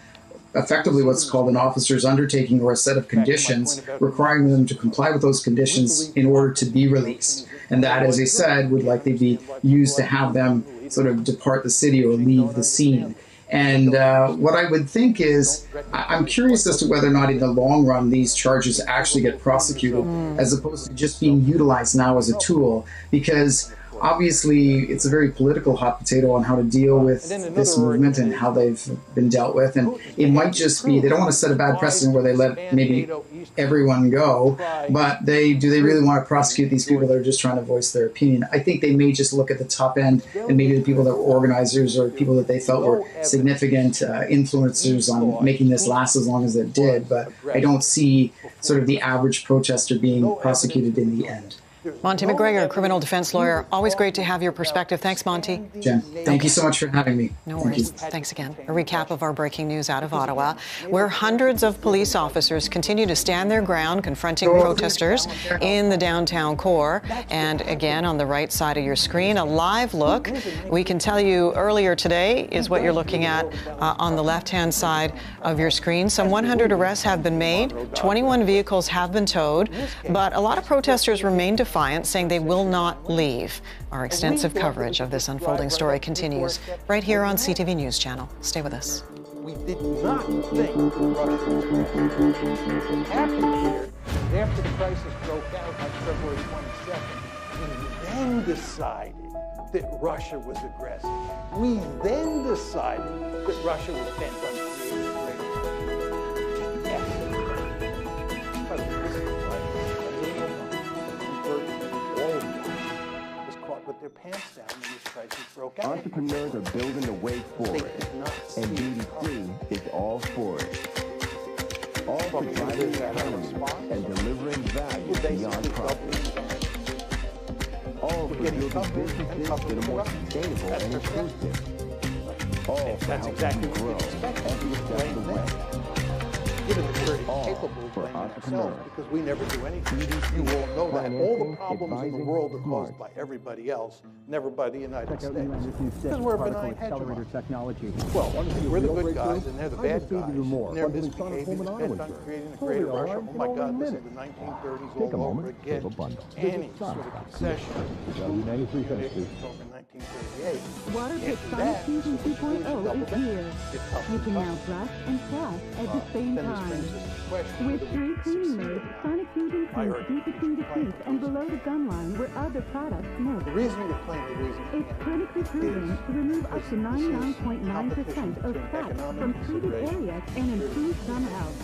effectively what's called an officer's undertaking or a set of conditions requiring them to comply with those conditions in order to be released. And that, as I said, would likely be used to have them sort of depart the city or leave the scene. And what I would think is, I'm curious as to whether or not in the long run these charges actually get prosecuted as opposed to just being utilized now as a tool, because obviously it's a very political hot potato on how to deal with this movement and how they've been dealt with. And it might just be, they don't want to set a bad precedent where they let maybe everyone go, but do they really want to prosecute these people that are just trying to voice their opinion? I think they may just look at the top end and maybe the people that were organizers or people that they felt were significant influencers on making this last as long as it did, but I don't see sort of the average protester being prosecuted in the end. Monty McGregor, criminal defense lawyer. Always great to have your perspective. Thanks, Monty. Jen, thank you so much for having me. No worries. Thanks again. A recap of our breaking news out of Ottawa, where hundreds of police officers continue to stand their ground confronting protesters in the downtown core. And again, on the right side of your screen, a live look. We can tell you earlier today is what you're looking at on the left-hand side of your screen. Some 100 arrests have been made. 21 vehicles have been towed. But a lot of protesters remain defiant, saying they will not leave. Our extensive coverage of this unfolding story continues right here on CTV News Channel. Stay with us. We did not think Russia was after the crisis broke out on February 22nd. then decided that Russia was aggressive. We then decided that Russia was bent on creating a great yes. By the way, this is why all of them was caught with their pants down when this crisis broke out. Entrepreneurs are building the way forward, and BDP is all for it. All for driving the economy and delivering value beyond profit. All for building businesses that are more sustainable and inclusive. All for helping you grow every step of the way. Given that we're incapable of blaming ourselves because we never do anything, you all know that. All the problems in the world are caused by everybody else, never by the United States. Because we're a benign hegemon. Well, we're the good guys and they're the bad guys. And they're misbehaving, bent on creating a greater Russia. Oh my God, this is the 1930s all over again. Any sort of concession over 1938. Waterpick Sonic Fusion 2.0 is here. You can now brush and flush at the same time. With 3 cleaning modes, Sonic Fusion cleans deep between the teeth and below the gum line where other products miss. The reason you're playing the reason it's clinically proven to remove up to 99.9% of fat from treated areas and improve gum health.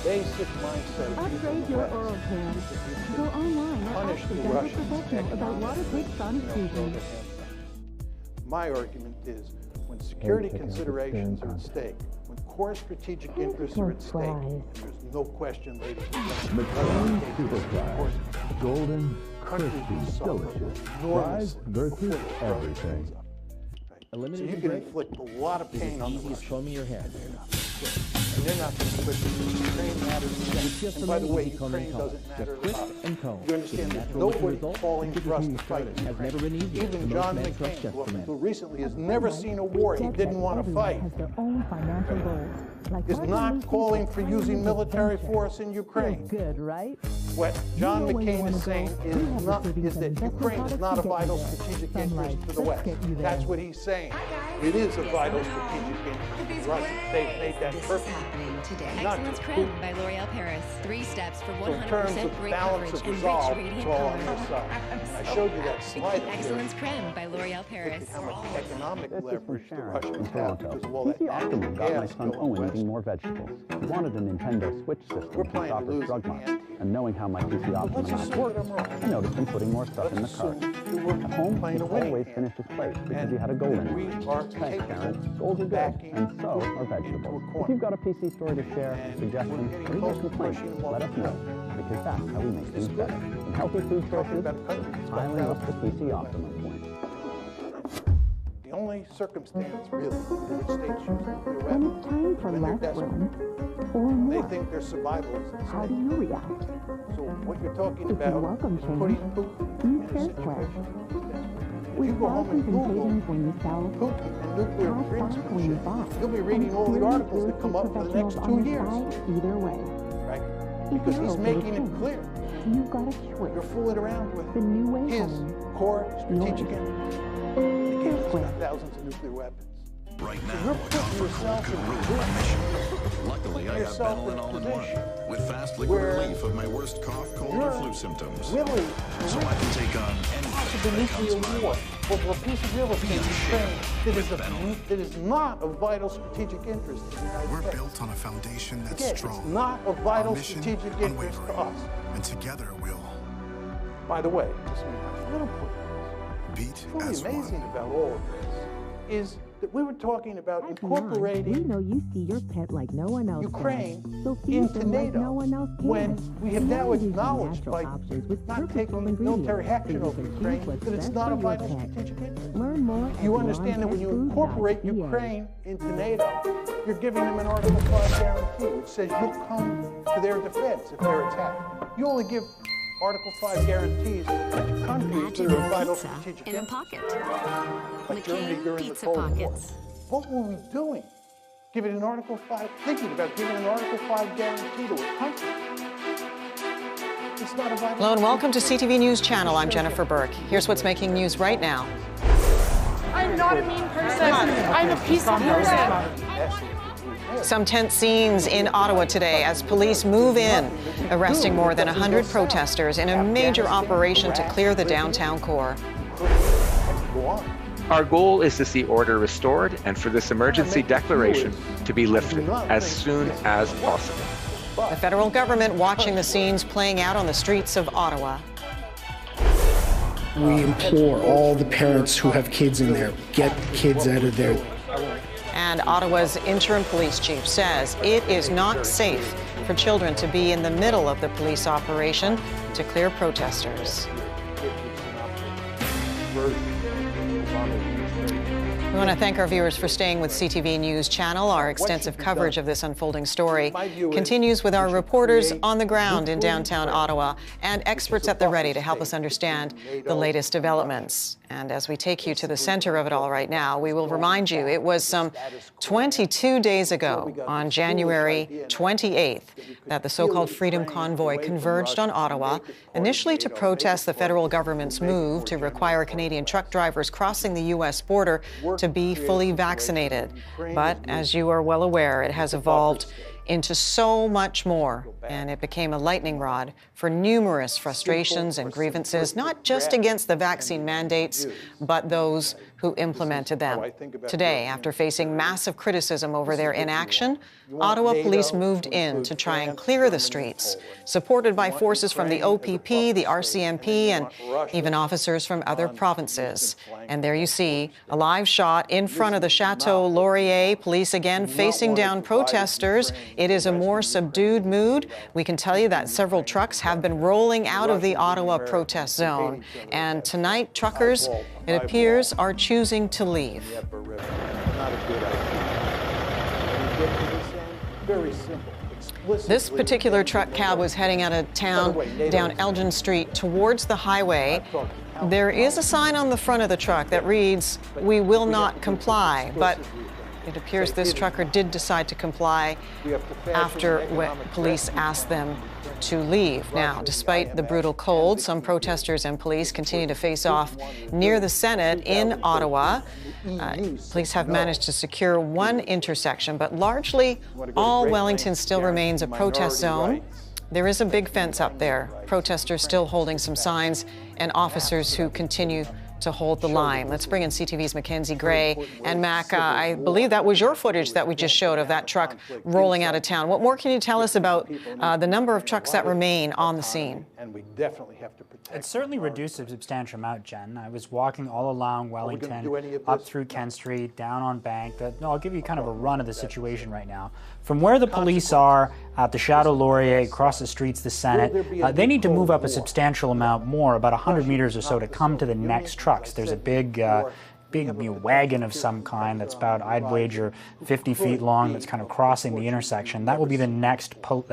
Basic mindset. Upgrade your oral care. Go online or ask the dental professional about Waterpick Sonic Fusion. My argument is when security considerations are at stake, when core strategic interests are at stake, and there's no question, ladies and McLaren Superfries. Golden, crispy, delicious. Fries versus everything. So you can inflict a lot of pain on the Russians. And they're not going to quit because Ukraine matters to them. And by the way, Ukraine doesn't matter to us. You understand that nobody calling for us to fight Ukraine. Even John McCain, who up until recently has never seen a war he didn't want to fight, is not calling for using military force in Ukraine. Good, right? What John McCain is saying is that Ukraine is not a vital strategic interest for the West. That's what he's saying. It is a vital strategic interest for Russia. They've made that perfect. Excellence Creme by L'Oreal Paris. 3 steps for 100% great coverage and rich radiant color. I showed you that slide. Excellence Creme by L'Oreal Paris. How much economic leverage the Russians have because of all that PC Optimum natural got my gas son going Owen west. eating more vegetables. He wanted a Nintendo Switch system to stop his drug money. And knowing how my PC Optimum app works, I noticed him putting more stuff in the cart. At home, he always finished his plate because he had a goal in it. Thanks, parents. Goals are good, and so are vegetables. If you've got a PC story to share, suggestions, or even a complaint, let us know, because that's how we make things better. In healthy food choices, highly list the PC Optimum point. The only circumstance, really, in which states use nuclear When weapons it's time for when they're less desperate. wind or They more, think their survival is at how do stake. you react? So what you're talking If you about welcome is putting change, Putin use in a fair situation. If With you go home and thousands and Google savings when you sell, Putin and nuclear cash back when you buy, brinksmanship, you'll be reading all the articles that come up for the next 2 years. Either way, Right? Because he's making it clear. you've got a choice. You're fooling around with The new way his home. core strategic Yours. interest. Again, he's got thousands of nuclear weapons. Right So now, you're a putting copper yourself could in a ruin my position. mission. Luckily, I have yourself Benylin in a all-in-one position with fast liquid where relief of my worst cough, cold, or flu symptoms. Willing So I can take on any possible threat that comes nuclear my war way. over a piece of real estate in Ukraine that is not of vital strategic interest to the United We're States. built on a foundation that's Again, strong. it's not of vital Our mission, strategic interest to us. And together we'll By the way, just a little quick. beat What's as really amazing one. about all of this is that we were talking about We incorporating know you see your pet like no one else Ukraine does. So feed into them like NATO no one else can. when we have now using acknowledged natural by options with not purposeful taking ingredients military action so you over can Ukraine choose what's that it's best not a for your vital pet. strategic interest. Learn more You at understand that when you incorporate longpetfoods.ca. Ukraine into NATO, you're giving them an Article 5 guarantee, which says you'll come to their defense if they're attacked. You only give Article 5 guarantees to countries that are of vital strategic in a interest. pocket. Like Germany McCain during the pizza Cold War. pockets. What were we doing? Giving an Article 5, thinking about giving an Article 5 guarantee to a country. It's not a vital. Hello and welcome to CTV News Channel. I'm Jennifer Burke. Here's what's making news right now. I'm not a mean person. I'm a peaceful person. Some tense scenes in Ottawa today as police move in, arresting more than 100 protesters in a major operation to clear the downtown core. Our goal is to see order restored and for this emergency declaration to be lifted as soon as possible. The federal government watching the scenes playing out on the streets of Ottawa. We implore all the parents who have kids in there, get kids out of there. And Ottawa's interim police chief says it is not safe for children to be in the middle of the police operation to clear protesters. We want to thank our viewers for staying with CTV News Channel. Our extensive coverage of this unfolding story continues with our reporters on the ground in downtown Ottawa and experts at the ready to help us understand the latest developments. And as we take you to the center of it all right now, we will remind you it was some 22 days ago, on January 28th, that the so-called Freedom Convoy converged on Ottawa, initially to protest the federal government's move to require Canadian truck drivers crossing the U.S. border to be fully vaccinated. But as you are well aware, it has evolved into so much more, and it became a lightning rod for numerous frustrations and grievances, not just against the vaccine mandates, but those who implemented them. Today, after facing massive criticism over their inaction, Ottawa police moved in to try and clear the streets, supported by forces from the OPP, the RCMP, and even officers from other provinces. And there you see a live shot in front of the Chateau Laurier, police again facing down protesters. It is a more subdued mood. We can tell you that several trucks have been rolling out of the Ottawa protest zone. And tonight, truckers, it appears, are choosing to leave. This particular truck cab was heading out of town down Elgin Street towards the highway. There is a sign on the front of the truck that reads, "We will not comply," but it appears this trucker did decide to comply after police asked them to leave. Now, despite the brutal cold, some protesters and police continue to face off near the Senate in Ottawa. Police have managed to secure one intersection, but largely all Wellington still remains a protest zone. There is a big fence up there, protesters still holding some signs, and officers who continue to hold the line. Let's bring in CTV's Mackenzie Gray. And Mac, I believe that was your footage that we just showed of that truck rolling out of town. What more can you tell us about the number of trucks that remain on the scene? And we definitely have to protect. It's certainly reduced a substantial amount, Jen. I was walking all along Wellington, up through Kent Street, down on Bank. I'll give you kind of a run of the situation right now. From where the police are at the Chateau Laurier, across the streets, the Senate, they need to move up a substantial amount more, about 100 meters or so, to come to the next trucks. There's a big wagon of some kind that's about, I'd wager, 50 feet long, that's kind of crossing the intersection. That will be the next kind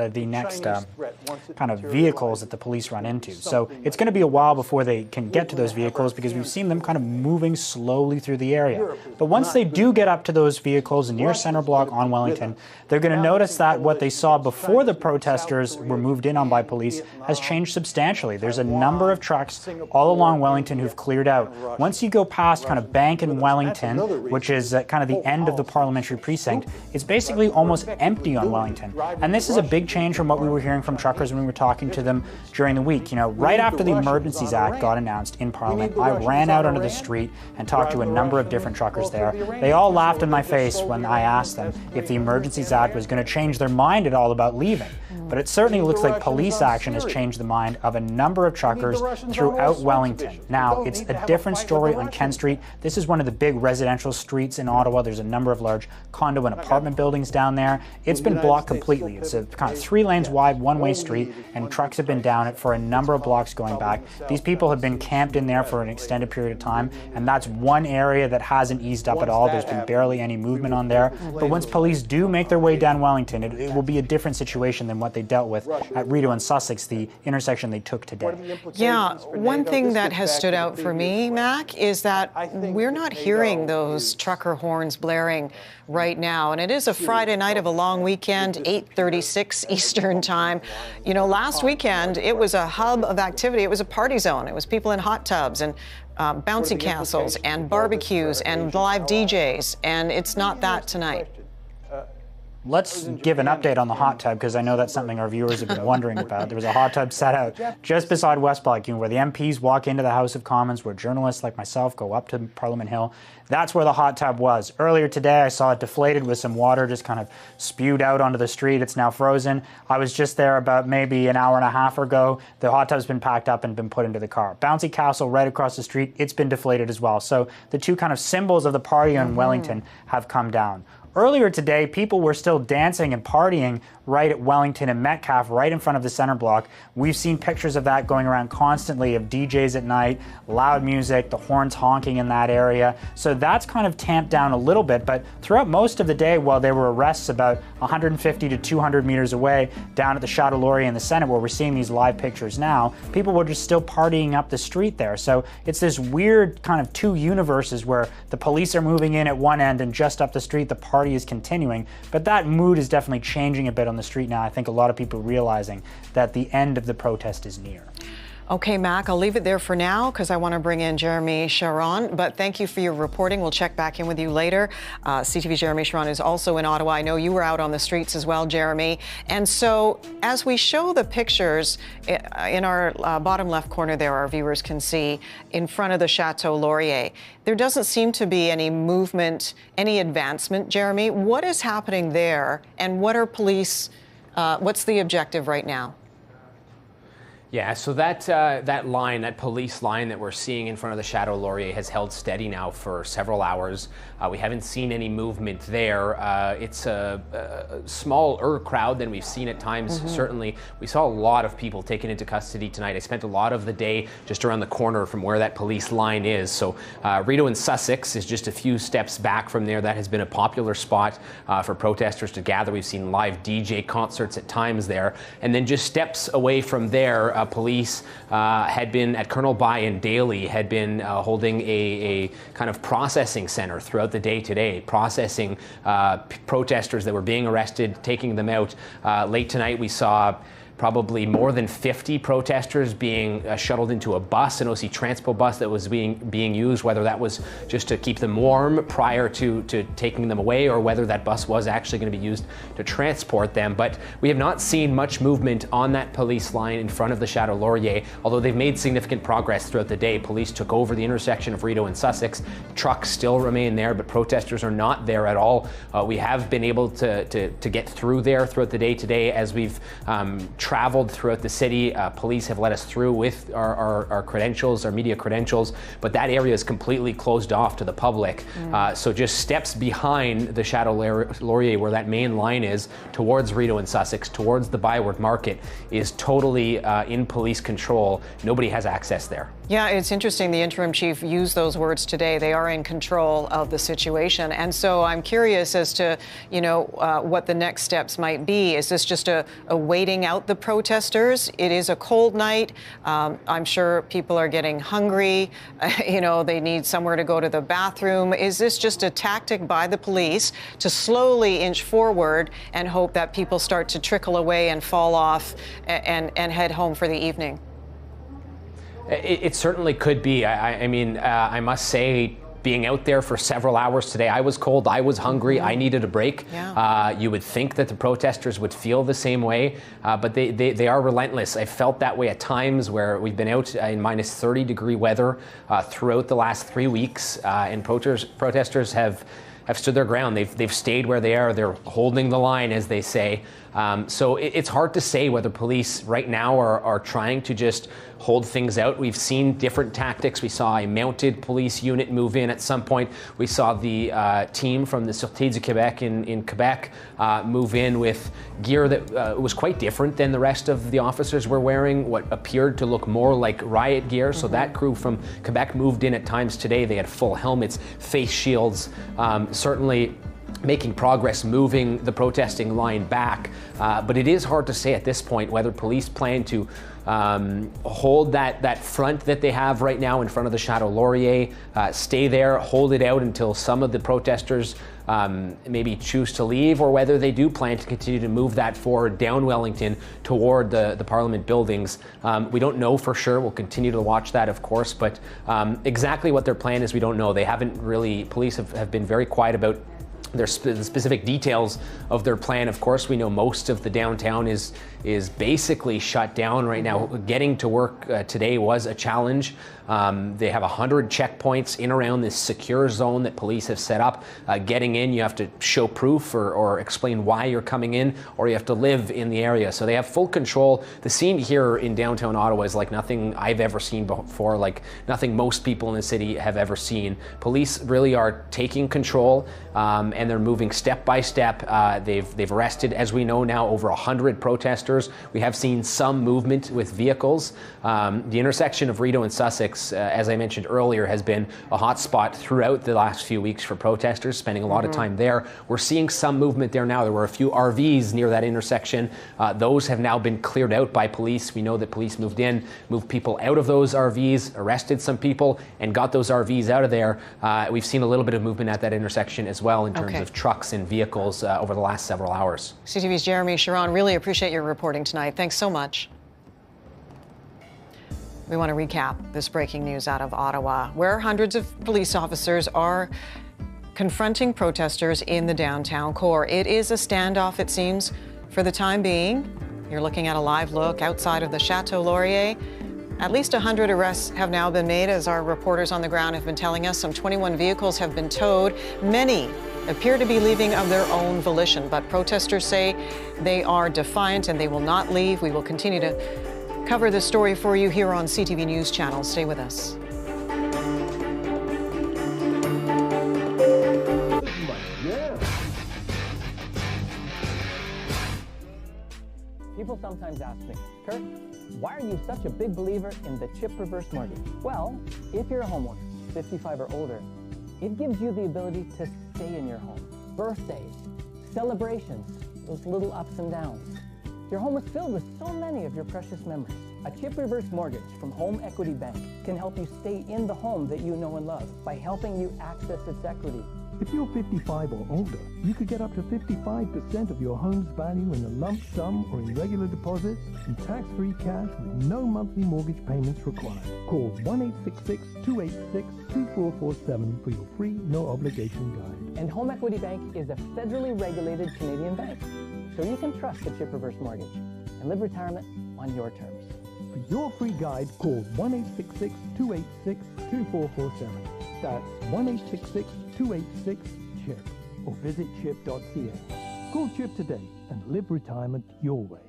of vehicles that the police run into. So it's going to be a while before they can get to those vehicles, because we've seen them kind of moving slowly through the area. But once they do get up to those vehicles near Center Block on Wellington, they're going to notice that what they saw before the protesters were moved in on by police has changed substantially. There's a number of trucks all along Wellington who've cleared out. Once you go past kind of Bank in Wellington, which is kind of the end of the parliamentary precinct, it's basically almost empty on Wellington. And this is a big change from what we were hearing from truckers when we were talking to them during the week. You know, right after the Emergencies Act got announced in Parliament, I ran out onto the street and talked to a number of different truckers there. They all laughed in my face when I asked them if the Emergencies Act was going to change their mind at all about leaving. But it certainly looks like police action has changed the mind of a number of truckers throughout Wellington. Now, it's a different story on Kent Street. This is one of the big residential streets in Ottawa. There's a number of large condo and apartment buildings down there. It's been blocked completely. It's a kind of 3 lanes wide, one-way street, and trucks have been down it for a number of blocks going back. These people have been camped in there for an extended period of time, and that's one area that hasn't eased up at all. There's been barely any movement on there. But once police do make their way down Wellington, it will be a different situation than what they dealt with at Rideau and Sussex, the intersection they took today. Yeah, one thing that has stood out for me, Mac, is that we're not hearing those trucker horns blaring right now. And it is a Friday night of a long weekend, 8:36 Eastern time. You know, last weekend, it was a hub of activity. It was a party zone. It was people in hot tubs and bouncy castles and barbecues and live DJs. And it's not that tonight. Let's give an update on the hot tub, because I know that's something our viewers have been wondering about. There was a hot tub set out just beside West Ballycune, where the MPs walk into the House of Commons, where journalists like myself go up to Parliament Hill. That's where the hot tub was. Earlier today, I saw it deflated with some water just kind of spewed out onto the street. It's now frozen. I was just there about maybe an hour and a half ago. The hot tub's been packed up and been put into the car. Bouncy Castle right across the street, it's been deflated as well. So the two kind of symbols of the party in Wellington have come down. Earlier today, people were still dancing and partying right at Wellington and Metcalfe, right in front of the center block. We've seen pictures of that going around constantly, of DJs at night, loud music, the horns honking in that area. So that's kind of tamped down a little bit, but throughout most of the day, while there were arrests about 150 to 200 meters away down at the Chateau Laurier in the Senate, where we're seeing these live pictures now, people were just still partying up the street there. So it's this weird kind of two universes where the police are moving in at one end and just up the street, the party is continuing. But that mood is definitely changing a bit on the street now. I think a lot of people realizing that the end of the protest is near. Okay, Mac, I'll leave it there for now because I want to bring in Jeremy Sharon. But thank you for your reporting. We'll check back in with you later. CTV's Jeremy Sharon is also in Ottawa. I know you were out on the streets as well, Jeremy. And so as we show the pictures in our bottom left corner there, our viewers can see in front of the Chateau Laurier, there doesn't seem to be any movement, any advancement. Jeremy, what is happening there, and what are police, what's the objective right now? Yeah, so that line, that police line that we're seeing in front of the Chateau Laurier has held steady now for several hours. We haven't seen any movement there. It's a smaller crowd than we've seen at times, certainly. We saw a lot of people taken into custody tonight. I spent a lot of the day just around the corner from where that police line is. So Rideau and Sussex is just a few steps back from there. That has been a popular spot for protesters to gather. We've seen live DJ concerts at times there. And then just steps away from there, police had been at Colonel By and Daly, had been holding a kind of processing center throughout the day today, processing protesters that were being arrested, taking them out. Late tonight we saw probably more than 50 protesters being shuttled into a bus, an OC Transpo bus that was being used, whether that was just to keep them warm prior to taking them away, or whether that bus was actually going to be used to transport them. But we have not seen much movement on that police line in front of the Chateau Laurier, although they've made significant progress throughout the day. Police took over the intersection of Rideau and Sussex. Trucks still remain there, but protesters are not there at all. We have been able to get through there throughout the day today as we've traveled throughout the city. Police have let us through with our credentials, our media credentials, but that area is completely closed off to the public. So just steps behind the Chateau Laurier, where that main line is, towards Rideau and Sussex, towards the Byward Market, is totally in police control. Nobody has access there. Yeah, it's interesting. The interim chief used those words today. They are in control of the situation. And so I'm curious as to, what the next steps might be. Is this just a waiting out the protesters? It is a cold night. I'm sure people are getting hungry. They need somewhere to go to the bathroom. Is this just a tactic by the police to slowly inch forward and hope that people start to trickle away and fall off and head home for the evening? It certainly could be. I must say, being out there for several hours today, I was cold, I was hungry, I needed a break. Yeah. You would think that the protesters would feel the same way, but they are relentless. I felt that way at times where we've been out in minus 30-degree weather throughout the last 3 weeks, and protesters have stood their ground. They've stayed where they are. They're holding the line, as they say. So it's hard to say whether police right now are trying to just hold things out. We've seen different tactics. We saw a mounted police unit move in at some point. We saw the team from the Sûreté du Québec in Quebec move in with gear that was quite different than the rest of the officers were wearing, what appeared to look more like riot gear. So that crew from Quebec moved in at times today. They had full helmets, face shields, certainly making progress, moving the protesting line back. But it is hard to say at this point whether police plan to hold that front that they have right now in front of the Chateau Laurier, stay there, hold it out until some of the protesters maybe choose to leave, or whether they do plan to continue to move that forward down Wellington toward the Parliament buildings. We don't know for sure. We'll continue to watch that, of course, but exactly what their plan is, we don't know. They haven't really, police have been very quiet about the specific details of their plan. Of course, we know most of the downtown is basically shut down right now. Getting to work today was a challenge. They have 100 checkpoints in around this secure zone that police have set up. Getting in, you have to show proof or explain why you're coming in, or you have to live in the area. So they have full control. The scene here in downtown Ottawa is like nothing I've ever seen before, like nothing most people in the city have ever seen. Police really are taking control, and they're moving step by step. They've arrested, as we know now, over 100 protesters. We have seen some movement with vehicles. The intersection of Rideau and Sussex, as I mentioned earlier, has been a hot spot throughout the last few weeks for protesters, spending a lot of time there. We're seeing some movement there now. There were a few RVs near that intersection. Those have now been cleared out by police. We know that police moved people out of those RVs, arrested some people, and got those RVs out of there. We've seen a little bit of movement at that intersection as well in terms of trucks and vehicles over the last several hours. CTV's Jeremy Sharon, really appreciate your reporting tonight. Thanks so much. We want to recap this breaking news out of Ottawa, where hundreds of police officers are confronting protesters in the downtown core. It is a standoff, it seems, for the time being. You're looking at a live look outside of the Chateau Laurier. At least 100 arrests have now been made, as our reporters on the ground have been telling us. Some 21 vehicles have been towed. Many appear to be leaving of their own volition, but protesters say they are defiant and they will not leave. We will continue to cover this story for you here on CTV News Channel. Stay with us. People sometimes ask me, Kurt, why are you such a big believer in the chip reverse mortgage? Well, if you're a homeowner, 55 or older, it gives you the ability to stay in your home. Birthdays, celebrations, those little ups and downs. Your home is filled with so many of your precious memories. A chip reverse mortgage from Home Equity Bank can help you stay in the home that you know and love by helping you access its equity. If you're 55 or older, you could get up to 55% of your home's value in a lump sum or in regular deposits and tax-free cash with no monthly mortgage payments required. Call 1-866-286-2447 for your free, no-obligation guide. And Home Equity Bank is a federally regulated Canadian bank, so you can trust the chip reverse mortgage and live retirement on your terms. For your free guide, call 1-866-286-2447. That's 1-866-286-CHIP or visit chip.ca. Call Chip today and live retirement your way.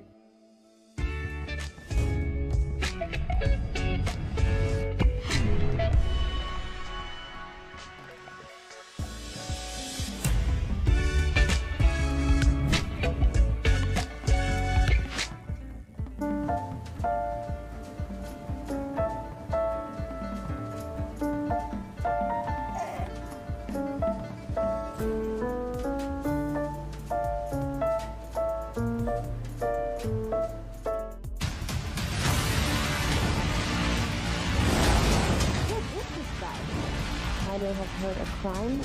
Crime.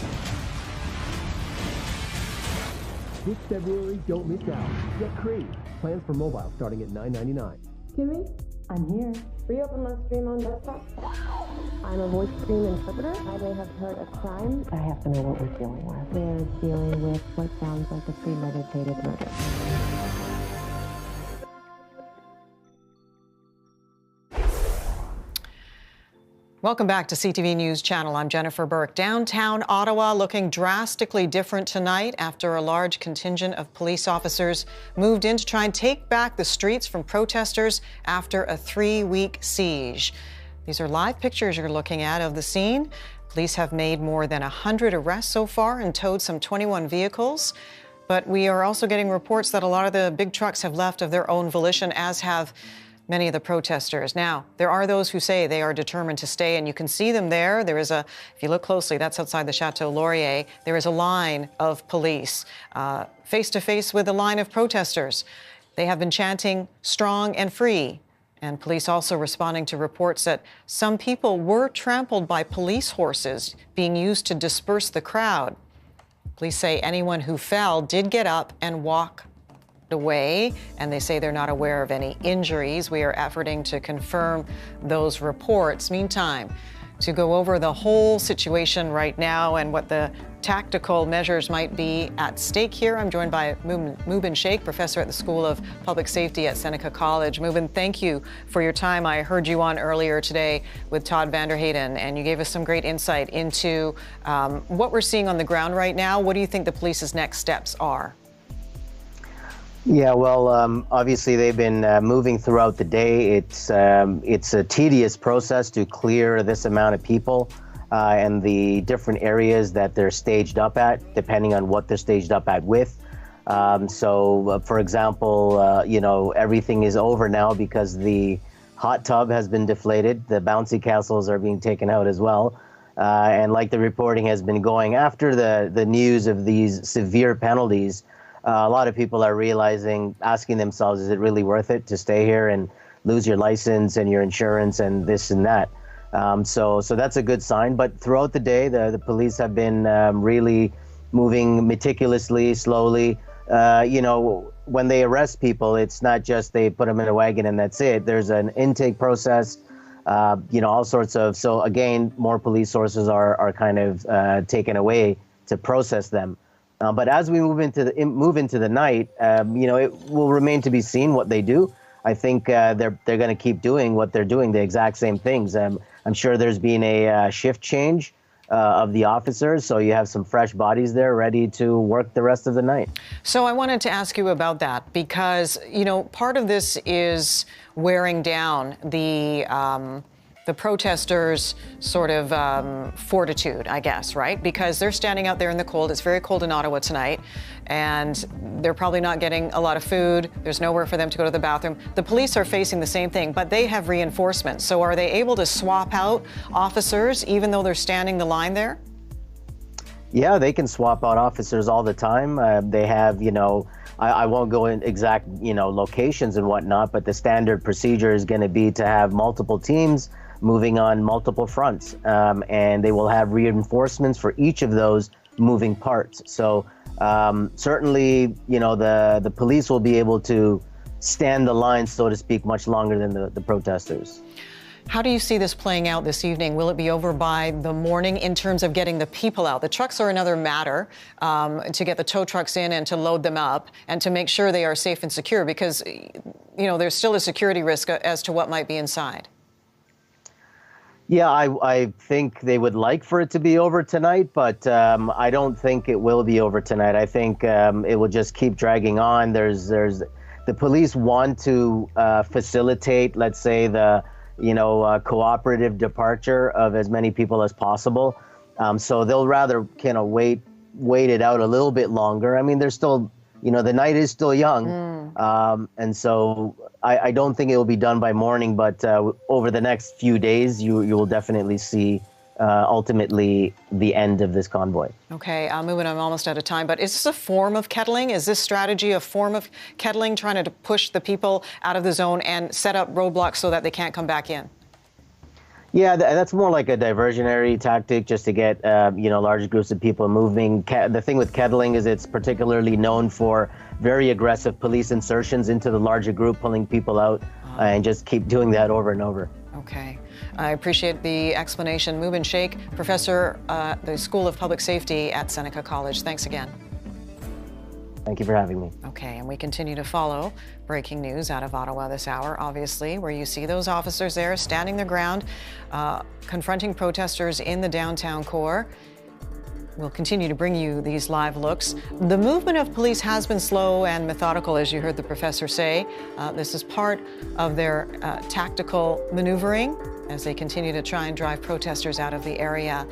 This February, don't miss out. Get Crave. Plans for mobile starting at $9.99. Kimmy, I'm here. Reopen Restream on desktop. I'm a voice screen interpreter. I may have heard a crime. I have to know what we're dealing with. We're dealing with what sounds like a premeditated murder. Welcome back to CTV News Channel. I'm Jennifer Burke. Downtown Ottawa looking drastically different tonight after a large contingent of police officers moved in to try and take back the streets from protesters after a 3-week siege. These are live pictures you're looking at of the scene. Police have made more than 100 arrests so far and towed some 21 vehicles. But we are also getting reports that a lot of the big trucks have left of their own volition, as have many of the protesters. Now, there are those who say they are determined to stay, and you can see them there. There is if you look closely, that's outside the Chateau Laurier. There is a line of police face to face with a line of protesters. They have been chanting "strong and free," and police also responding to reports that some people were trampled by police horses being used to disperse the crowd. Police say anyone who fell did get up and walk away, and they say they're not aware of any injuries. We are efforting to confirm those reports. Meantime, to go over the whole situation right now and what the tactical measures might be at stake here. I'm joined by Mubin Sheikh, professor at the School of Public Safety at Seneca College. Mubin, thank you for your time. I heard you on earlier today with Todd Vanderheyden, and you gave us some great insight into what we're seeing on the ground right now. What do you think the police's next steps are? Yeah, well, obviously they've been moving throughout the day. It's a tedious process to clear this amount of people and the different areas that they're staged up at, depending on what they're staged up at with. For example, you know, everything is over now because the hot tub has been deflated. The bouncy castles are being taken out as well. And like the reporting has been going, after the news of these severe penalties, a lot of people are realizing, asking themselves, is it really worth it to stay here and lose your license and your insurance and this and that? So that's a good sign. But throughout the day, the police have been really moving meticulously, slowly. You know, when they arrest people, it's not just they put them in a wagon and that's it. There's an intake process, you know, all sorts of. So again, more police sources are kind of taken away to process them. But as we move into the night, you know, it will remain to be seen what they do. I think they're going to keep doing what they're doing, the exact same things. I'm sure there's been a shift change of the officers, so you have some fresh bodies there ready to work the rest of the night. So I wanted to ask you about that because, you know, part of this is wearing down the protesters' sort of fortitude, I guess, right? Because they're standing out there in the cold. It's very cold in Ottawa tonight, and they're probably not getting a lot of food. There's nowhere for them to go to the bathroom. The police are facing the same thing, but they have reinforcements. So are they able to swap out officers even though they're standing the line there? Yeah, they can swap out officers all the time. They have, you know, I won't go in exact, you know, locations and whatnot, but the standard procedure is going to be to have multiple teams moving on multiple fronts, and they will have reinforcements for each of those moving parts. So certainly, you know, the police will be able to stand the line, so to speak, much longer than the protesters. How do you see this playing out this evening? Will it be over by the morning in terms of getting the people out? The trucks are another matter, to get the tow trucks in and to load them up and to make sure they are safe and secure because, you know, there's still a security risk as to what might be inside. Yeah, I think they would like for it to be over tonight, but I don't think it will be over tonight. I think it will just keep dragging on. The police want to facilitate, let's say, the cooperative departure of as many people as possible. So they'll rather kind of wait it out a little bit longer. I mean, there's still, you know, the night is still young, and so I don't think it will be done by morning, but over the next few days, you will definitely see ultimately the end of this convoy. Okay, Mubin, I'm almost out of time, but is this a form of kettling? Is this strategy a form of kettling, trying to push the people out of the zone and set up roadblocks so that they can't come back in? Yeah, that's more like a diversionary tactic just to get, large groups of people moving. The thing with kettling is it's particularly known for very aggressive police insertions into the larger group, pulling people out, and just keep doing that over and over. Okay. I appreciate the explanation. Mubin Sheikh, professor at the School of Public Safety at Seneca College. Thanks again. Thank you for having me. Okay, and we continue to follow breaking news out of Ottawa this hour, obviously, where you see those officers there standing their ground, confronting protesters in the downtown core. We'll continue to bring you these live looks. The movement of police has been slow and methodical, as you heard the professor say. This is part of their tactical maneuvering as they continue to try and drive protesters out of the area.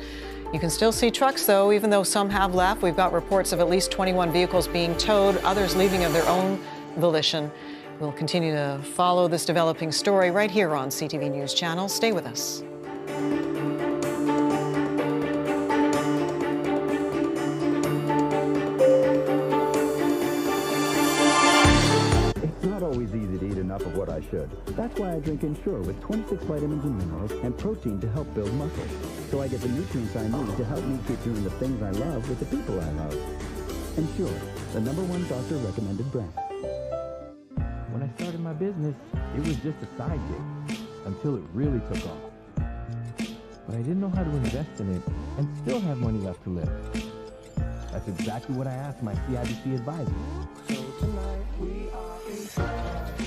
You can still see trucks, though, even though some have left. We've got reports of at least 21 vehicles being towed, others leaving of their own volition. We'll continue to follow this developing story right here on CTV News Channel. Stay with us. Always easy to eat enough of what I should. That's why I drink Ensure with 26 vitamins and minerals and protein to help build muscle. So I get the nutrients I need to help me keep doing the things I love with the people I love. Ensure, the #1 doctor-recommended brand. When I started my business, it was just a side gig until it really took off. but I didn't know how to invest in it and still have money left to live. That's exactly what I asked my CIBC advisor.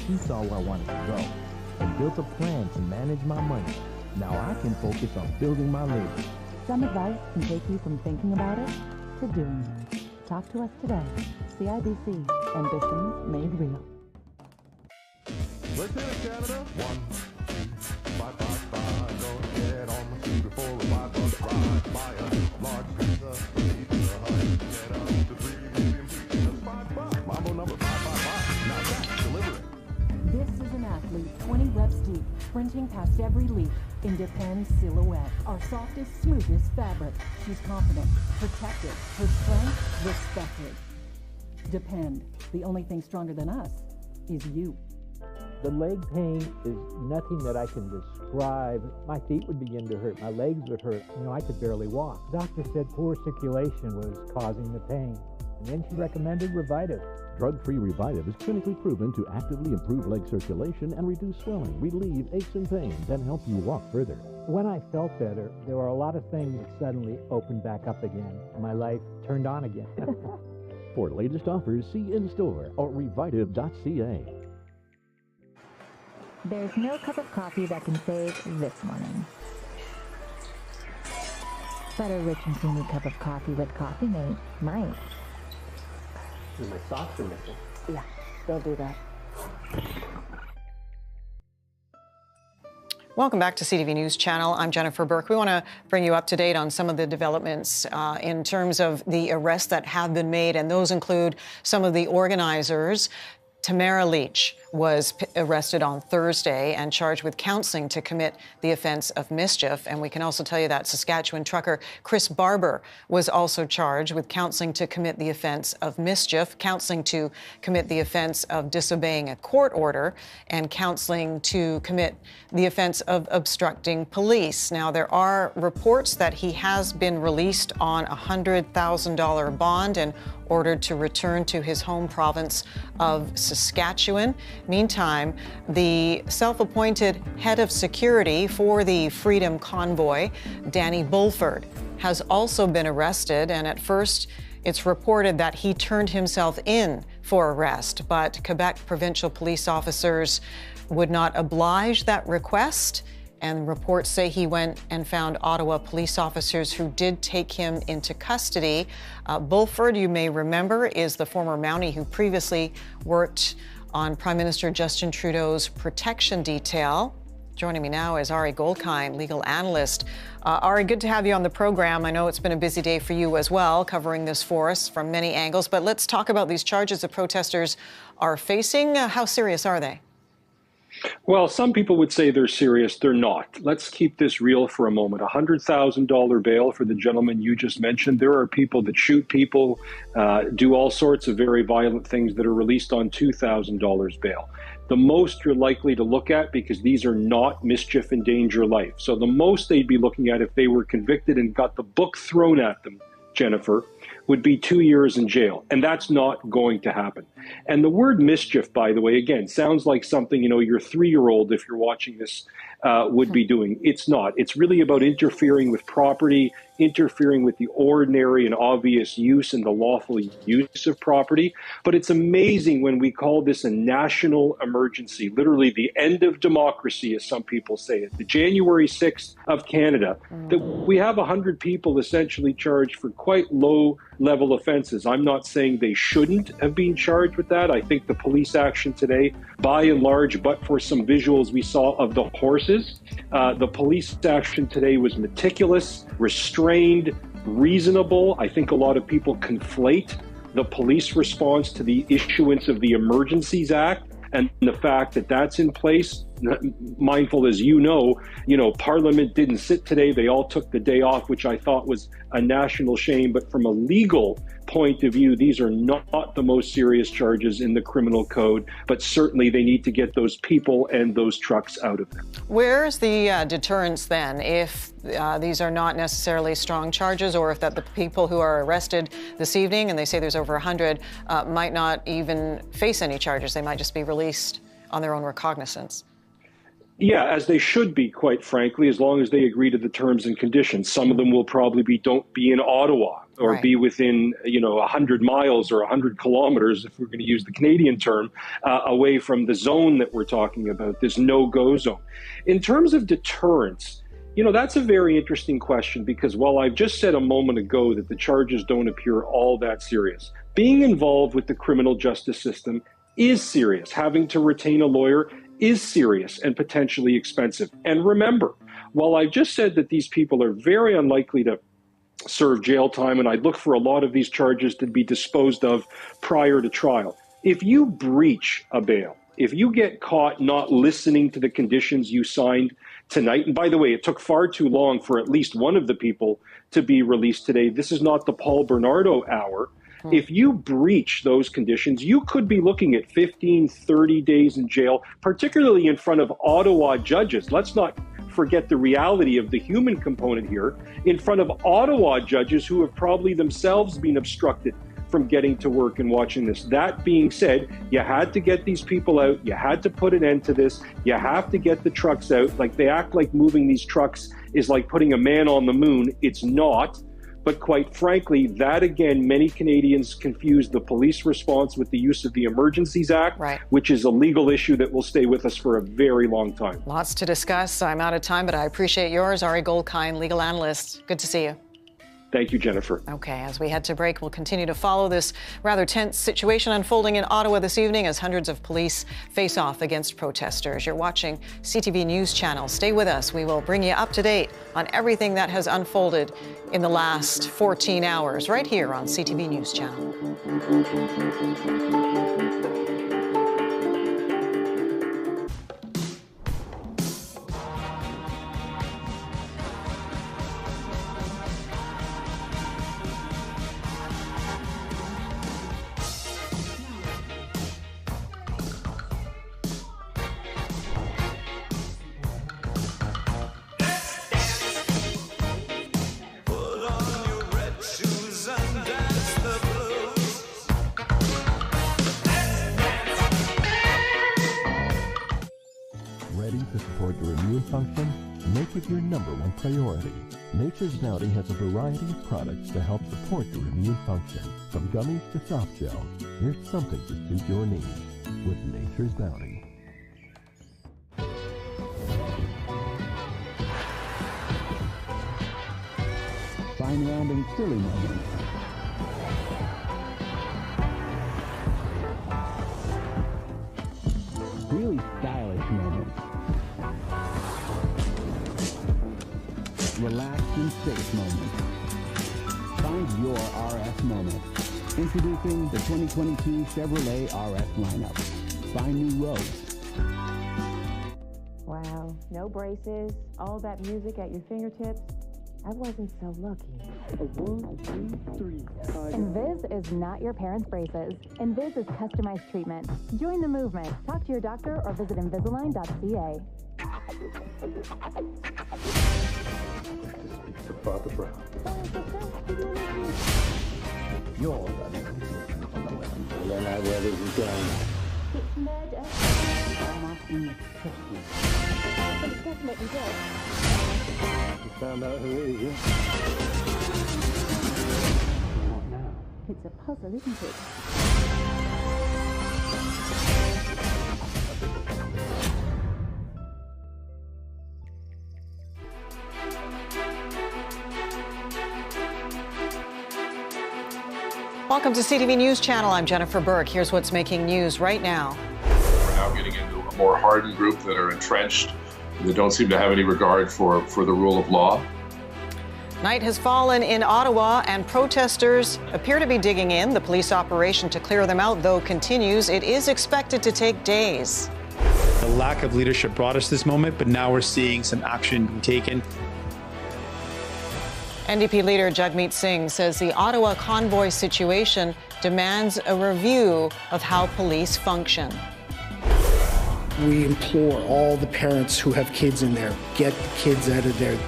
He saw where I wanted to go and built a plan to manage my money. Now I can focus on building my legacy. Some advice can take you from thinking about it to doing it. Talk to us today. CIBC. Ambitions made real. Let's hit it, Canada. 1, 2, 5, 5, 5. Gonna get on my scooter for a $5 ride. Buy a large pizza, pizza hut. Get up to 3 medium pizzas, $5. Mambo number 555. Now that's delivery. This is an athlete 20 reps deep, sprinting past every leap in Depend's silhouette. Our softest, smoothest fabric. She's confident, protected, her strength respected. Depend. The only thing stronger than us is you. The leg pain is nothing that I can describe. My feet would begin to hurt. My legs would hurt. I could barely walk. The doctor said poor circulation was causing the pain. And then she recommended Revitive. Drug-free Revitive is clinically proven to actively improve leg circulation and reduce swelling, relieve aches and pains, and help you walk further. When I felt better, there were a lot of things that suddenly opened back up again. My life turned on again. For latest offers, see in-store or revitive.ca. There's no cup of coffee that can save this morning. But a rich and creamy cup of coffee with Coffee Mate might. My socks are missing. Yeah, don't do that. Welcome back to CTV News Channel. I'm Jennifer Burke. We want to bring you up to date on some of the developments in terms of the arrests that have been made, and those include some of the organizers. Tamara Leach was arrested on Thursday and charged with counseling to commit the offense of mischief. And we can also tell you that Saskatchewan trucker Chris Barber was also charged with counseling to commit the offense of mischief, counseling to commit the offense of disobeying a court order, and counseling to commit the offense of obstructing police. Now, there are reports that he has been released on a $100,000 bond and ordered to return to his home province of Saskatchewan. Meantime, the self-appointed head of security for the Freedom Convoy, Danny Bulford, has also been arrested, and at first it's reported that he turned himself in for arrest, but Quebec provincial police officers would not oblige that request. And reports say he went and found Ottawa police officers who did take him into custody. Bulford, you may remember, is the former Mountie who previously worked on Prime Minister Justin Trudeau's protection detail. Joining me now is Ari Goldkind, legal analyst. Ari, good to have you on the program. I know it's been a busy day for you as well, covering this for us from many angles. But let's talk about these charges the protesters are facing. How serious are they? Well, some people would say they're serious. They're not. Let's keep this real for a moment. $100,000 bail for the gentleman you just mentioned. There are people that shoot people, do all sorts of very violent things that are released on $2,000 bail. The most you're likely to look at, because these are not mischief and danger life. So the most they'd be looking at if they were convicted and got the book thrown at them, Jennifer, would be 2 years in jail. And that's not going to happen. And the word mischief, by the way, again, sounds like something, your 3-year-old, if you're watching this, would be doing. It's not. It's really about interfering with property, interfering with the ordinary and obvious use and the lawful use of property. But it's amazing when we call this a national emergency, literally the end of democracy, as some people say it, the January 6th of Canada, that we have 100 people essentially charged for quite low-level offenses. I'm not saying they shouldn't have been charged with that. I think the police action today, by and large, but for some visuals we saw of the horses, the police action today was meticulous, restrained, reasonable. I think a lot of people conflate the police response to the issuance of the Emergencies Act and the fact that that's in place. Mindful, as you know, Parliament didn't sit today. They all took the day off, which I thought was a national shame. But from a legal point of view, these are not the most serious charges in the criminal code. But certainly they need to get those people and those trucks out of there. Where's the deterrence then, if these are not necessarily strong charges, or if that the people who are arrested this evening, and they say there's over 100, might not even face any charges? They might just be released on their own recognizance. Yeah, as they should be, quite frankly, as long as they agree to the terms and conditions. Some of them will probably be, don't be in Ottawa, or be within, 100 miles or 100 kilometers, if we're going to use the Canadian term, away from the zone that we're talking about, this no-go zone. In terms of deterrence, that's a very interesting question, because while I've just said a moment ago that the charges don't appear all that serious, being involved with the criminal justice system is serious. Having to retain a lawyer is serious and potentially expensive. And remember, while I've just said that these people are very unlikely to serve jail time, and I'd look for a lot of these charges to be disposed of prior to trial, if you breach a bail, if you get caught not listening to the conditions you signed tonight, and by the way, it took far too long for at least one of the people to be released today. This is not the Paul Bernardo hour. If you breach those conditions, you could be looking at 15, 30 days in jail, particularly in front of Ottawa judges. Let's not forget the reality of the human component here, in front of Ottawa judges who have probably themselves been obstructed from getting to work and watching this. That being said, you had to get these people out. You had to put an end to this. You have to get the trucks out. Like, they act like moving these trucks is like putting a man on the moon. It's not. But quite frankly, that again, many Canadians confuse the police response with the use of the Emergencies Act, which is a legal issue that will stay with us for a very long time. Lots to discuss. I'm out of time, but I appreciate yours. Ari Goldkind, legal analyst. Good to see you. Thank you, Jennifer. Okay, as we head to break, we'll continue to follow this rather tense situation unfolding in Ottawa this evening as hundreds of police face off against protesters. You're watching CTV News Channel. Stay with us. We will bring you up to date on everything that has unfolded in the last 14 hours right here on CTV News Channel. Function, make it your #1 priority. Nature's Bounty has a variety of products to help support your immune function. From gummies to soft gels, there's something to suit your needs with Nature's Bounty. Fine rounding silly moments. Really stylish moments. Relaxed and safe moments. Find your RS moment. Introducing the 2022 Chevrolet RS lineup. Find new roads. Wow, no braces, all that music at your fingertips. I wasn't so lucky. 1, 2, 3. Invis is not your parents' braces. Invis is customized treatment. Join the movement. Talk to your doctor or visit Invisalign.ca. To Father Brown. You're the then I where this is going. It's murder. I'm asking you to trust me. But it's definitely dead. You found out who it is. What now? It's a puzzle, isn't it? Welcome to CTV News Channel. I'm Jennifer Burke. Here's what's making news right now. We're now getting into a more hardened group that are entrenched, that don't seem to have any regard for the rule of law. Night has fallen in Ottawa, and protesters appear to be digging in. The police operation to clear them out, though, continues. It is expected to take days. The lack of leadership brought us this moment, but now we're seeing some action being taken. NDP leader Jagmeet Singh says the Ottawa convoy situation demands a review of how police function. We implore all the parents who have kids in there, get the kids out of there.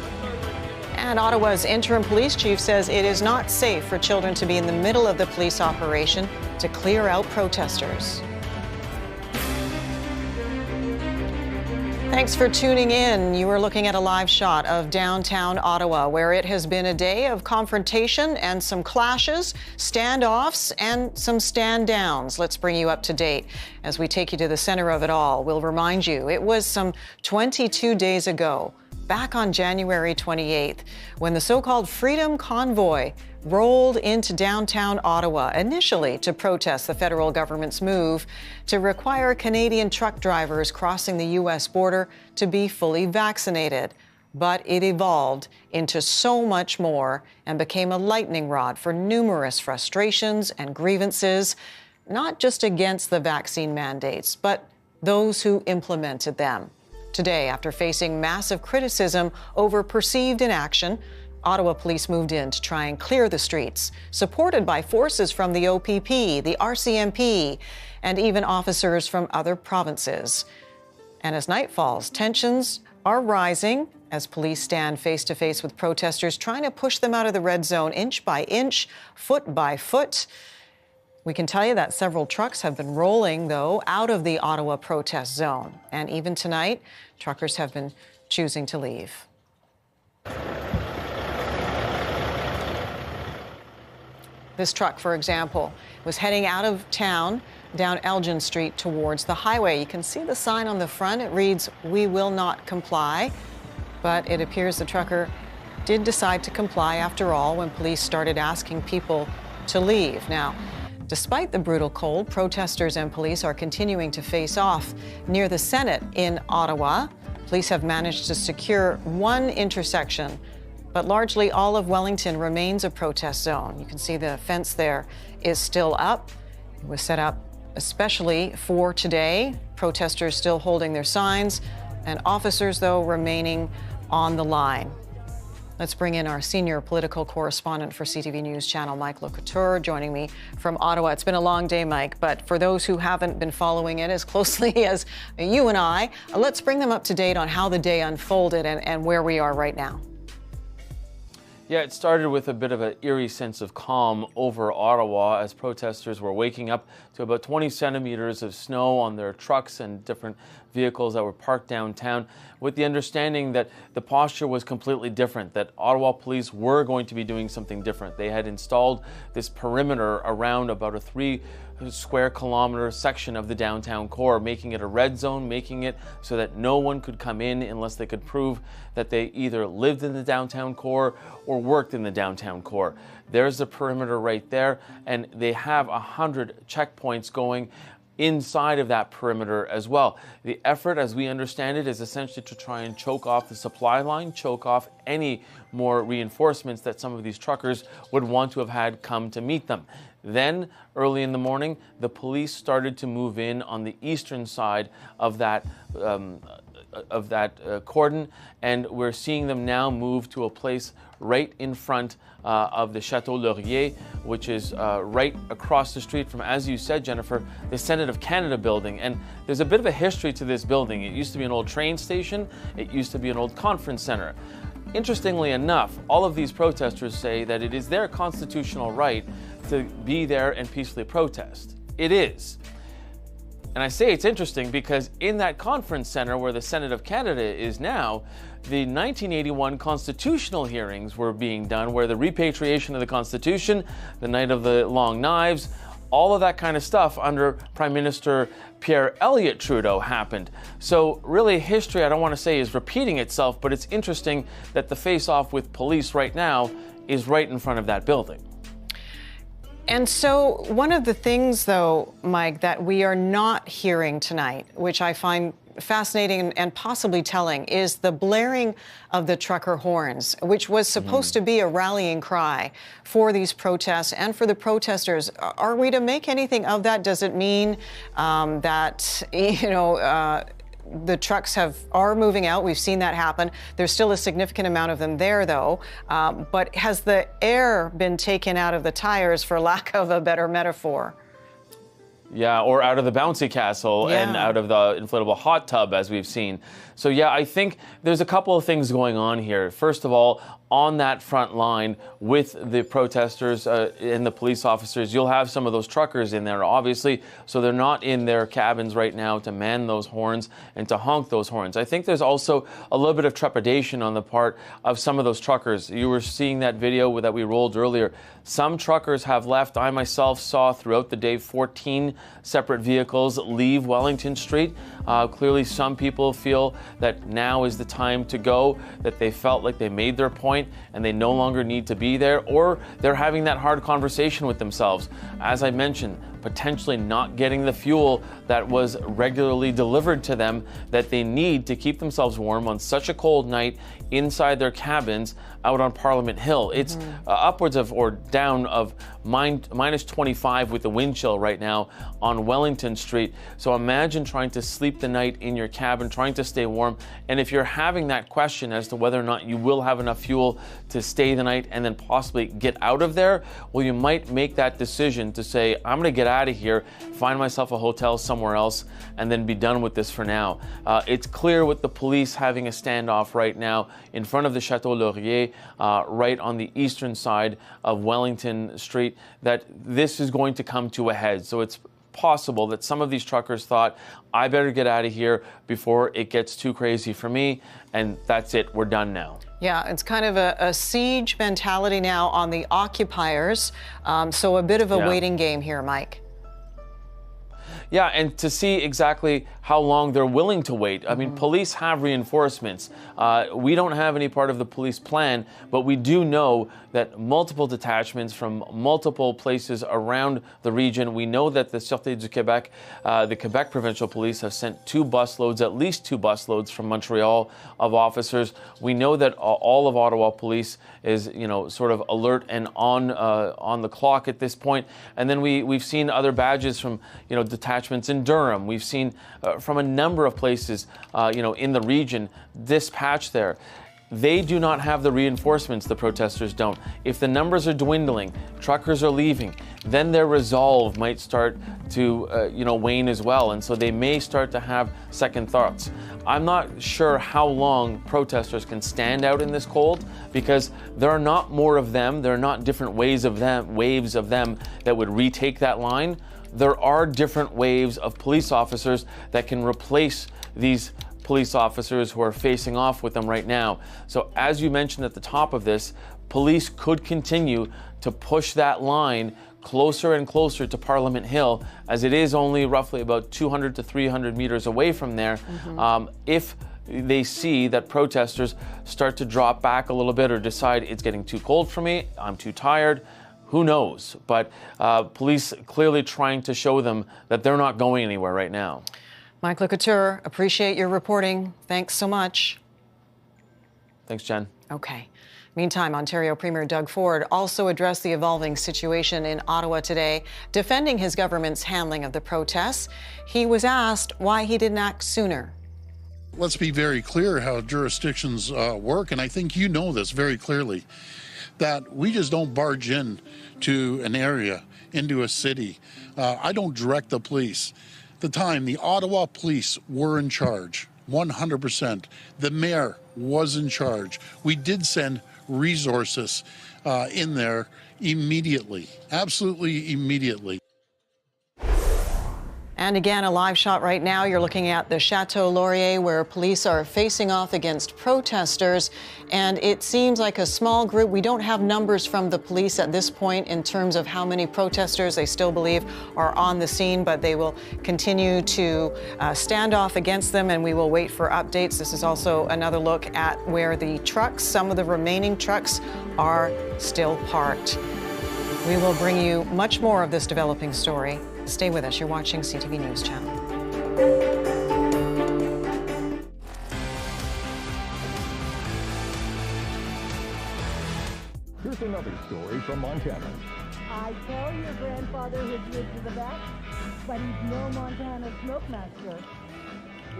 And Ottawa's interim police chief says it is not safe for children to be in the middle of the police operation to clear out protesters. Thanks for tuning in. You are looking at a live shot of downtown Ottawa, where it has been a day of confrontation and some clashes, standoffs, and some stand downs. Let's bring you up to date as we take you to the center of it all. We'll remind you, it was some 22 days ago, back on January 28th, when the so-called Freedom Convoy rolled into downtown Ottawa, initially to protest the federal government's move to require Canadian truck drivers crossing the U.S. border to be fully vaccinated. But it evolved into so much more and became a lightning rod for numerous frustrations and grievances, not just against the vaccine mandates, but those who implemented them. Today, after facing massive criticism over perceived inaction, Ottawa police moved in to try and clear the streets, supported by forces from the OPP, the RCMP, and even officers from other provinces. And as night falls, tensions are rising as police stand face-to-face with protesters, trying to push them out of the red zone inch by inch, foot by foot. We can tell you that several trucks have been rolling, though, out of the Ottawa protest zone. And even tonight, truckers have been choosing to leave. This truck, for example, was heading out of town down Elgin Street towards the highway. You can see the sign on the front. It reads, "We will not comply." But it appears the trucker did decide to comply after all when police started asking people to leave. Now, despite the brutal cold, protesters and police are continuing to face off near the Senate in Ottawa. Police have managed to secure one intersection, but largely all of Wellington remains a protest zone. You can see the fence there is still up. It was set up especially for today. Protesters still holding their signs, and officers, though, remaining on the line. Let's bring in our senior political correspondent for CTV News Channel, Mike Locouture, joining me from Ottawa. It's been a long day, Mike, but for those who haven't been following it as closely as you and I, let's bring them up to date on how the day unfolded and where we are right now. Yeah, it started with a bit of an eerie sense of calm over Ottawa as protesters were waking up to about 20 centimeters of snow on their trucks and different vehicles that were parked downtown, with the understanding that the posture was completely different, that Ottawa police were going to be doing something different. They had installed this perimeter around about a 3 square kilometer section of the downtown core, making it a red zone, making it so that no one could come in unless they could prove that they either lived in the downtown core or worked in the downtown core. There's the perimeter right there, and they have 100 checkpoints going inside of that perimeter as well. The effort, as we understand it, is essentially to try and choke off the supply line, choke off any more reinforcements that some of these truckers would want to have had come to meet them. Then, early in the morning, the police started to move in on the eastern side of that cordon, and we're seeing them now move to a place right in front of the Chateau Laurier, which is right across the street from, as you said, Jennifer, the Senate of Canada building. And there's a bit of a history to this building. It used to be an old train station. It used to be an old conference center. Interestingly enough, all of these protesters say that it is their constitutional right to be there and peacefully protest. It is. And I say it's interesting because in that conference center where the Senate of Canada is now, the 1981 constitutional hearings were being done, where the repatriation of the Constitution, the Night of the Long Knives, all of that kind of stuff under Prime Minister Pierre Elliott Trudeau happened. So really history, I don't want to say is repeating itself, but it's interesting that the face-off with police right now is right in front of that building. And so one of the things, though, Mike, that we are not hearing tonight, which I find fascinating and possibly telling, is the blaring of the trucker horns, which was supposed to be a rallying cry for these protests and for the protesters. Are we to make anything of that? Does it mean that, the trucks are moving out? We've seen that happen. There's still a significant amount of them there, though. But has the air been taken out of the tires, for lack of a better metaphor? Yeah, or out of the bouncy castle and out of the inflatable hot tub, as we've seen. So yeah, I think there's a couple of things going on here. First of all, on that front line with the protesters and the police officers, you'll have some of those truckers in there, obviously, so they're not in their cabins right now to man those horns and to honk those horns. I think there's also a little bit of trepidation on the part of some of those truckers. You were seeing that video that we rolled earlier. Some truckers have left. I myself saw throughout the day 14 separate vehicles leave Wellington Street. Clearly, some people feel that now is the time to go, that they felt like they made their point and they no longer need to be there, or they're having that hard conversation with themselves. As I mentioned, potentially not getting the fuel that was regularly delivered to them that they need to keep themselves warm on such a cold night inside their cabins out on Parliament Hill. It's upwards of or down of minus 25 with the wind chill right now on Wellington Street. So imagine trying to sleep the night in your cabin, trying to stay warm. And if you're having that question as to whether or not you will have enough fuel to stay the night and then possibly get out of there, well, you might make that decision to say, I'm going to get out of here, find myself a hotel somewhere else, and then be done with this for now. It's clear with the police having a standoff right now in front of the Chateau Laurier, right on the eastern side of Wellington Street, that this is going to come to a head. So it's possible that some of these truckers thought, I better get out of here before it gets too crazy for me, and that's it, we're done now. Yeah, it's kind of a siege mentality now on the occupiers, so a bit of a waiting game here, Mike. Yeah, and to see exactly how long they're willing to wait. I mean, police have reinforcements. We don't have any part of the police plan, but we do know that multiple detachments from multiple places around the region. We know that the Sûreté du Québec, the Quebec Provincial Police, have sent at least two busloads from Montreal of officers. We know that all of Ottawa Police is, sort of alert and on the clock at this point. And then we've seen other badges from, detachments in Durham. We've seen from a number of places, in the region, dispatched there. They do not have the reinforcements, the protesters don't. If the numbers are dwindling, truckers are leaving, then their resolve might start to, wane as well. And so they may start to have second thoughts. I'm not sure how long protesters can stand out in this cold, because there are not more of them. There are not different waves of them that would retake that line. There are different waves of police officers that can replace these police officers who are facing off with them right now. So as you mentioned at the top of this, police could continue to push that line closer and closer to Parliament Hill, as it is only roughly about 200 to 300 meters away from there. If they see that protesters start to drop back a little bit or decide it's getting too cold for me, I'm too tired, who knows? But police clearly trying to show them that they're not going anywhere right now. Mike LeCouture, appreciate your reporting. Thanks so much. Thanks, Jen. Okay. Meantime, Ontario Premier Doug Ford also addressed the evolving situation in Ottawa today, defending his government's handling of the protests. He was asked why he didn't act sooner. Let's be very clear how jurisdictions work, and I think you know this very clearly, that we just don't barge in to an area, into a city. I don't direct the police. At the time, the Ottawa police were in charge, 100%. The mayor was in charge. We did send resources in there immediately, absolutely immediately. And again, a live shot right now. You're looking at the Chateau Laurier, where police are facing off against protesters. And it seems like a small group. We don't have numbers from the police at this point in terms of how many protesters they still believe are on the scene, but they will continue to stand off against them, and we will wait for updates. This is also another look at where the trucks, some of the remaining trucks, are still parked. We will bring you much more of this developing story. Stay with us. You're watching CTV News Channel. Here's another story from Montana. I tell your grandfather his ribs are the best, but he's no Montana smoke master.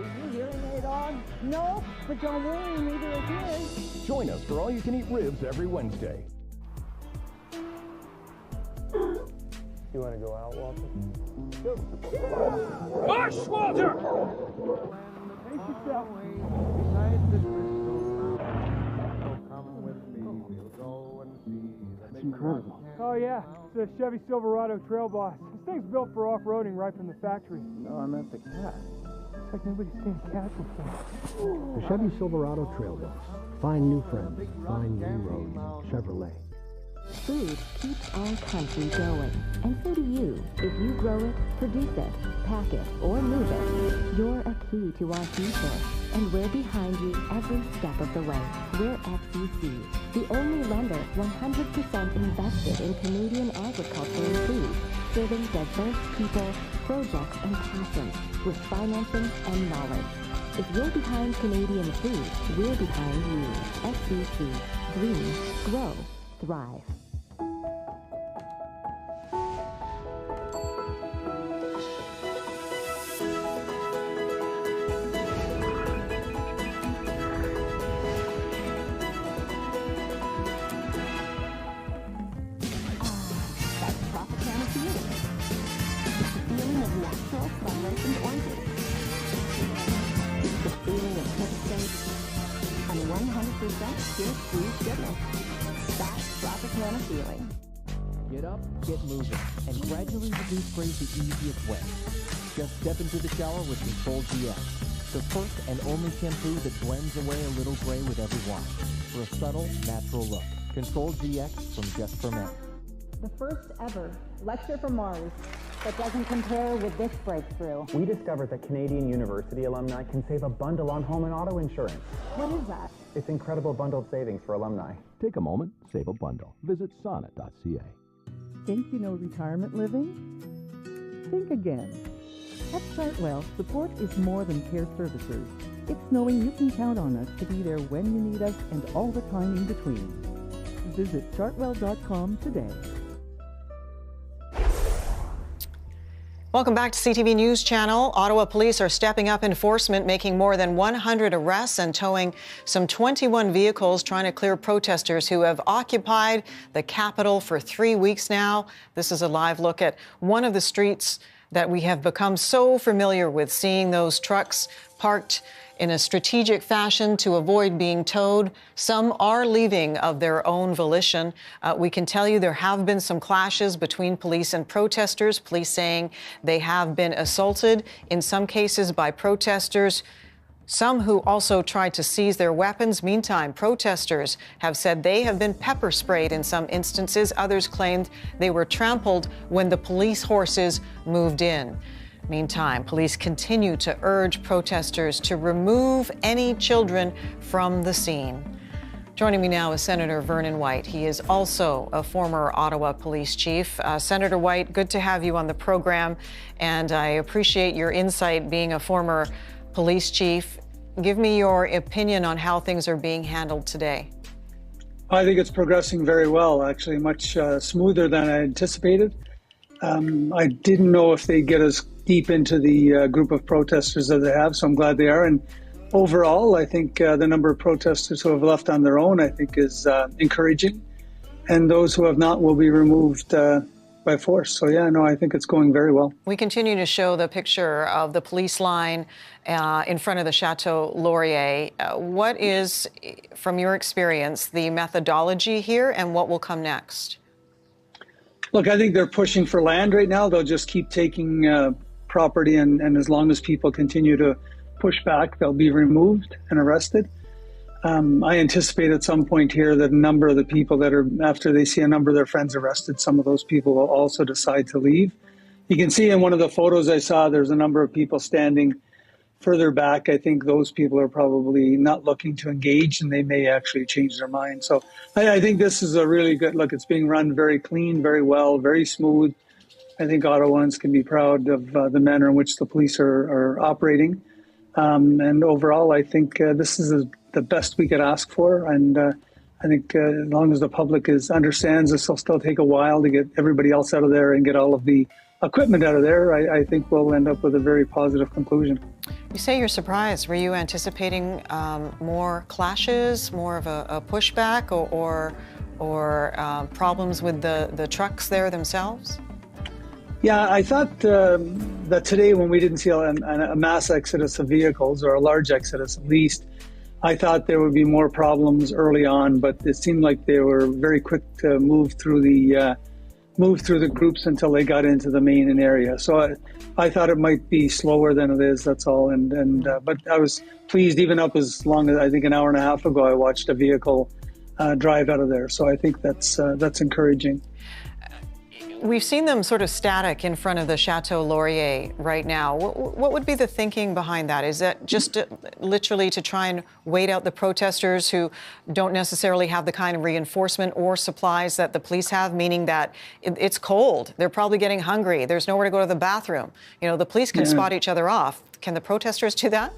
Is your hearing aid on? No, but don't worry, neither is his. Join us for all-you-can-eat ribs every Wednesday. You want to go out, Walter? Push, Walter! yourself. That's incredible. Oh yeah, it's a Chevy Silverado Trail Boss. This thing's built for off-roading right from the factory. No, I meant the cat. It's like nobody's seen a cat before. The Chevy Silverado Trail Boss. Find new friends, find new roads. Chevrolet. Food keeps our country going, and so do you. If you grow it, produce it, pack it, or move it, you're a key to our future. And we're behind you every step of the way. We're FCC, the only lender 100% invested in Canadian agriculture and food, serving diverse people, projects, and passions with financing and knowledge. If you're behind Canadian food, we're behind you. FCC. Green. Grow. Thrive. Get up, get moving, and gradually reduce gray the easiest way. Just step into the shower with Control GX, the first and only shampoo that blends away a little gray with every wash for a subtle, natural look. Control GX from Just for Men. The first ever lecture from Mars that doesn't compare with this breakthrough. We discovered that Canadian University alumni can save a bundle on home and auto insurance. What is that? It's incredible bundled savings for alumni. Take a moment, save a bundle. Visit sonnet.ca. Think you know retirement living? Think again. At Chartwell, support is more than care services. It's knowing you can count on us to be there when you need us and all the time in between. Visit chartwell.com today. Welcome back to CTV News Channel. Ottawa police are stepping up enforcement, making more than 100 arrests and towing some 21 vehicles, trying to clear protesters who have occupied the Capitol for 3 weeks now. This is a live look at one of the streets that we have become so familiar with, seeing those trucks parked in a strategic fashion to avoid being towed. Some are leaving of their own volition. We can tell you there have been some clashes between police and protesters, police saying they have been assaulted, in some cases by protesters, some who also tried to seize their weapons. Meantime, protesters have said they have been pepper sprayed in some instances. Others claimed they were trampled when the police horses moved in. Meantime, police continue to urge protesters to remove any children from the scene. Joining me now is Senator Vernon White. He is also a former Ottawa police chief. Senator White, good to have you on the program, and I appreciate your insight being a former police chief. Give me your opinion on how things are being handled today. I think it's progressing very well, actually, much smoother than I anticipated. I didn't know if they'd get as deep into the group of protesters that they have, so I'm glad they are. And overall, I think the number of protesters who have left on their own, I think, is encouraging. And those who have not will be removed by force. So yeah, no, I think it's going very well. We continue to show the picture of the police line in front of the Chateau Laurier. What is, from your experience, the methodology here, and what will come next? Look, I think they're pushing for land right now. They'll just keep taking property, and as long as people continue to push back, they'll be removed and arrested. I anticipate at some point here that a number of the people that are, after they see a number of their friends arrested, some of those people will also decide to leave. You can see in one of the photos I saw, there's a number of people standing further back. I think those people are probably not looking to engage, and they may actually change their mind. So I think this is a really good look. It's being run very clean, very well, very smooth. I think Ottawans can be proud of the manner in which the police are operating. And overall, I think this is the best we could ask for. And I think as long as the public understands this will still take a while to get everybody else out of there and get all of the equipment out of there, I think we'll end up with a very positive conclusion. You say you're surprised. Were you anticipating more clashes, more of a pushback, or problems with the trucks there themselves? Yeah, I thought that today when we didn't see a mass exodus of vehicles, or a large exodus at least, I thought there would be more problems early on, but it seemed like they were very quick to move through the groups until they got into the main area. So I thought it might be slower than it is. That's all. But I was pleased. Even up as long as I think an hour and a half ago, I watched a vehicle drive out of there. So I think that's encouraging. We've seen them sort of static in front of the Chateau Laurier right now. What would be the thinking behind that? Is that just literally to try and wait out the protesters who don't necessarily have the kind of reinforcement or supplies that the police have, meaning that it's cold, they're probably getting hungry, there's nowhere to go to the bathroom. You know, the police can spot each other off. Can the protesters do that?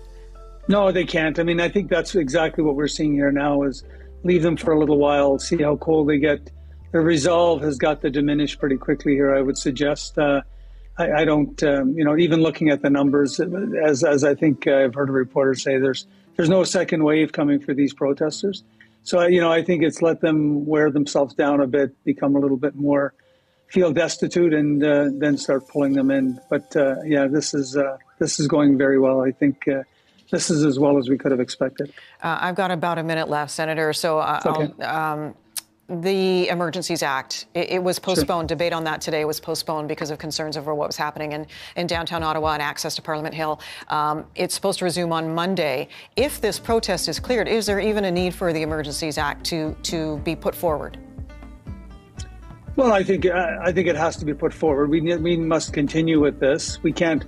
No, they can't. I mean, I think that's exactly what we're seeing here now, is leave them for a little while, see how cold they get. The resolve has got to diminish pretty quickly here, I would suggest. I don't, even looking at the numbers, as I think I've heard a reporter say, there's no second wave coming for these protesters. So, I think it's let them wear themselves down a bit, become a little bit more, feel destitute, and then start pulling them in. But this is going very well. I think this is as well as we could have expected. I've got about a minute left, Senator. So the Emergencies Act, it was postponed. Sure. Debate on that today was postponed because of concerns over what was happening in downtown Ottawa and access to Parliament Hill. It's supposed to resume on Monday. If this protest is cleared, is there even a need for the Emergencies Act to be put forward? Well, I think it has to be put forward. We must continue with this. We can't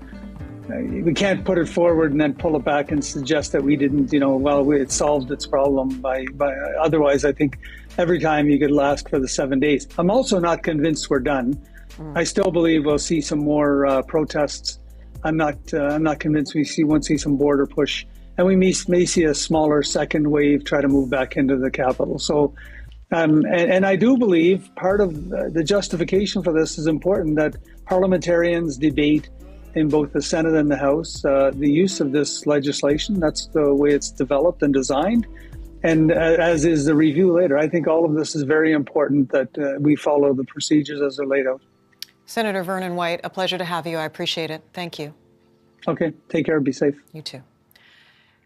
put it forward and then pull it back and suggest that we didn't, it solved its problem by otherwise, I think every time you could last for the 7 days. I'm also not convinced we're done. I still believe we'll see some more protests. I'm not convinced we won't see some border push, and we may see a smaller second wave try to move back into the capital. So, and I do believe part of the justification for this is important, that parliamentarians debate in both the Senate and the House the use of this legislation. That's the way it's developed and designed. And as is the review later, I think all of this is very important, that we follow the procedures as they're laid out. Senator Vernon White, a pleasure to have you. I appreciate it. Thank you. Okay. Take care. Be safe. You too.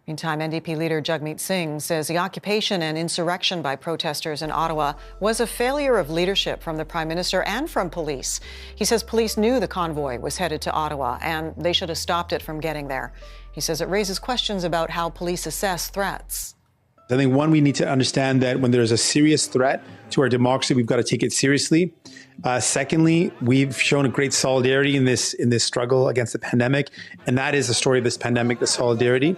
Meantime, NDP leader Jagmeet Singh says the occupation and insurrection by protesters in Ottawa was a failure of leadership from the Prime Minister and from police. He says police knew the convoy was headed to Ottawa and they should have stopped it from getting there. He says it raises questions about how police assess threats. I think, one, we need to understand that when there's a serious threat to our democracy, we've got to take it seriously. Secondly, we've shown a great solidarity in this struggle against the pandemic, and that is the story of this pandemic, the solidarity.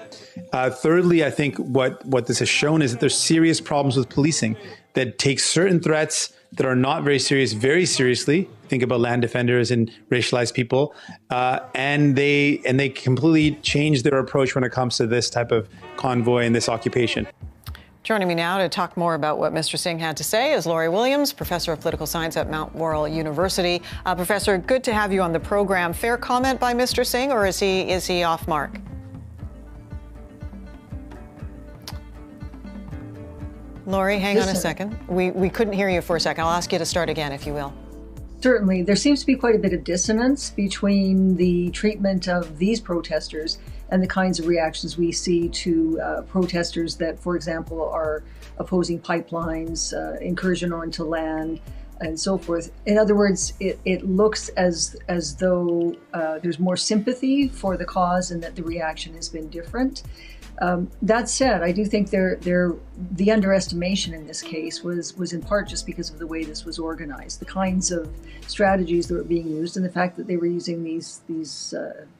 Thirdly, I think what this has shown is that there's serious problems with policing that take certain threats that are not very serious very seriously. Think about land defenders and racialized people, and they completely change their approach when it comes to this type of convoy and this occupation. Joining me now to talk more about what Mr. Singh had to say is Laurie Williams, professor of political science at Mount Laurel University. Professor, good to have you on the program. Fair comment by Mr. Singh, or is he off mark? Laurie, hang on a second. We couldn't hear you for a second. I'll ask you to start again, if you will. Certainly. There seems to be quite a bit of dissonance between the treatment of these protesters and the kinds of reactions we see to protesters that, for example, are opposing pipelines, incursion onto land, and so forth. In other words, it looks as though there's more sympathy for the cause and that the reaction has been different. That said, I do think the underestimation in this case was in part just because of the way this was organized, the kinds of strategies that were being used, and the fact that they were using these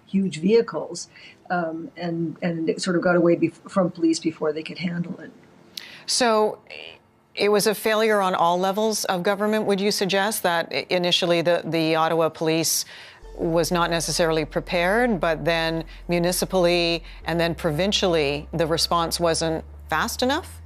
huge vehicles, and it sort of got away from police before they could handle it. So it was a failure on all levels of government, would you suggest, that initially the Ottawa police was not necessarily prepared, but then municipally and then provincially, the response wasn't fast enough?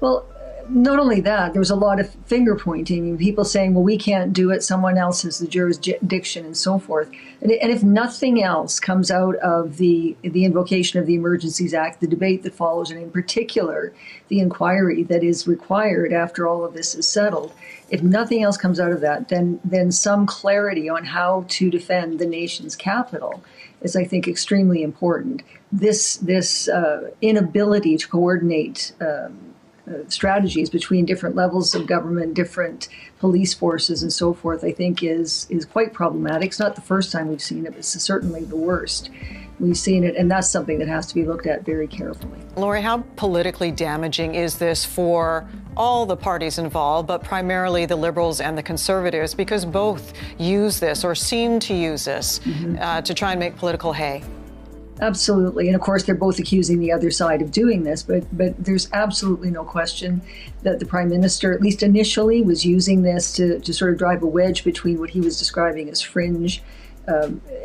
Well, not only that, there was a lot of finger pointing, people saying, well, we can't do it, someone else has the jurisdiction and so forth. And if nothing else comes out of the invocation of the Emergencies Act, the debate that follows, and in particular, the inquiry that is required after all of this is settled, if nothing else comes out of that, then some clarity on how to defend the nation's capital is, I think, extremely important. This inability to coordinate strategies between different levels of government, different police forces, and so forth, I think is quite problematic. It's not the first time we've seen it, but it's certainly the worst. We've seen it, and that's something that has to be looked at very carefully. Lori, how politically damaging is this for all the parties involved, but primarily the Liberals and the Conservatives, because both use this or seem to use this to try and make political hay? Absolutely. And of course, they're both accusing the other side of doing this, but there's absolutely no question that the Prime Minister, at least initially, was using this to sort of drive a wedge between what he was describing as fringe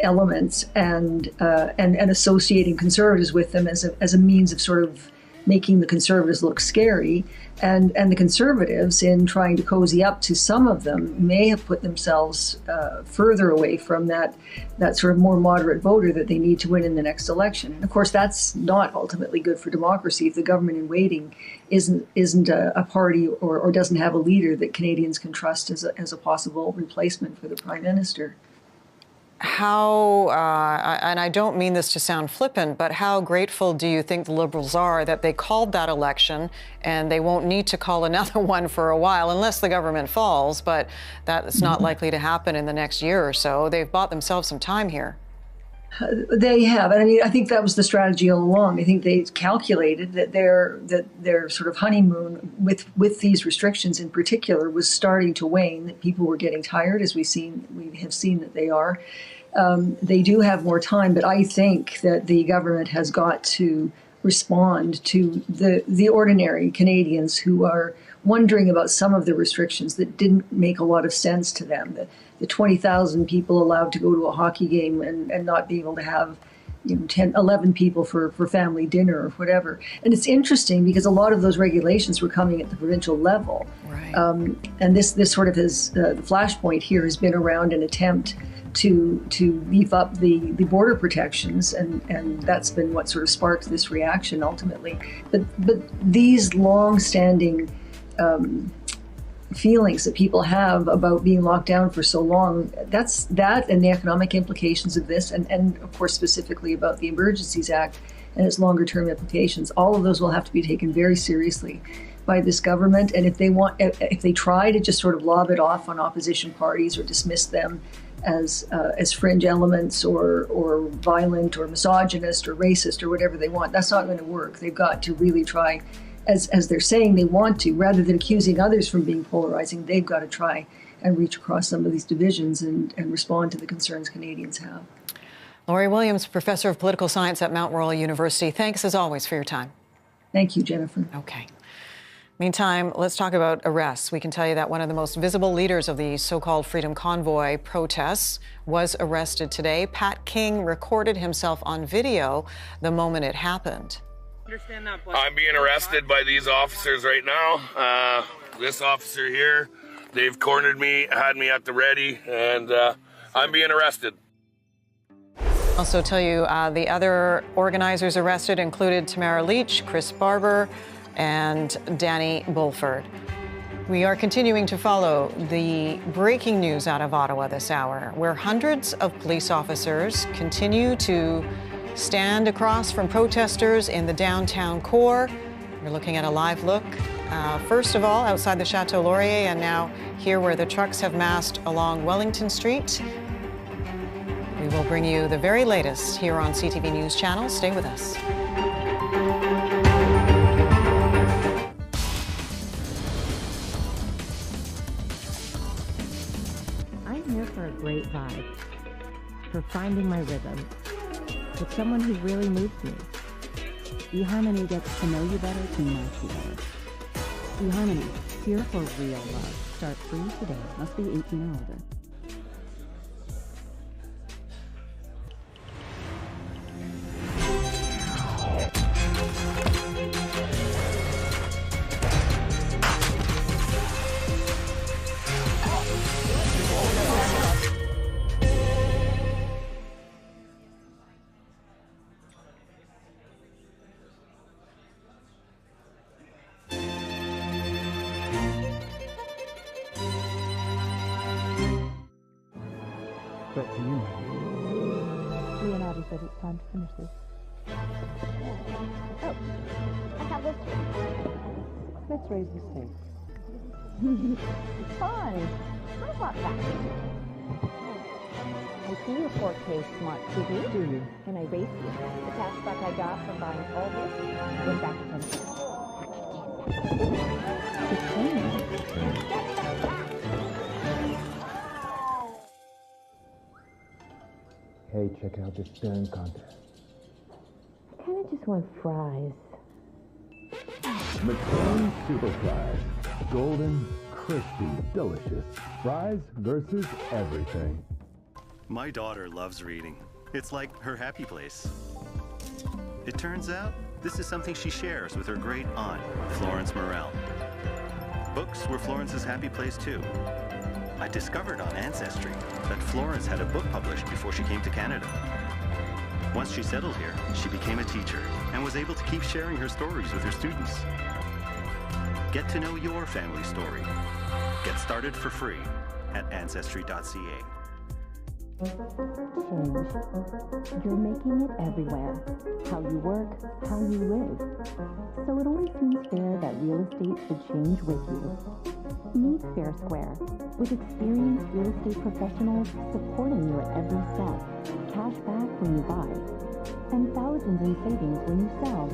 elements and associating Conservatives with them as a means of sort of making the Conservatives look scary. And the Conservatives, in trying to cozy up to some of them, may have put themselves further away from that sort of more moderate voter that they need to win in the next election. And of course, that's not ultimately good for democracy if the government in waiting isn't a party or doesn't have a leader that Canadians can trust as a possible replacement for the Prime Minister. How, and I don't mean this to sound flippant, but how grateful do you think the Liberals are that they called that election and they won't need to call another one for a while unless the government falls, but that's not likely to happen in the next year or so. They've bought themselves some time here. They have. And I mean, I think that was the strategy all along. I think they calculated that their sort of honeymoon with these restrictions in particular was starting to wane, that people were getting tired, as we have seen that they are. They do have more time, but I think that the government has got to respond to the ordinary Canadians who are wondering about some of the restrictions that didn't make a lot of sense to them. The 20,000 people allowed to go to a hockey game and not being able to have 10, 11 people for family dinner or whatever. And it's interesting because a lot of those regulations were coming at the provincial level. Right. And this sort of has, the flashpoint here has been around an attempt to beef up the border protections, and that's been what sort of sparked this reaction ultimately. But these long-standing feelings that people have about being locked down for so long, that and the economic implications of this, and of course specifically about the Emergencies Act and its longer term implications, all of those will have to be taken very seriously by this government. And if they try to just sort of lob it off on opposition parties or dismiss them as fringe elements or violent or misogynist or racist or whatever they want, that's not going to work. They've got to really try, as they're saying they want to, rather than accusing others from being polarizing, they've got to try and reach across some of these divisions and respond to the concerns Canadians have. Lori Williams, Professor of Political Science at Mount Royal University. Thanks as always for your time. Thank you, Jennifer. Okay. Meantime, let's talk about arrests. We can tell you that one of the most visible leaders of the so-called Freedom Convoy protests was arrested today. Pat King recorded himself on video the moment it happened. I'm being arrested by these officers right now. This officer here, they've cornered me, had me at the ready, and I'm being arrested. Also tell you the other organizers arrested included Tamara Leach, Chris Barber, and Danny Bulford. We are continuing to follow the breaking news out of Ottawa this hour, where hundreds of police officers continue to stand across from protesters in the downtown core. We're looking at a live look, first of all, outside the Chateau Laurier, and now here where the trucks have massed along Wellington Street. We will bring you the very latest here on CTV News Channel. Stay with us. I'm here for a great vibe, for finding my rhythm, with someone who really moves me. eHarmony gets to know you better to know you better. eHarmony, here for real love. Start free today. Must be 18 or older. threat to you, Mike. Leonardo said it's time to finish this. Oh, I have this too. Let's raise the stakes. Fun. How about that? I see your 4K smart TV. Do you? And I race you. The cashback I got from buying all this went back to 10. Hey, check out this staring contest. I kind of just want fries. McCain Super Fries. Golden, crispy, delicious. Fries versus everything. My daughter loves reading. It's like her happy place. It turns out, this is something she shares with her great aunt, Florence Morell. Books were Florence's happy place too. I discovered on Ancestry that Florence had a book published before she came to Canada. Once she settled here, she became a teacher and was able to keep sharing her stories with her students. Get to know your family story. Get started for free at ancestry.ca. Change. You're making it everywhere. How you work, how you live. So it only seems fair that real estate should change with you. Meet Fair Square, with experienced real estate professionals supporting you at every step. Cash back when you buy, and thousands in savings when you sell.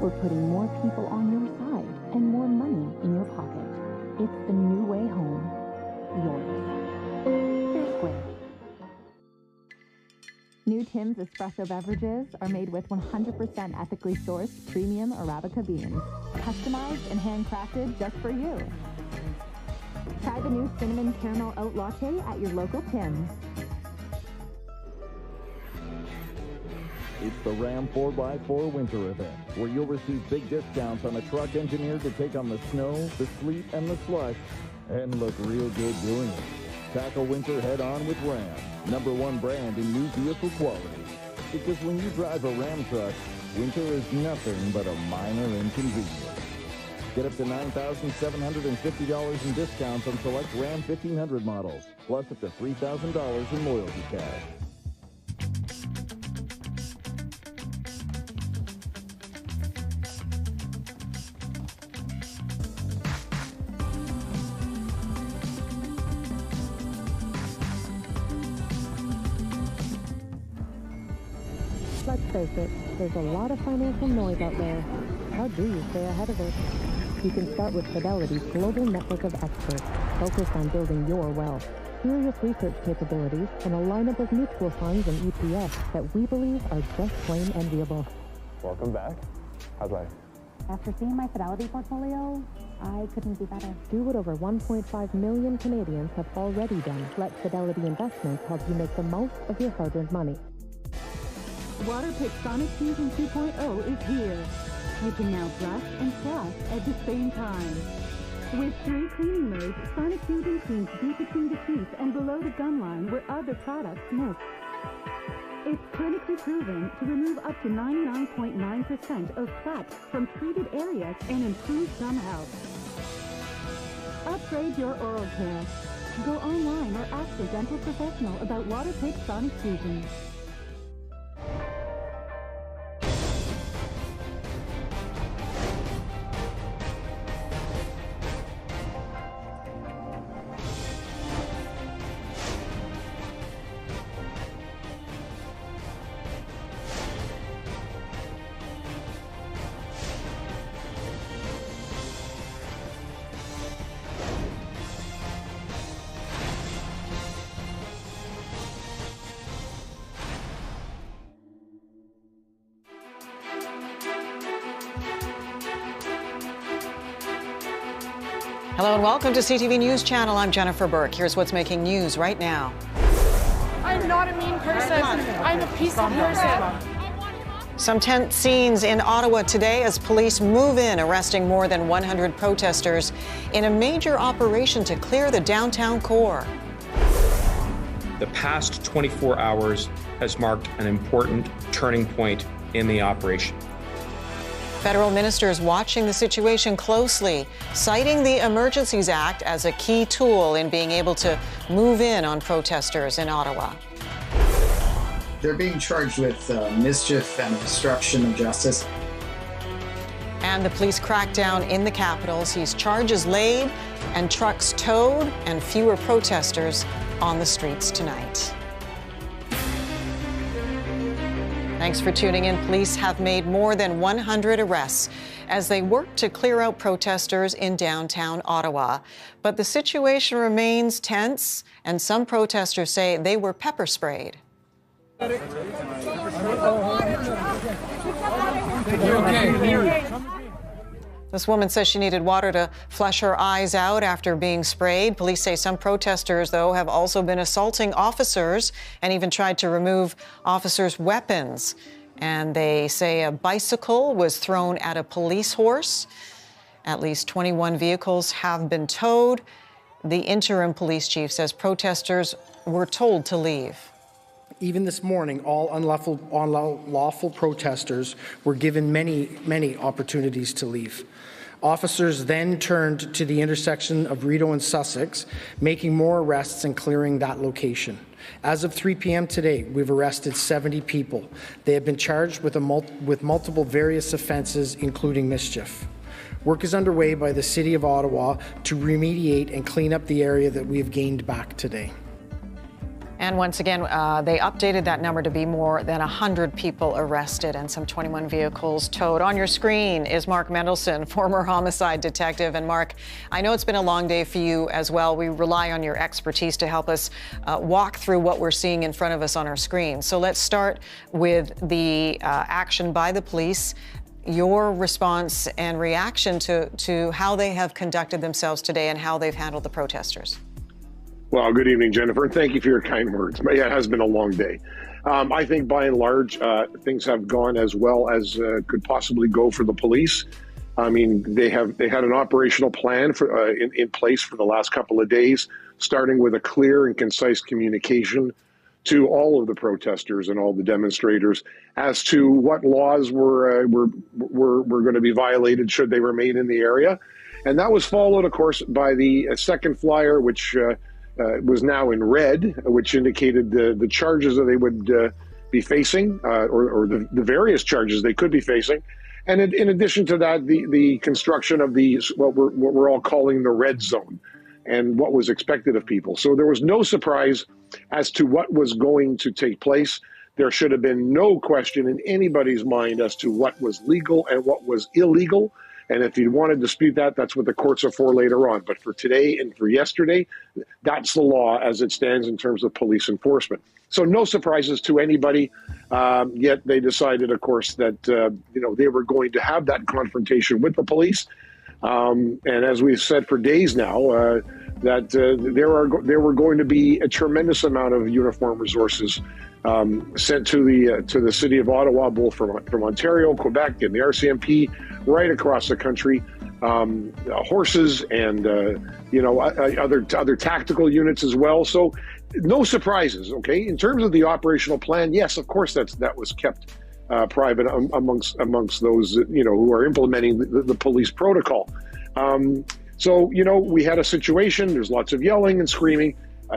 We're putting more people on your side and more money in your pocket. It's the new way home. Yours. Fair Square. New Tim's espresso beverages are made with 100% ethically sourced premium Arabica beans, customized and handcrafted just for you. Try the new cinnamon caramel oat latte at your local Tim's. It's the Ram 4x4 winter event, where you'll receive big discounts on a truck engineered to take on the snow, the sleet, and the slush, and look real good doing it. Tackle winter head-on with Ram, #1 brand in new vehicle quality. Because when you drive a Ram truck, winter is nothing but a minor inconvenience. Get up to $9,750 in discounts on select Ram 1500 models, plus up to $3,000 in loyalty cash. Let's face it, there's a lot of financial noise out there. How do you stay ahead of it? You can start with Fidelity's global network of experts focused on building your wealth. Serious research capabilities and a lineup of mutual funds and ETFs that we believe are just plain enviable. Welcome back. How's life? After seeing my Fidelity portfolio, I couldn't be better. Do what over 1.5 million Canadians have already done. Let Fidelity Investments help you make the most of your hard-earned money. Waterpik Sonic Fusion 2.0 is here. You can now brush and floss at the same time. With 3 cleaning modes, Sonic Fusion cleans deep between the teeth and below the gum line where other products miss. It's clinically proven to remove up to 99.9% of plaque from treated areas and improve gum health. Upgrade your oral care. Go online or ask your dental professional about Waterpik Sonic Fusion. Hello and welcome to CTV News Channel. I'm Jennifer Burke. Here's what's making news right now. I'm not a mean person. I'm a peaceful person. Some tense scenes in Ottawa today as police move in, arresting more than 100 protesters in a major operation to clear the downtown core. The past 24 hours has marked an important turning point in the operation. Federal ministers watching the situation closely, citing the Emergencies Act as a key tool in being able to move in on protesters in Ottawa. They're being charged with mischief and obstruction of justice. And the police crackdown in the capital sees charges laid and trucks towed and fewer protesters on the streets tonight. Thanks for tuning in. Police have made more than 100 arrests as they work to clear out protesters in downtown Ottawa. But the situation remains tense, and some protesters say they were pepper sprayed. This woman says she needed water to flush her eyes out after being sprayed. Police say some protesters, though, have also been assaulting officers and even tried to remove officers' weapons. And they say a bicycle was thrown at a police horse. At least 21 vehicles have been towed. The interim police chief says protesters were told to leave. Even this morning, all unlawful protesters were given many opportunities to leave. Officers then turned to the intersection of Rideau and Sussex, making more arrests and clearing that location. As of 3 p.m. today, we've arrested 70 people. They have been charged with multiple various offences, including mischief. Work is underway by the City of Ottawa to remediate and clean up the area that we have gained back today. And once again, they updated that number to be more than 100 people arrested and some 21 vehicles towed. On your screen is Mark Mendelson, former homicide detective. And Mark, I know it's been a long day for you as well. We rely on your expertise to help us walk through what we're seeing in front of us on our screen. So let's start with the action by the police, your response and reaction to how they have conducted themselves today and how they've handled the protesters. Well, good evening, Jennifer, and thank you for your kind words. Yeah, it has been a long day. I think by and large, things have gone as well as could possibly go for the police. I mean, they had an operational plan for in place for the last couple of days, starting with a clear and concise communication to all of the protesters and all the demonstrators as to what laws were going to be violated should they remain in the area. And that was followed, of course, by the second flyer, which was now in red, which indicated the charges that they would be facing, or the various charges they could be facing. And in addition to that, the construction of what we're all calling the red zone and what was expected of people. So there was no surprise as to what was going to take place. There should have been no question in anybody's mind as to what was legal and what was illegal. And if you want to dispute that, that's what the courts are for later on. But for today and for yesterday, that's the law as it stands in terms of police enforcement. So no surprises to anybody. Yet they decided, of course, that they were going to have that confrontation with the police. And as we've said for days now, that there were going to be a tremendous amount of uniform resources sent to the city of Ottawa, both from Ontario, Quebec, and the RCMP, right across the country. Horses and other tactical units as well. So no surprises. Okay, in terms of the operational plan, yes, of course that was kept private amongst those who are implementing the police protocol. So we had a situation. There's lots of yelling and screaming.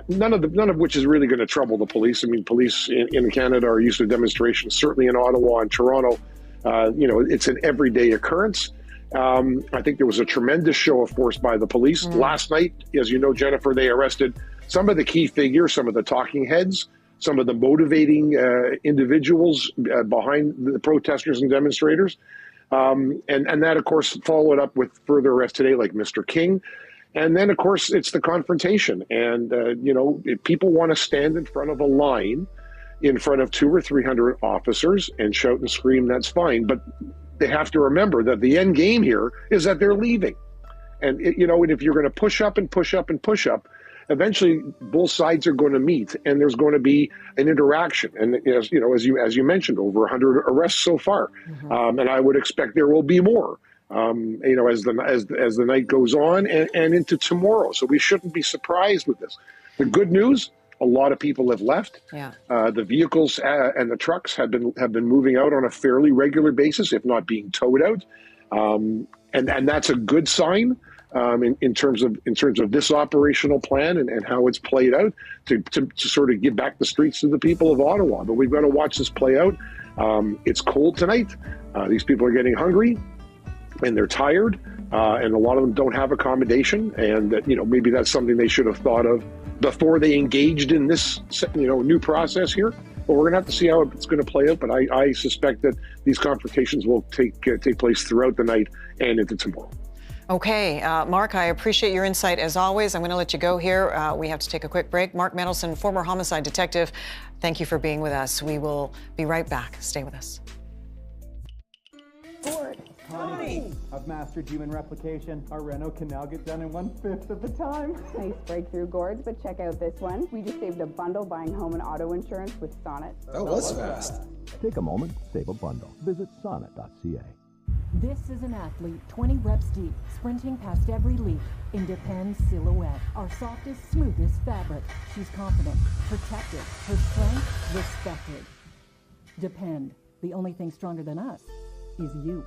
None of which is really going to trouble the police. I mean, police in Canada are used to demonstrations, certainly in Ottawa and Toronto. It's an everyday occurrence. I think there was a tremendous show of force by the police. Last night, as you know, Jennifer, they arrested some of the key figures, some of the talking heads, some of the motivating individuals behind the protesters and demonstrators. And that, of course, followed up with further arrests today, like Mr. King. And then, of course, it's the confrontation. And, if people want to stand in front of a line in front of 200 or 300 officers and shout and scream, that's fine. But they have to remember that the end game here is that they're leaving. And, and if you're going to push up and push up and push up, eventually both sides are going to meet and there's going to be an interaction. And, as you mentioned, over 100 arrests so far. Mm-hmm. And I would expect there will be more. As the night goes on and into tomorrow. So we shouldn't be surprised with this. The good news, a lot of people have left. Yeah. The vehicles and the trucks have been moving out on a fairly regular basis, if not being towed out. And that's a good sign. in terms of this operational plan and how it's played out to sort of give back the streets to the people of Ottawa. But we've got to watch this play out. It's cold tonight. These people are getting hungry and they're tired, and a lot of them don't have accommodation. And that, maybe that's something they should have thought of before they engaged in this, new process here. But we're going to have to see how it's going to play out. But I suspect that these confrontations will take place throughout the night and into tomorrow. Okay, Mark, I appreciate your insight as always. I'm going to let you go here. We have to take a quick break. Mark Mendelson, former homicide detective, thank you for being with us. We will be right back. Stay with us. Connie, I've mastered human replication. Our reno can now get done in 1/5 of the time. Nice breakthrough, Gorge, but check out this one. We just saved a bundle buying home and auto insurance with Sonnet. That was fast. Take a moment, save a bundle. Visit sonnet.ca. This is an athlete, 20 reps deep, sprinting past every leaf in Depend's silhouette, our softest, smoothest fabric. She's confident, protected, her strength respected. Depend, the only thing stronger than us is you.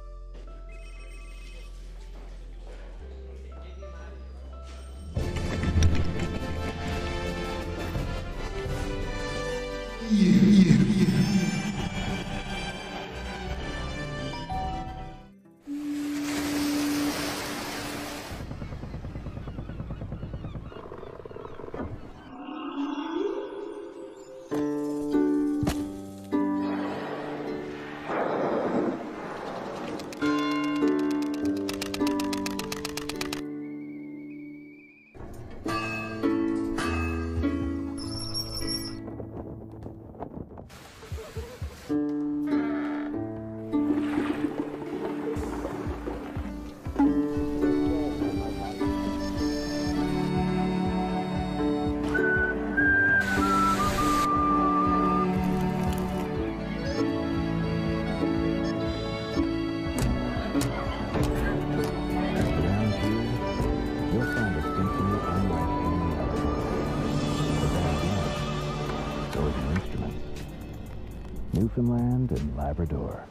Newfoundland and Labrador.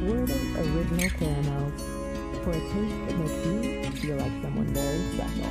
Werther's Original Caramels. For a taste that makes you feel like someone very special.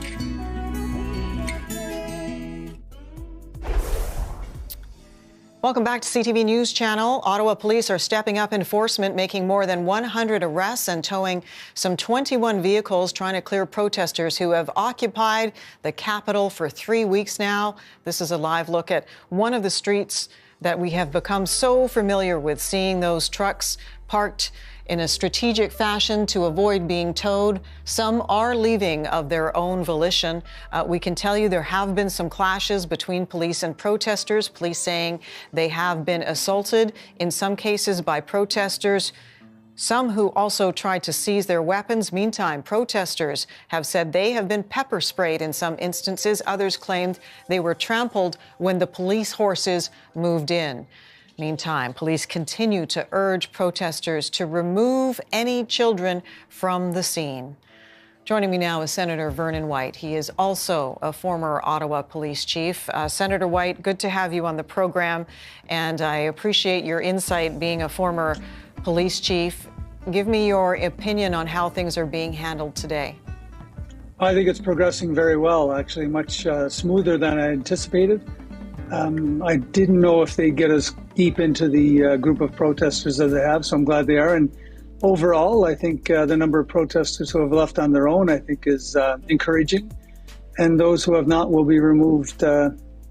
Welcome back to CTV News Channel. Ottawa police are stepping up enforcement, making more than 100 arrests and towing some 21 vehicles, trying to clear protesters who have occupied the Capitol for 3 weeks now. This is a live look at one of the streets that we have become so familiar with, seeing those trucks parked in a strategic fashion to avoid being towed. Some are leaving of their own volition. We can tell you there have been some clashes between police and protesters, police saying they have been assaulted, in some cases by protesters, some who also tried to seize their weapons. Meantime, protesters have said they have been pepper sprayed in some instances. Others claimed they were trampled when the police horses moved in. Meantime, police continue to urge protesters to remove any children from the scene. Joining me now is Senator Vernon White. He is also a former Ottawa police chief. Senator White, good to have you on the program, and I appreciate your insight being a former police chief. Give me your opinion on how things are being handled today. I think it's progressing very well, actually, much smoother than I anticipated. I didn't know if they'd get as deep into the group of protesters as they have, so I'm glad they are. And overall, I think the number of protesters who have left on their own, I think, is encouraging. And those who have not will be removed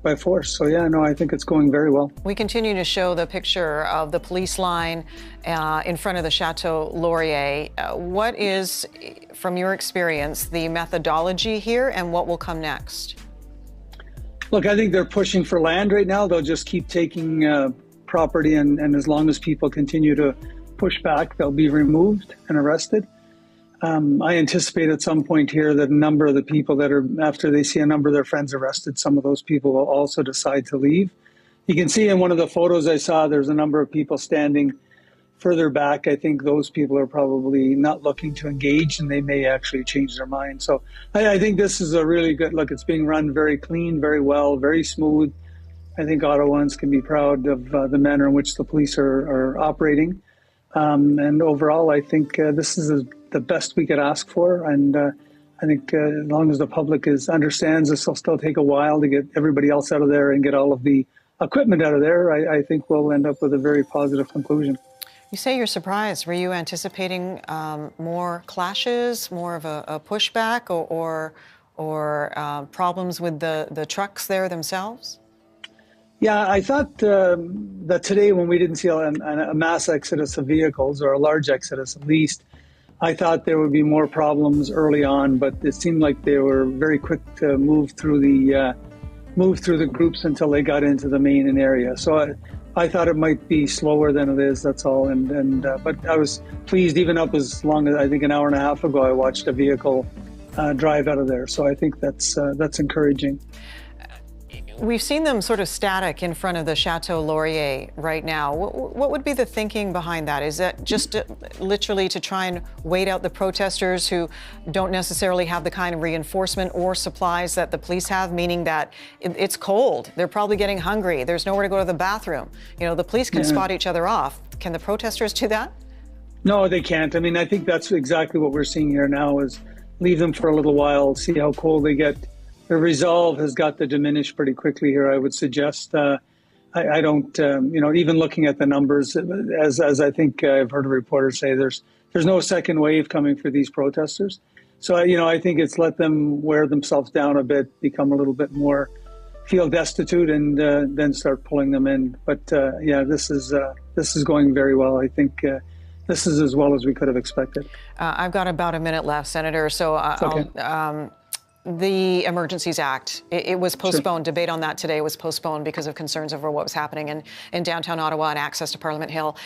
by force. So, yeah, no, I think it's going very well. We continue to show the picture of the police line in front of the Chateau Laurier. What is, from your experience, the methodology here, and what will come next? Look, I think they're pushing for land right now. They'll just keep taking property, and as long as people continue to push back, they'll be removed and arrested. I anticipate at some point here that a number of the people that are, after they see a number of their friends arrested, some of those people will also decide to leave. You can see in one of the photos I saw, there's a number of people standing further back. I think those people are probably not looking to engage, and they may actually change their mind. So I think this is a really good look. It's being run very clean, very well, very smooth. I think Ottawans can be proud of the manner in which the police are operating. And overall, I think this is the best we could ask for. And I think as long as the public understands this will still take a while to get everybody else out of there and get all of the equipment out of there, I think we'll end up with a very positive conclusion. You say you're surprised. Were you anticipating more clashes, more of a pushback, or problems with the trucks there themselves? Yeah, I thought that today, when we didn't see a mass exodus of vehicles, or a large exodus at least, I thought there would be more problems early on. But it seemed like they were very quick to move through the groups until they got into the main area. So I thought it might be slower than it is. That's all. But I was pleased. Even up as long as I think an hour and a half ago, I watched a vehicle drive out of there. So I think that's encouraging. We've seen them sort of static in front of the Chateau Laurier right now. What would be the thinking behind that? Is that just literally to try and wait out the protesters who don't necessarily have the kind of reinforcement or supplies that the police have, meaning that it's cold, they're probably getting hungry, there's nowhere to go to the bathroom. You know, the police can spot each other off. Can the protesters do that? No, they can't. I mean, I think that's exactly what we're seeing here now, is leave them for a little while, see how cold they get. The resolve has got to diminish pretty quickly here, I would suggest. I don't, even looking at the numbers, as I think I've heard a reporter say, there's no second wave coming for these protesters. So, I think it's let them wear themselves down a bit, become a little bit more, feel destitute, and then start pulling them in. But this is going very well. I think this is as well as we could have expected. I've got about a minute left, Senator. So the Emergencies Act, it was postponed. Sure. Debate on that today was postponed because of concerns over what was happening in downtown Ottawa and access to Parliament Hill.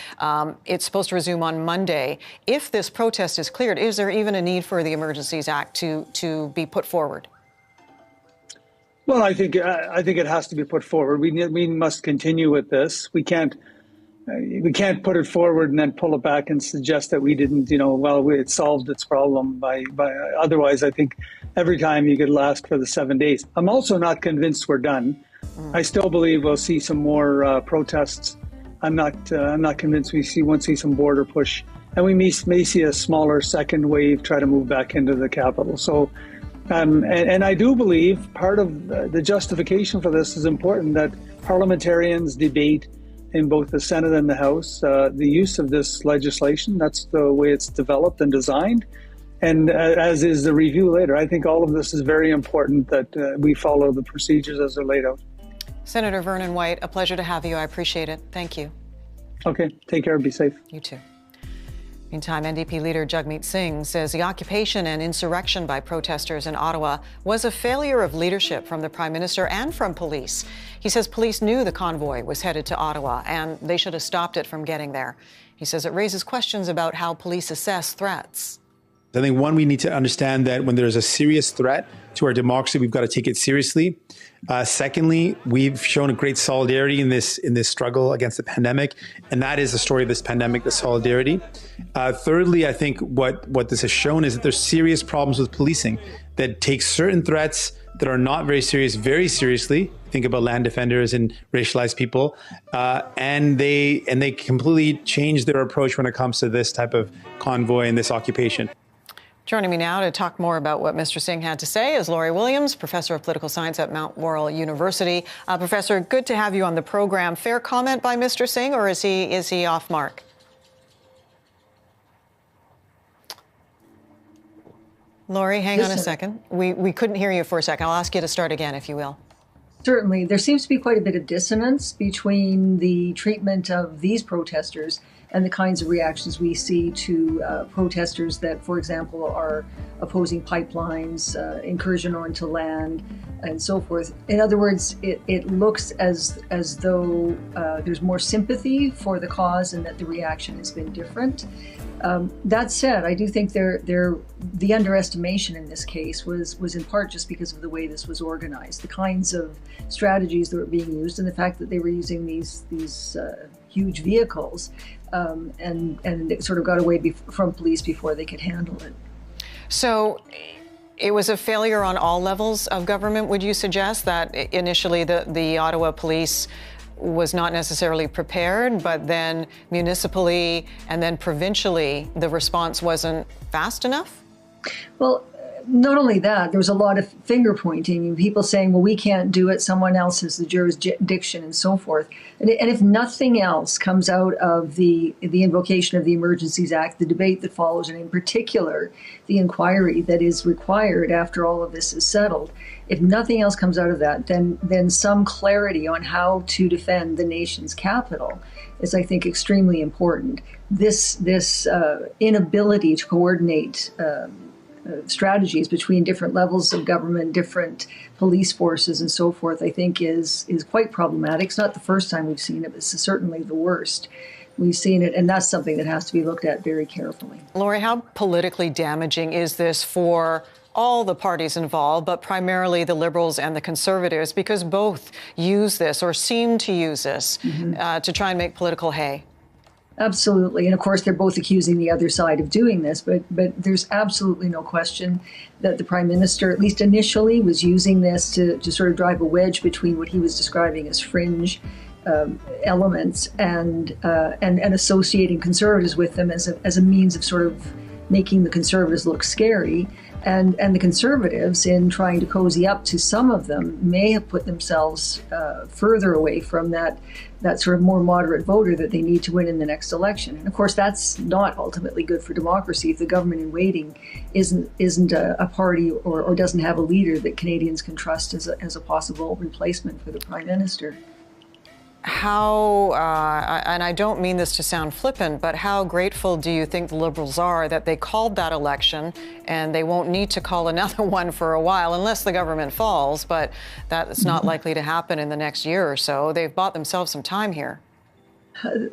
It's supposed to resume on Monday. If this protest is cleared, is there even a need for the Emergencies Act to be put forward? Well, I think it has to be put forward. We must continue with this. We can't put it forward and then pull it back and suggest that we didn't, it solved its problem by otherwise, I think every time you could last for the 7 days. I'm also not convinced we're done. I still believe we'll see some more protests. I'm not convinced we won't see some border push, and we may see a smaller second wave try to move back into the capital. So, and I do believe part of the justification for this is important, that parliamentarians debate in both the Senate and the House the use of this legislation. That's the way it's developed and designed. And as is the review later. I think all of this is very important, that we follow the procedures as they're laid out. Senator Vernon White, a pleasure to have you. I appreciate it. Thank you. Okay, take care. Be safe. You too. Meantime, NDP leader Jagmeet Singh says the occupation and insurrection by protesters in Ottawa was a failure of leadership from the Prime Minister and from police. He says police knew the convoy was headed to Ottawa and they should have stopped it from getting there. He says it raises questions about how police assess threats. I think, one, we need to understand that when there's a serious threat to our democracy, we've got to take it seriously. Secondly, we've shown a great solidarity in this struggle against the pandemic, and that is the story of this pandemic, the solidarity. Thirdly, I think what this has shown is that there's serious problems with policing that take certain threats that are not very serious very seriously. Think about land defenders and racialized people, and they completely change their approach when it comes to this type of convoy and this occupation. Joining me now to talk more about what Mr. Singh had to say is Laurie Williams, professor of political science at Mount Laurel University. Professor, good to have you on the program. Fair comment by Mr. Singh, or is he off mark? Laurie, hang on a second. We couldn't hear you for a second. I'll ask you to start again, if you will. Certainly. There seems to be quite a bit of dissonance between the treatment of these protesters and the kinds of reactions we see to protesters that, for example, are opposing pipelines, incursion onto land, and so forth. In other words, it looks as though there's more sympathy for the cause and that the reaction has been different. That said, I do think the underestimation in this case was in part just because of the way this was organized, the kinds of strategies that were being used, and the fact that they were using these huge vehicles, and it sort of got away from police before they could handle it. So It was a failure on all levels of government, would you suggest, that initially the Ottawa police was not necessarily prepared, but then municipally and then provincially, the response wasn't fast enough? Well, not only that, there was a lot of finger pointing, people saying, well, we can't do it, someone else has the jurisdiction and so forth. And if nothing else comes out of the invocation of the Emergencies Act, the debate that follows, and in particular, the inquiry that is required after all of this is settled, if nothing else comes out of that, then some clarity on how to defend the nation's capital is, I think, extremely important. This inability to coordinate strategies between different levels of government, different police forces and so forth, I think is quite problematic. It's not the first time we've seen it, but it's certainly the worst. We've seen it, and that's something that has to be looked at very carefully. Lori, how politically damaging is this for all the parties involved, but primarily the Liberals and the Conservatives, because both use this or seem to use this to try and make political hay? Absolutely. And of course, they're both accusing the other side of doing this, but there's absolutely no question that the Prime Minister, at least initially, was using this to sort of drive a wedge between what he was describing as fringe elements and associating Conservatives with them as a means of sort of making the Conservatives look scary. And the Conservatives, in trying to cozy up to some of them, may have put themselves further away from that sort of more moderate voter that they need to win in the next election. And of course, that's not ultimately good for democracy if the government in waiting isn't a party or doesn't have a leader that Canadians can trust as a possible replacement for the Prime Minister. How, and I don't mean this to sound flippant, but how grateful do you think the Liberals are that they called that election and they won't need to call another one for a while unless the government falls, but that's not likely to happen in the next year or so. They've bought themselves some time here.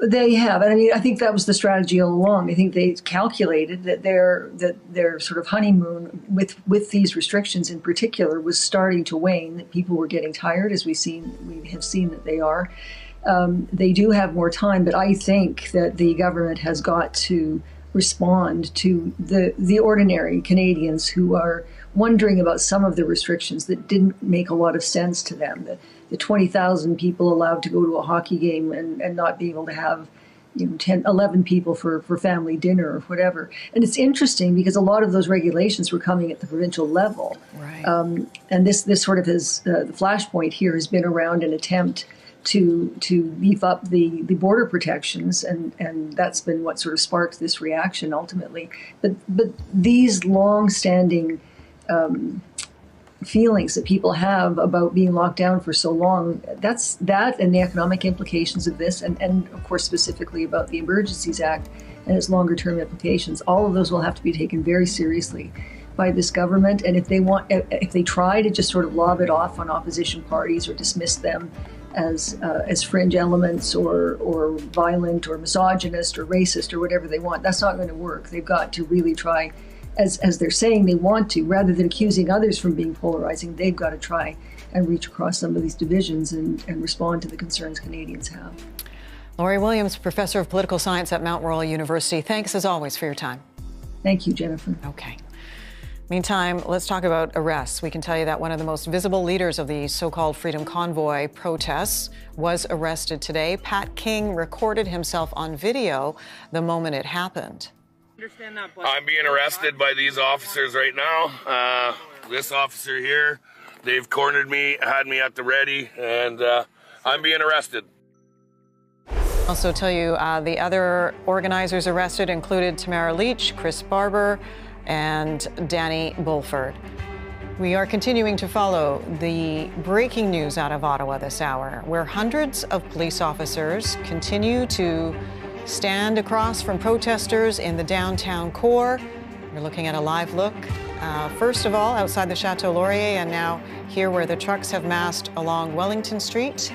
They have. And I mean, I think that was the strategy all along. I think they calculated that their sort of honeymoon with these restrictions in particular was starting to wane, that people were getting tired, as we have seen that they are. They do have more time, but I think that the government has got to respond to the ordinary Canadians who are wondering about some of the restrictions that didn't make a lot of sense to them. The 20,000 people allowed to go to a hockey game and not be able to have 10, 11 people for family dinner or whatever. And it's interesting because a lot of those regulations were coming at the provincial level. Right. And this sort of has, the flashpoint here has been around an attempt to beef up the border protections, and that's been what sort of sparked this reaction ultimately. But these long-standing feelings that people have about being locked down for so long, that and the economic implications of this, and of course specifically about the Emergencies Act and its longer-term implications, all of those will have to be taken very seriously by this government. And if they try to just sort of lob it off on opposition parties or dismiss them as fringe elements or violent or misogynist or racist or whatever they want, that's not going to work. They've got to really try, as they're saying they want to, rather than accusing others from being polarizing, they've got to try and reach across some of these divisions and respond to the concerns Canadians have. Lori Williams, Professor of Political Science at Mount Royal University. Thanks as always for your time. Thank you, Jennifer. Okay. Meantime, let's talk about arrests. We can tell you that one of the most visible leaders of the so-called Freedom Convoy protests was arrested today. Pat King recorded himself on video the moment it happened. I'm being arrested by these officers right now. This officer here, they've cornered me, had me at the ready, and I'm being arrested. Also tell you the other organizers arrested included Tamara Leach, Chris Barber, and Danny Bulford. We are continuing to follow the breaking news out of Ottawa this hour, where hundreds of police officers continue to stand across from protesters in the downtown core. We're looking at a live look, first of all, outside the Chateau Laurier, and now here where the trucks have massed along Wellington Street.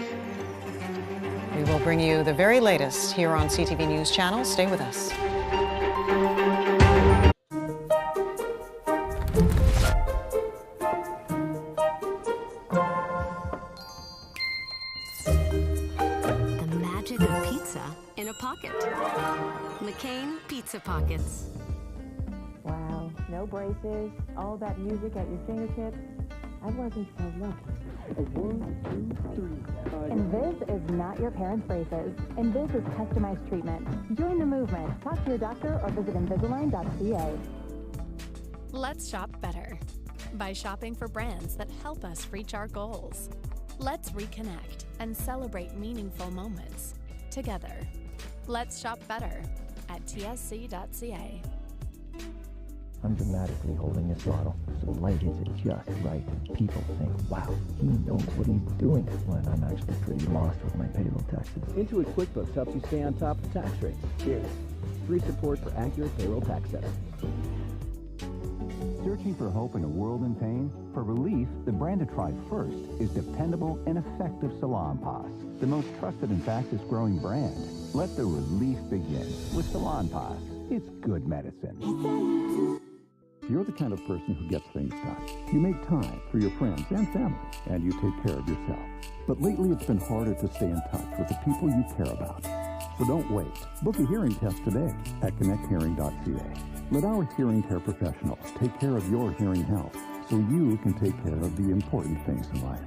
We will bring you the very latest here on CTV News Channel. Stay with us. In a pocket. McCain Pizza Pockets. Wow. no braces, all that music at your fingertips. I wasn't so lucky. 1, 2, 3. Invis is not your parents' braces. Invis is customized treatment. Join the movement. Talk to your doctor or visit Invisalign.ca. Let's shop better by shopping for brands that help us reach our goals. Let's reconnect and celebrate meaningful moments together. Let's shop better at tsc.ca. I'm dramatically holding this bottle, so light hits it just right. People think, wow, he knows what he's doing. When I'm actually pretty lost with my payroll taxes. Intuit QuickBooks helps you stay on top of tax rates. Cheers. Free support for accurate payroll tax setup. Searching for hope in a world in pain? For relief, the brand to try first is dependable and effective Salonpas, the most trusted and fastest growing brand. Let the relief begin with Salonpas. It's good medicine. You're the kind of person who gets things done. You make time for your friends and family, and you take care of yourself. But lately it's been harder to stay in touch with the people you care about. So don't wait. Book a hearing test today at connecthearing.ca. Let our hearing care professionals take care of your hearing health so you can take care of the important things in life.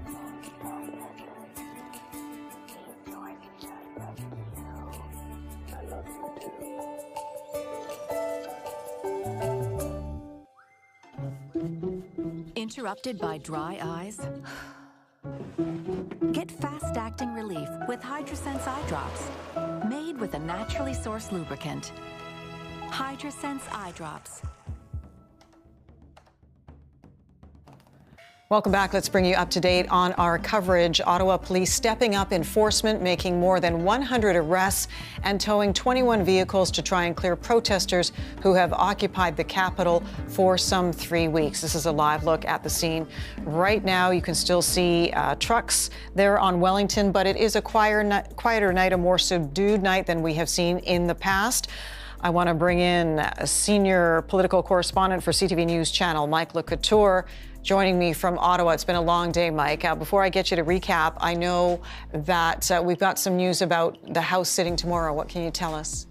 Interrupted by dry eyes? Get fast-acting relief with HydroSense eye drops, made with a naturally sourced lubricant. HydroSense eye drops. Welcome back. Let's bring you up to date on our coverage. Ottawa police stepping up enforcement, making more than 100 arrests and towing 21 vehicles to try and clear protesters who have occupied the Capitol for some 3 weeks. This is a live look at the scene. Right now, you can still see trucks there on Wellington, but it is a quieter night, a more subdued night than we have seen in the past. I want to bring in a senior political correspondent for CTV News Channel, Mike LeCouture, joining me from Ottawa. It's been a long day, Mike. Before I get you to recap, I know that we've got some news about the House sitting tomorrow. What can you tell us?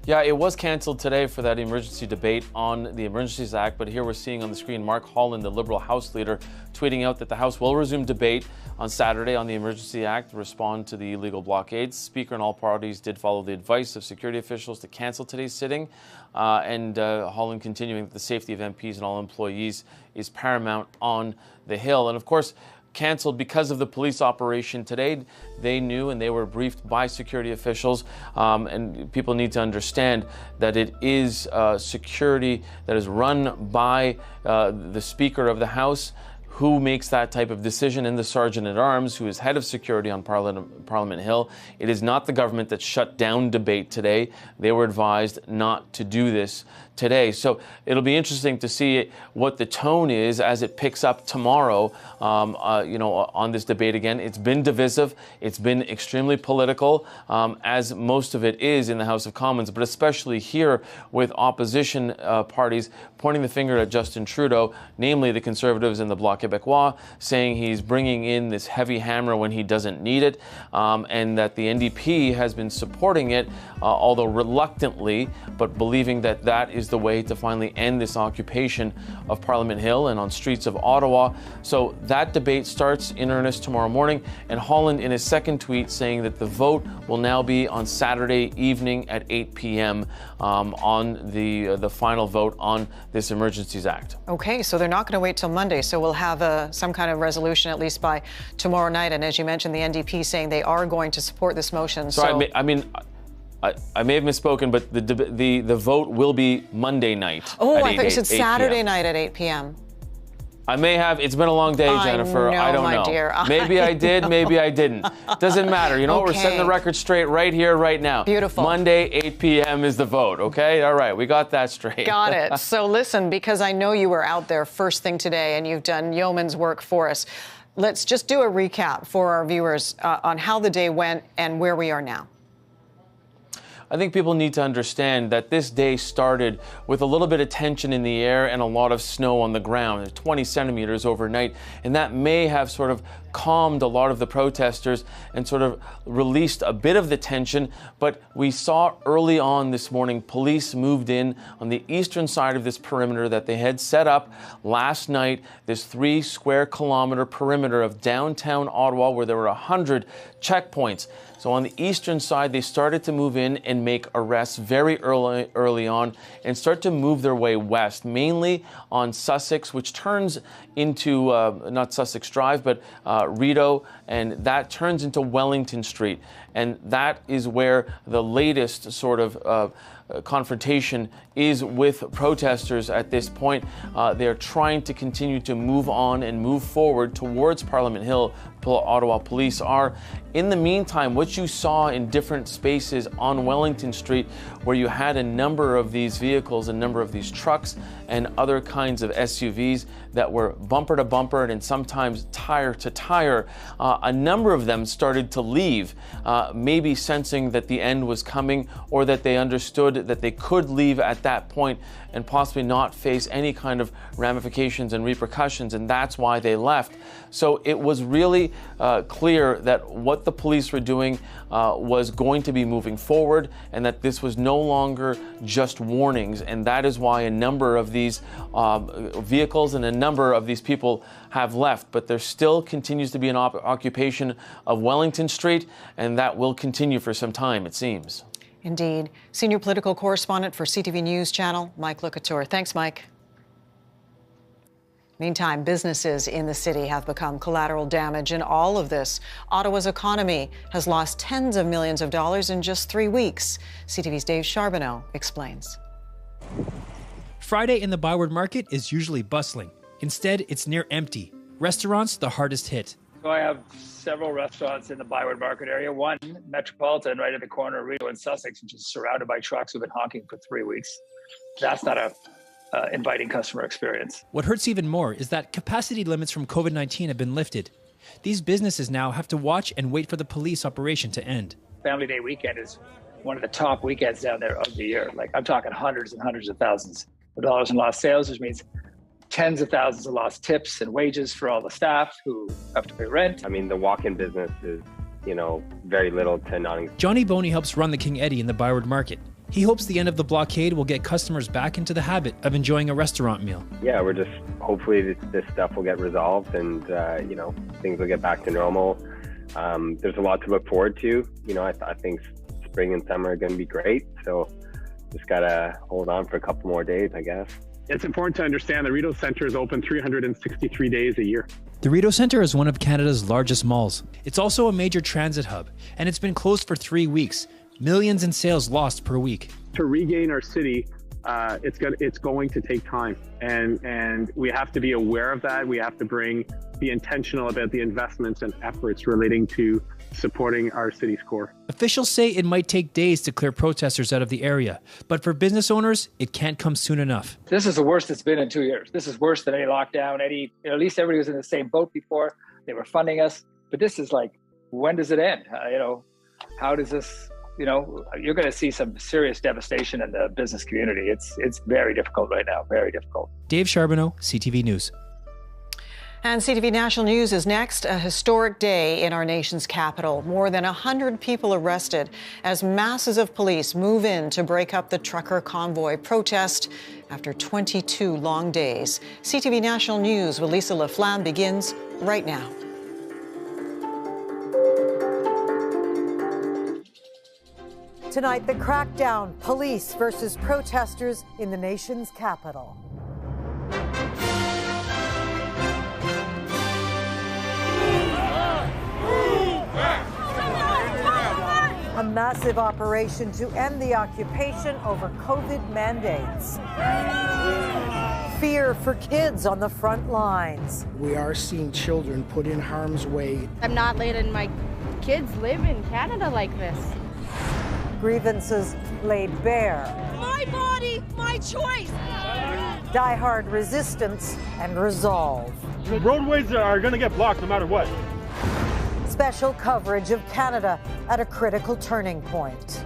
Yeah, it was canceled today for that emergency debate on the Emergencies Act, but here we're seeing on the screen Mark Holland, the Liberal House leader, tweeting out that the House will resume debate on Saturday on the Emergency Act to respond to the illegal blockades. Speaker and all parties did follow the advice of security officials to cancel today's sitting, and Holland continuing that the safety of MPs and all employees is paramount on the Hill. And of course, canceled because of the police operation today. They knew and they were briefed by security officials, and people need to understand that it is security that is run by the Speaker of the House, who makes that type of decision, and the Sergeant-at-Arms, who is head of security on Parliament Hill. It is not the government that shut down debate today. They were advised not to do this today. So it'll be interesting to see what the tone is as it picks up tomorrow, on this debate again. It's been divisive. It's been extremely political, as most of it is in the House of Commons, but especially here with opposition parties pointing the finger at Justin Trudeau, namely the Conservatives and the Bloc Québécois, saying he's bringing in this heavy hammer when he doesn't need it, and that the NDP has been supporting it, although reluctantly, but believing that that is the way to finally end this occupation of Parliament Hill and on streets of Ottawa. So that debate starts in earnest tomorrow morning, and Holland in his second tweet saying that the vote will now be on Saturday evening at 8 p.m. On the final vote on this Emergencies Act. Okay, so they're not going to wait till Monday, so we'll have some kind of resolution at least by tomorrow night. And as you mentioned, the NDP saying they are going to support this motion. So I may have misspoken, but the vote will be Monday night. Oh, I thought you said Saturday night at 8 p.m. I may have. It's been a long day, Jennifer. I don't know. Dear. Maybe I did, maybe I didn't. Doesn't matter. You know what? We're setting the record straight right here, right now. Beautiful. Monday, 8 p.m. is the vote, okay? All right, we got that straight. Got it. So listen, because I know you were out there first thing today and you've done yeoman's work for us, let's just do a recap for our viewers on how the day went and where we are now. I think people need to understand that this day started with a little bit of tension in the air and a lot of snow on the ground, 20 centimeters overnight, and that may have sort of calmed a lot of the protesters and sort of released a bit of the tension. But we saw early on this morning, police moved in on the eastern side of this perimeter that they had set up last night, this 3 square kilometer perimeter of downtown Ottawa where there were 100 checkpoints. So on the eastern side, they started to move in and make arrests very early on and start to move their way west, mainly on Sussex, which turns into, not Sussex Drive, but Rideau, and that turns into Wellington Street. And that is where the latest sort of confrontation is with protesters at this point. They're trying to continue to move on and move forward towards Parliament Hill. Ottawa police are. In the meantime, what you saw in different spaces on Wellington Street, where you had a number of these vehicles, a number of these trucks and other kinds of SUVs that were bumper to bumper and sometimes tire to tire, a number of them started to leave, maybe sensing that the end was coming or that they understood that they could leave at that point and possibly not face any kind of ramifications and repercussions, and that's why they left. So it was really clear that what the police were doing was going to be moving forward and that this was no longer just warnings, and that is why a number of these vehicles and a number of these people have left. But there still continues to be an occupation of Wellington Street, and that will continue for some time, it seems. Indeed. Senior political correspondent for CTV News Channel, Mike Lecouture. Thanks, Mike. Meantime, businesses in the city have become collateral damage in all of this. Ottawa's economy has lost tens of millions of dollars in just 3 weeks. CTV's Dave Charbonneau explains. Friday in the Byward Market is usually bustling. Instead, it's near empty. Restaurants the hardest hit. So I have several restaurants in the Byward Market area. One, Metropolitan, right at the corner of Rideau and Sussex, which is surrounded by trucks who've been honking for 3 weeks. That's not a inviting customer experience. What hurts even more is that capacity limits from COVID-19 have been lifted. These businesses now have to watch and wait for the police operation to end. Family Day weekend is one of the top weekends down there of the year. Like, I'm talking hundreds and hundreds of thousands of dollars in lost sales, which means tens of thousands of lost tips and wages for all the staff who have to pay rent. I mean, the walk-in business is, very little to nothing. Johnny Boney helps run the King Eddie in the Byward Market. He hopes the end of the blockade will get customers back into the habit of enjoying a restaurant meal. Yeah, we're just, hopefully this stuff will get resolved and, things will get back to normal. There's a lot to look forward to. I think spring and summer are going to be great. So just got to hold on for a couple more days, I guess. It's important to understand the Rideau Centre is open 363 days a year. The Rideau Centre is one of Canada's largest malls. It's also a major transit hub, and it's been closed for 3 weeks. Millions in sales lost per week. To regain our city, it's going to take time, and we have to be aware of that. We have to be intentional about the investments and efforts relating to supporting our city's core. Officials say it might take days to clear protesters out of the area, but for business owners, it can't come soon enough. This is the worst it's been in 2 years. This is worse than any lockdown. At least everybody was in the same boat before. They were funding us, but this is like, when does it end? How does this? You're going to see some serious devastation in the business community. It's very difficult right now, very difficult. Dave Charbonneau, CTV News. And CTV National News is next. A historic day in our nation's capital. More than 100 people arrested as masses of police move in to break up the trucker convoy protest after 22 long days. CTV National News with Lisa LaFlamme begins right now. Tonight, the crackdown, police versus protesters in the nation's capital. A massive operation to end the occupation over COVID mandates. Fear for kids on the front lines. We are seeing children put in harm's way. I'm not letting my kids live in Canada like this. Grievances laid bare. My body, my choice. Die-hard resistance and resolve. The roadways are going to get blocked no matter what. Special coverage of Canada at a critical turning point.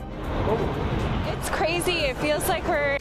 crazy. It feels like we're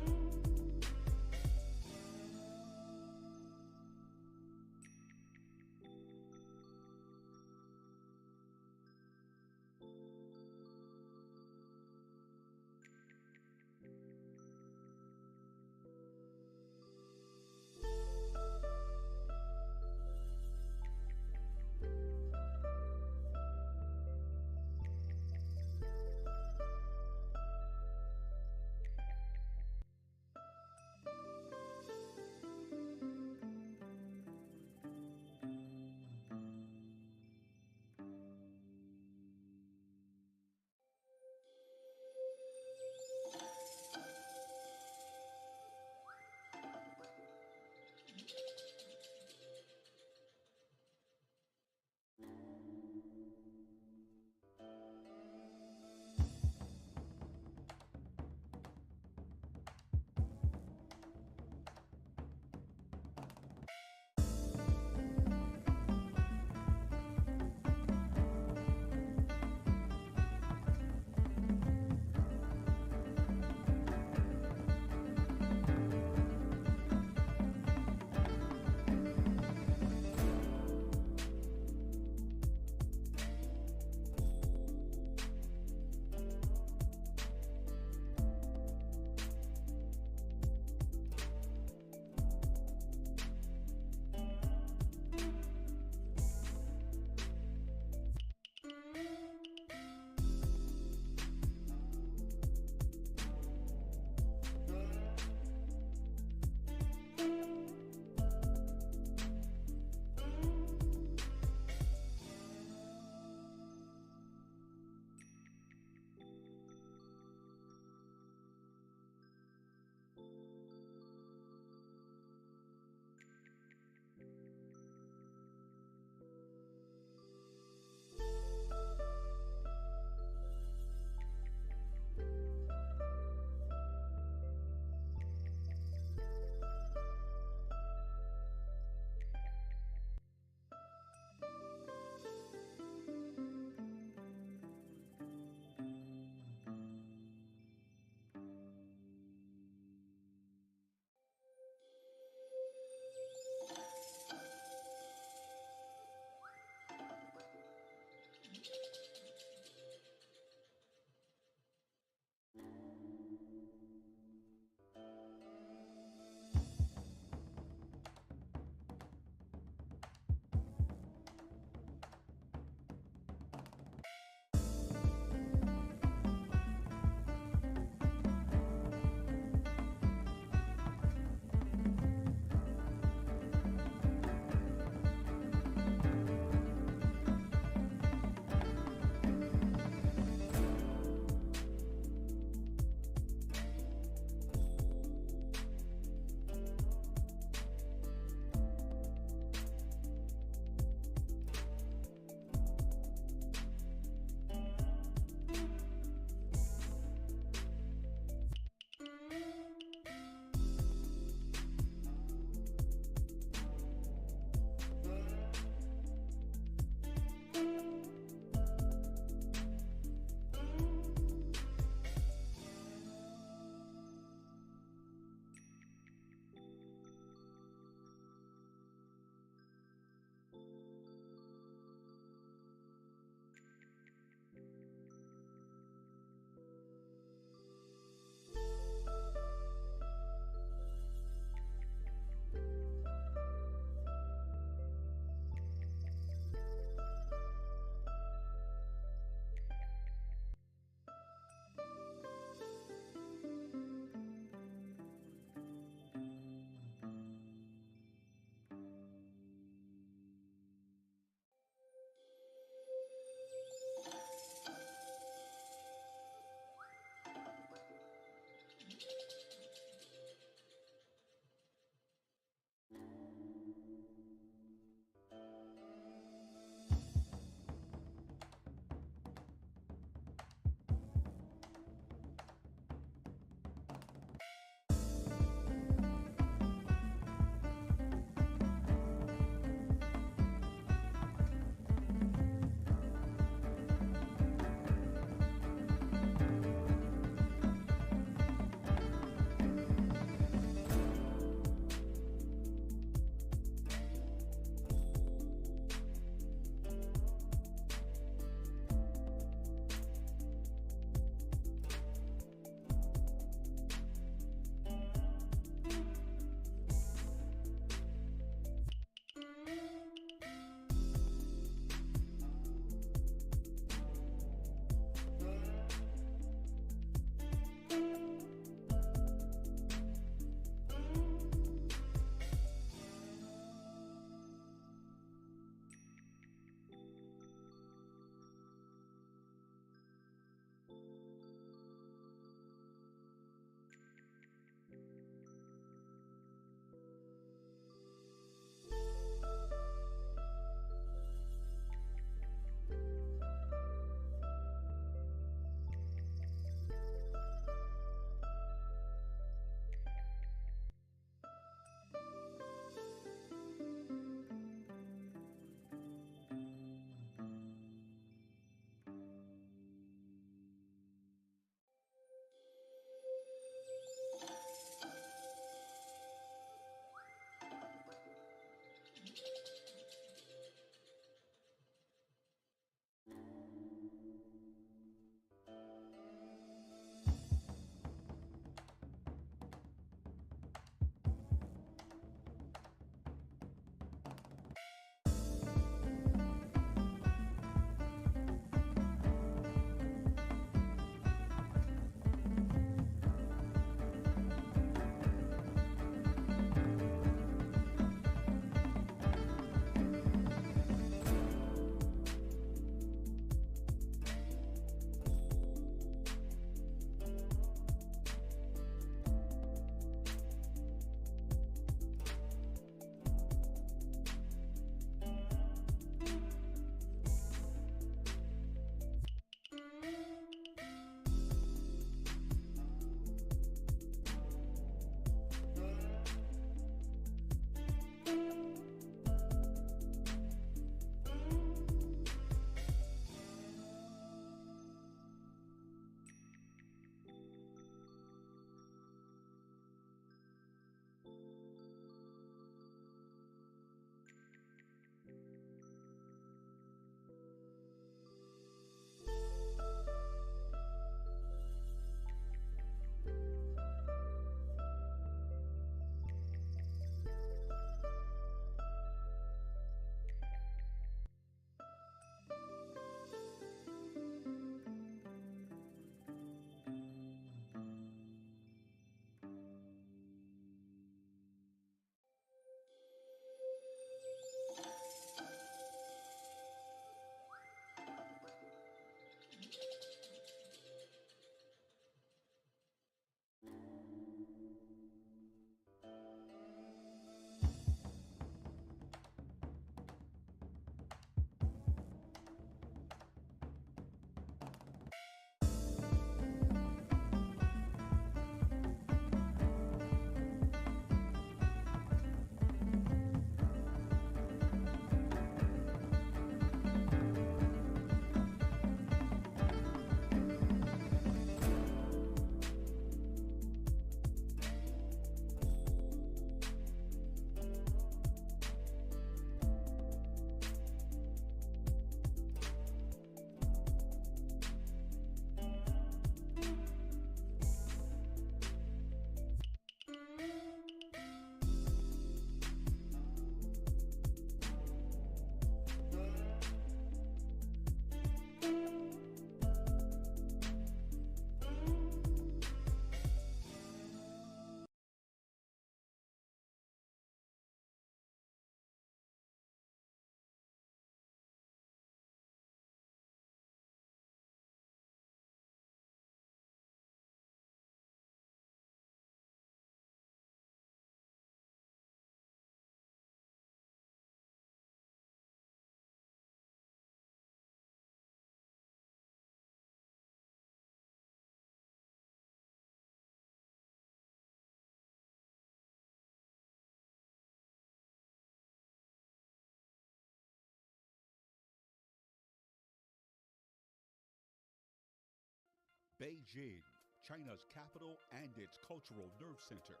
Beijing, China's capital and its cultural nerve center,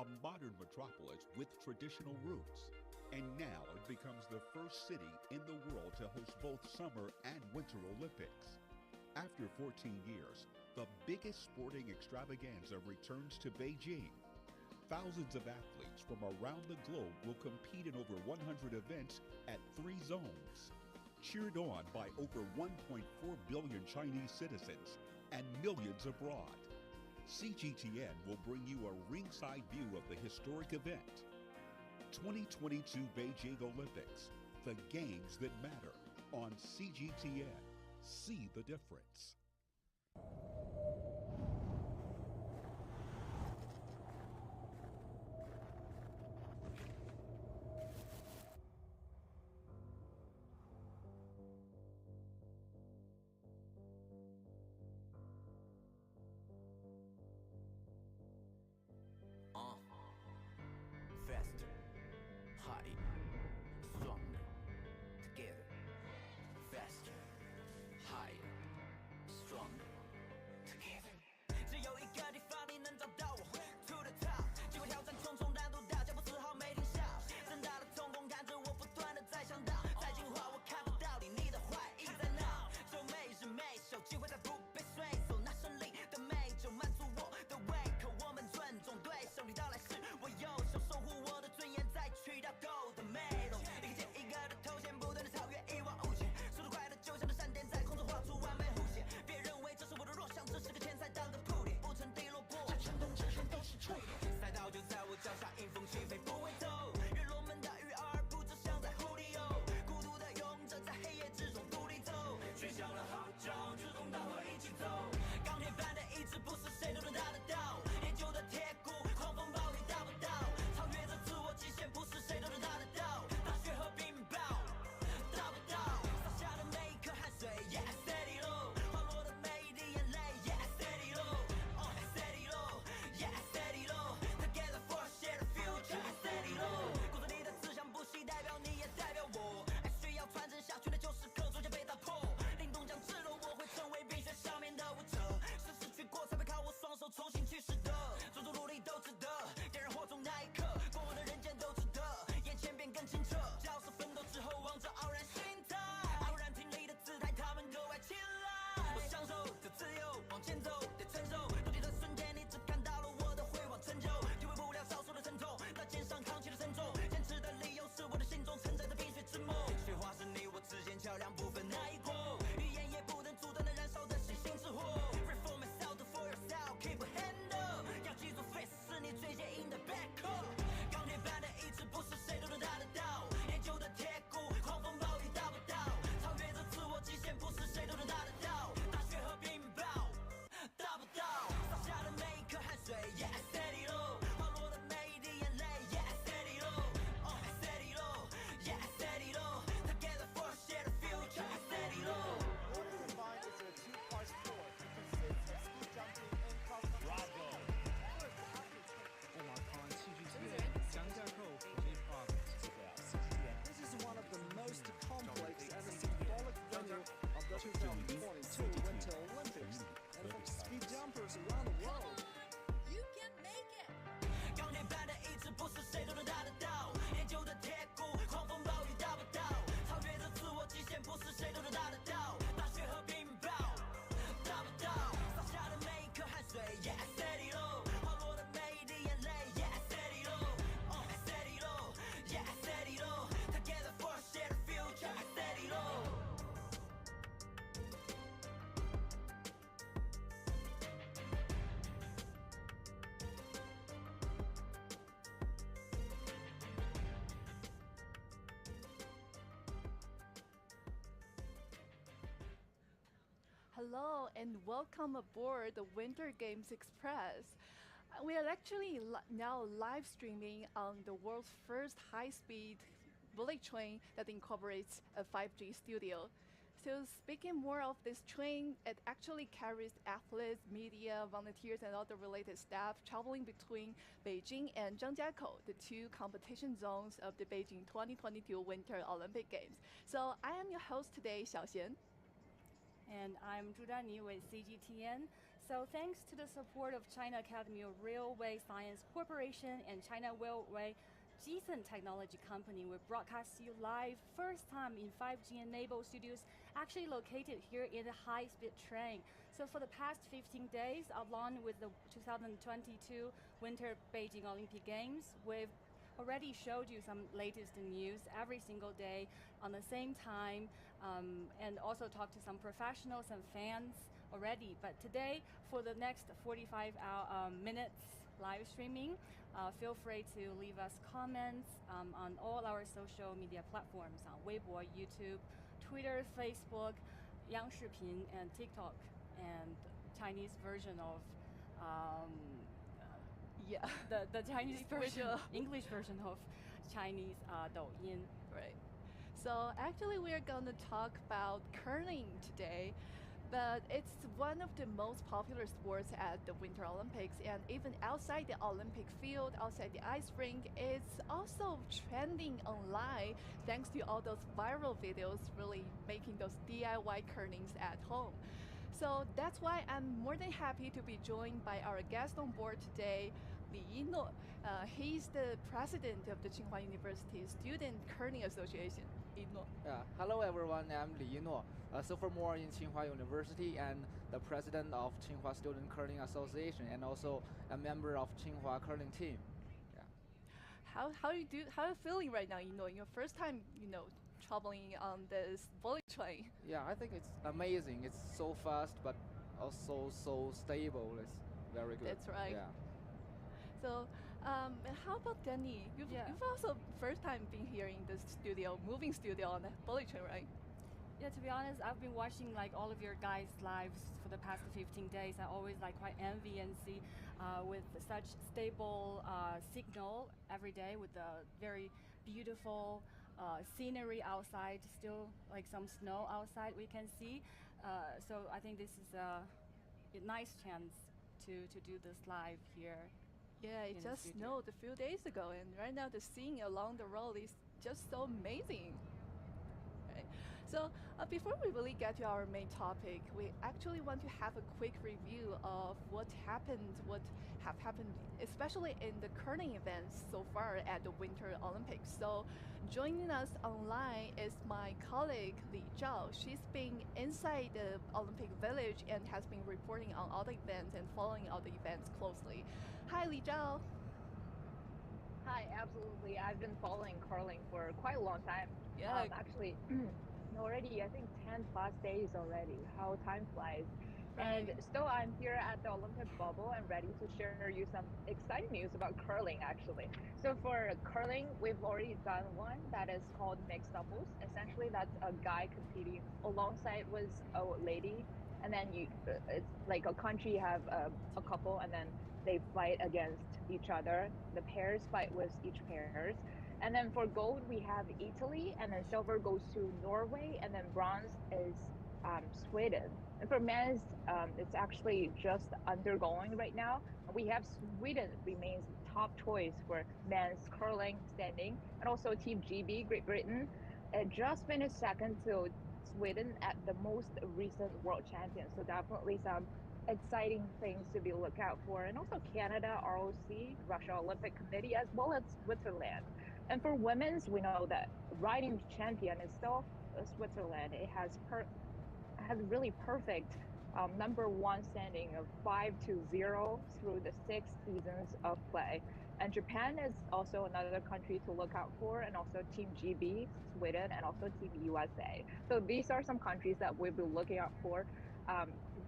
a modern metropolis with traditional roots. And now it becomes the first city in the world to host both Summer and Winter Olympics. After 14 years, the biggest sporting extravaganza returns to Beijing. Thousands of athletes from around the globe will compete in over 100 events at 3 zones. Cheered on by over 1.4 billion Chinese citizens and millions abroad. CGTN will bring you a ringside view of the historic event. 2022 Beijing Olympics, the games that matter, on CGTN. See the difference. Faster, higher, stronger, together. Faster, higher, stronger, together. 只有一个地方你能找到我 ，To the top， 机会挑战重重难度大，脚步丝毫没停下。睁大了瞳孔看着我，不断的在想到，在进化我看不到你，你的怀疑在闹。就每日每首，机会在不被随手，拿胜利的美酒满足我的胃口，我们尊重对手，你到来时我优秀，守护我的尊严，再去到 gold 的 medal， 一个接一个的头衔，不断的超越一往无前，速度快的就像那闪电，在空中画出完美弧线。别认为这是我的弱项，这是个天才当的铺垫，不曾低落过，这成功之上都是触点。赛道就在我脚下，迎风起飞不回头，月落门大鱼饵，不只像在湖里游，孤独的勇者在黑夜之中独立走，吹响了号角，志同道合一起走，钢铁般的意志不是谁都能达得到，研究的铁骨，狂风暴雨达不到，超越着自我极限，不是谁都能达得到，大雪和冰雹达不到，洒下的每一颗汗水 ，Yeah steady low， 滑落的每一滴眼泪 ，Yeah steady low， steady low，Yeah steady low，Together for a shared future，steady low， 鼓着你的志向不息，代表你也代表我，爱需要传承下去的就是刻逐渐被打破，灵动将赤裸，我会成为冰雪上面的舞者，是失去过才会靠我双手重新去拾得，种种努力都值得，点燃火种那一刻，过往的人间都值得，眼前变更清澈，角色奋斗之后望着傲然心态，傲然挺立的姿态，他们格外青睐，我享受着自由，往前走得成熟，落地的瞬间你只看到了我的辉煌成就，体会不了遭受的沉重，那肩上扛起的沉重，坚持的理由是我的心中承载着冰雪之梦，雪花是你我之间桥梁不分哪一国，语言也不能阻断那燃烧的星星之火 ，Free for myself for yourself，keep a hand up， 要记住 face 是你最坚硬的 back up， 钢铁般的意志不是谁都能达得到，研究的铁骨，狂风暴雨达不到，超越着自我极限不是谁都能达得到，大雪和冰雹达不到，洒下的每一颗汗水 ，Yeah steady low， 滑落的每一滴眼泪 ，Yeah steady low，steady low，Yeah steady low，Together for a shared future，steady low。 Combined is a two-part sport. It consists of ski jumping and cross country. Bravo. Omar Khan, CGTN, Jiangjiakou, Hebei Province. This is one of the most complex and symbolic venue of the 2022 Winter Olympics, and for ski jumpers around the world. You can make it！ 钢铁般的意志不是谁都能达得到，研究的铁骨，狂风暴雨达不到，超越着自我极限不是谁都能达得到，大雪和冰雹达不到，洒下的每一颗汗水 ，Yeah steady low， 滑落的每一滴眼泪 ，Yeah steady low，steady low，Yeah steady low，Together for a shared future，steady low。 Hello and welcome aboard the Winter Games Express. We are actually now live streaming on the world's first high-speed bullet train that incorporates a 5G studio. So speaking more of this train, it actually carries athletes, media, volunteers, and other related staff traveling between Beijing and Zhangjiakou, the two competition zones of the Beijing 2022 Winter Olympic Games. So I am your host today, Xiaoxian. And I'm Zhu Dani with CGTN. So thanks to the support of China Academy of Railway Science Corporation and China Railway Jisun Technology Company, we broadcast you live first time in 5G enabled studios actually located here in the high-speed train. So for the past 15 days, along with the 2022 Winter Beijing Olympic Games, we've already showed you some latest news every single day on the same time, and also talked to some professionals and fans already. But today, for the next 45 minutes live streaming, feel free to leave us comments on all our social media platforms on Weibo, YouTube, Twitter, Facebook, Yang Shipin, and TikTok, and Chinese version of the Chinese version, English version of Chinese Douyin. Right. So actually, we're going to talk about curling today, but it's one of the most popular sports at the Winter Olympics, and even outside the Olympic field, outside the ice rink, it's also trending online thanks to all those viral videos really making those DIY curlings at home. So that's why I'm more than happy to be joined by our guest on board today, Li Yino. He's the president of the Tsinghua University Student Curling Association. Yino. Hello everyone, I'm Li Yino, a sophomore in Tsinghua University and the president of Tsinghua Student Curling Association, and also a member of Tsinghua curling team. How are you feeling right now? Your first time, traveling on this bullet train. Yeah, I think it's amazing. It's so fast, but also so stable. It's very good. That's right. Yeah. So, how about Danny? You've also first time been here in the studio, moving studio on the bullet train, right? Yeah, to be honest, I've been watching like all of your guys' lives for the past 15 days. I always like quite envy and see with such stable signal every day with the very beautiful scenery outside, still like some snow outside we can see. So I think this is a nice chance to do this live here. Yeah, it just snowed a few days ago, and right now the scene along the road is just so amazing. Right. So before we really get to our main topic, we actually want to have a quick review of what have happened, especially in the curling events so far at the Winter Olympics. So joining us online is my colleague Li Zhao. She's been inside the Olympic Village and has been reporting on all the events and following all the events closely. Hi, Li Zhao. Hi, absolutely. I've been following curling for quite a long time. Yeah. Actually, already, I think 10 plus days already. How time flies. And still, I'm here at the Olympic bubble and ready to share you some exciting news about curling, actually. So for curling, we've already done one that is called mixed doubles. Essentially, that's a guy competing alongside with a lady. And then it's like a country have a couple, and then they fight against each other. The pairs fight with each pairs. And then for gold, we have Italy, and then silver goes to Norway, and then bronze is Sweden. And for men's, it's actually just undergoing right now. We have Sweden remains top choice for men's curling standing, and also Team GB, Great Britain, just finished second to Sweden at the most recent World Champions. So definitely some exciting things to be look out for. And also Canada, ROC, Russia Olympic Committee, as well as Switzerland. And for women's, we know that riding champion is still Switzerland. It has really perfect #1 standing of 5-0 through the 6 seasons of play. And Japan is also another country to look out for, and also Team GB, Sweden, and also Team USA. So these are some countries that we'll be looking out for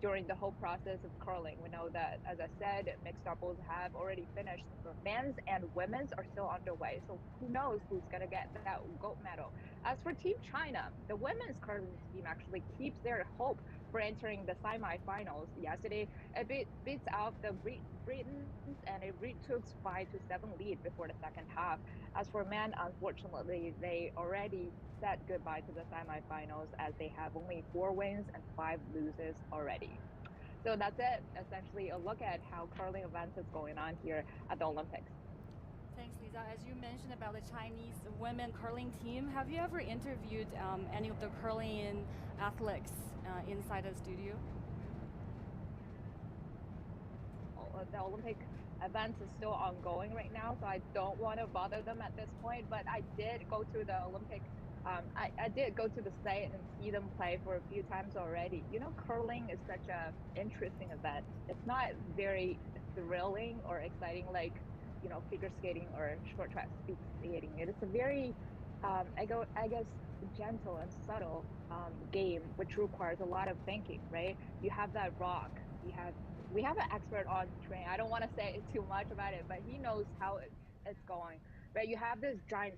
during the whole process of curling. We know that, as I said, mixed doubles have already finished. For men's and women's are still underway. So who knows who's going to get that gold medal. As for Team China, the women's curling team actually keeps their hope for entering the semifinals. Yesterday, it beats out the Britons, and it retook 5-7 lead before the second half. As for men, unfortunately, they already said goodbye to the semifinals as they have only 4 wins and 5 losses already. So that's it. Essentially, a look at how curling events is going on here at the Olympics. Thanks, Lisa. As you mentioned about the Chinese women curling team, have you ever interviewed any of the curling athletes inside the studio? the Olympic events is still ongoing right now, so I don't want to bother them at this point. But I did go to the Olympic. I did go to the site and see them play for a few times already. You know, curling is such a interesting event. It's not very thrilling or exciting like, you know, figure skating or short track speed skating. It is a very, I guess, gentle and subtle game, which requires a lot of thinking, right? You have that rock. We have an expert on train. I don't want to say too much about it, but he knows how it's going. Right? You have this giant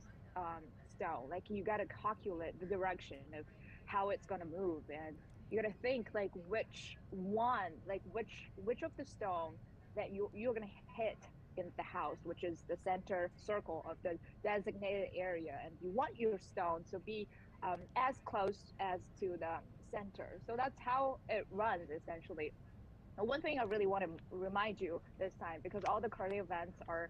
stone. Like you got to calculate the direction of how it's gonna move, and you got to think like which one, like which of the stone that you're gonna hit in the house, which is the center circle of the designated area, and you want your stone to be as close as to the center. So that's how it runs essentially. And one thing I really want to remind you this time, because all the curling events are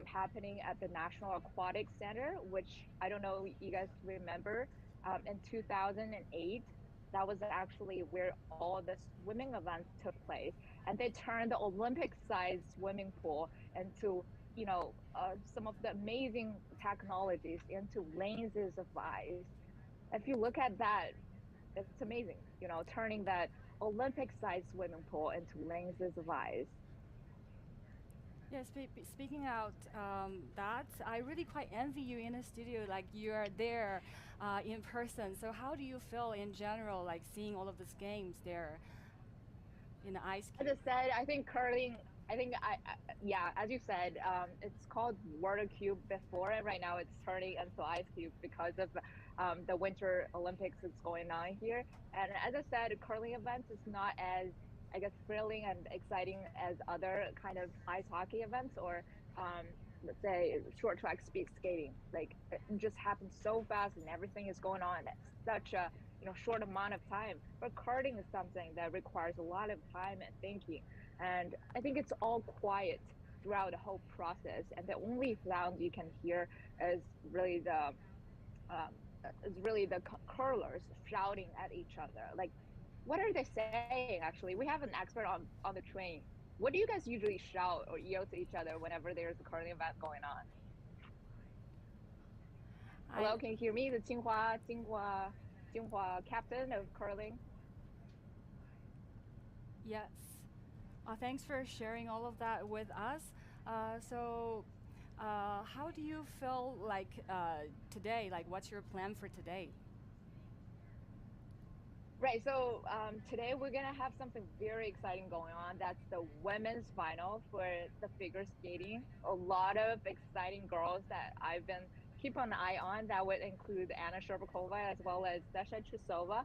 happening at the National Aquatic Center, which I don't know you guys remember, in 2008. That was actually where all the swimming events took place, and they turned the Olympic-sized swimming pool into, you know, some of the amazing technologies into lenses of ice. If you look at that, it's amazing, you know, turning that Olympic-sized swimming pool into lenses of ice. Yeah, speaking out that, I really quite envy you in the studio, like you're there in person. So how do you feel in general, like seeing all of these games there in the ice cube? As I said, I think curling, yeah, as you said, it's called water cube before, and right now it's turning into ice cube because of the Winter Olympics that's going on here. And as I said, curling events is not as, I guess, thrilling and exciting as other kind of ice hockey events or, let's say, short track speed skating. Like it just happens so fast and everything is going on at such a, you know, short amount of time. But karting is something that requires a lot of time and thinking, and I think it's all quiet throughout the whole process, and the only sound you can hear is really the um, curlers shouting at each other. Like, what are they saying? Actually, we have an expert on the train. What do you guys usually shout or yell to each other whenever there's a curling event going on? Hello, can you hear me? The Tsinghua captain of curling. Yes. Thanks for sharing all of that with us. How do you feel like today? Like, what's your plan for today? Right. So today we're gonna have something very exciting going on. That's the women's final for the figure skating. A lot of exciting girls that I've been keep an eye on. That would include Anna Sherbakova as well as Sasha Trusova.